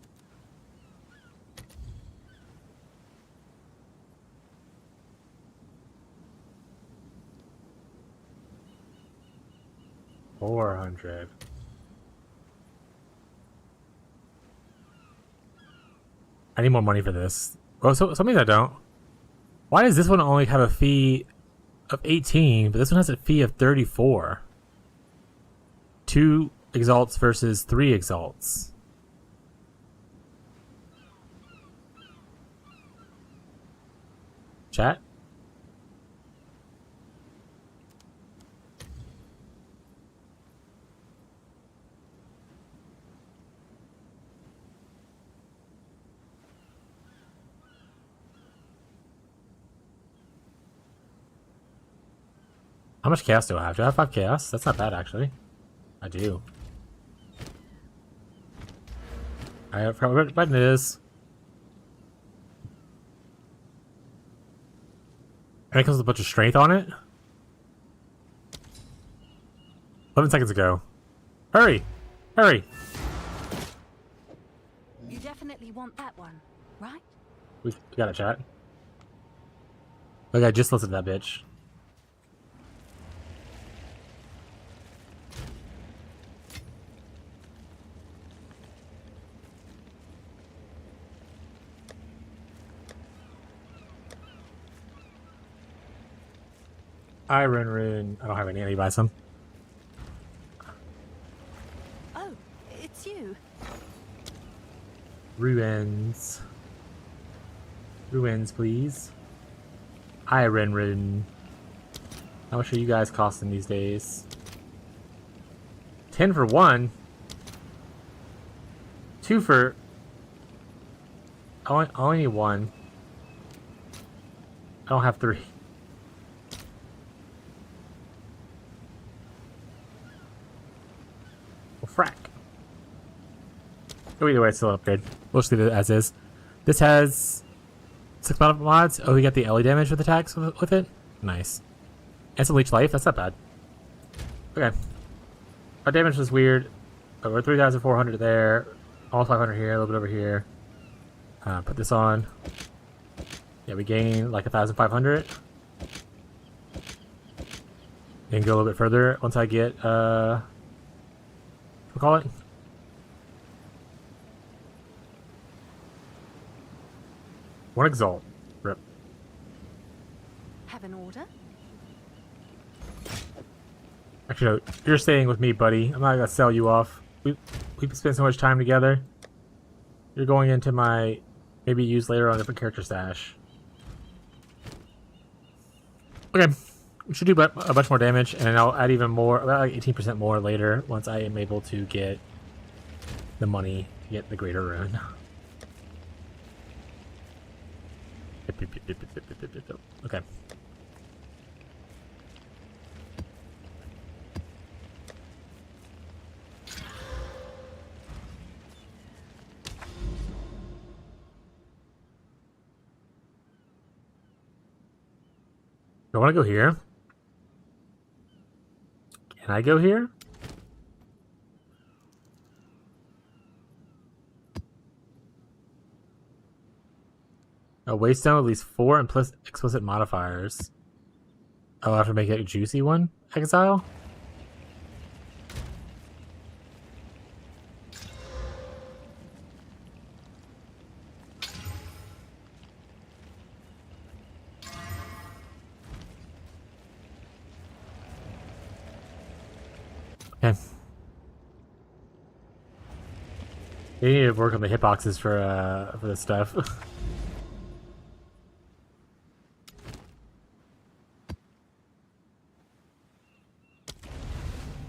$400. I need more money for this. Oh, so some means I don't. Why does this one only have a fee of 18, but this one has a fee of 34? 2 exalts versus 3 exalts. Chat? How much chaos do I have? Do I have 5 chaos? That's not bad, actually. I do. I forgot what button it is. And it comes with a bunch of strength on it. 11 seconds ago. Hurry! Hurry! You definitely want that one, right? We got a chat. Look, I just listened to that bitch. Iron Rune. I don't have any. I need to buy some. Oh, it's you. Ruins. Ruins, please. Iron Rune. How much are you guys costing these days? 10 for 1. 2 for... I only need 1. I don't have 3. Frack. Oh, either way, it's still an upgrade. We'll just leave it as is. This has 6 mods. Oh, we got the LE damage with attacks with it. Nice. And some leech life. That's not bad. Okay. Our damage was weird. We're 3,400 there. All 500 here, a little bit over here. Put this on. Yeah, we gain like 1,500. And go a little bit further once I get, we'll call it. One exalt. Rip. Have an order? Actually, no, you're staying with me, buddy. I'm not gonna sell you off. We've spent so much time together. You're going into my maybe use later on a different character stash. Okay, we should do a bunch more damage, and then I'll add even more, about like 18% more later once I am able to get the money to get the greater rune. Okay. I want to go here. Can I go here? A waystone at least 4 explicit modifiers. Oh, I have to make it a juicy one? Exile? Okay. You need to work on the hitboxes for this stuff.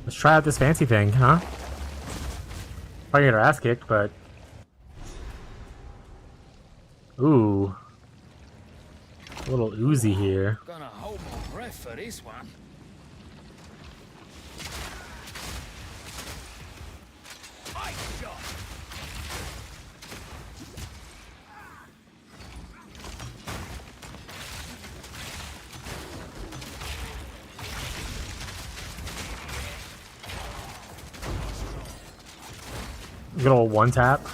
Let's try out this fancy thing, huh? Probably get our ass kicked, but... Ooh. A little oozy here. Gonna hold my breath for this one. Good old one tap.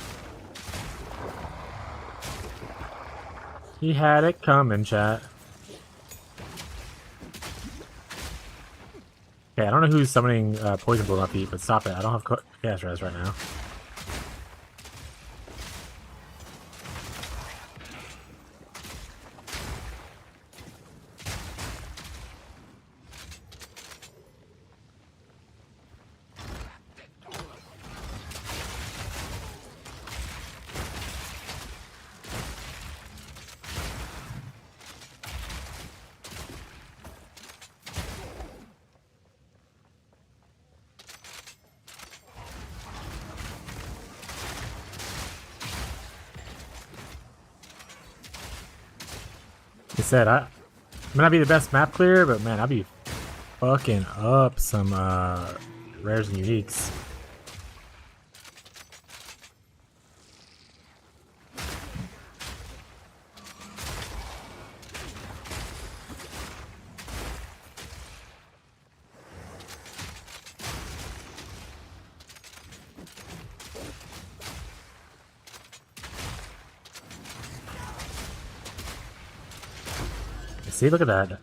He had it coming, chat. Okay, I don't know who's summoning poison blow on my feet, but stop it. I don't have cash res right now. Like I said, I may not be the best map clearer, but man, I'll be fucking up some rares and uniques. See, look at that.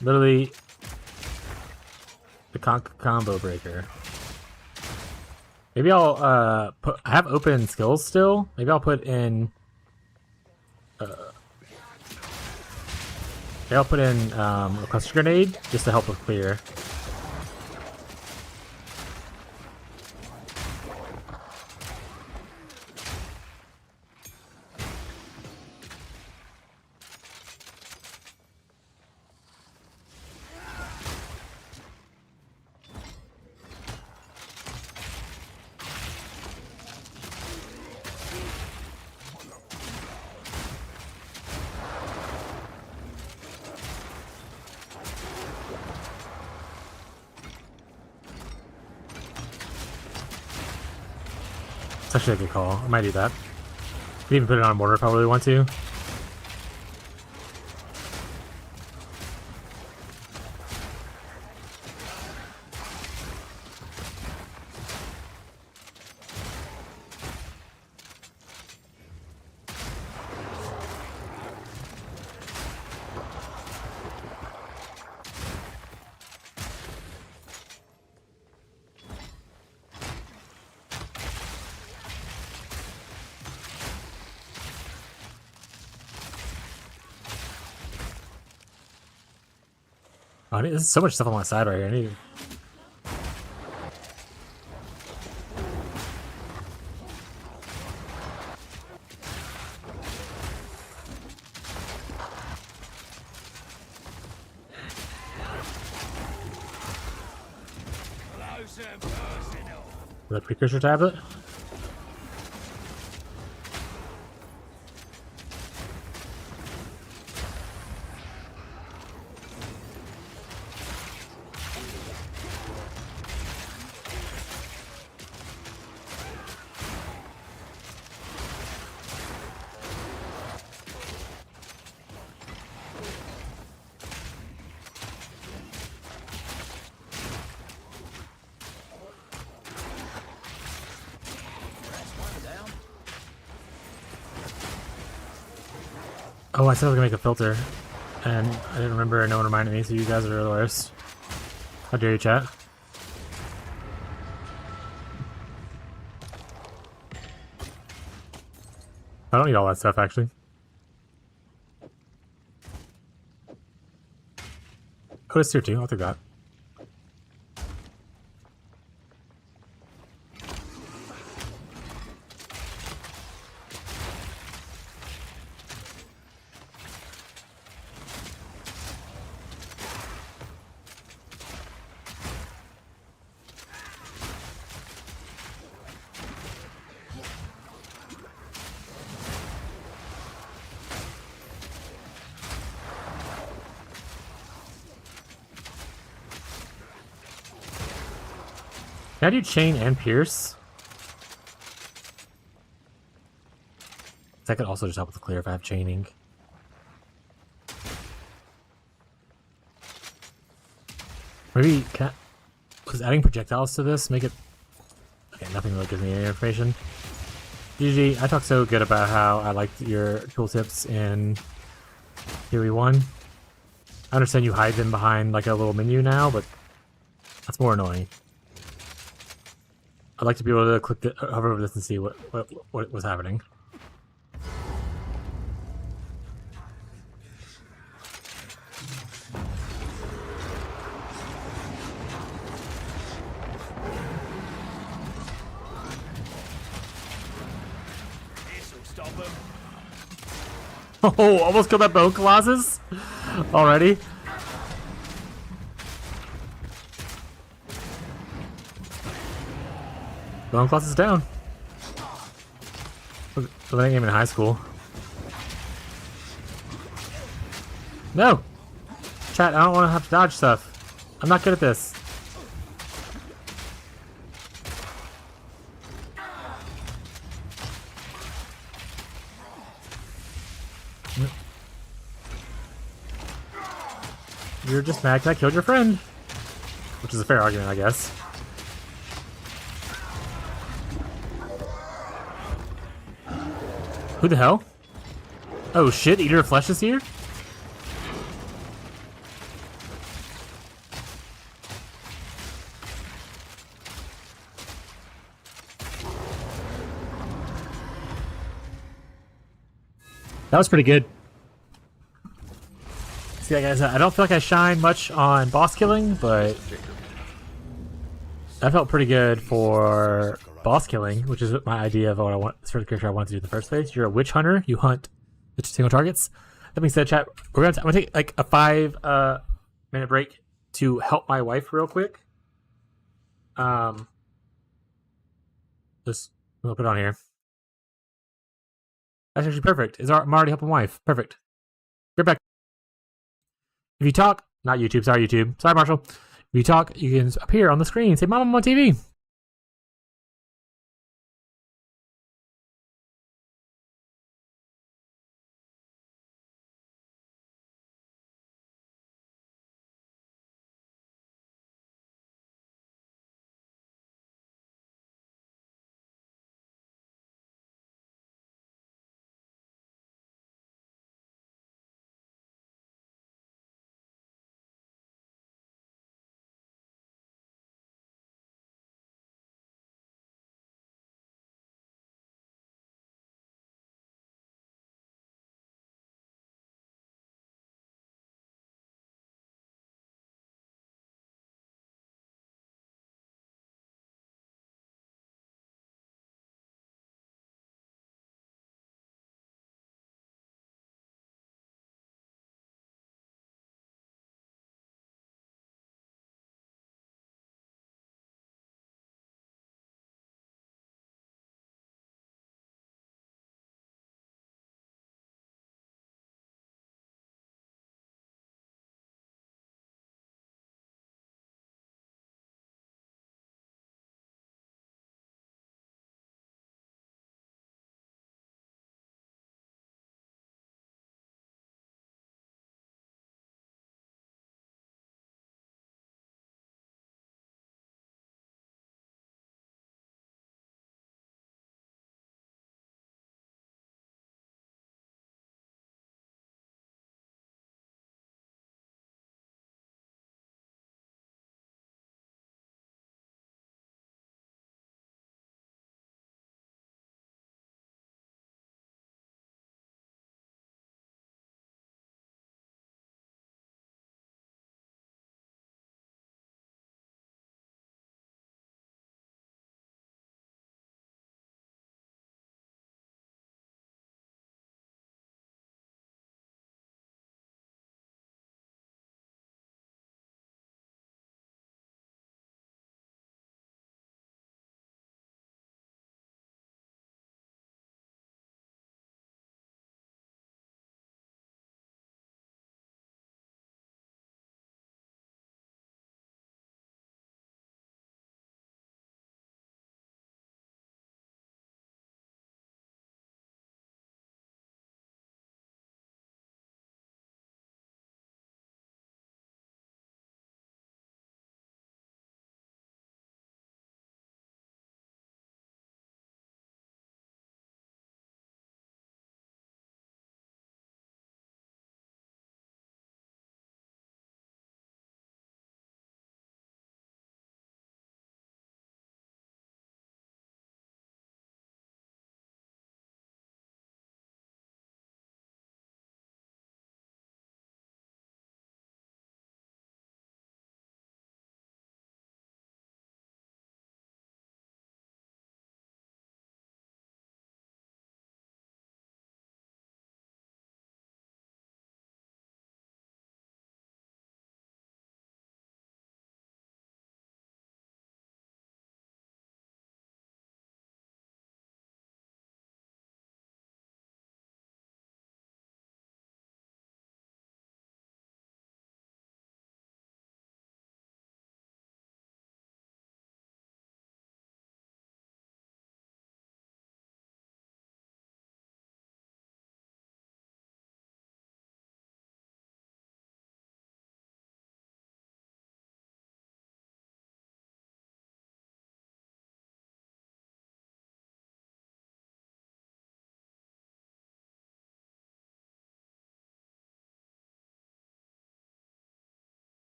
Literally the combo breaker. Maybe I'll I have open skills still. Maybe I'll put in maybe I'll put in a cluster grenade just to help with clear. It's actually a good call. I might do that. Could even put it on a mortar if I really want to. Oh, there's so much stuff on my side right here. I need. The precursor tablet. Oh, I said I was gonna make a filter, and I didn't remember. No one reminded me. So you guys are the worst. How dare you, chat? I don't need all that stuff, actually. Oh, it's tier 2. I'll take that. Can I do chain and pierce? That could also just help with the clear if I have chaining. Maybe can I, was adding projectiles to this make it? Okay, nothing really gives me any information. GG, I talk so good about how I liked your tooltips in Theory 1. I understand you hide them behind like a little menu now, but that's more annoying. I'd like to be able to click the, hover over this and see what was happening. This'll stop him. Oh, almost killed that bone colossus already. Bone colossus is down. Was that game in high school? No! Chat, I don't want to have to dodge stuff. I'm not good at this. You're just mad because I killed your friend. Which is a fair argument, I guess. Who the hell? Oh shit, Eater of Flesh is here? That was pretty good. See, guys, I don't feel like I shine much on boss killing, but that felt pretty good for boss killing, which is my idea of what I want. This sort of character I wanted to do in the first place. You're a witch hunter. You hunt single targets. That being said, chat, I'm gonna take like a 5-minute break to help my wife real quick. Just we'll put it on here. That's actually perfect. I'm already helping wife. Perfect. Get back. If you talk, not YouTube. Sorry, YouTube. Sorry, Marshall. If you talk, you can appear on the screen. Say, "Mom, I'm on TV."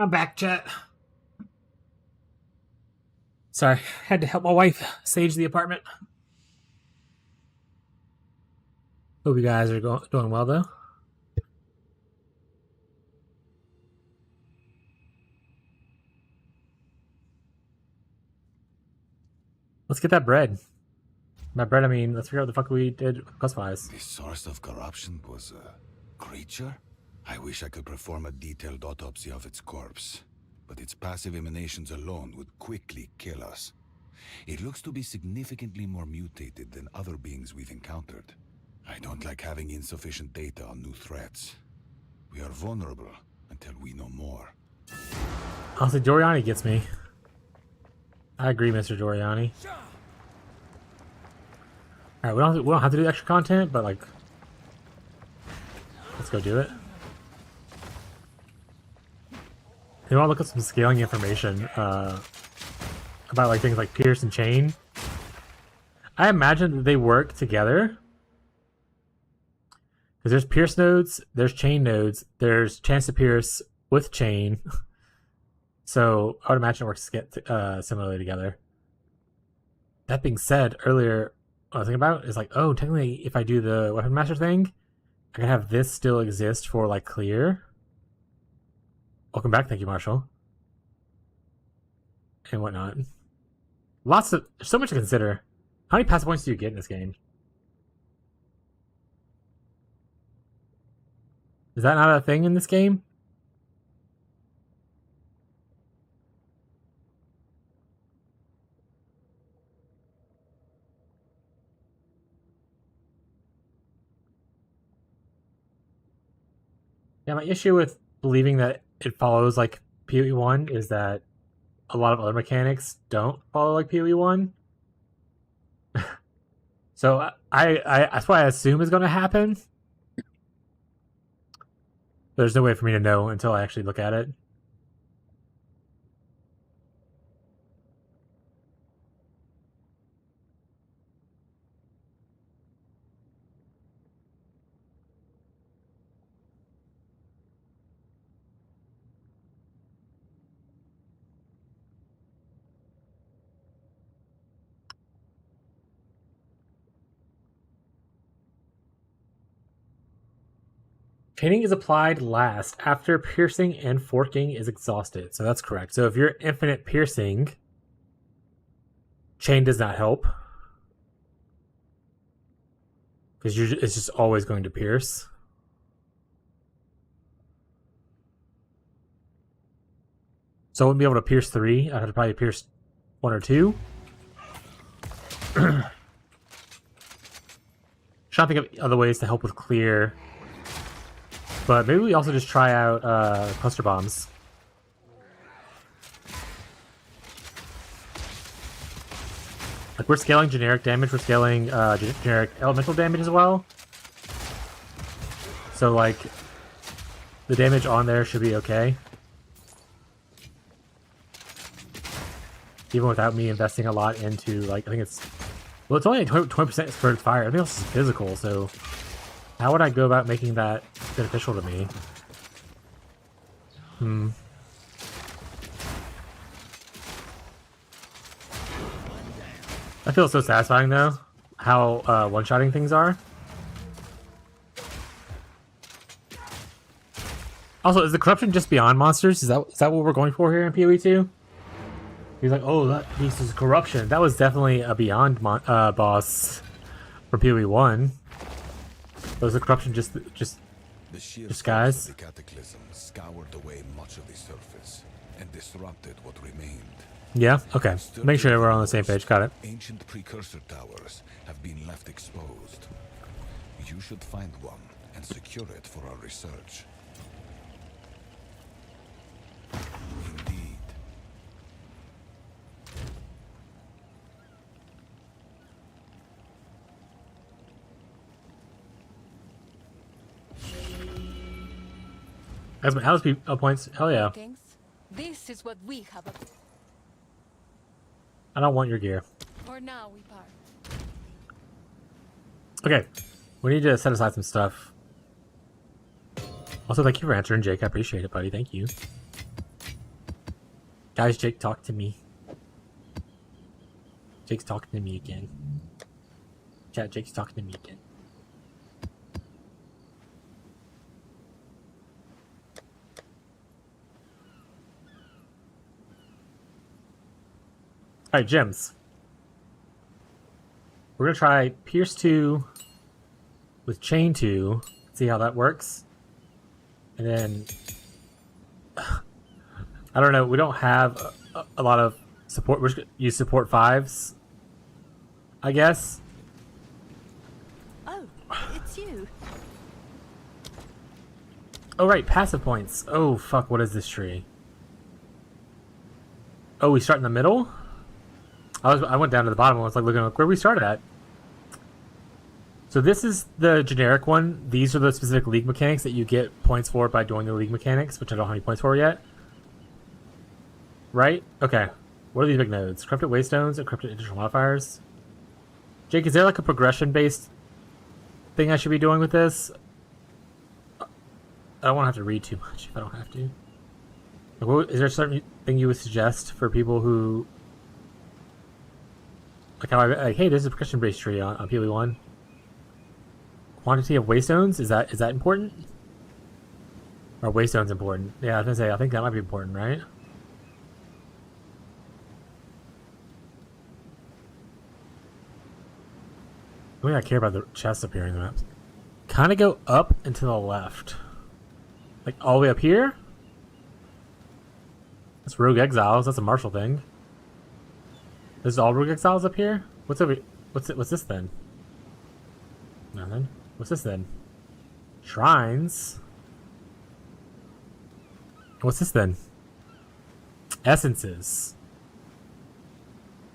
I'm back, chat. Sorry, had to help my wife sage the apartment. Hope you guys are doing well, though. Let's get that bread. By bread, I mean, let's figure out what the fuck we did with classifies. The source of corruption was a creature? I wish I could perform a detailed autopsy of its corpse, but its passive emanations alone would quickly kill us. It looks to be significantly more mutated than other beings we've encountered. I don't like having insufficient data on new threats. We are vulnerable until we know more. Honestly, Giuliani gets me. I agree, Mr. Giuliani. Alright, we don't have to do extra content, but like, let's go do it. You want to look at some scaling information about like things like Pierce and Chain. I imagine that they work together because there's Pierce nodes, there's Chain nodes, there's chance to Pierce with Chain. So I would imagine it works similarly together. That being said, earlier what I was thinking about is like, oh, technically, if I do the Weapon Master thing, I can have this still exist for like clear. Welcome back, thank you, Marshall. And whatnot. There's so much to consider. How many passive points do you get in this game? Is that not a thing in this game? Yeah, my issue with believing that it follows like PoE 1 is that a lot of other mechanics don't follow like PoE 1. So that's what I assume is going to happen. There's no way for me to know until I actually look at it. Chaining is applied last after piercing and forking is exhausted. So that's correct. So if you're infinite piercing, chain does not help. Because it's just always going to pierce. So I wouldn't be able to pierce 3. I'd have to probably pierce 1 or 2. Trying to think of other ways to help with clear. But maybe we also just try out cluster bombs. Like we're scaling generic damage, we're scaling generic elemental damage as well. So like the damage on there should be okay. Even without me investing a lot into like, I think it's, well, it's only 20% spurred fire. Everything else is physical, so how would I go about making that beneficial to me? That feels so satisfying though, how one-shotting things are. Also, is the corruption just beyond monsters? Is that what we're going for here in PoE 2? He's like, oh, that piece is corruption. That was definitely a beyond boss for PoE 1. Was the corruption just guys? The cataclysm scoured away much of the surface and disrupted what remained. Yeah, okay. Make sure we're on the same page. Got it. Ancient precursor towers have been left exposed. You should find one and secure it for our research. Indeed. As my house points, hell yeah. This is what we have. I don't want your gear. For now, we part. Okay, we need to set aside some stuff. Also, thank you for answering, Jake. I appreciate it, buddy. Thank you. Guys, Jake, talk to me. Jake's talking to me again. Chat, Jake's talking to me again. Alright, gems. We're gonna try Pierce 2 with Chain 2. See how that works. And then... I don't know, we don't have a lot of support. We're just gonna use support 5s, I guess. Oh, it's you. Oh, right, passive points. Oh, fuck, what is this tree? Oh, we start in the middle? I went down to the bottom and was like looking where we started at. So this is the generic one. These are the specific league mechanics that you get points for by doing the league mechanics, which I don't have any points for yet. Right? Okay. What are these big nodes? Encrypted waystones, encrypted additional modifiers. Jake, is there like a progression-based thing I should be doing with this? I don't want to have to read too much if I don't have to. Like, is there a certain thing you would suggest for people who... Like how like, hey, there's a progression-based tree on PoE1. Quantity of waystones, is that important? Or waystones important? Yeah, I was gonna say I think that might be important, right? I mean, I care about the chests appearing in the maps. Kind of go up and to the left, like all the way up here. That's Rogue Exiles. That's a Marshall thing. This is all Rogue Exiles up here. What's over? What's this then? Nothing. What's this then? Shrines. What's this then? Essences.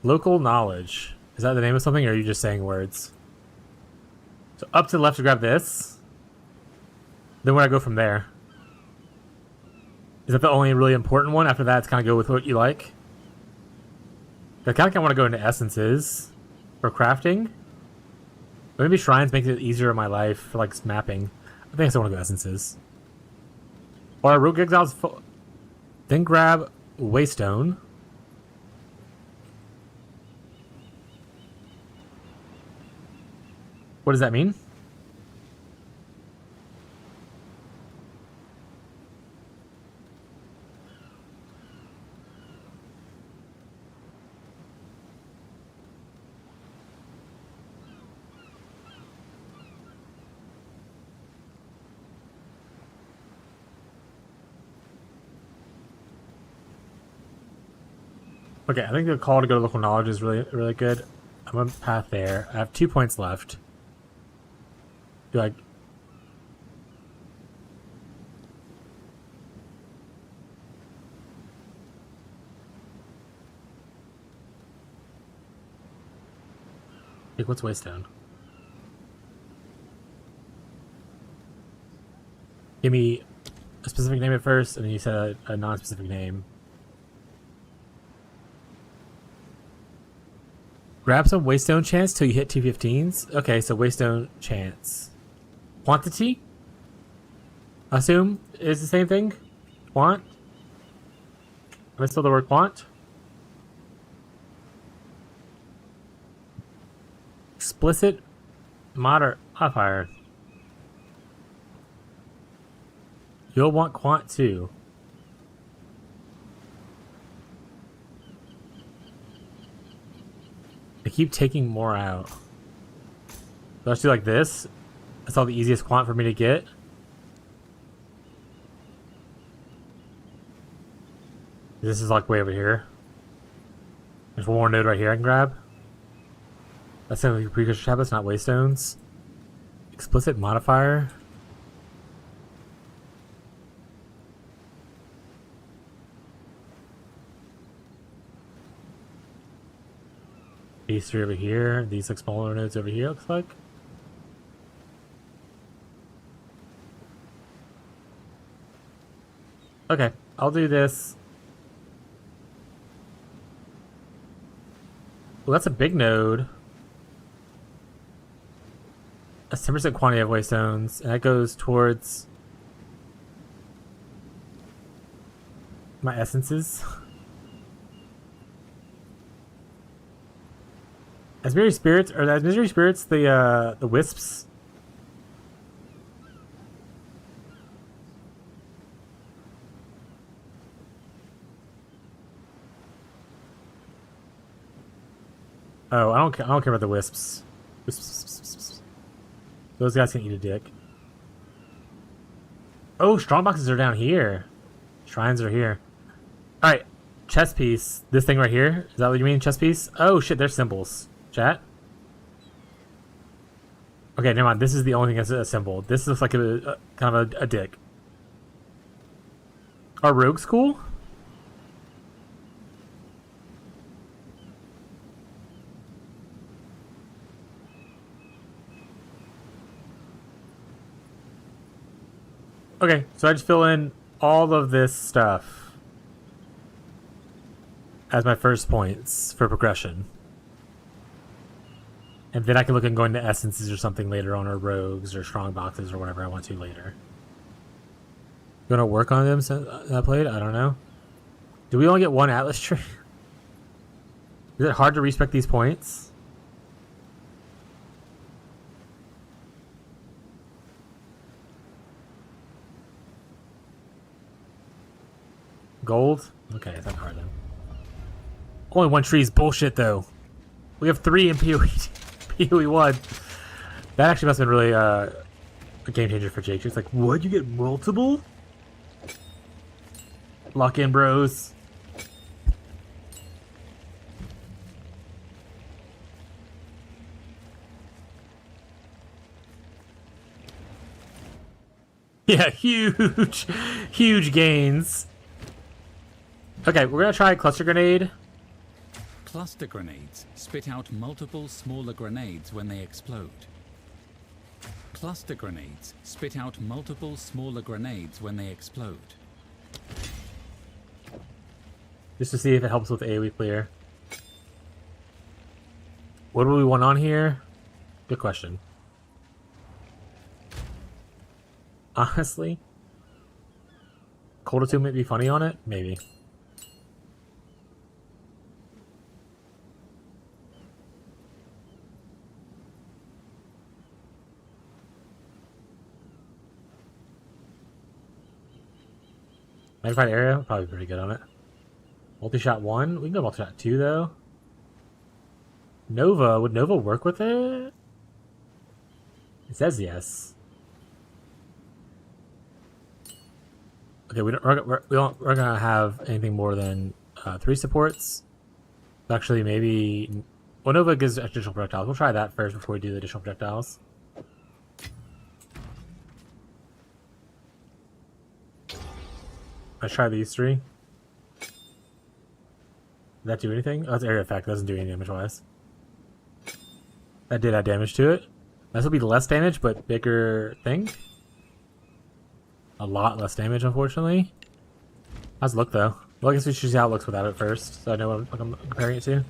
Local knowledge. Is that the name of something, or are you just saying words? So up to the left to grab this. Then where I go from there? Is that the only really important one? After that, it's kind of go with what you like. I kind of want to go into essences for crafting. But maybe shrines make it easier in my life for like mapping. I think I still want to go essences. Or Rogue Exiles. Then grab Waystone. What does that mean? Okay, I think the call to go to local knowledge is really good. I'm on path there. I have 2 points left. Do I... Like, what's Waystone? Give me a specific name at first, and then you said a non-specific name. Grab some Waystone chance till you hit 215s. Okay, so Waystone chance. Quantity? I assume is the same thing? Quant? Am I still the word quant? Explicit modifier. You'll want quant too. I keep taking more out. So let's do like this. That's all the easiest quant for me to get. This is like way over here. There's one more node right here I can grab. That's simply precursor tablets, not waystones. Explicit modifier. These three over here. These like smaller nodes over here, looks like. Okay, I'll do this. Well, that's a big node. That's 10% quantity of waystones, and that goes towards my essences. As misery spirits, or as misery spirits, the wisps. Oh, I don't care about the wisps. Wisps. Those guys can eat a dick. Oh, strong boxes are down here. Shrines are here. All right, chess piece. This thing right here. Is that what you mean, chess piece? Oh shit, they're symbols. Chat. Okay, never mind. This is the only thing that's a symbol. This looks like a kind of a dick. Are rogues cool? Okay, so I just fill in all of this stuff as my first points for progression. And then I can look at going to essences or something later on, or rogues or strong boxes or whatever I want to later. Gonna work on them since I played? I don't know. Do we only get one Atlas tree? Is it hard to respec these points? Gold? Okay, it's not hard then. Only one tree is bullshit though. We have 3 in PoE 1. That actually must have been really a game changer for Jake. It's like, what? You get multiple? Lock in, bros. Yeah, huge gains. Okay, we're gonna try cluster grenade. Cluster grenades spit out multiple smaller grenades when they explode. Cluster grenades spit out multiple smaller grenades when they explode. Just to see if it helps with AoE clear. What do we want on here? Good question. Honestly, Cold Attunement might be funny on it? Maybe. Magnified area? Probably pretty good on it. Multi-shot 1? We can go multi-shot 2 though. Nova? Would Nova work with it? It says yes. Okay, we're gonna have anything more than 3 supports. Actually, maybe... Well, Nova gives additional projectiles. We'll try that first before we do the additional projectiles. Let's try these 3. Did that do anything? Oh, that's area effect. That doesn't do any damage-wise. That did add damage to it. This will be less damage, but bigger thing. A lot less damage, unfortunately. How's it look, though? Well, I guess we should see how it looks without it first, so I know what I'm comparing it to.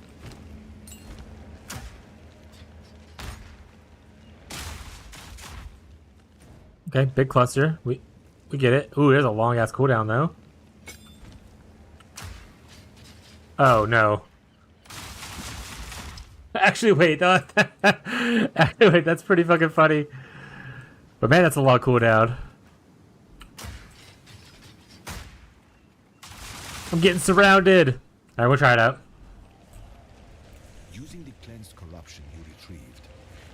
Okay, big cluster. We get it. Ooh, there's a long-ass cooldown, though. Oh, no. Actually, wait. Actually, wait, that's pretty fucking funny. But man, that's a long cooldown. I'm getting surrounded. Alright, we'll try it out. Using the cleansed corruption you retrieved,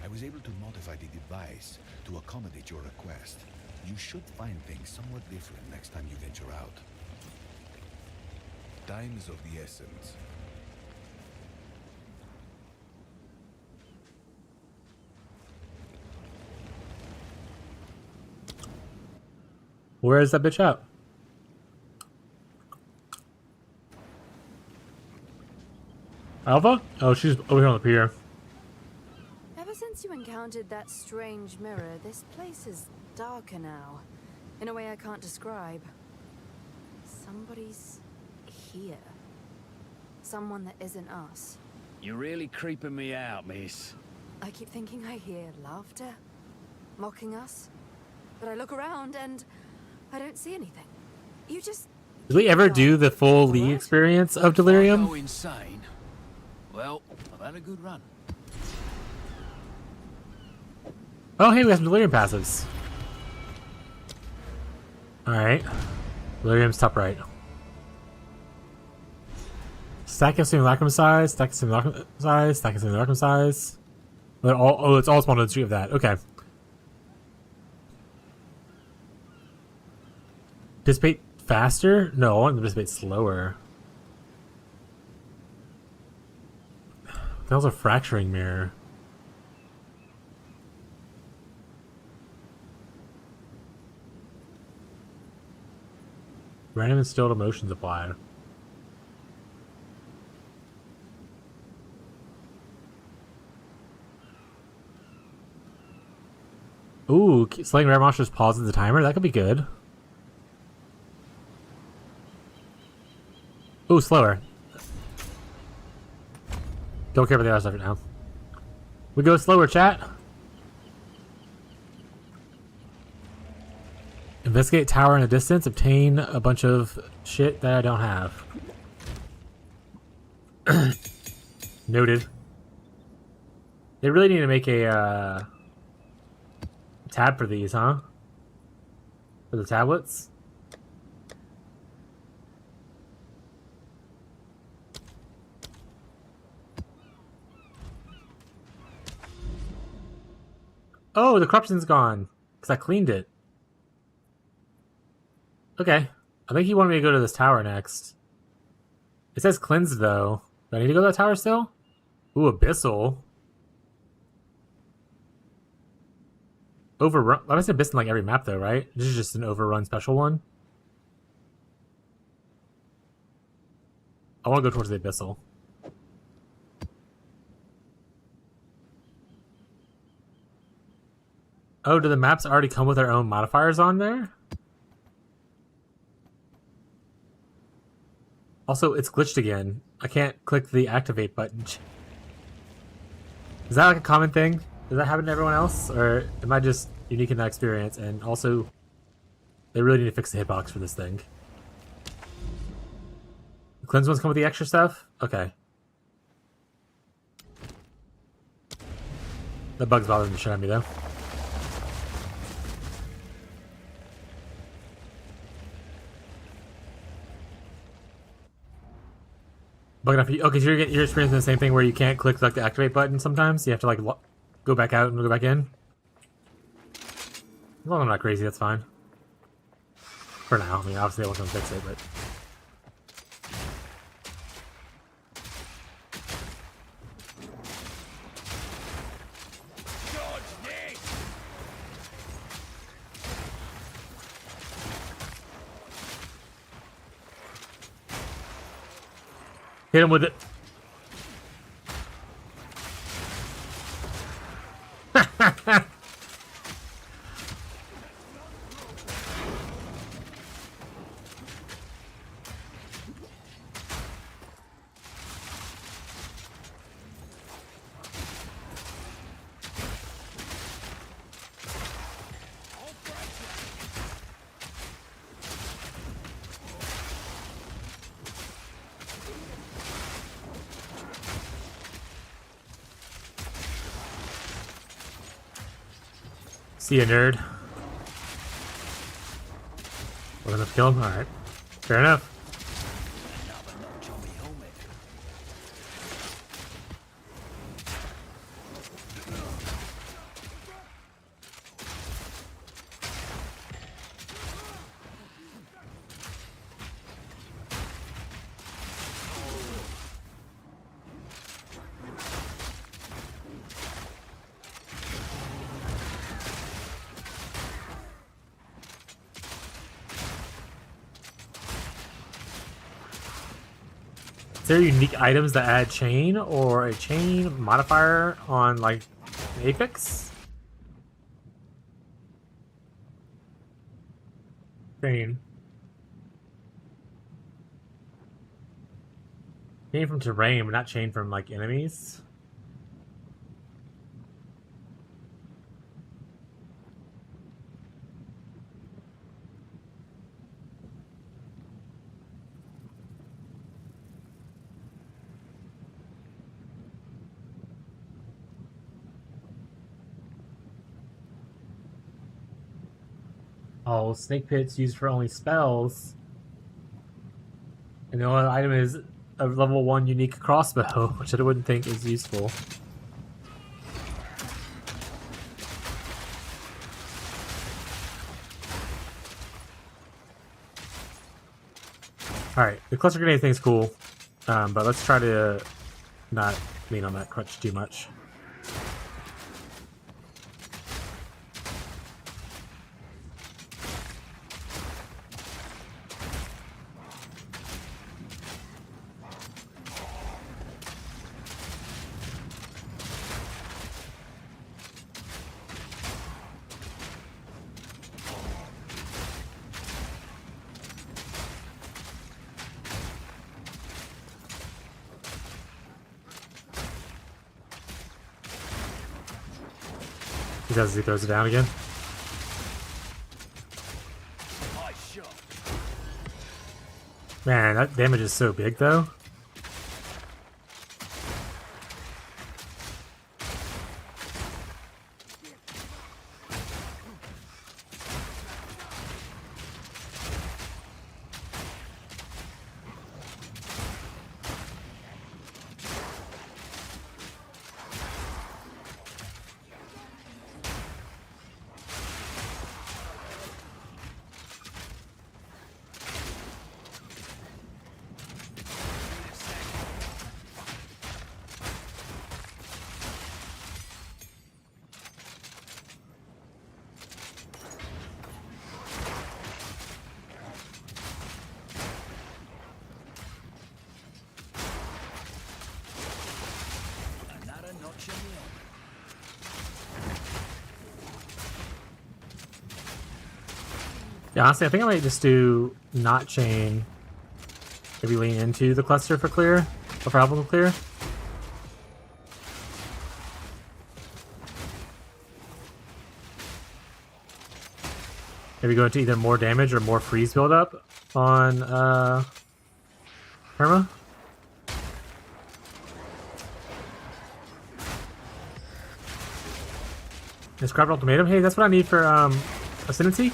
I was able to modify the device to accommodate your request. You should find things somewhat different next time you venture out. Time is of the essence. Where is that bitch at? Alpha? Oh, she's over here on the pier. Ever since you encountered that strange mirror, this place is darker now. In a way I can't describe. Somebody's here. Someone that isn't us. You're really creeping me out, miss. I keep thinking I hear laughter, mocking us. But I look around and I don't see anything. You just... Did we ever do the full Lee experience of Delirium? Go insane. Well, I've had a good run. Oh, hey, we got some delirium passives. Alright. Delirium's top right. Stack consuming lacrimal size, stack consuming lacrimal size, stack consuming lacrimal size. Oh, it's all spawned on the street of that. Okay. Dissipate faster? No, I want them to dissipate slower. That was a fracturing mirror. Random instilled emotions applied. Ooh, slaying rare monsters pauses the timer? That could be good. Ooh, slower. Don't care about the other stuff right now. We go slower, chat. Investigate tower in the distance. Obtain a bunch of shit that I don't have. Noted. They really need to make a tab for these, huh? For the tablets? Oh, the corruption's gone. Because I cleaned it. Okay. I think he wanted me to go to this tower next. It says cleansed, though. Do I need to go to that tower still? Ooh, Abyssal. Overrun. I said Abyss in like every map, though, right? This is just an overrun special one. I want to go towards the Abyssal. Oh, do the maps already come with their own modifiers on there? Also, it's glitched again. I can't click the activate button. Is that like a common thing? Does that happen to everyone else? Or am I just unique in that experience? And also, they really need to fix the hitbox for this thing. The cleanse ones come with the extra stuff? Okay. The bug's bothering the shit out of me, though. Bug enough for you. Okay, so you're experiencing the same thing where you can't click like the activate button sometimes. You have to like go back out and go back in. As long as I'm not crazy, that's fine. For now. I mean, obviously I want to fix it, but... Hit him with it. See ya, nerd. We're gonna kill him? Alright. Fair enough. Is there unique items that add chain or a chain modifier on like an Apex? Chain. Chain from terrain, but not chain from like enemies. Oh, snake pits used for only spells. And the only item is a level 1 unique crossbow, which I wouldn't think is useful. Alright, the cluster grenade thing's cool, but let's try to not lean on that crutch too much. He does as he throws it down again. Nice shot. Man, that damage is so big though. Another notch in the armor. Yeah, honestly, I think I might just do not chain. Maybe lean into the cluster for clear, or for alpha clear. Maybe go into either more damage or more freeze buildup on Perma. Describe an ultimatum. Hey, that's what I need for Ascendancy.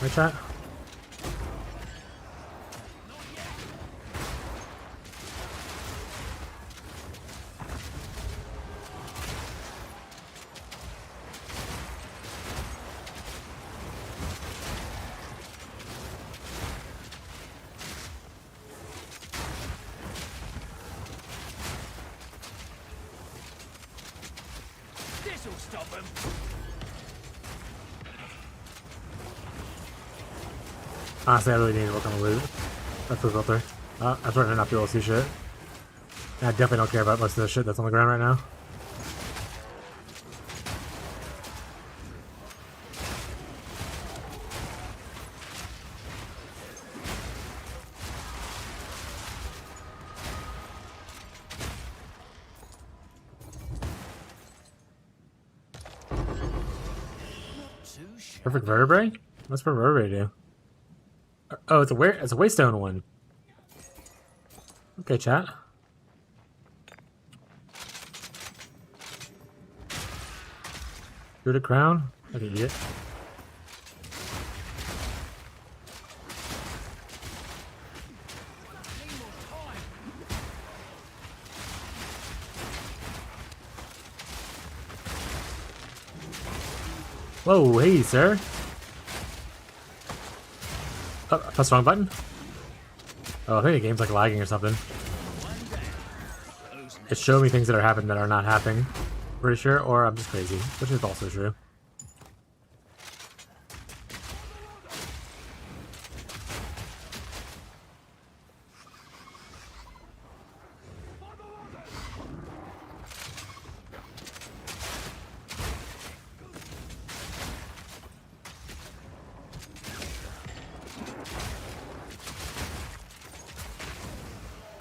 Right, chat? This'll stop him. Honestly, I really need to work on the loot. That's the filter. I'm trying to not be able to see shit. And I definitely don't care about most of the shit that's on the ground right now. Too sharp. Perfect vertebrae? What's for vertebrae do? Oh, it's a waystone one. Okay, chat. Rooted crown? I can eat it. Whoa, hey, sir. Oh, I pressed the wrong button? Oh, I think the game's like lagging or something. It's showing me things that are happening that are not happening. Pretty sure, or I'm just crazy, which is also true.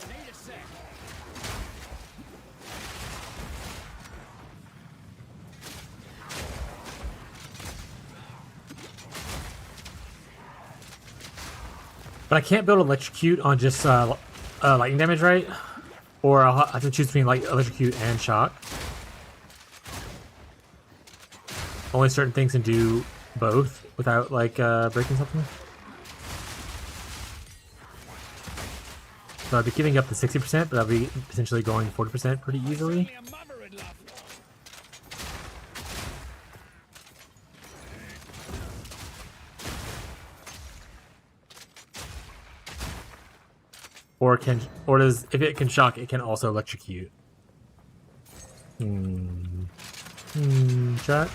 Need a sec. But I can't build electrocute on just lightning damage, right? Or I'll have to choose between like electrocute and shock. only certain things can do both without like breaking something. So I'd be giving up the 60%, but I'll be potentially going 40% pretty easily. Or does, if it can shock, it can also electrocute. Chat.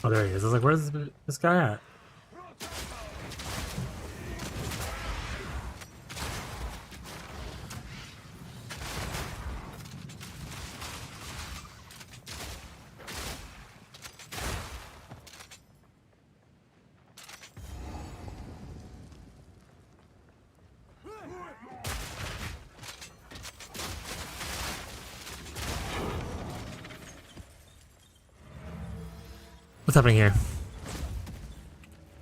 Oh, there he is. I was like, where's this guy at? What's happening here?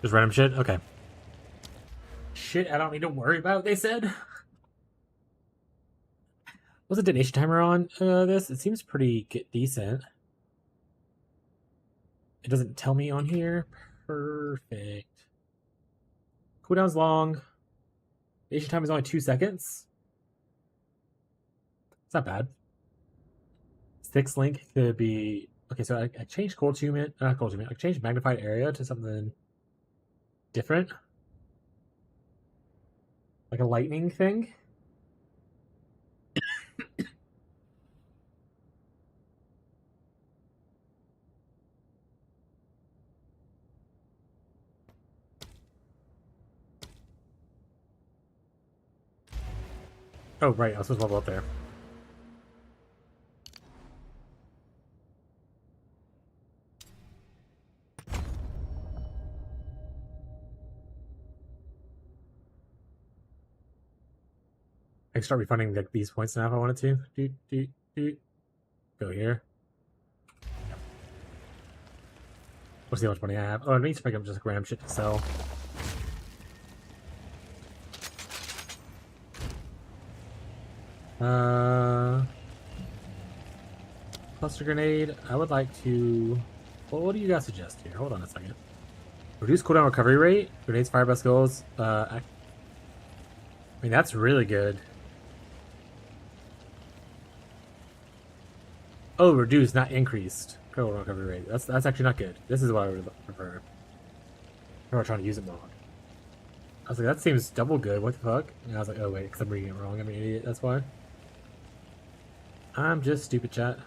Just random shit? Okay. Shit I don't need to worry about, they said. What's the donation timer on this? It seems pretty decent. It doesn't tell me on here. Perfect. Cooldown's long. Donation time is only 2 seconds. It's not bad. 6 link could be... Okay, so I changed cold attunement, not cold attunement, I changed magnified area to something different. Like a lightning thing. Oh, right, I was supposed to level up there. I can start refunding like these points now if I wanted to. Go here. We'll see how much money I have. Oh, it needs to pick up just random shit to sell. Cluster grenade. I would like to... Well, what do you guys suggest here? Hold on a second. Reduce cooldown recovery rate. Grenades fired by skills. I mean, that's really good. Oh, reduced, not increased. Cooldown recovery rate. That's actually not good. This is what I would prefer. I'm not trying to use it wrong. I was like, that seems double good. What the fuck? And I was like, oh wait, because I'm reading it wrong. I'm an idiot. That's why. I'm just stupid, chat.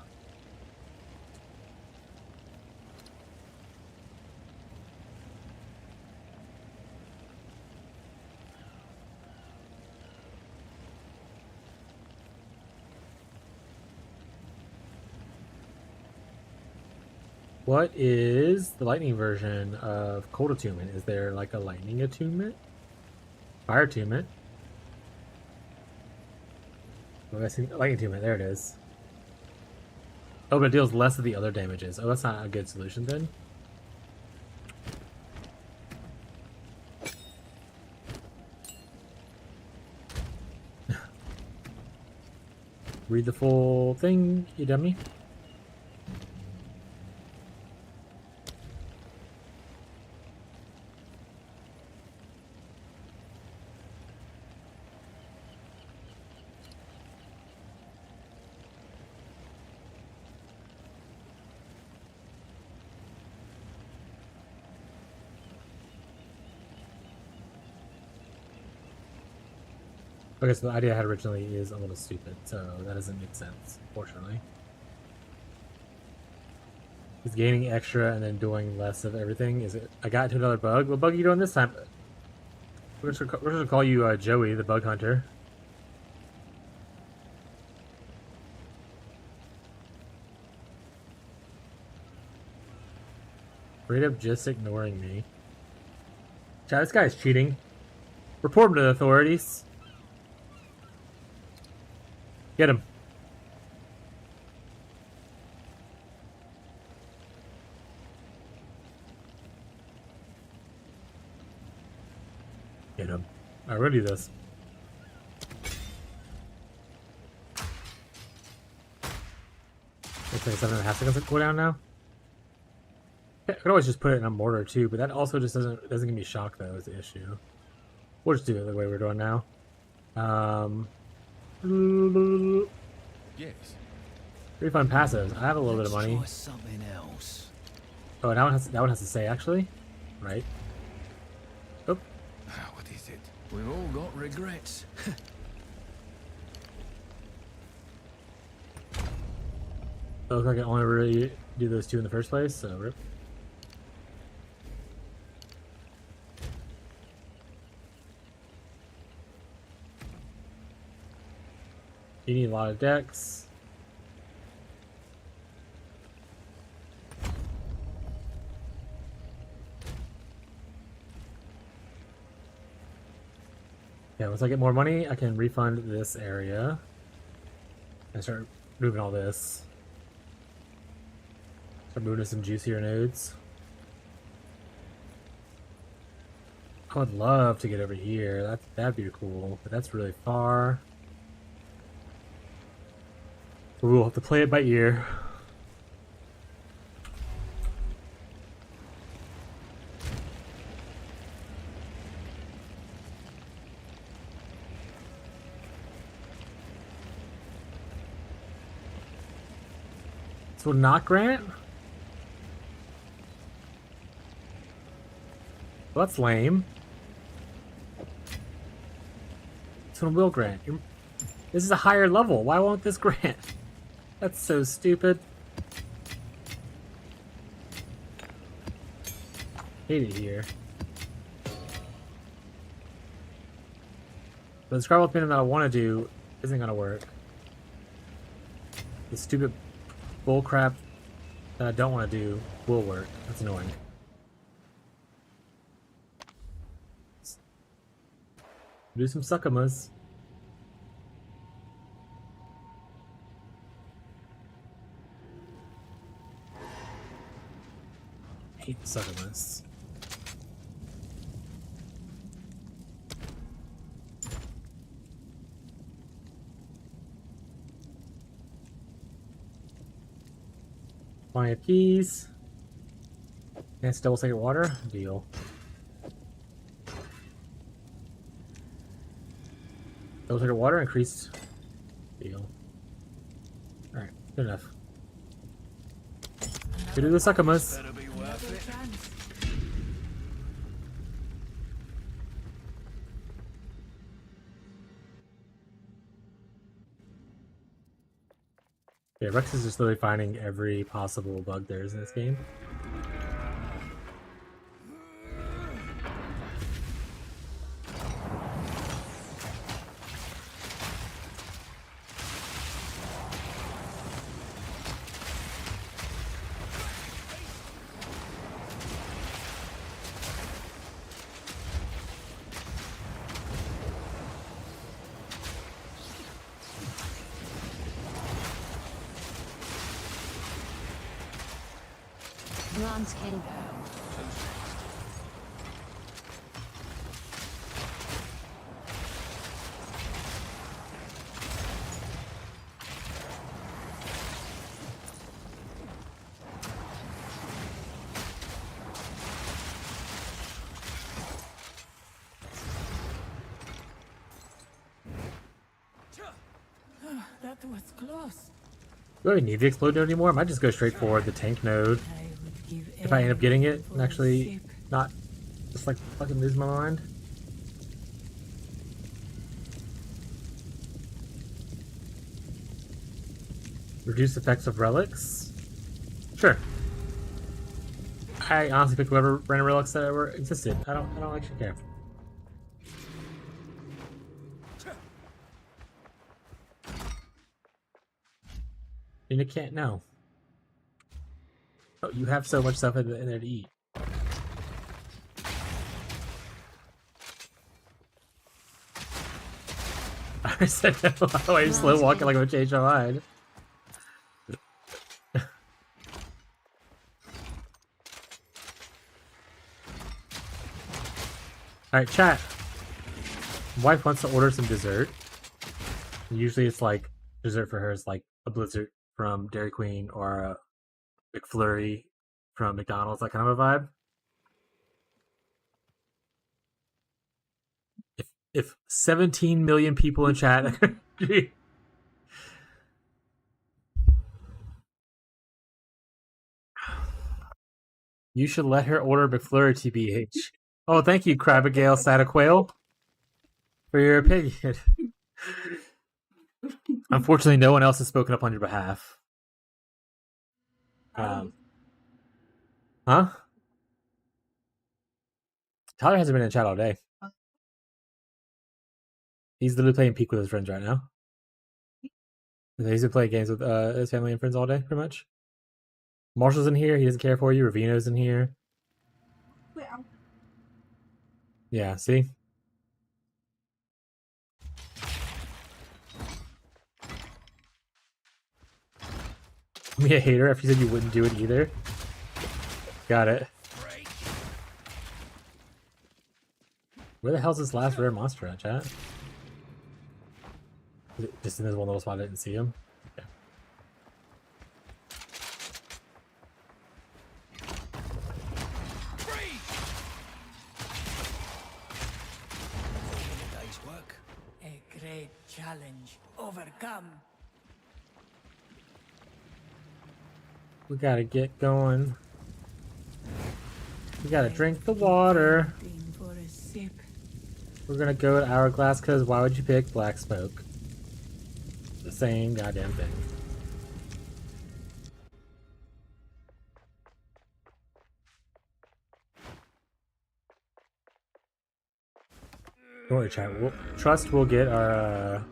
What is the lightning version of cold attunement? Is there like a lightning attunement? Fire attunement? Oh, I see lightning attunement. There it is. Oh, but it deals less of the other damages. Oh, that's not a good solution then. Read the full thing, you dummy. Okay, so the idea I had originally is a little stupid, so that doesn't make sense, fortunately. He's gaining extra and then doing less of everything. Is it? I got to another bug. What bug are you doing this time? We're just gonna call you Joey, the bug hunter. Straight up just ignoring me. Chat, this guy's cheating. Report him to the authorities. Get him. Get him. Alright, we're gonna do this. Looks like 7.5 seconds to cool down now. I could always just put it in a mortar too, but that also just doesn't give me shock though, is the issue. We'll just do it the way we're doing now. Yes. Refund passives. I have a little bit of money. Try something else. Oh, that one has to say actually, right? Oh, What is it? We've all got regrets. it looks like I only really do those two in the first place. So rip. You need a lot of decks. Yeah, once I get more money, I can refund this area and start moving all this. Start moving to some juicier nodes. I would love to get over here. That'd be cool, but that's really far. We'll have to play it by ear. So not grant? Well, that's lame. So will grant. This is a higher level. Why won't this grant? That's so stupid. Hate it here. But the Scrabble pin that I want to do isn't gonna work. The stupid bullcrap that I don't want to do will work. That's annoying. Do some suckumas. Hate the suckumas. Plenty of keys. Next double second water. Deal. Double second water increased. Deal. Alright, good enough. Go do the suckumas. Better be worth it. Yeah, Rex is just literally finding every possible bug there is in this game. Bronze King. That was close. Do I need the explode node anymore? I might just go straight for the tank node. I would give If I end up getting it anything and for a actually sip. not just like fucking lose my mind. Reduce effects of relics? Sure. I honestly picked whatever random relics that ever existed. I don't actually care. And you can't know. Oh, you have so much stuff in there to eat. I said no. Why are you slow walking like I'm gonna change my mind? Alright, chat. Wife wants to order some dessert. Usually it's like, dessert for her is like a Blizzard from Dairy Queen or a McFlurry from McDonald's, that kind of a vibe. If 17 million people in chat you should let her order McFlurry, TBH. Oh, thank you, Crabigale Sataquail, for your opinion. Unfortunately, no one else has spoken up on your behalf. Huh? Tyler hasn't been in chat all day. He's literally playing Peak with his friends right now. He's been playing games with his family and friends all day, pretty much. Marshall's in here. He doesn't care for you. Ravino's in here. Yeah, see? Me a hater after you said you wouldn't do it either. Got it. Where the hell's this last rare monster at, chat? Is it just in this one little spot I didn't see him? Okay. A great challenge overcome. We gotta get going. We gotta drink the water. For a sip. We're gonna go to Hourglass because why would you pick Black Smoke? The same goddamn thing. Don't worry, chat. We'll get our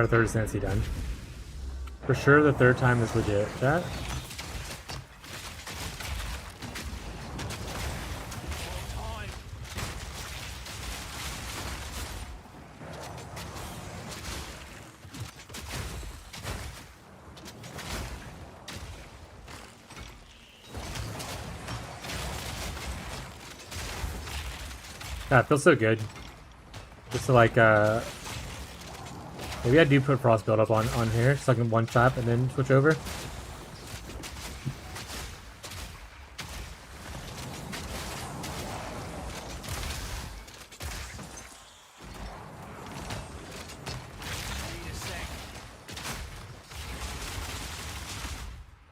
third ascendancy done. For sure, the third time is legit, chat. God, it feels so good. Just to like, maybe I do put Frost build up on here, so I can one shot and then switch over.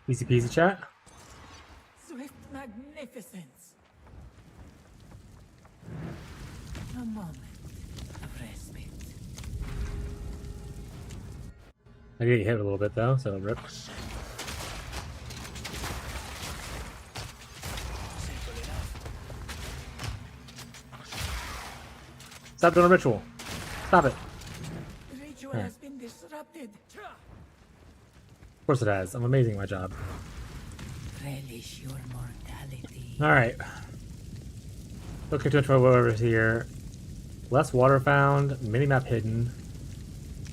Easy peasy, chat. Swift magnificence. A moment of respite. I get hit a little bit though, so it'll rip. Stop doing a ritual. Stop it. The ritual has been disrupted. Of course it has. I'm amazing at my job. Relish your mortality. Alright. Okay, to whatever's here. Less water found, minimap hidden.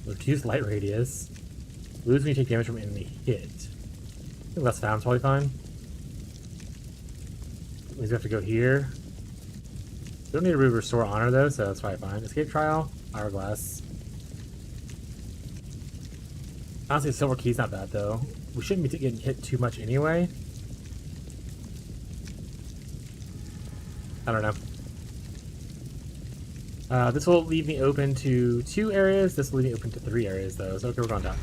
Reduced light radius. Lose when you take damage from enemy hit. I think less found's probably fine. Means we have to go here. We don't need to restore honor though, so that's probably fine. Escape trial, hourglass. Honestly, silver key's not bad though. We shouldn't be getting hit too much anyway. I don't know. This will leave me open to 2 areas. This will leave me open to 3 areas though. So okay, we're going down.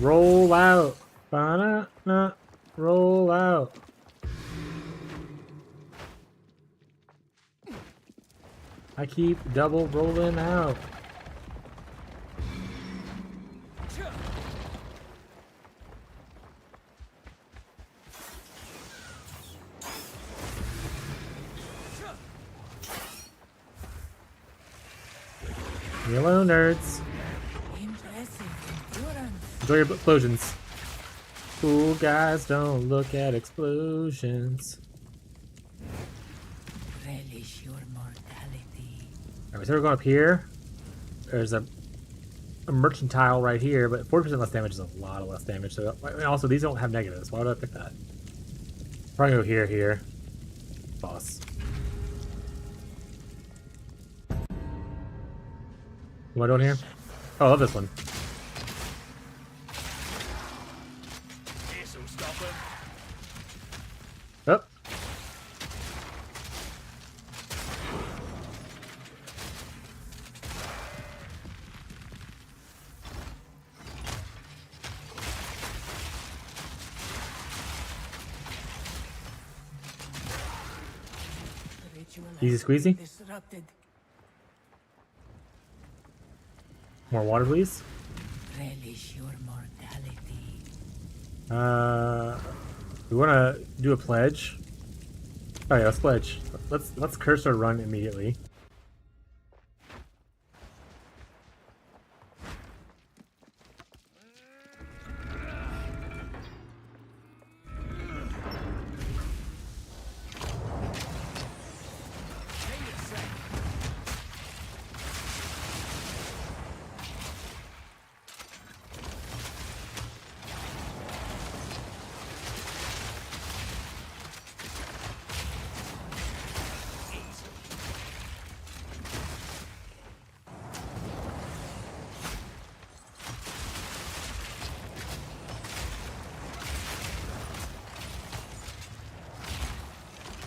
Roll out. Banana, roll out. I keep double rolling out. Leave me alone, nerds. Impressive endurance. Enjoy your explosions. Cool guys don't look at explosions. Relish your mortality. Alright, so we're going up here. There's a mercantile right here, but 40% less damage is a lot of less damage. So, and also, these don't have negatives. Why would I pick that? Probably go here. Boss. What am I doing here? Oh, I love this one. This'll stop him. Oh. The ritual Easy has squeezy. been disrupted. More water, please. Relish your mortality. We want to do a pledge. Oh yeah, let's pledge. Let's curse our run immediately.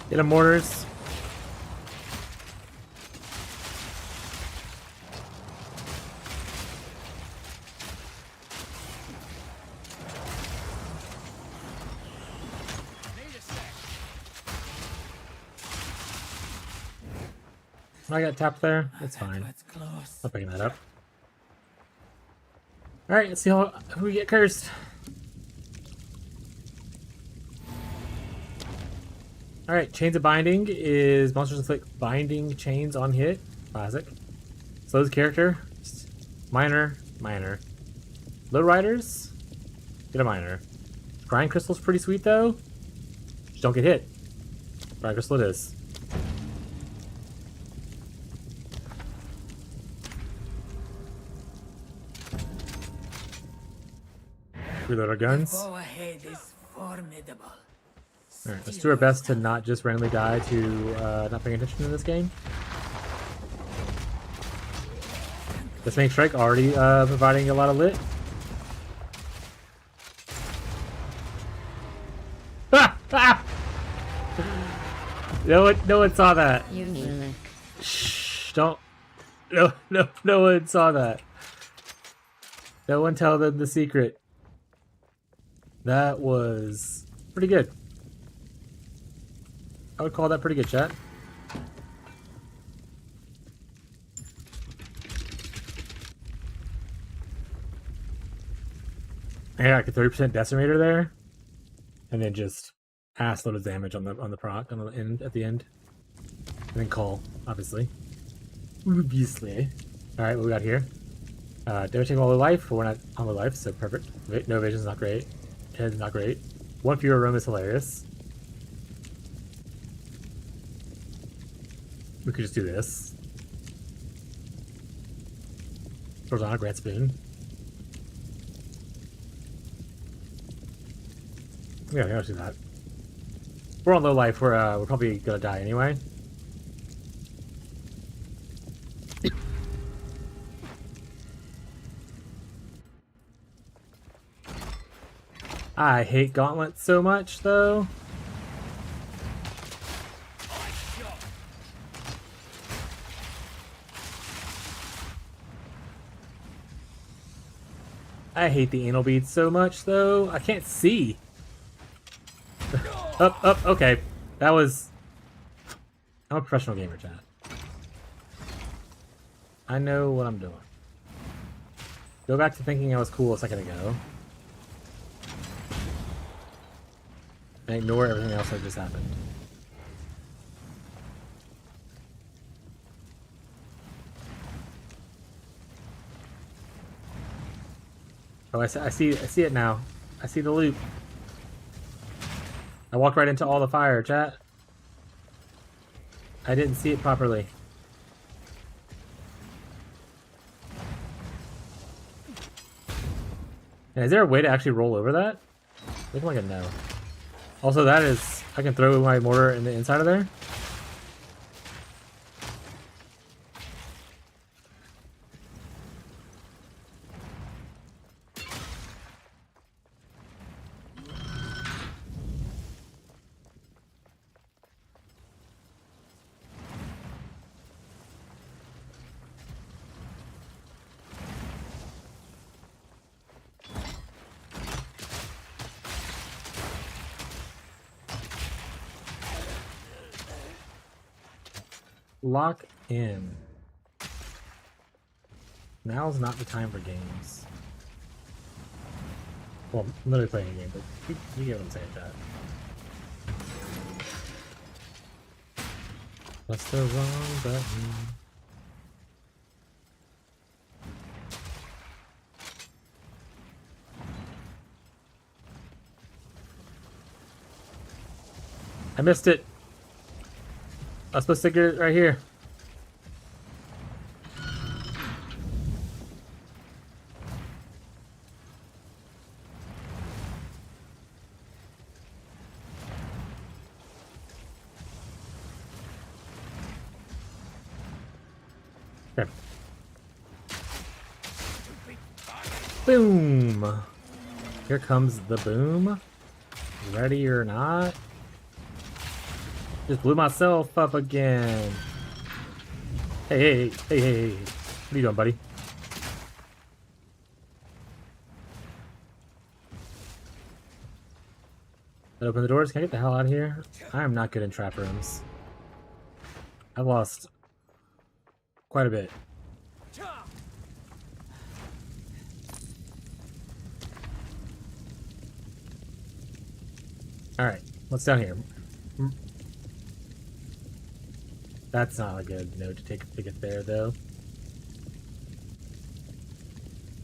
Get him, mortars. I got tapped there. That's fine. That's close. I'm picking that up. Alright, let's see who we get cursed. Alright, Chains of Binding is monsters inflict binding chains on hit. Classic. Slows character. Minor. Low Riders. Get a minor. Grind Crystal's pretty sweet though. Just don't get hit. Grind Crystal it is. Reload our guns. Foe ahead is formidable. Alright, let's do our best to not just randomly die to not paying attention in this game. This main strike already providing a lot of lit. Ah! Ah! No one saw that. Unique. Shh, don't. No one saw that. No one tell them the secret. That was pretty good. I would call that pretty good, chat. I got like a 30% decimator there, and then just ass load of damage on the proc on the end at the end, and then call obviously. Obviously. All right, what we got here? Damaging all the life, but we're not on the life, so perfect. No vision's not great. Head's not great. One fewer room is hilarious. We could just do this. Throws on a Grand Spoon. Yeah, let's do that. We're on low life. We're probably gonna die anyway. I hate gauntlets so much, though. I hate the anal beads so much, though. I can't see. Up, okay. That was... I'm a professional gamer, chat. I know what I'm doing. Go back to thinking I was cool a second ago. And ignore everything else that just happened. Oh, I see it now. I see the loop. I walked right into all the fire, chat. I didn't see it properly. And is there a way to actually roll over that? Looking like a no. Also, that is... I can throw my mortar in the inside of there. Lock in. Now's not the time for games. Well, I'm literally playing a game, but you get what I'm saying, chat. What's the wrong button? I missed it. I was supposed to get it right here. Okay. Boom! Here comes the boom. Ready or not? Just blew myself up again. Hey. What are you doing, buddy? Open the doors. Can I get the hell out of here? I am not good in trap rooms. I've lost quite a bit. Alright, what's down here? That's not a good note to take to get there, though.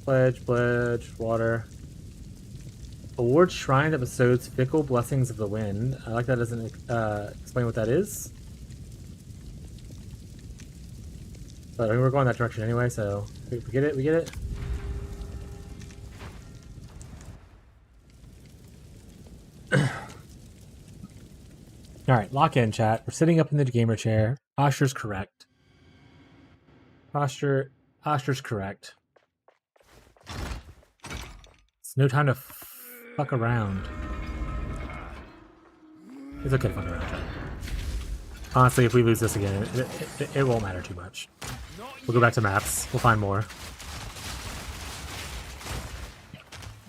Pledge, water. Award Shrine episodes Fickle Blessings of the Wind. I like that doesn't explain what that is. But I mean, we're going that direction anyway, so we get it, we get it. Alright, lock in, chat. We're sitting up in the gamer chair. Posture's correct. Posture's correct. It's no time to fuck around. It's okay to fuck around, chat. Honestly, if we lose this again, it won't matter too much. We'll go back to maps. We'll find more.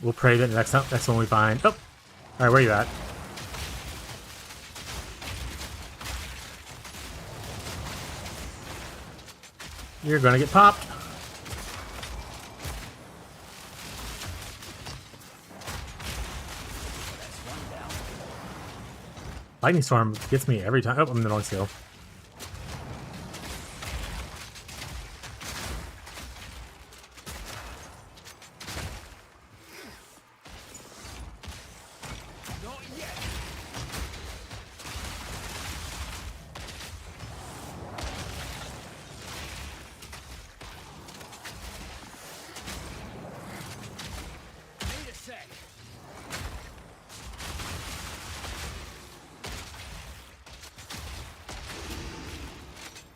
We'll pray that the next one we find... Oh! Alright, where are you at? You're gonna get popped. Lightning Storm gets me every time. Oh, I'm in the wrong skill.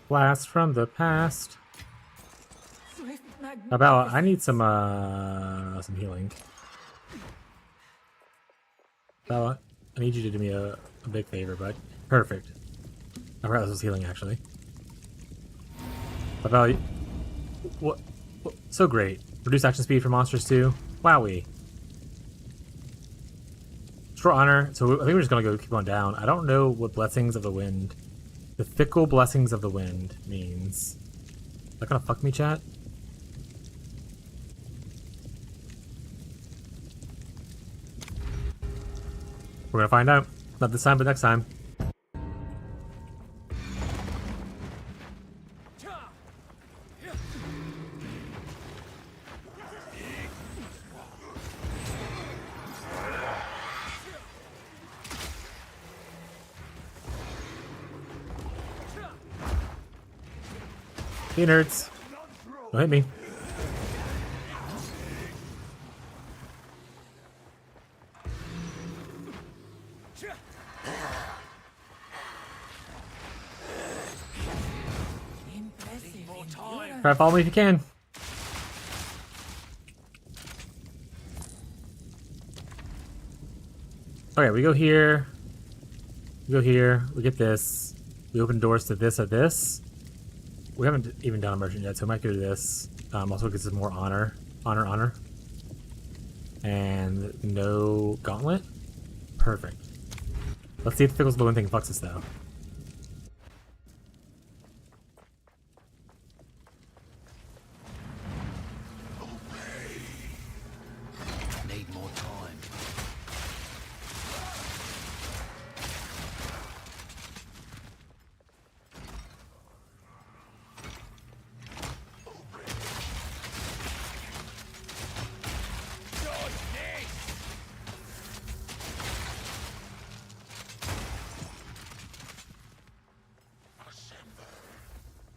Blast from the past. About I need some healing. Bella, I need you to do me a big favor, bud. Perfect. I forgot this was healing actually. Bella, what? So great. Reduce action speed for monsters too. Wowie. Restore honor. So I think we're just gonna go keep on down. I don't know what blessings of the wind. The fickle blessings of the wind means. Is that gonna fuck me, chat? We're gonna find out. Not this time, but next time. Hey nerds. Don't hit me. Try to follow me if you can. Okay, we go here. We go here. We get this. We open doors to this at this. We haven't even done a merchant yet, so I might go to this. Also gets us more honor. Honor. And no gauntlet. Perfect. Let's see if the Fickle's Blowing thing fucks us though. Need more time.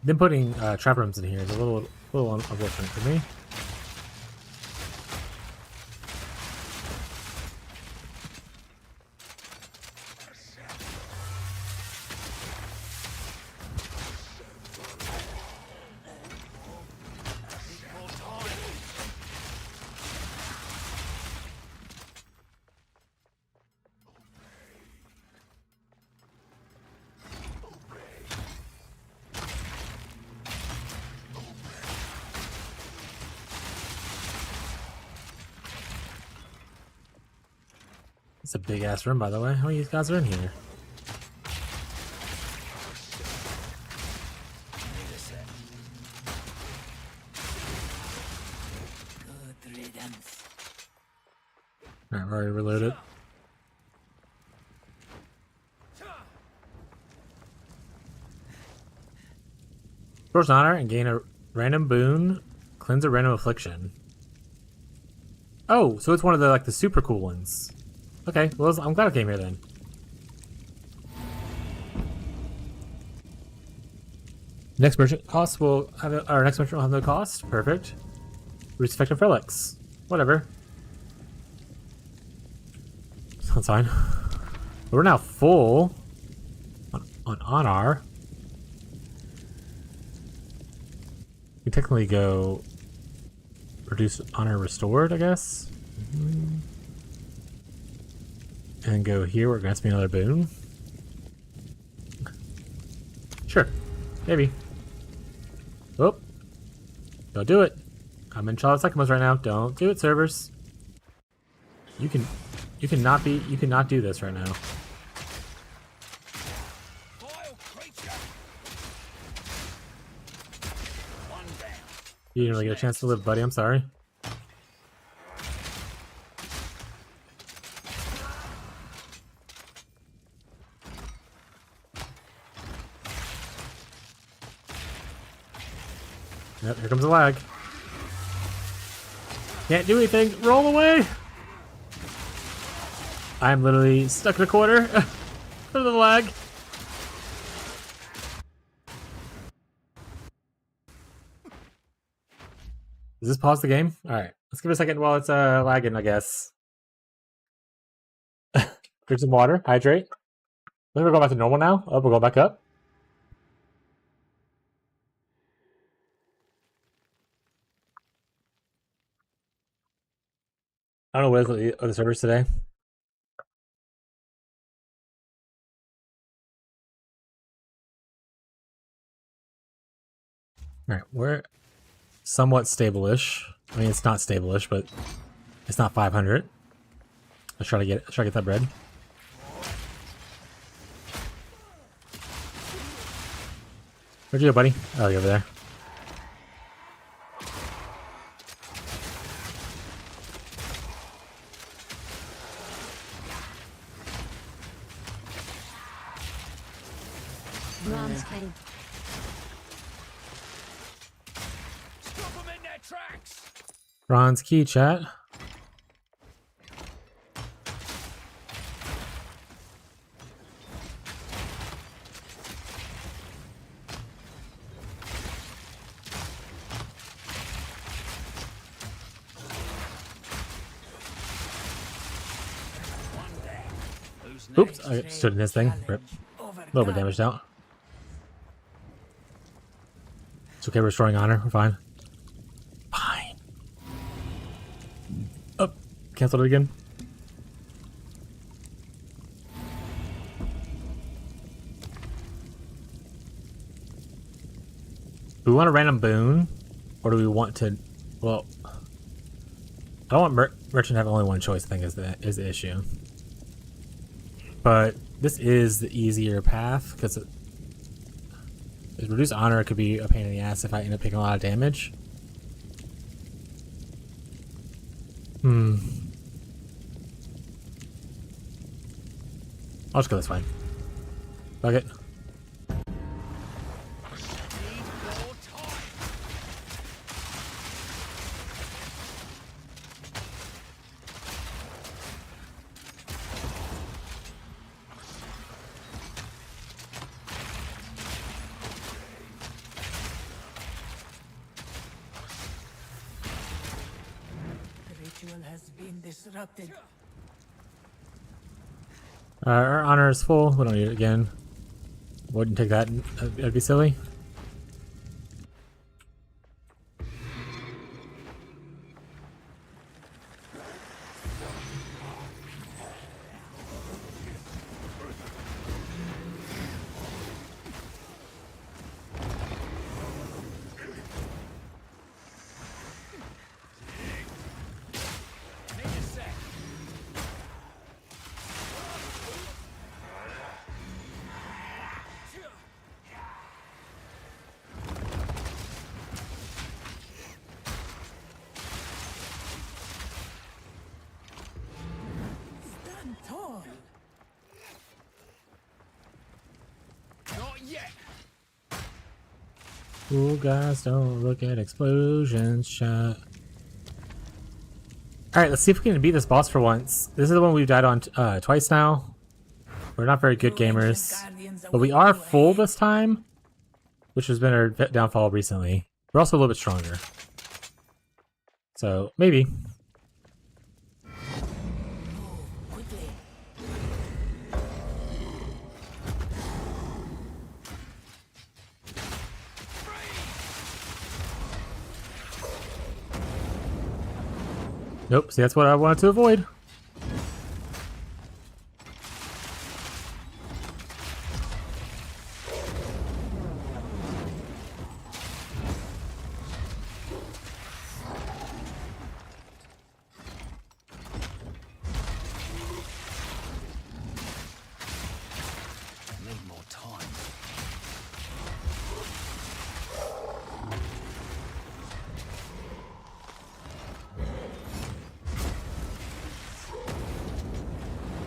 Them putting trap rooms in here is a little unfortunate for me. It's a big ass room, by the way. How many of you guys are in here? Good riddance. Alright, we're already reloaded. Restore honor and gain a random boon. Cleanse a random affliction. Oh, so it's one of the super cool ones. Okay, well I'm glad I came here then. Next merchant cost will have our next merchant will have no cost. Perfect. Reduce effective relics. Whatever. That's fine. But we're now full on honor. We technically go reduce honor restored, I guess. And go here where it grants me another boon. Sure. Maybe. Oh. Don't do it. I'm in Charlotte Sycamores right now. Don't do it, servers. You cannot do this right now. You didn't really get a chance to live, buddy. I'm sorry. Yep, here comes the lag. Can't do anything. Roll away. I'm literally stuck in a corner because of the lag. Does this pause the game? Alright, let's give it a second while it's lagging, I guess. Drink some water, hydrate. I think we're going back to normal now. Oh, we'll go back up. I don't know what is with the other servers today. Alright, we're somewhat stable-ish. I mean, it's not stable-ish, but it's not 500. Let's try to get that bread. Where'd you go, buddy? Oh, you're over there. Bronze King. Stop them in their tracks! Bronze key, chat. Oops, I stood in this thing. Rip. A little bit damaged out. It's okay, we're restoring honor. We're fine. Fine. Oh, canceled it again. Do we want a random boon? Or do we want to... Well... I don't want merchant to have only one choice, I think, is the issue. But this is the easier path, because reduced honor could be a pain in the ass if I end up taking a lot of damage. I'll just go this way. Fuck it. Has been disrupted. Our honor is full. We don't need it again. Wouldn't take that. That'd be silly. Stand tall. Not yet! Cool guys don't look at explosions shot. Alright, let's see if we can beat this boss for once. This is the one we've died on twice now. We're not very good gamers. But we are full this time, which has been our downfall recently. We're also a little bit stronger. So, maybe. Nope, see, that's what I wanted to avoid. Need more time.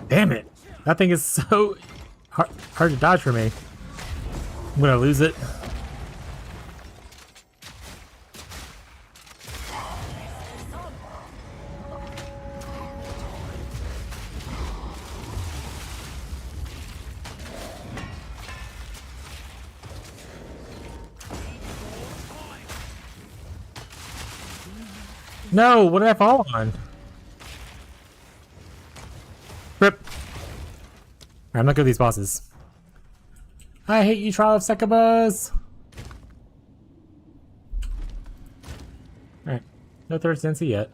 Damn it! That thing is so hard to dodge for me. I'm gonna lose it. No, what did I fall on? Rip. I'm not good at these bosses. I hate you, Trial of Succubus. Alright. No third Sensi yet.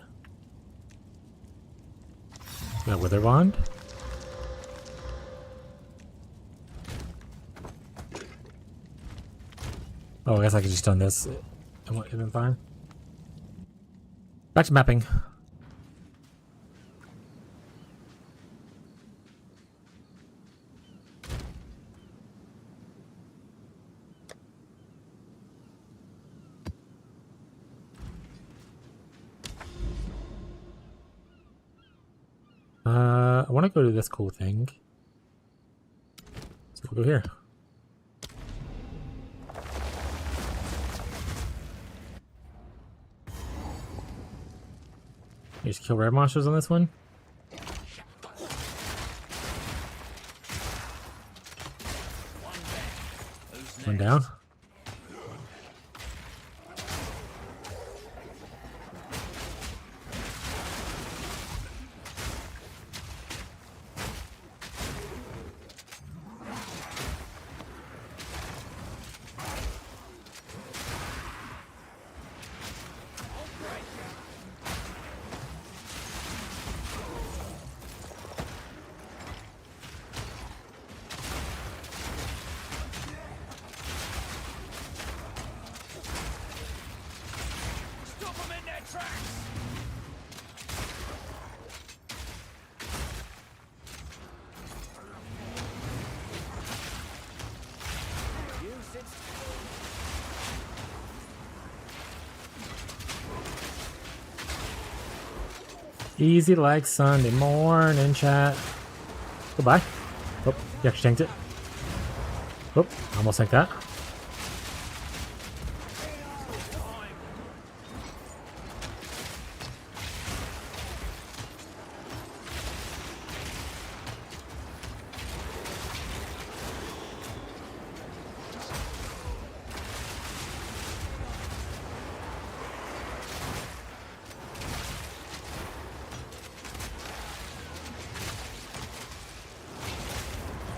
Got a Wither Wand. Oh, I guess I could just done this. It would have been fine. Back to mapping. I want to go to this cool thing. So we'll go here. You just kill rare monsters on this one. One down. Stop them in their tracks! You sit Easy like Sunday morning, chat. Goodbye. Oh, you actually tanked it. Oh, almost tanked that.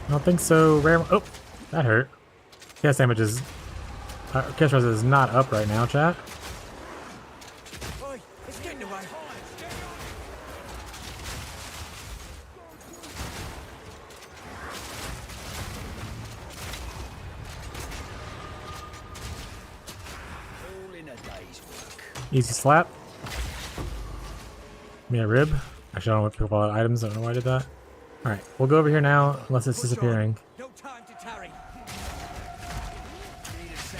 I don't think so. Rare. Oh, that hurt. Chaos damage is. Chaos res is not up right now, chat. Oi, it's getting away. All in a day's work. Easy slap. Give me a rib. Actually, I don't want to pick up all the items. I don't know why I did that. Alright, we'll go over here now, unless it's disappearing. No time to tarry. Need a sec.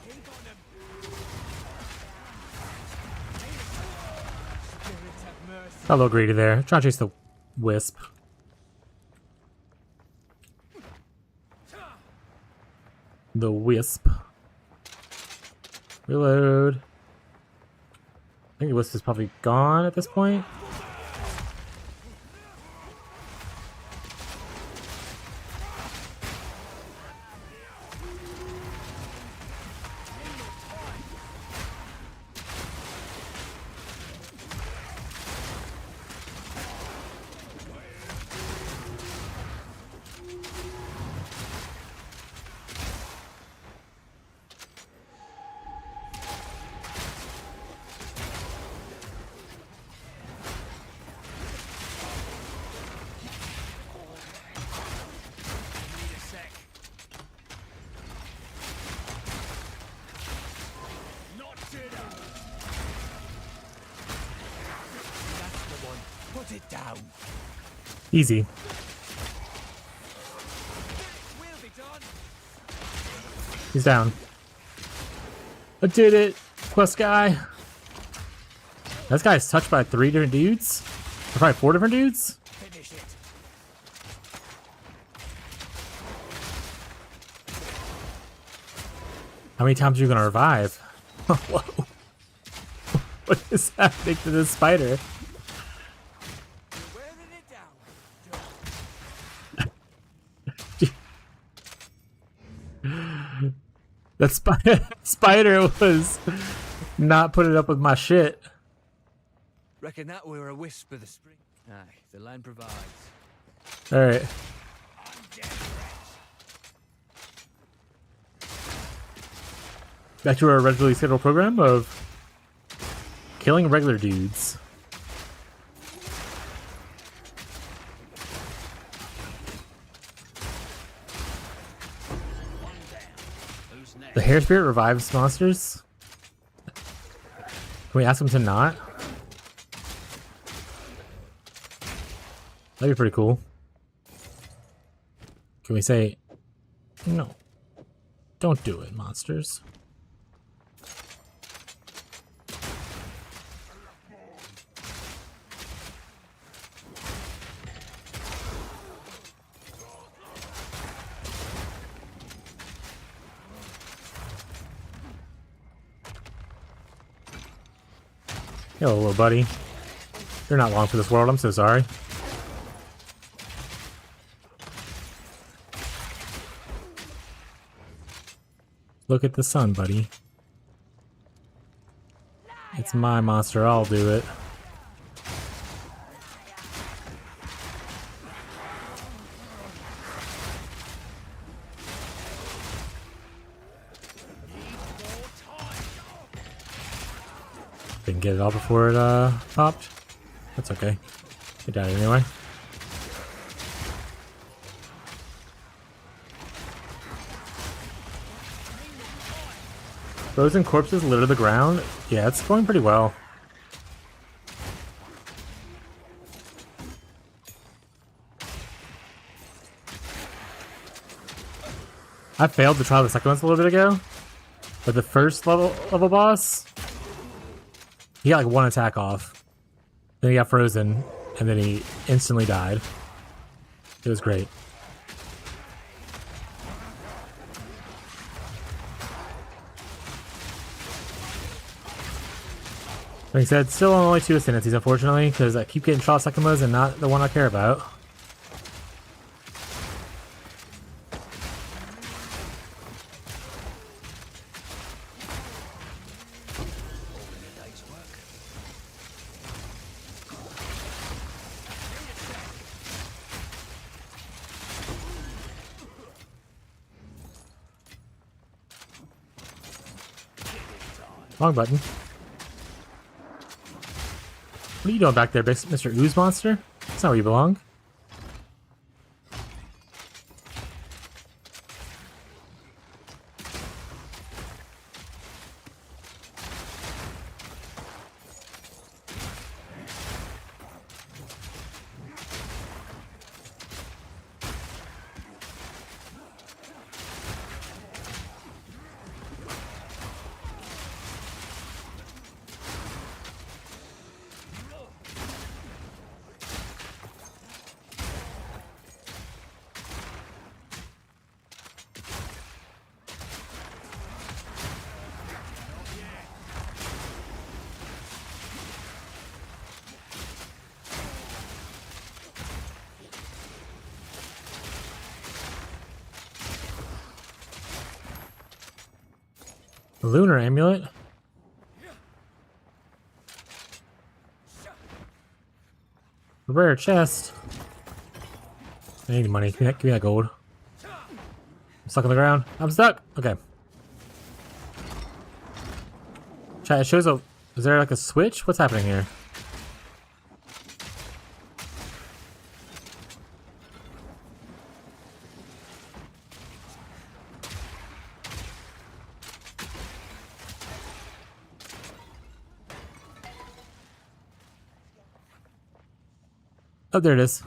Keep on them. Spirits have mercy. Got a little greedy there. Trying to chase the wisp. The wisp. Reload. I think the wisp is probably gone at this point. Need a sec. Not dinner. That's the one. Put it down. Easy. We'll be done. He's down. I did it! Quest guy! This guy's touched by 3 different dudes? Or probably 4 different dudes? Finish it. How many times are you gonna revive? Whoa. What is happening to this spider? You're wearing it down. That spider was not putting up with my shit. Reckon that we were a wisp of the spring. Aye, the land provides. Alright. I'm dead. Back to our regularly scheduled program of killing regular dudes. The hair spirit revives monsters. Can we ask him to not? That'd be pretty cool. Can we say, no, don't do it, monsters? Hello, little buddy. You're not long for this world, I'm so sorry. Look at the sun, buddy. It's my monster, I'll do it. Didn't get it all before it popped. That's okay. It died anyway. Frozen corpses litter the ground? Yeah, it's going pretty well. I failed to try the second one a little bit ago, but the first level boss, he got like one attack off. Then he got frozen, and then he instantly died. It was great. Like I said, still only 2 ascendancies, unfortunately, because I keep getting Shaw Sekimas and not the one I care about. Wrong button. What are you doing back there, Mr. Ooze Monster? That's not where you belong. Lunar amulet. Rare chest. I need money. Give me that gold. I'm stuck on the ground. I'm stuck. Okay. Chat, it shows a. Is there like a switch? What's happening here? Oh, there it is.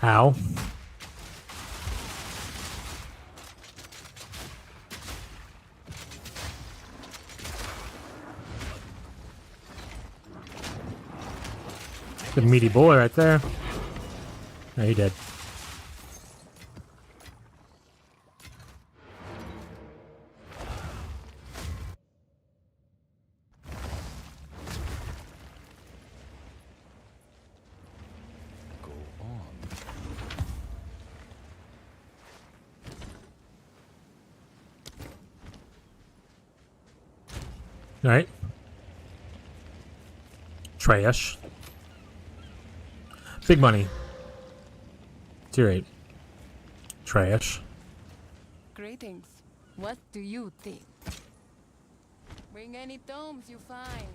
Ow. Good meaty boy right there. No, he did. Go on. All right. Trash. Big money. Tier 8. Trash. Greetings. What do you think? Bring any tomes you find.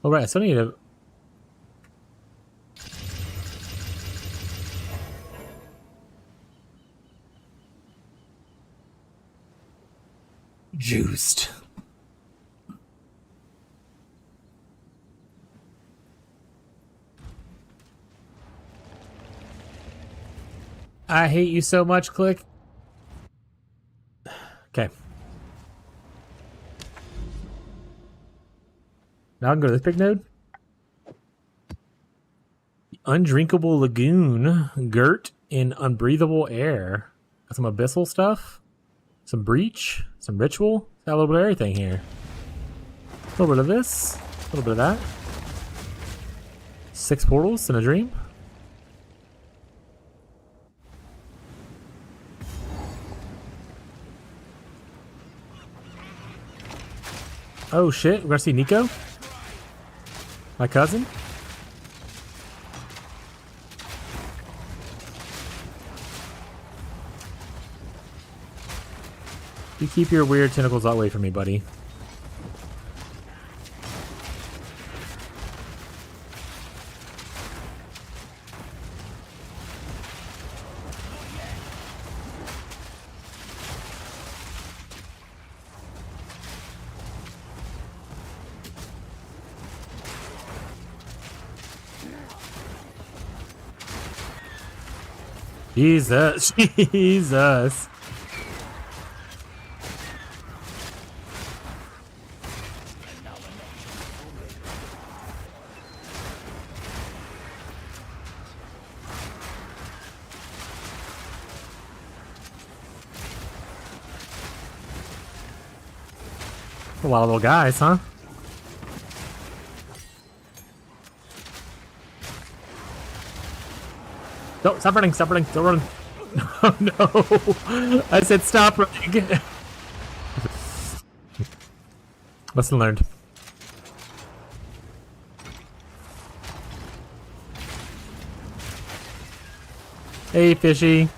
Oh, right. I still need to. Juiced. I hate you so much, Click. Okay. Now I can go to this big node. Undrinkable lagoon, girt in unbreathable air. Got some abyssal stuff, some breach, some ritual. Got a little bit of everything here. A little bit of this, a little bit of that. 6 portals in a dream. Oh shit, we're gonna see Nico? My cousin? You keep your weird tentacles away from me, buddy. Jesus, Jesus. A lot of little guys, huh? No, stop running, stop running, don't run. Oh no! I said stop running. Lesson learned. Hey, fishy.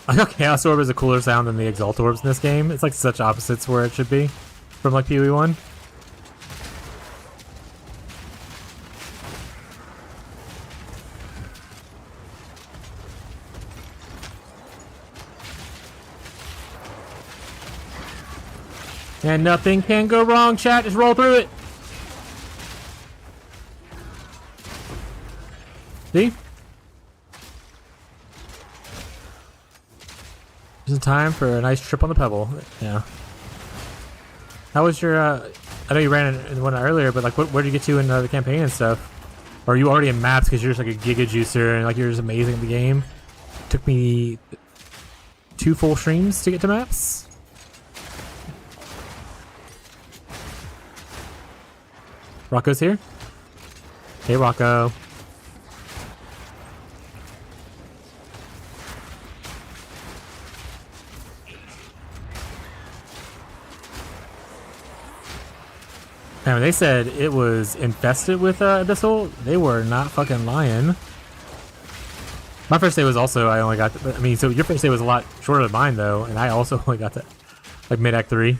I know Chaos Orb is a cooler sound than the Exalt Orbs in this game. It's like such opposites where it should be from like PoE 1. And nothing can go wrong, chat. Just roll through it. See? Just in time for a nice trip on the Pebble. Yeah. How was your, I know you ran in one earlier, but like, where did you get to in the campaign and stuff? Or are you already in maps because you're just like a giga juicer and like you're just amazing at the game? Took me 2 full streams to get to maps. Rocco's here. Hey, Rocco. And when they said it was infested with Abyssal, they were not fucking lying. My first day was also, I only got, I mean, so your first day was a lot shorter than mine though, and I also only got to like mid-act 3.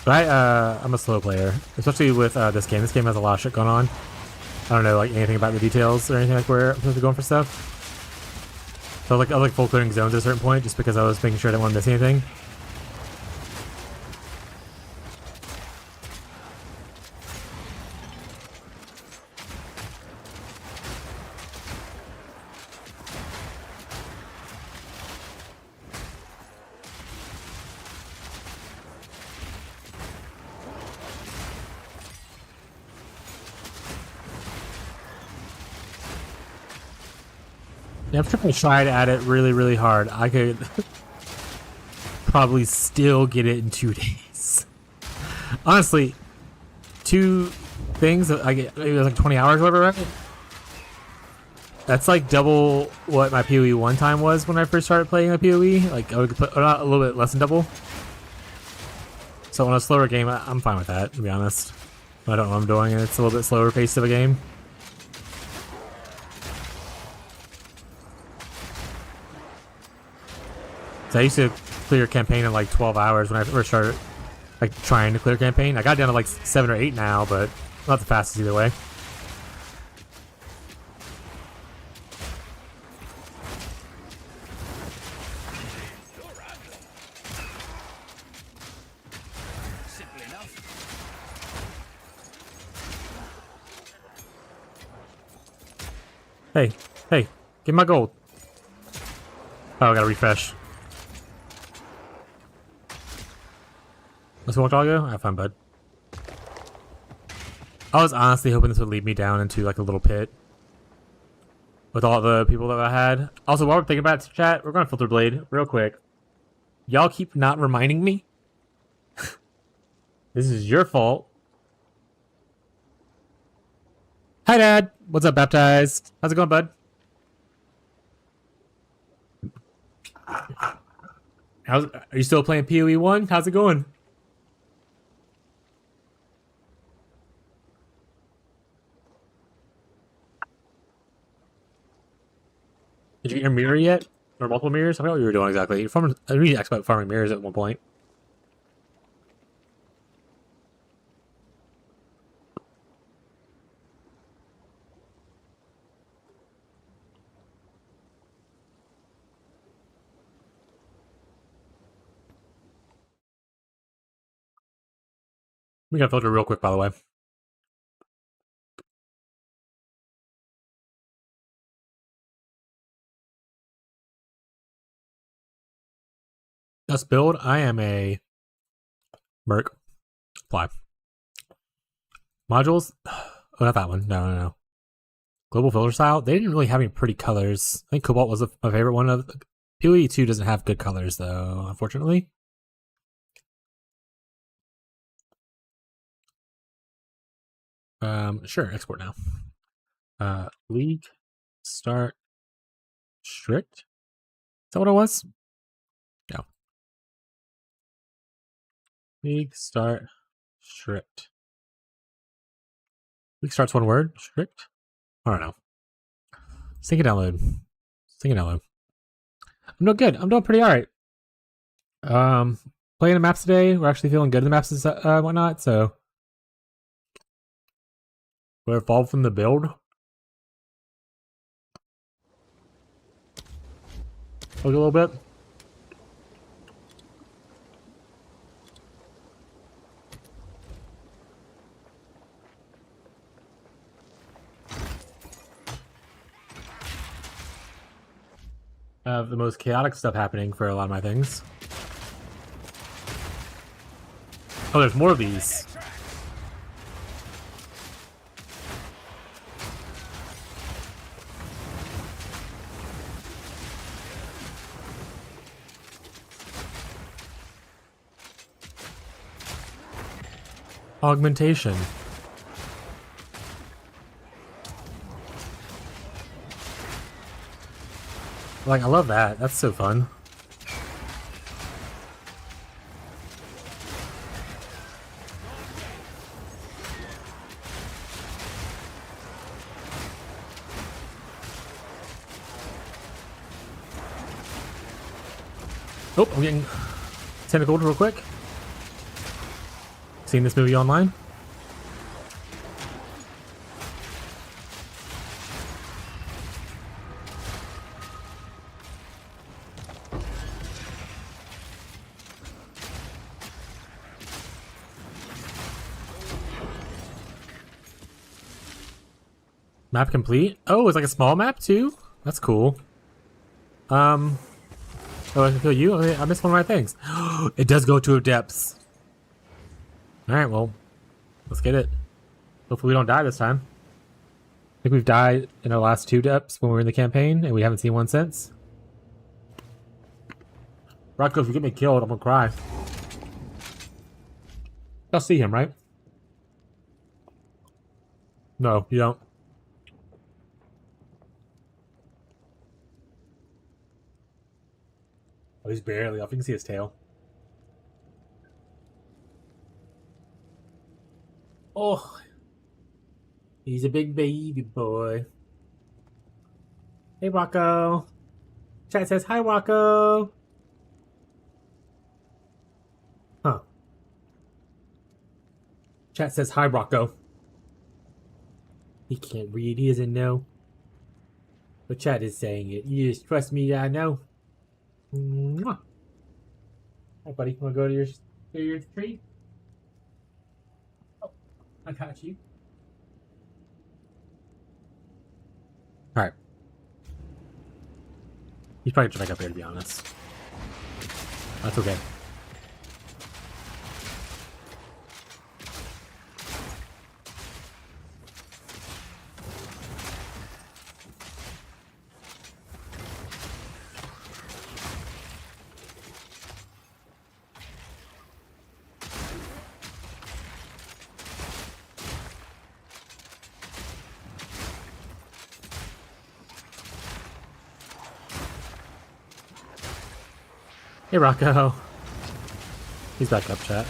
But I'm a slow player, especially with this game. This game has a lot of shit going on. I don't know like anything about the details or anything like where I'm supposed to be going for stuff. So like I was like full clearing zones at a certain point just because I was making sure I didn't want to miss anything. Yeah, I'm trying to try to add it really, really hard. I could... probably still get it in 2 days. Honestly, 2 things that I get, maybe it was like 20 hours or whatever, right? That's like double what my PoE 1 time was when I first started playing a PoE. Like, I would put a little bit less than double. So on a slower game, I'm fine with that, to be honest. I don't know what I'm doing, and it's a little bit slower pace of a game. So I used to clear campaign in like 12 hours when I first started like trying to clear campaign. I got down to like 7 or 8 now, but not the fastest either way. Simple enough. Hey, hey, give me my gold. Oh, I gotta refresh. Let's walk doggo? Have fun, bud. I was honestly hoping this would lead me down into like a little pit with all the people that I had. Also, while we're thinking about it, chat, we're gonna filter blade real quick. Y'all keep not reminding me. This is your fault. Hi, Dad. What's up, baptized? How's it going, bud? Are you still playing PoE 1? How's it going? Did you get your mirror yet? Or multiple mirrors? I forgot what you were doing exactly. You're farming, I really asked about farming mirrors at one point. We got filter real quick, by the way. Let's build. I am a Merc. Apply. Modules? Oh, not that one. No. Global filter style? They didn't really have any pretty colors. I think Cobalt was my favorite one. Of PoE 2 doesn't have good colors, though, unfortunately. Sure, export now. League, start, strict? Is that what it was? No. League, start, strict. League starts one word, strict? I don't know. Sync and download. Sync and download. I'm doing good. I'm doing pretty alright. Playing the maps today. We're actually feeling good in the maps and whatnot, so we're evolved from the build. Look a little bit. Have the most chaotic stuff happening for a lot of my things. Oh, there's more of these. Augmentation. Like, I love that. That's so fun. Oh, I'm getting tentacled real quick. Seen this movie online? Map complete? Oh, it's like a small map too? That's cool. Oh, I can kill you? Okay, I missed one of my things. It does go to depths. Alright, well, let's get it. Hopefully we don't die this time. I think we've died in our last 2 depths when we were in the campaign, and we haven't seen one since. Rocco, if you get me killed, I'm gonna cry. Y'all see him, right? No, you don't. Oh, he's barely off. You can see his tail. Oh, he's a big baby boy. Hey, Rocco. Chat says, hi, Rocco. Huh. Chat says, hi, Rocco. He can't read. He doesn't know. But chat is saying it. You just trust me that I know. Mwah. Hi, buddy. Want to go to your tree? Oh, I got you. All right. He's probably trying up here, to be honest. That's okay. Hey, Rocco. He's back up, chat.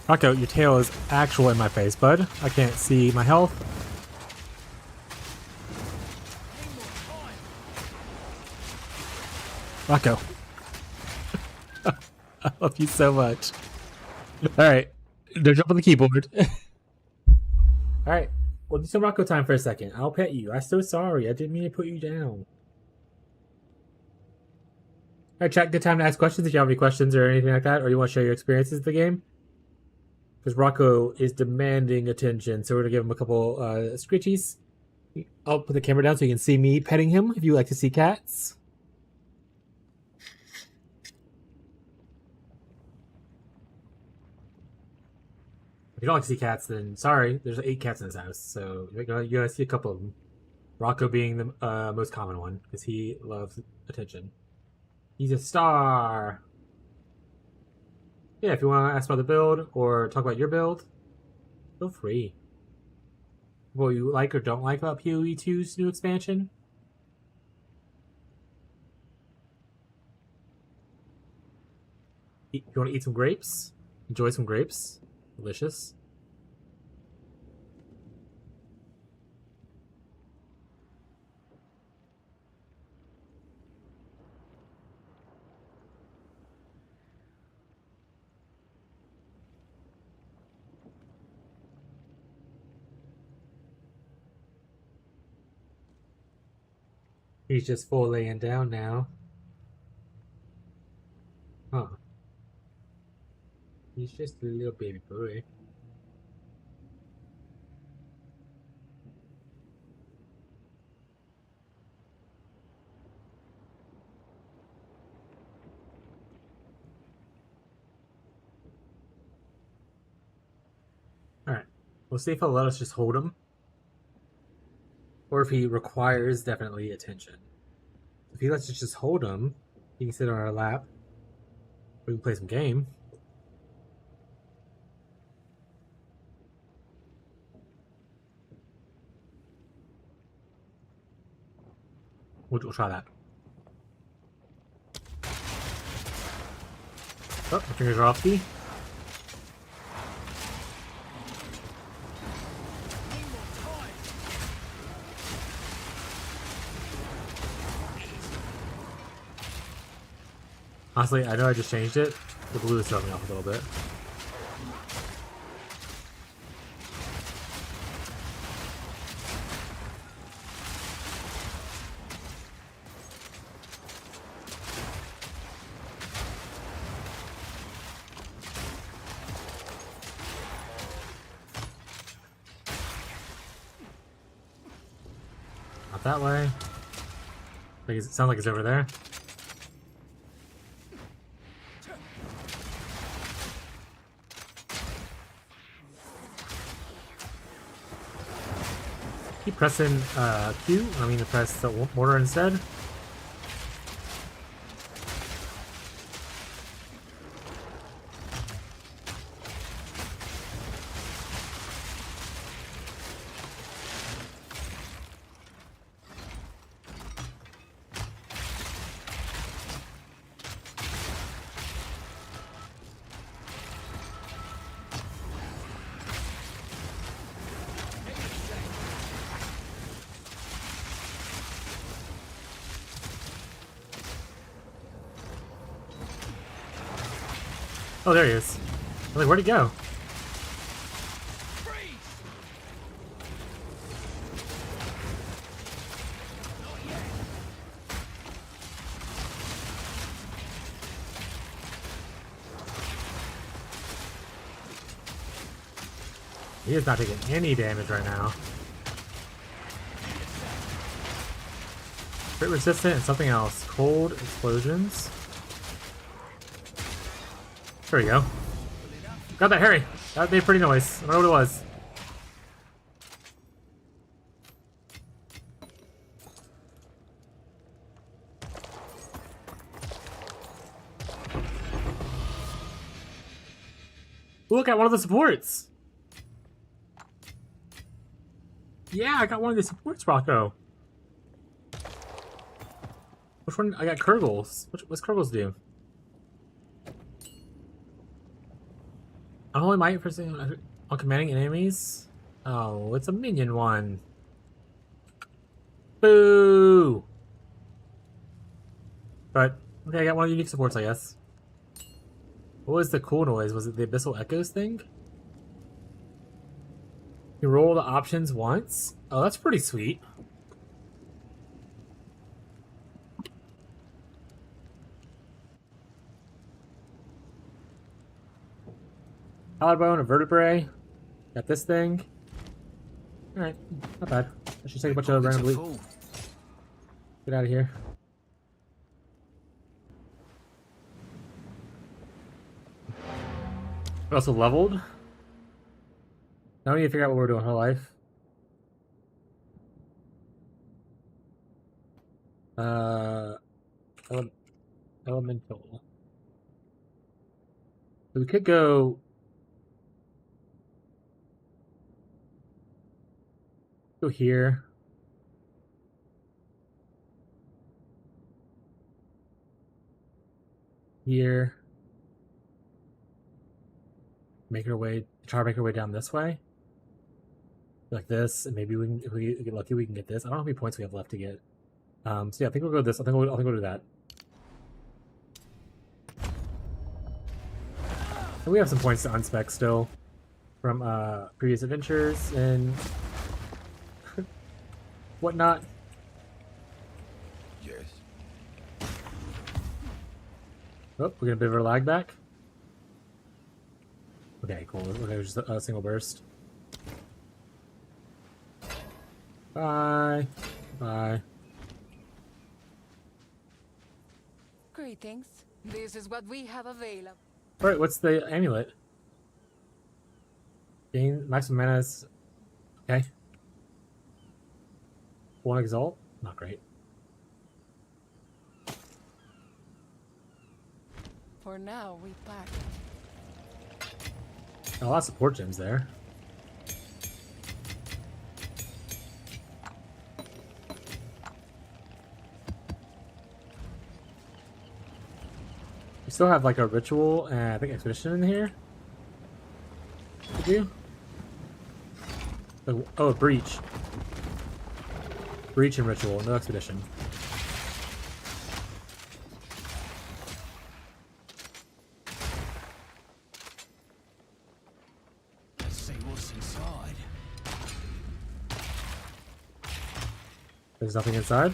Rocco, your tail is actual in my face, bud. I can't see my health. Rocco. I love you so much. Alright. Don't jump on the keyboard. Alright. We'll do some Rocco time for a second. I'll pet you. I'm so sorry. I didn't mean to put you down. Alright, chat. Good time to ask questions if you have any questions or anything like that, or you want to share your experiences with the game. Because Rocco is demanding attention, so we're going to give him a couple scritchies. I'll put the camera down so you can see me petting him if you like to see cats. If you don't like to see cats, then sorry. There's 8 cats in this house, so you're going to see a couple of them. Rocco being the most common one, because he loves attention. He's a star! Yeah, if you want to ask about the build or talk about your build, feel free. What you like or don't like about PoE 2's new expansion? You want to eat some grapes? Enjoy some grapes? Delicious. He's just full laying down now. Huh. He's just a little baby boy. Alright. We'll see if he'll let us just hold him. Or if he requires definitely attention. If he lets us just hold him, he can sit on our lap. We can play some game. We'll try that. Oh, my fingers are off key. Honestly, I know I just changed it. The blue is throwing me off a little bit. Not that way. Like, it sounds like it's over there. Keep pressing Q. I mean to press the mortar instead. Oh, there he is. I'm like, where'd he go? He is not taking any damage right now. Crit resistant and something else. Cold explosions. There we go. Got that, Harry. That made a pretty noise. I don't know what it was. Look at one of the supports. Yeah, I got one of the supports, Rocco. Which one? I got Kurgles. What's Kurgles do? I'm only might for on commanding enemies. Oh, it's a minion one. Boo! But okay, I got one of the unique supports, I guess. What was the cool noise? Was it the Abyssal Echoes thing? You roll the options once? Oh, that's pretty sweet. Collarbone, a vertebrae. Got this thing. Alright, not bad. I should take a bunch of random loot. Get out of here. We're also leveled. Now we need to figure out what we're doing in her life. Elemental. So we could go. Go here. Here. Make our way. Try to make our way down this way. Like this, and maybe we can, if we get lucky, we can get this. I don't know how many points we have left to get. So yeah, I think we'll go this. I think we'll do that. And we have some points to unspec still from previous adventures and whatnot. Yes. Oh, we're getting a bit of a lag back. Okay, cool. Okay, just a single burst. Bye. Bye. Greetings. This is what we have available. Alright, what's the amulet? Gain maximum mana. Okay. One exalt? Not great. For now, we pack. A lot of support gems there. We still have like a ritual and I think expedition in here. To do. Oh, a breach. Breach and ritual, no expedition. Let's see what's inside. There's nothing inside.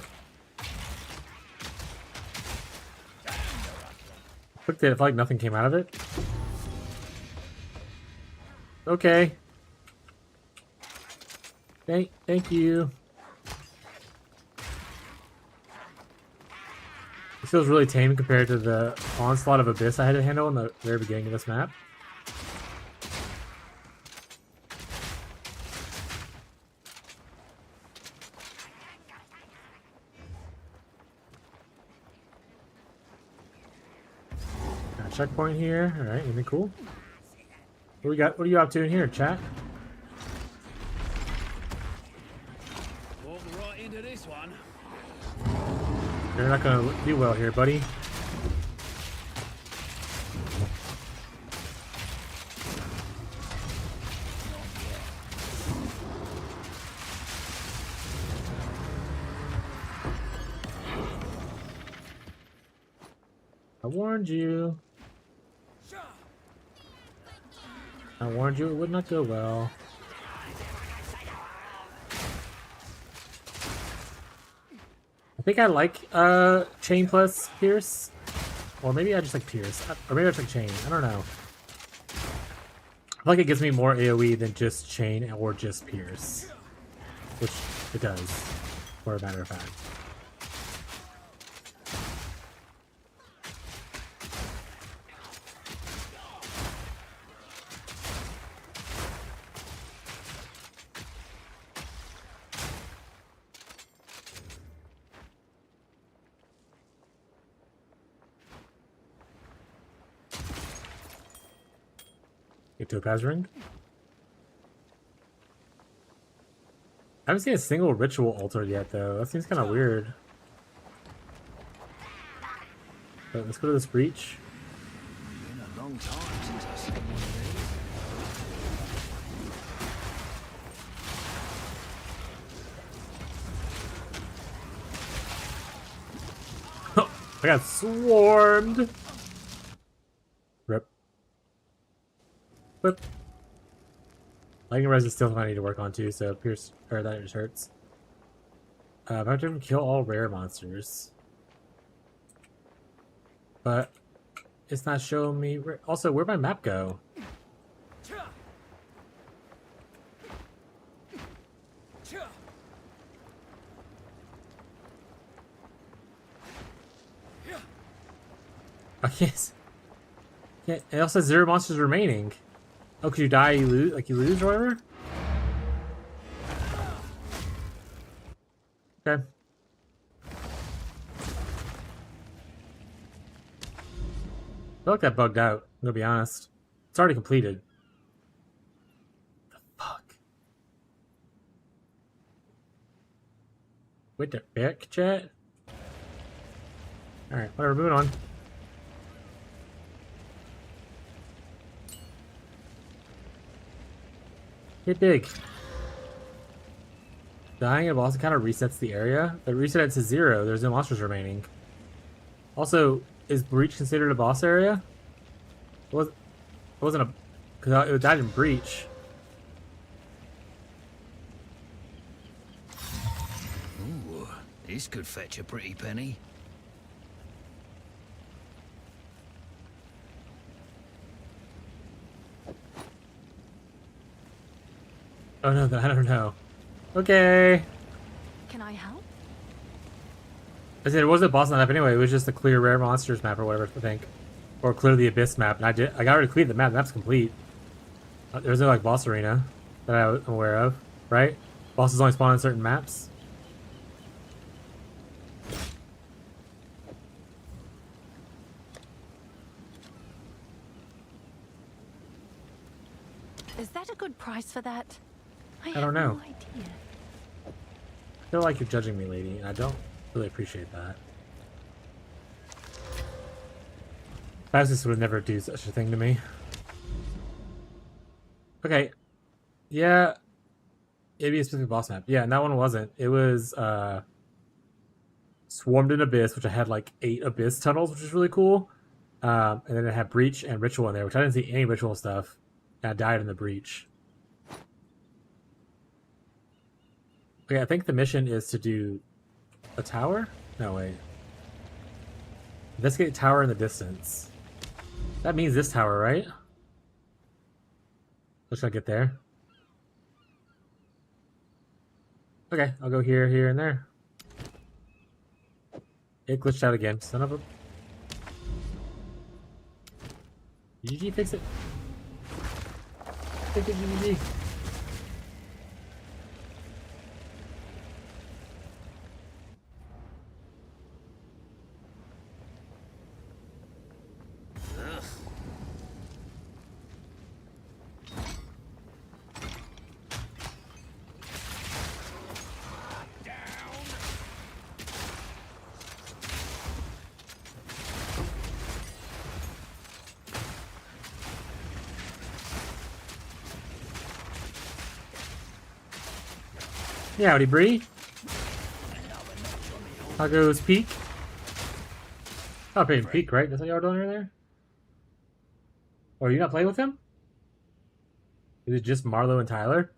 Looked at it, I felt like nothing came out of it. Okay. Thank you. This feels really tame compared to the onslaught of Abyss I had to handle in the very beginning of this map. Got a checkpoint here. Alright, anything cool? What we got? What are you up to in here, chat? Walk right into this one. You're not gonna do well here, buddy. I warned you. I warned you it would not go well. I think I like Chain plus Pierce. Or maybe I just like Pierce. Or maybe I just like Chain. I don't know. I feel like it gives me more AoE than just Chain or just Pierce. Which it does, for a matter of fact. Get Topaz Ring. I haven't seen a single ritual altar yet, though. That seems kind of weird. But let's go to this breach. Been a long time since I've seen one of these. I got swarmed. Rip. Whip. Lightning Res is still something I need to work on too, so Pierce, or that just hurts. I have to kill all rare monsters. But it's not showing me. Also, where'd my map go? I can't. Yeah, it also says 0 monsters remaining. Oh, because you die, you lose, like you lose or whatever? Okay. I feel like that bugged out, I'm gonna be honest. It's already completed. The fuck? Wait the heck, chat? Alright, whatever, moving on. Hit big. Dying at boss kind of resets the area. It resets it to 0. There's no monsters remaining. Also, is Breach considered a boss area? It wasn't a... Because it died in Breach. Ooh, this could fetch a pretty penny. Oh no, I don't know. Okay. Can I help? I said it wasn't a boss map anyway. It was just a clear rare monsters map or whatever, I think, or clear the abyss map. And I got already cleared the map. The map's complete. There's no like boss arena that I'm aware of, right? Bosses only spawn on certain maps. Is that a good price for that? I don't know. No idea. I feel like you're judging me, lady, and I don't really appreciate that. Fastest would never do such a thing to me. Okay. Yeah. It'd be a specific boss map. Yeah, and that one wasn't. It was Swarmed in Abyss, which I had like 8 Abyss tunnels, which is really cool. And then it had Breach and Ritual in there, which I didn't see any Ritual stuff. And I died in the Breach. Okay, I think the mission is to do a tower? No, wait. Investigate tower in the distance. That means this tower, right? Let's try to get there. Okay, I'll go here, here, and there. It glitched out again. Son of a... GG, fix it. Fix it, GG. Yeah, howdy, Bree. How goes Peak? Oh, playing Peak, right? That's what y'all doing over there? Or are you not playing with him? Is it just Marlo and Tyler?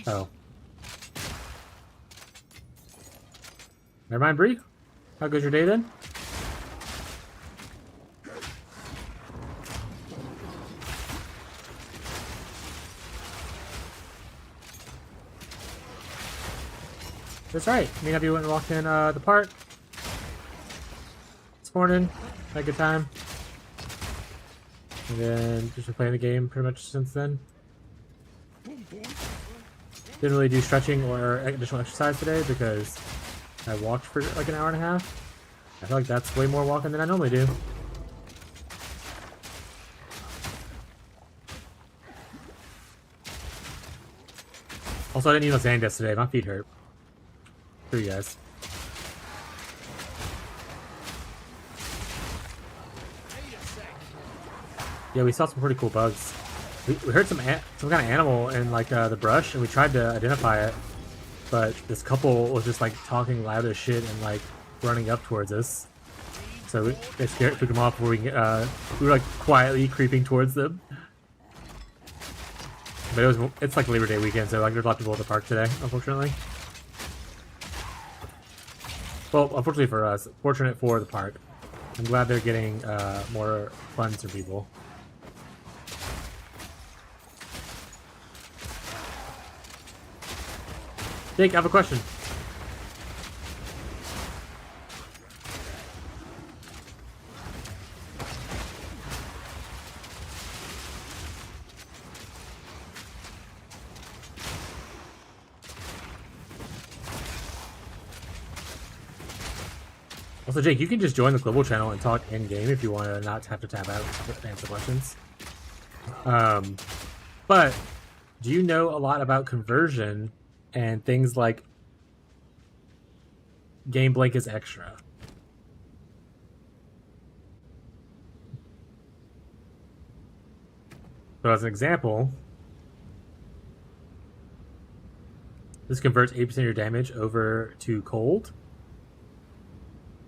Oh. Never mind, Bree. How goes your day then? That's right. Me and Abby went and walked in the park this morning. Had a good time. And then just been playing the game pretty much since then. Didn't really do stretching or additional exercise today because I walked for like an hour and a half. I feel like that's way more walking than I normally do. Also, I didn't eat no sand yesterday. My feet hurt. For you guys. Yeah, we saw some pretty cool bugs. We heard some kind of animal in like the brush, and we tried to identify it, but this couple was just like talking loud as shit and like running up towards us. So they took them off before we were like quietly creeping towards them. But it's like Labor Day weekend, so like there's a lot of people at the park today, unfortunately. Well, unfortunately for us, fortunate for the park. I'm glad they're getting more funds for people. Jake, I have a question. Also, Jake, you can just join the global channel and talk in-game if you want to not have to tap out to answer questions. But do you know a lot about conversion and things like game blank is extra? So as an example, this converts 80% of your damage over to cold.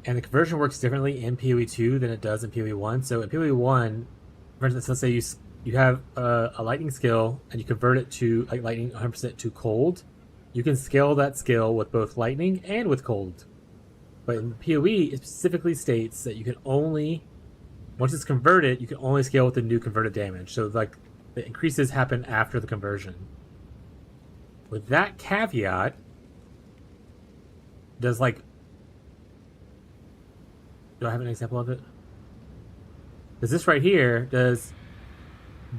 And the conversion works differently in PoE 2 than it does in PoE 1. So in PoE 1, for instance, let's say you have a lightning skill and you convert it to like lightning 100% to cold. You can scale that skill with both lightning and with cold. But in PoE, it specifically states that you can only, once it's converted, you can only scale with the new converted damage. So like the increases happen after the conversion. With that caveat, does like, do I have an example of it? Does this right here, does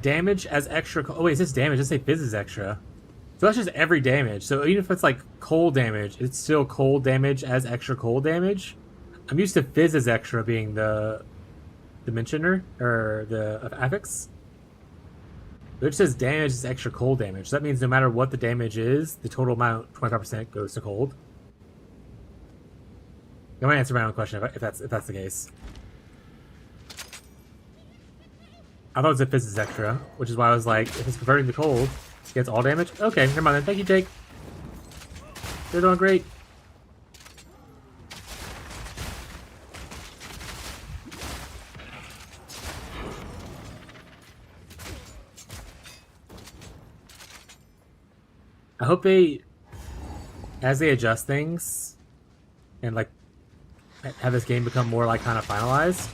damage as extra, oh wait, is this damage? Let's say fizz is extra. So that's just every damage. So even if it's like cold damage, it's still cold damage as extra cold damage. I'm used to fizz as extra being the mentioner, or the affix. But it says damage is extra cold damage. So that means no matter what the damage is, the total amount, 25%, goes to cold. I might answer my own question if that's the case. I thought it was a fizz is extra, which is why I was like, if it's converting to cold, it gets all damage. Okay, never mind then. Thank you, Jake. You're doing great. I hope as they adjust things and like have this game become more like kind of finalized,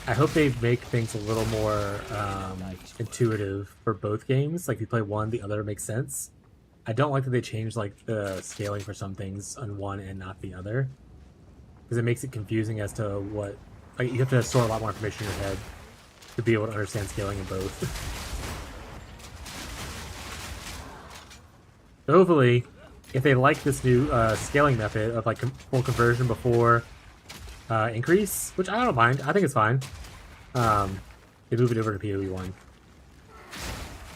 I hope they make things a little more intuitive for both games. Like if you play one, the other makes sense. I don't like that they changed like the scaling for some things on one and not the other. because it makes it confusing as to what. Like, you have to store a lot more information in your head to be able to understand scaling in both. So hopefully, if they like this new scaling method of like full conversion before increase, which I don't mind, I think it's fine. They move it over to PoE 1.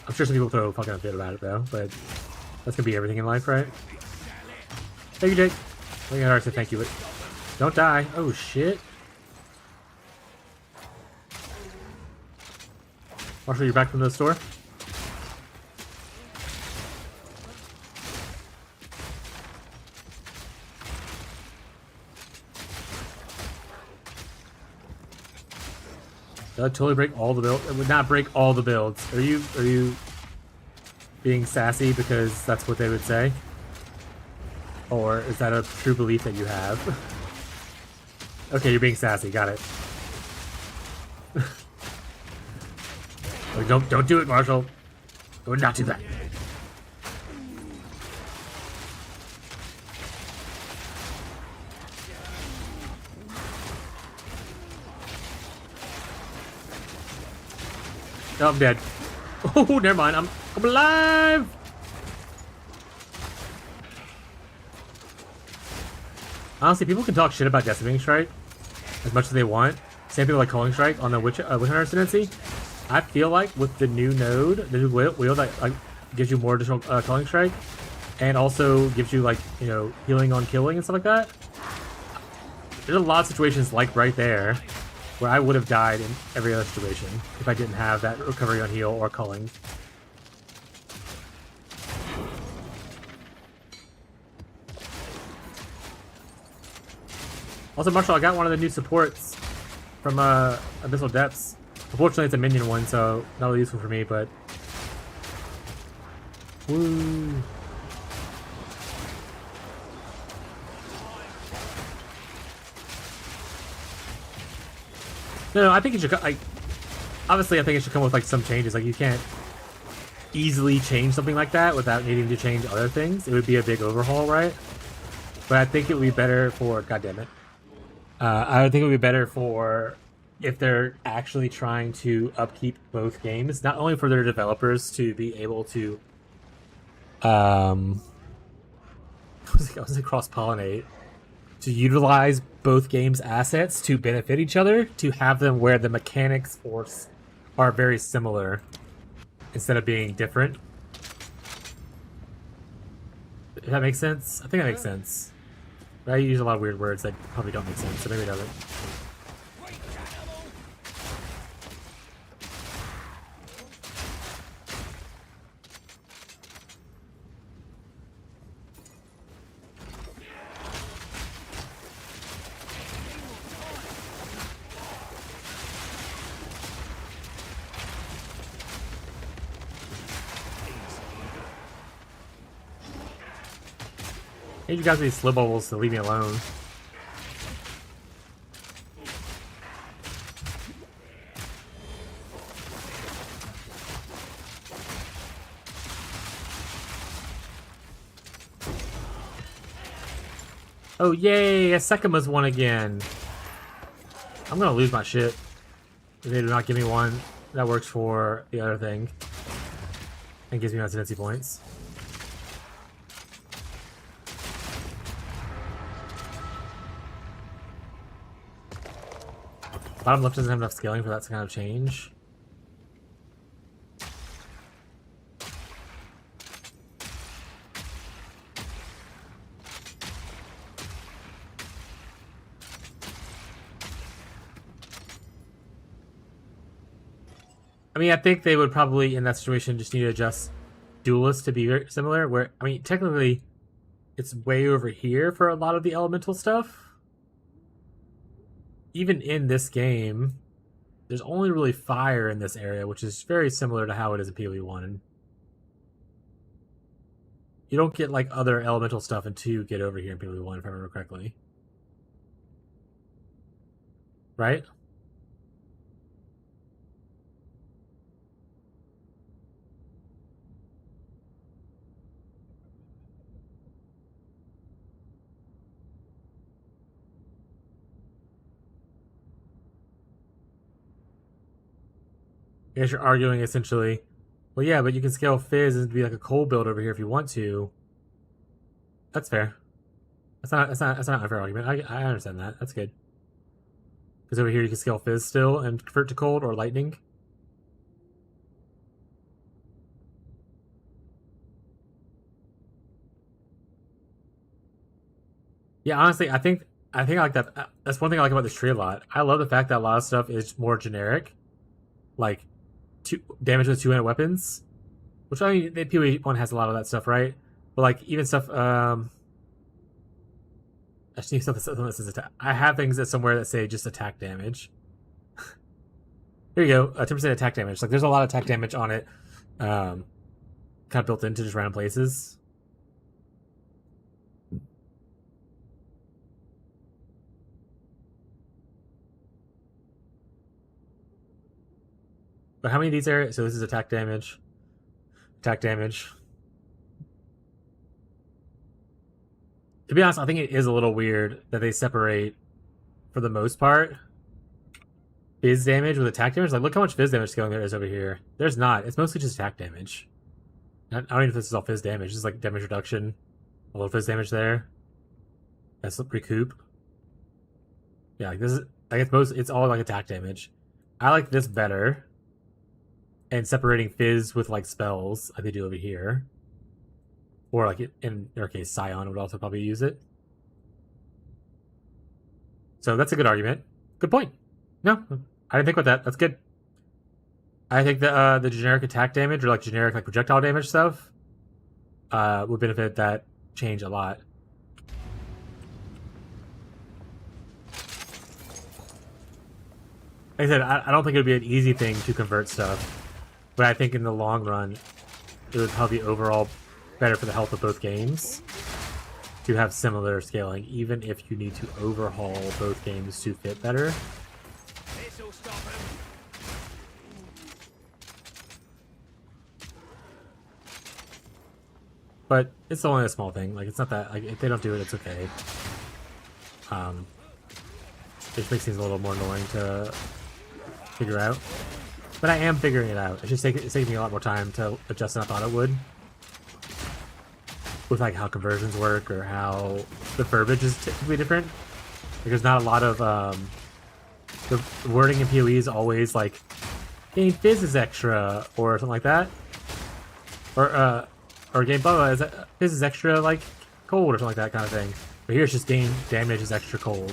I'm sure some people throw a fucking fit about it though, but that's gonna be everything in life, right? Thank you, Jake. I think I already said thank you, but don't die. Oh shit. Marshall, you're back from the store? That would totally break all the builds. It would not break all the builds. Are you being sassy because that's what they would say? Or is that a true belief that you have? Okay, you're being sassy. Got it. Like, don't do it, Marshall. I would not do that. Oh, I'm dead. Oh, never mind. I'm alive. Honestly, people can talk shit about Decimating Strike as much as they want. Same people like Calling Strike on the Witch Hunter Ascendancy. I feel like with the new node, the new wheel that like gives you more additional Calling Strike, and also gives you like, you know, healing on killing and stuff like that. There's a lot of situations like right there where I would have died in every other situation if I didn't have that recovery on heal or culling. Also, Marshall, I got one of the new supports from Abyssal Depths. Unfortunately, it's a minion one, so not really useful for me, but... Woo! No, I think it should. Like, obviously, I think it should come with like some changes. Like, you can't easily change something like that without needing to change other things. It would be a big overhaul, right? But I think it would be better for. God damn it! I would think it would be better for if they're actually trying to upkeep both games, not only for their developers to be able to, I was cross-pollinate. To utilize both games' assets to benefit each other, to have them where the mechanics are very similar instead of being different. If that makes sense? I think that makes sense. But I use a lot of weird words that probably don't make sense, so maybe it doesn't. I need you guys with these slip bubbles to leave me alone. Oh yay, a Sekama's won again. I'm gonna lose my shit if they do not give me one that works for the other thing and gives me my tendency points. Bottom left doesn't have enough scaling for that to kind of change. I mean, I think they would probably, in that situation, just need to adjust Duelist to be very similar. Where, I mean, technically, it's way over here for a lot of the elemental stuff. Even in this game, there's only really fire in this area, which is very similar to how it is in PoE 1. You don't get, like, other elemental stuff until you get over here in PoE 1, if I remember correctly. Right? I guess you're arguing essentially, well, yeah, but you can scale Fizz and be like a cold build over here if you want to. That's fair. That's not an unfair argument. I understand that. That's good. Because over here you can scale Fizz still and convert to cold or lightning. Yeah, honestly, I think I like that. That's one thing I like about this tree a lot. I love the fact that a lot of stuff is more generic, like damage with two-handed weapons, which I mean, the PoE one has a lot of that stuff, right? But like even stuff, I just need something that says attack. I have things that somewhere that say just attack damage. Here you go, 10% attack damage. Like there's a lot of attack damage on it, kind of built into just random places. But how many of these are? So this is attack damage. Attack damage. To be honest, I think it is a little weird that they separate, for the most part, Fizz damage with attack damage. Like, look how much Fizz damage scaling there is over here. There's not. It's mostly just attack damage. I don't even know if this is all Fizz damage. This is like damage reduction. A little Fizz damage there. That's recoup. Yeah, like this is. I guess it's all like attack damage. I like this better. And separating Fizz with like spells, like they do over here. Or like in their case, Scion would also probably use it. So that's a good argument. Good point. No, I didn't think about that. That's good. I think the generic attack damage or like generic like projectile damage stuff would benefit that change a lot. Like I said, I don't think it would be an easy thing to convert stuff. But I think in the long run, it would probably be overall better for the health of both games to have similar scaling, even if you need to overhaul both games to fit better. This'll stop him. But it's only a small thing. Like it's not that. Like if they don't do it, it's okay. It just makes things a little more annoying to figure out. But I am figuring it out. It's just it's taking me a lot more time to adjust than I thought it would. With like how conversions work or how the verbiage is typically different. Like, there's not a lot of the wording in PoE is always like game Fizz is extra or something like that. Or game blah is Fizz is extra like cold or something like that kind of thing. But here it's just game damage is extra cold.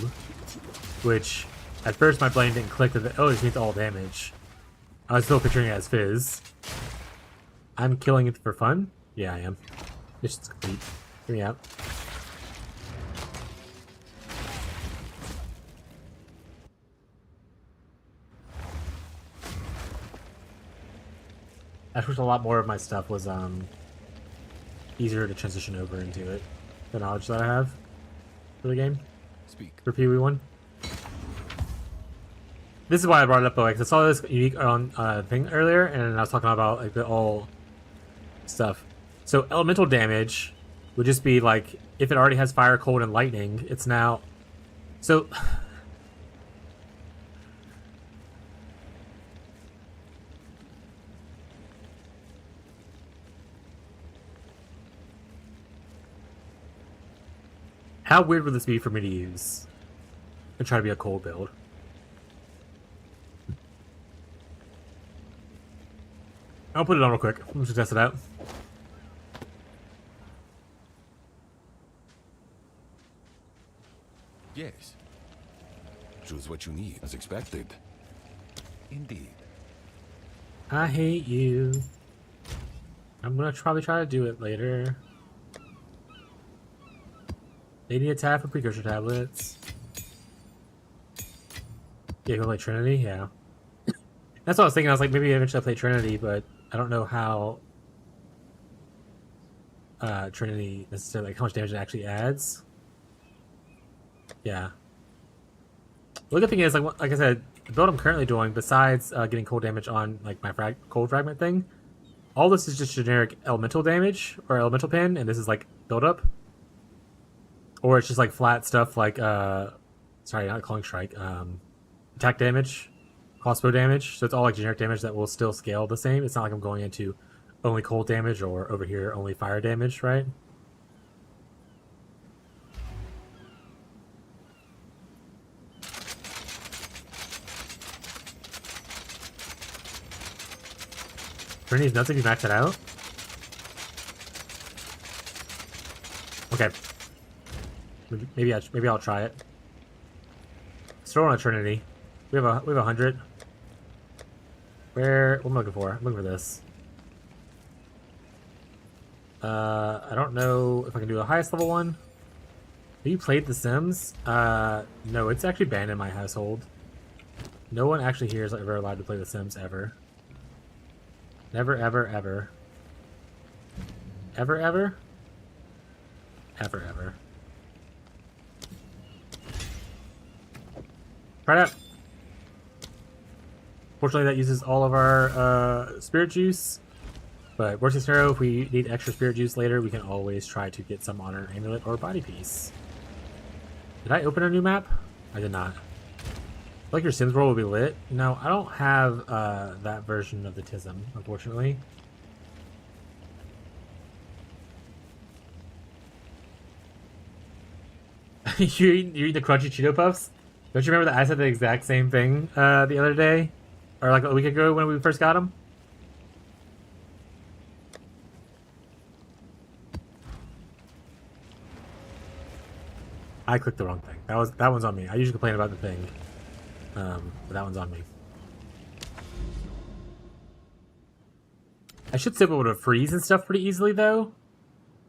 Which at first my brain didn't click that it just means all damage. I was still picturing it as Fizz. I'm killing it for fun? Yeah, I am. Mission's complete. Hear me out. I wish a lot more of my stuff was easier to transition over into it. The knowledge that I have for the game. Speak. For PoE 1. This is why I brought it up though, because I saw this unique thing earlier, and I was talking about like the all stuff. So elemental damage would just be like if it already has fire, cold, and lightning, it's now. So how weird would this be for me to use and try to be a cold build? I'll put it on real quick. Let's test it out. Yes. Choose what you need, as expected. Indeed. I hate you. I'm gonna probably try to do it later. They need a tab for precursor tablets. Yeah, go play Trinity? Yeah. That's what I was thinking. I was like, maybe eventually I'll play Trinity, but I don't know how Trinity necessarily, like how much damage it actually adds. Yeah. The good thing is, like I said, the build I'm currently doing, besides getting cold damage on like my cold fragment thing, all this is just generic elemental damage or elemental pin, and this is like build up. Or it's just like flat stuff like sorry, not calling strike, attack damage. crossbow damage, so it's all like generic damage that will still scale the same. It's not like I'm going into only cold damage or over here only fire damage, right? Trinity's nuts if you max it out. Okay. Maybe I'll try it. Throw on a Trinity. We have 100. What am I looking for? I'm looking for this. I don't know if I can do the highest level one. Have you played The Sims? No, it's actually banned in my household. No one actually here is ever allowed to play The Sims ever. Never, ever, ever. Ever, ever? Ever, ever. Try that. Fortunately, that uses all of our spirit juice. But worst case scenario, if we need extra spirit juice later, we can always try to get some on an amulet or body piece. Did I open a new map? I did not. I feel like your Sims world will be lit. No, I don't have that version of the TISM, unfortunately. you eat the crunchy Cheeto Puffs? Don't you remember that I said the exact same thing the other day? Or like a week ago when we first got them? I clicked the wrong thing. That one's on me. I usually complain about the thing. But that one's on me. I should still be able to freeze and stuff pretty easily though?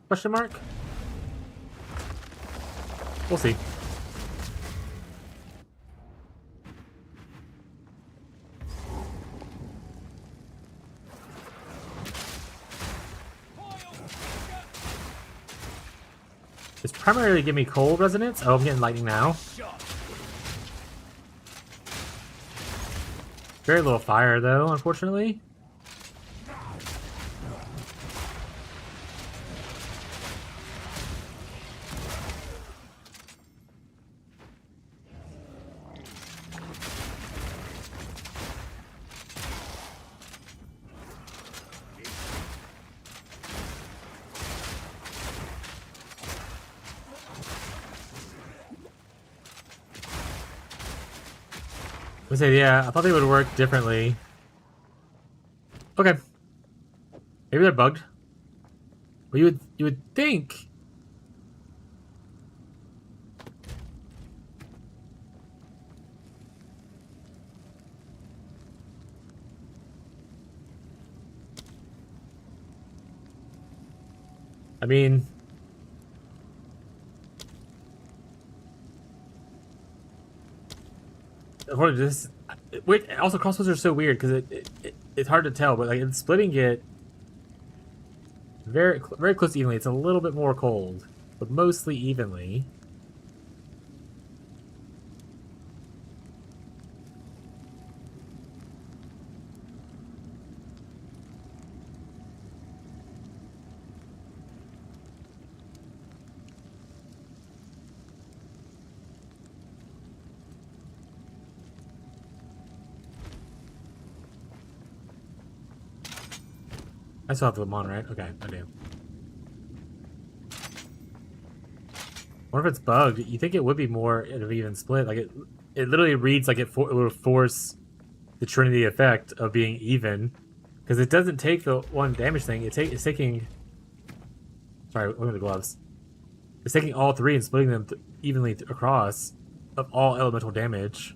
Question mark? We'll see. It's primarily give me cold resonance. Oh, I'm getting lightning now. Very little fire though, unfortunately. I say, yeah, I thought they would work differently. Okay. Maybe they're bugged. Well, you would think. I mean, according to this, wait. Also, crossbows are so weird because it's hard to tell, but like it's splitting it very close to evenly. It's a little bit more cold, but mostly evenly. I still have them on, right? Okay, I do. What if it's bugged? You think it would be more of an even split? Like it literally reads like it would force the Trinity effect of being even, because it doesn't take the one damage thing. It's taking. Sorry, look at the gloves. It's taking all three and splitting them evenly across of all elemental damage.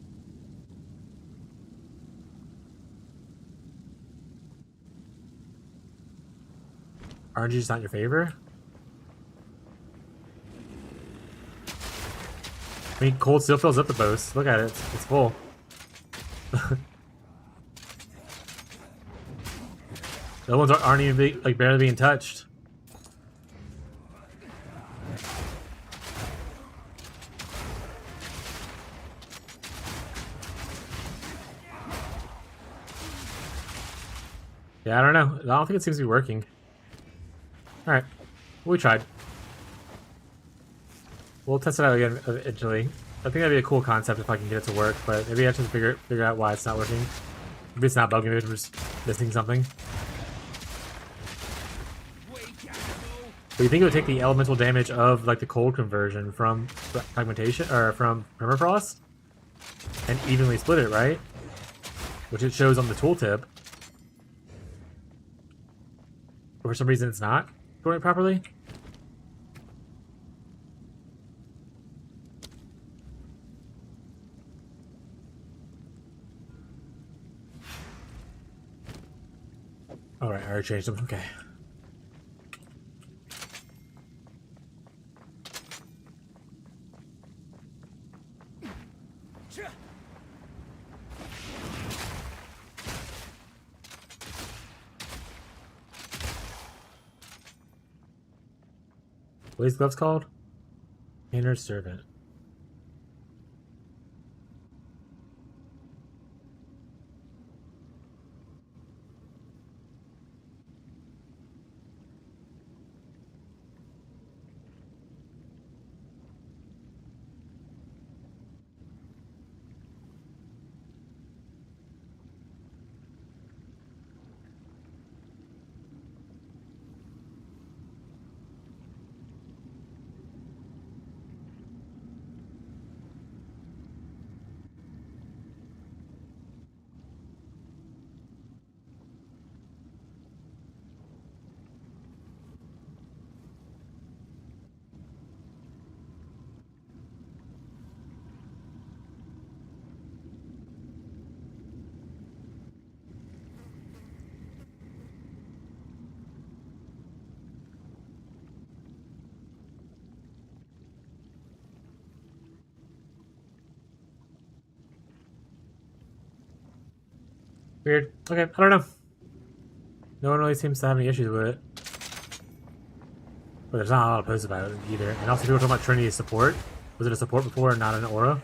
RNG is not in your favor? I mean, cold still fills up the boast. Look at it. It's full. The ones aren't even like barely being touched. Yeah, I don't know. I don't think it seems to be working. Alright. We tried. We'll test it out again eventually. I think that'd be a cool concept if I can get it to work, but maybe I have to figure out why it's not working. Maybe it's not bugging, maybe we're just missing something. But you think it would take the elemental damage of like the cold conversion from fragmentation or from permafrost and evenly split it, right? Which it shows on the tooltip. But for some reason it's not going properly. Alright, I already changed them. Okay. What are these gloves called? Inner servant. Weird. Okay, I don't know. No one really seems to have any issues with it. But there's not a lot of posts about it either. And also people talking about Trinity as support. Was it a support before and not an aura?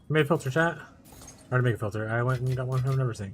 You made a filter, chat? I already make a filter. I went and got one from Neversink.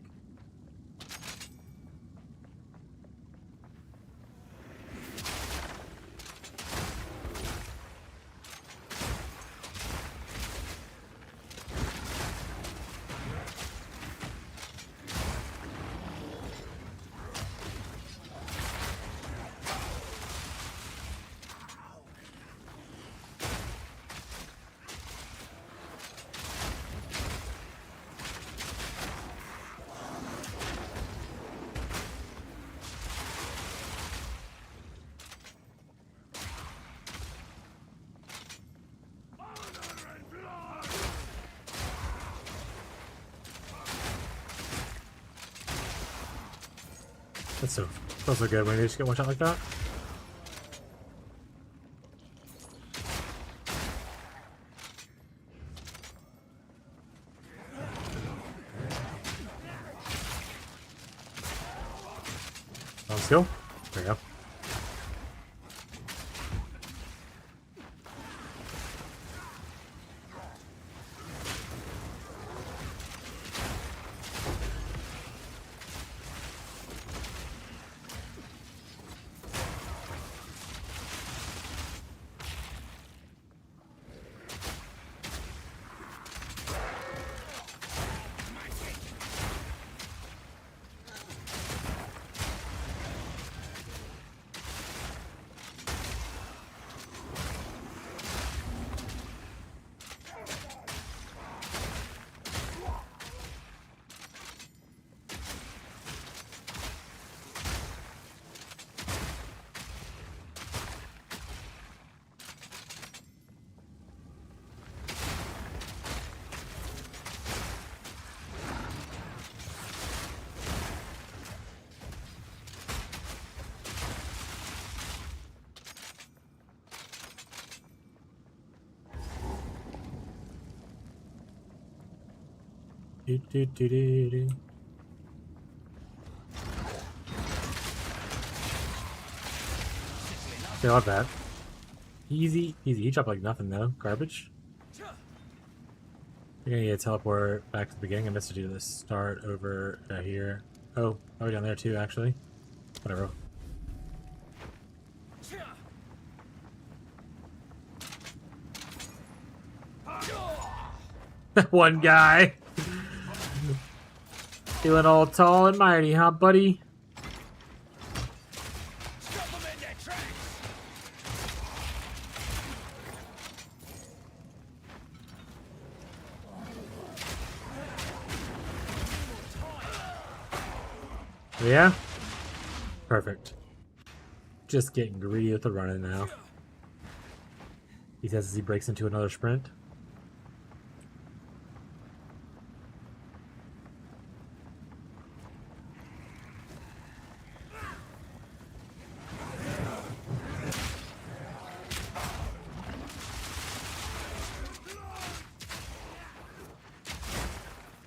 That's so good when you just get one shot like that. Let's go. There we go. Do, do, do, do, do. I love that. Easy, easy. He dropped like nothing though. Garbage. We're gonna need to teleport back to the beginning. I missed to do this. Start over here. Oh, we're down there too, actually. Whatever. One guy. Feeling all tall and mighty, huh, buddy? Yeah? Perfect. Just getting greedy with the running now. He says as he breaks into another sprint.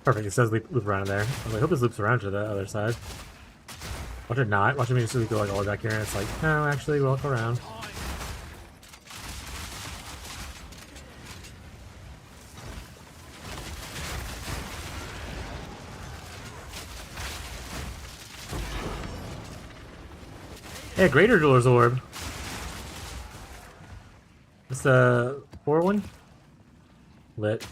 Perfect, it says loop around there. I hope this loops around to the other side. Watch it not. Watch me just go like all the way back here and it's like, no, actually we'll look around. Yeah, Greater Jeweler's Orb. It's the 4 one? Lit.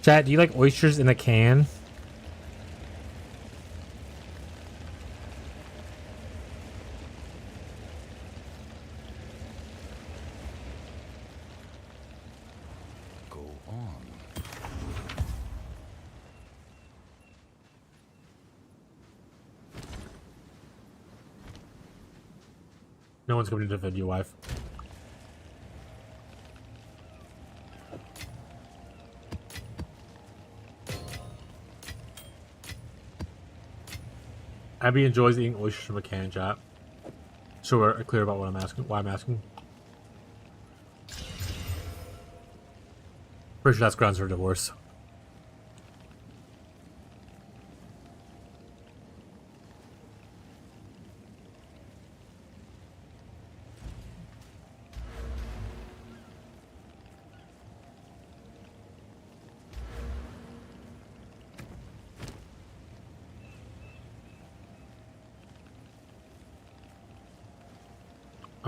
Chat, do you like oysters in a can? Go on. No one's going to defend your wife. Abby enjoys eating oysters from a can, chat. So we're clear about what I'm asking. Why I'm asking. Pretty sure that's grounds for divorce.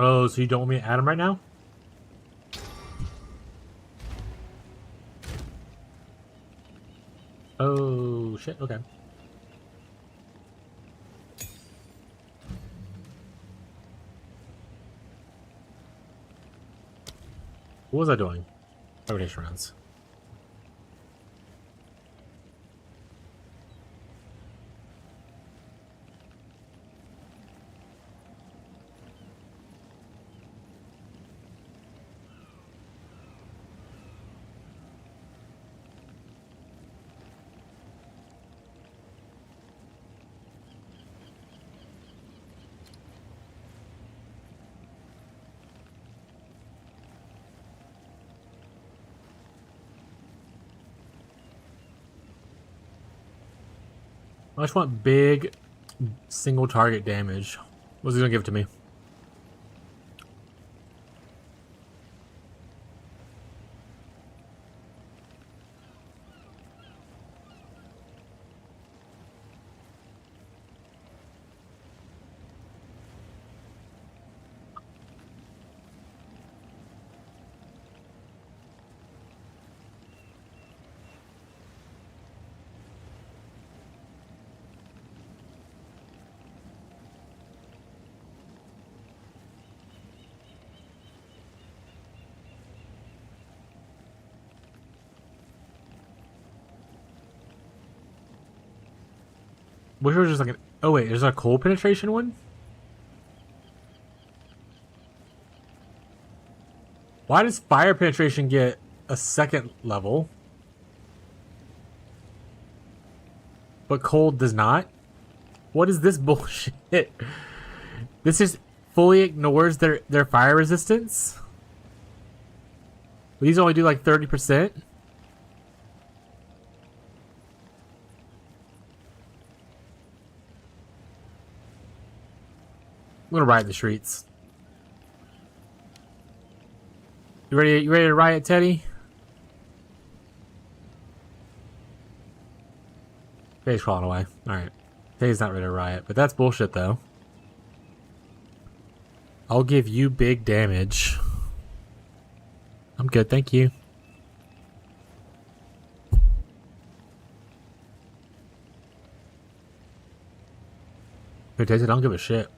Oh, so you don't want me to add him right now? Oh, shit, okay. What was I doing? Rotation rounds. I just want big single target damage. What's he gonna give it to me? Which was just like an... Oh wait, there's a cold penetration one? Why does fire penetration get a second level? But cold does not? What is this bullshit? This just fully ignores their fire resistance. These only do like 30%. I'm gonna riot the streets. You ready? You ready to riot, Teddy? Teddy's crawling away. All right. Teddy's not ready to riot, but that's bullshit, though. I'll give you big damage. I'm good, thank you. Who takes it? I don't give a shit.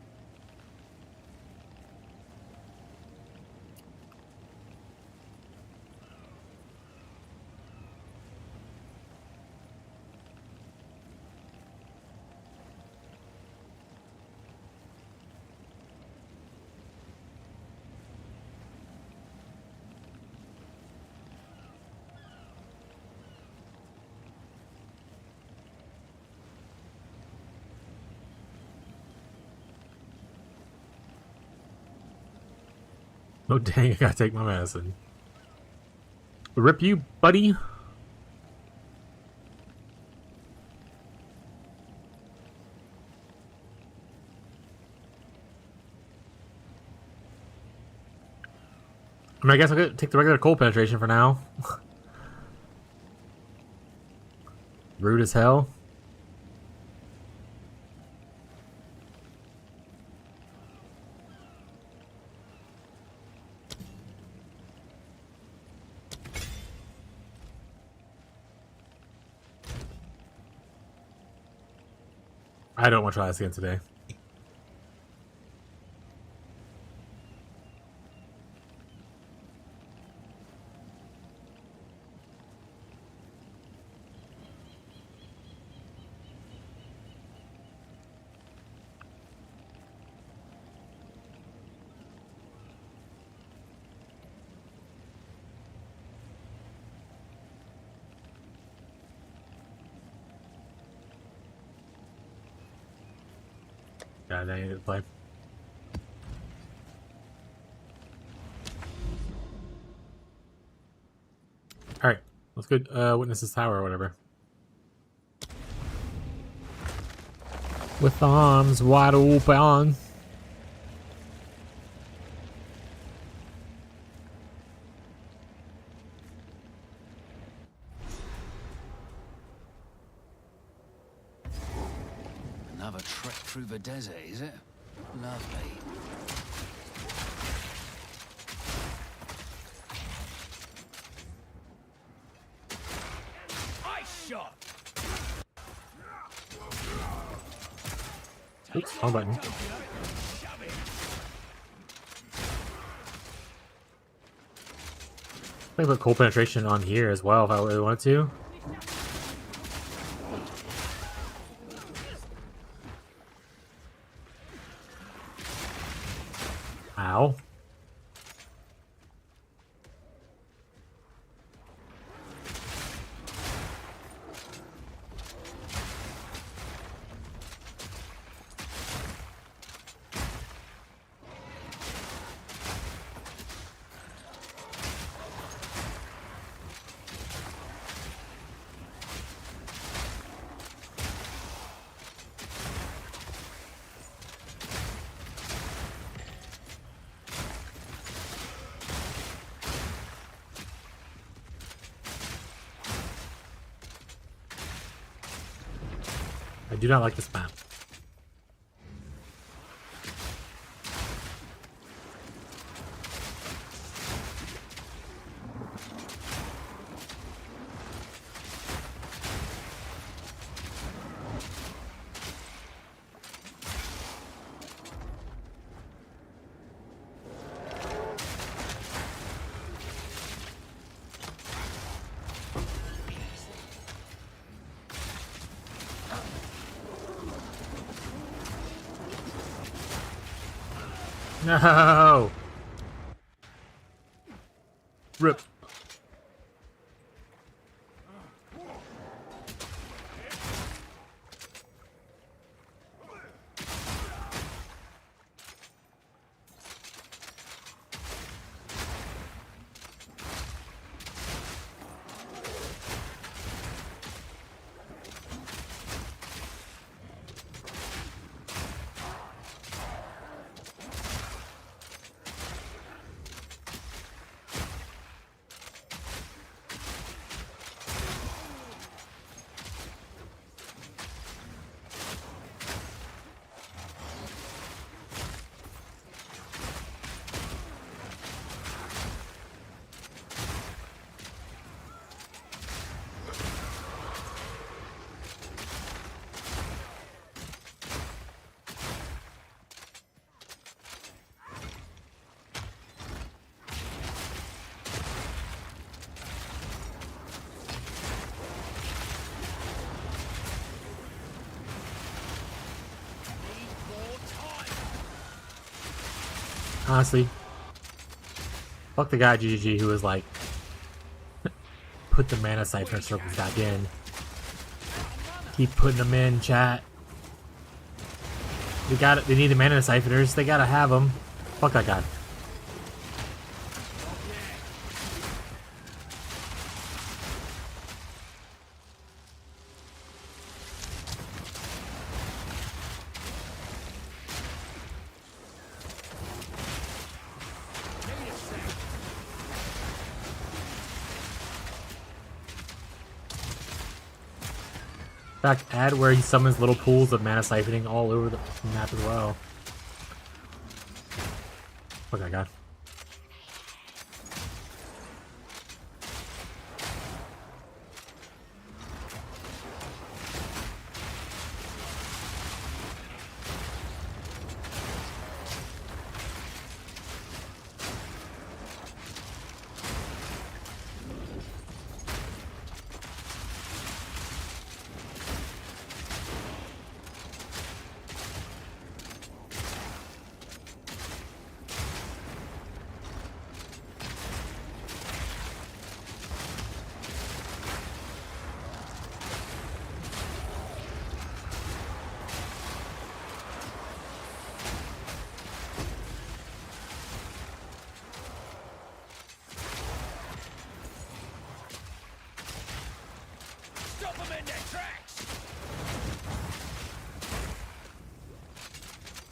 Oh dang, I gotta take my medicine. Rip you, buddy. I mean, I guess I could take the regular cold penetration for now. Rude as hell. I don't want to try this again today. God, I need to play. Alright, let's go witness this tower or whatever. With arms wide open. Another trek through the desert, is it? Lovely. Ice shot! Oops, wrong button. I can put cold penetration on here as well if I really wanted to. Ow. I do not like this map. No! Rip. Honestly, fuck the guy GGG who was like, put the mana cipher circles back in. Keep putting them in, chat. They got it. They need the mana ciphers. They gotta have them. Fuck that guy. In fact, add where he summons little pools of mana siphoning all over the map as well. Fuck that guy.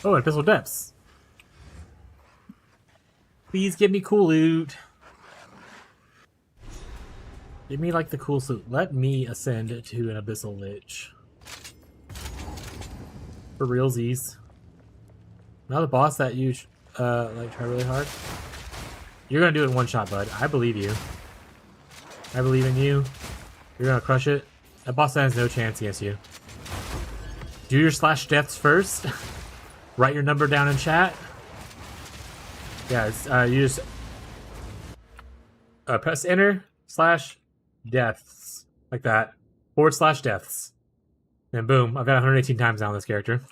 Oh, and Abyssal Depths. Please give me cool loot. Give me like the cool loot. Let me ascend to an Abyssal Lich. For realsies. Now the boss that you like try really hard. You're gonna do it in one shot, bud. I believe you. I believe in you. You're gonna crush it. That boss has no chance against you. Do your slash deaths first. Write your number down in chat. Yeah, it's, you just press enter / deaths like that / deaths, and boom! I've got 118 times now on this character.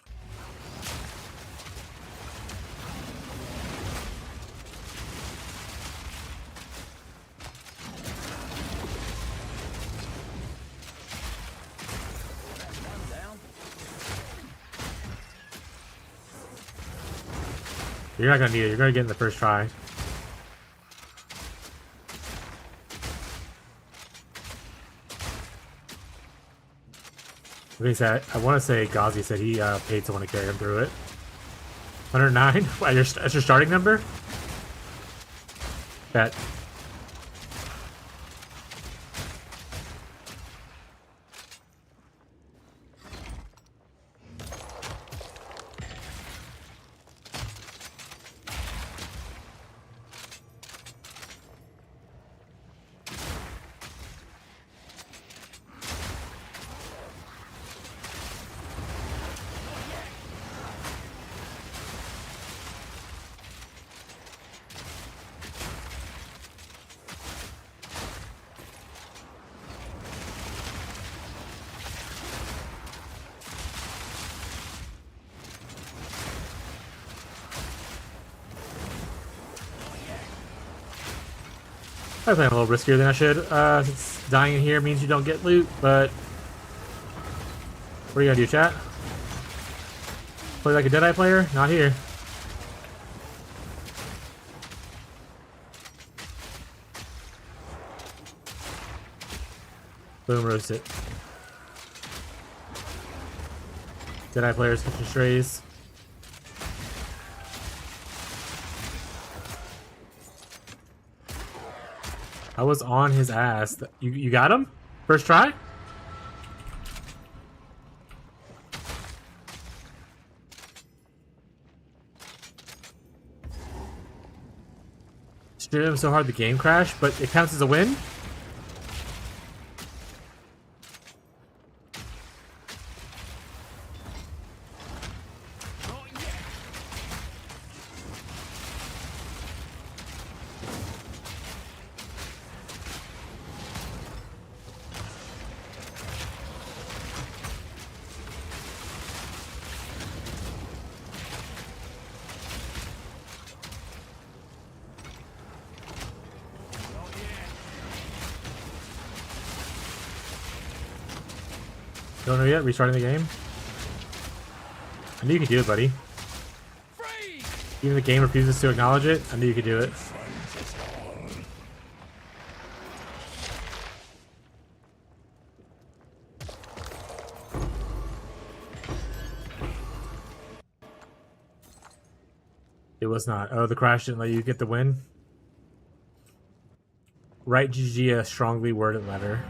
You're not gonna need it. You're gonna get in the first try. I want to say Ghazi said he paid someone to carry him through it. 109? That's your starting number? Bet. I'm playing a little riskier than I should, since dying in here means you don't get loot, but what are you gonna do, chat? Play like a Deadeye player? Not here. Boom, roast it. Deadeye players catching strays. I was on his ass. You got him? First try? Streamed him so hard the game crashed, but it counts as a win? Don't know yet? Restarting the game? I knew you could do it, buddy. Even the game refuses to acknowledge it. I knew you could do it. It was not. Oh, the crash didn't let you get the win? Write GG a strongly worded letter.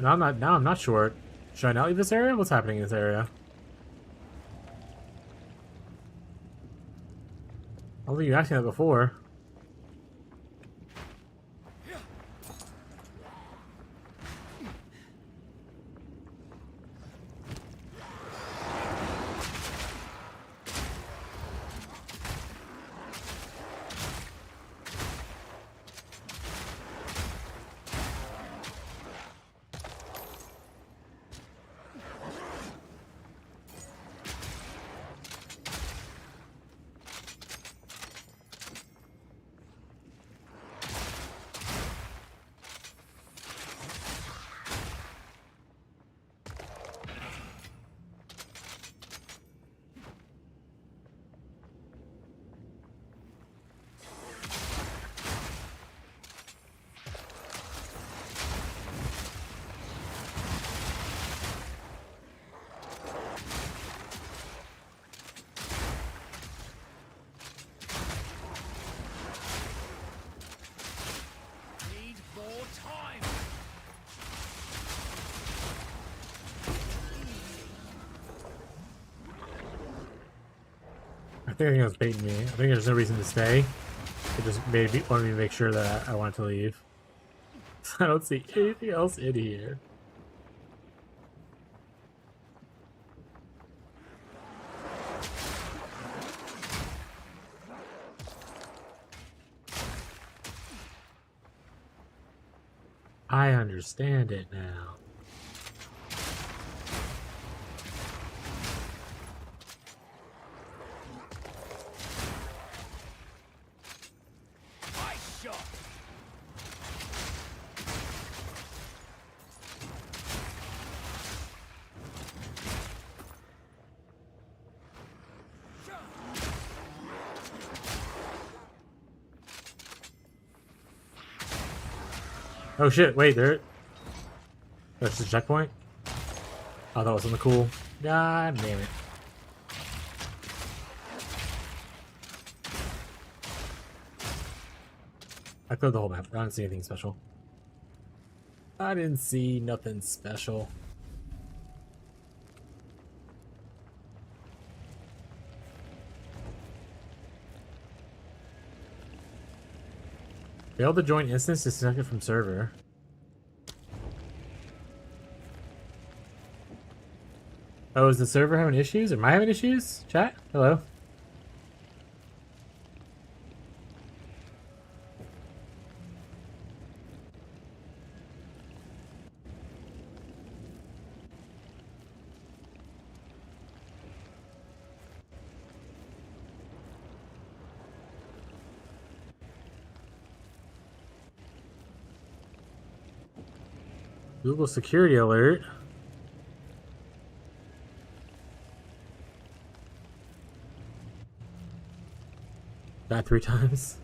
Now I'm not sure. Should I not leave this area? What's happening in this area? I don't think you asked me that before. I think it was baiting me. I think there's no reason to stay. It just maybe wanted me to make sure that I wanted to leave. I don't see anything else in here. I understand it now. Oh shit, wait, that's the checkpoint? Oh, that was on the cool. God damn it. I cleared the whole map. I didn't see anything special. I didn't see nothing special. Failed to join instance, disconnected from server. Oh, is the server having issues? Am I having issues? Chat? Hello? Google security alert. That 3 times.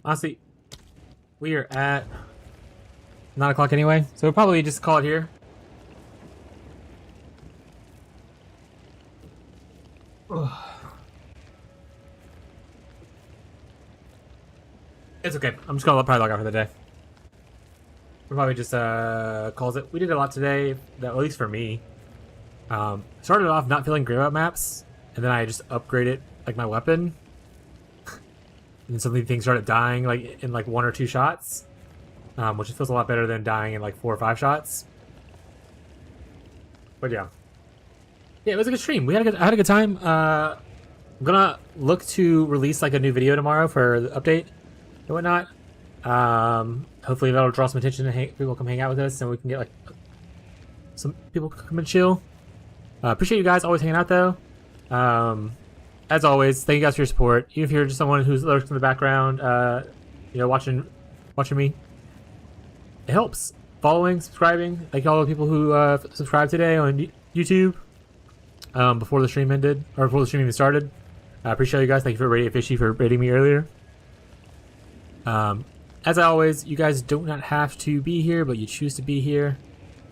Honestly, we are at 9 o'clock anyway, so we'll probably just call it here. It's okay. I'm just gonna probably log out for the day. We'll probably just calls it. We did a lot today, that, at least for me. Started off not feeling great about maps, and then I just upgraded like my weapon. And suddenly things started dying like in like 1 or 2 shots. Which feels a lot better than dying in like 4 or 5 shots. But yeah. Yeah, it was a good stream. I had a good time. I'm gonna look to release like a new video tomorrow for the update and whatnot. Hopefully that'll draw some attention and people come hang out with us, and we can get like some people come and chill. Appreciate you guys always hanging out though. As always, thank you guys for your support. Even if you're just someone who's lurking in the background, you know, watching me, it helps. Following, subscribing, like all the people who subscribed today on YouTube before the stream ended, or before the stream even started. I appreciate you guys. Thank you for Radio Fishy for rating me earlier. As always, you guys do not have to be here, but you choose to be here,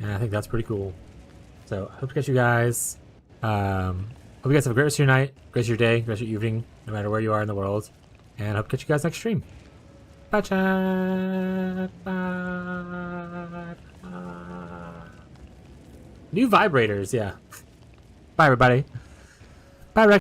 and I think that's pretty cool. So I hope to catch you guys. Hope you guys have a great rest of your night, great rest of your day, great rest of your evening, no matter where you are in the world. And I hope to catch you guys next stream. Bye, chat. Bye. New vibrators, yeah. Bye, everybody. Bye, Rex.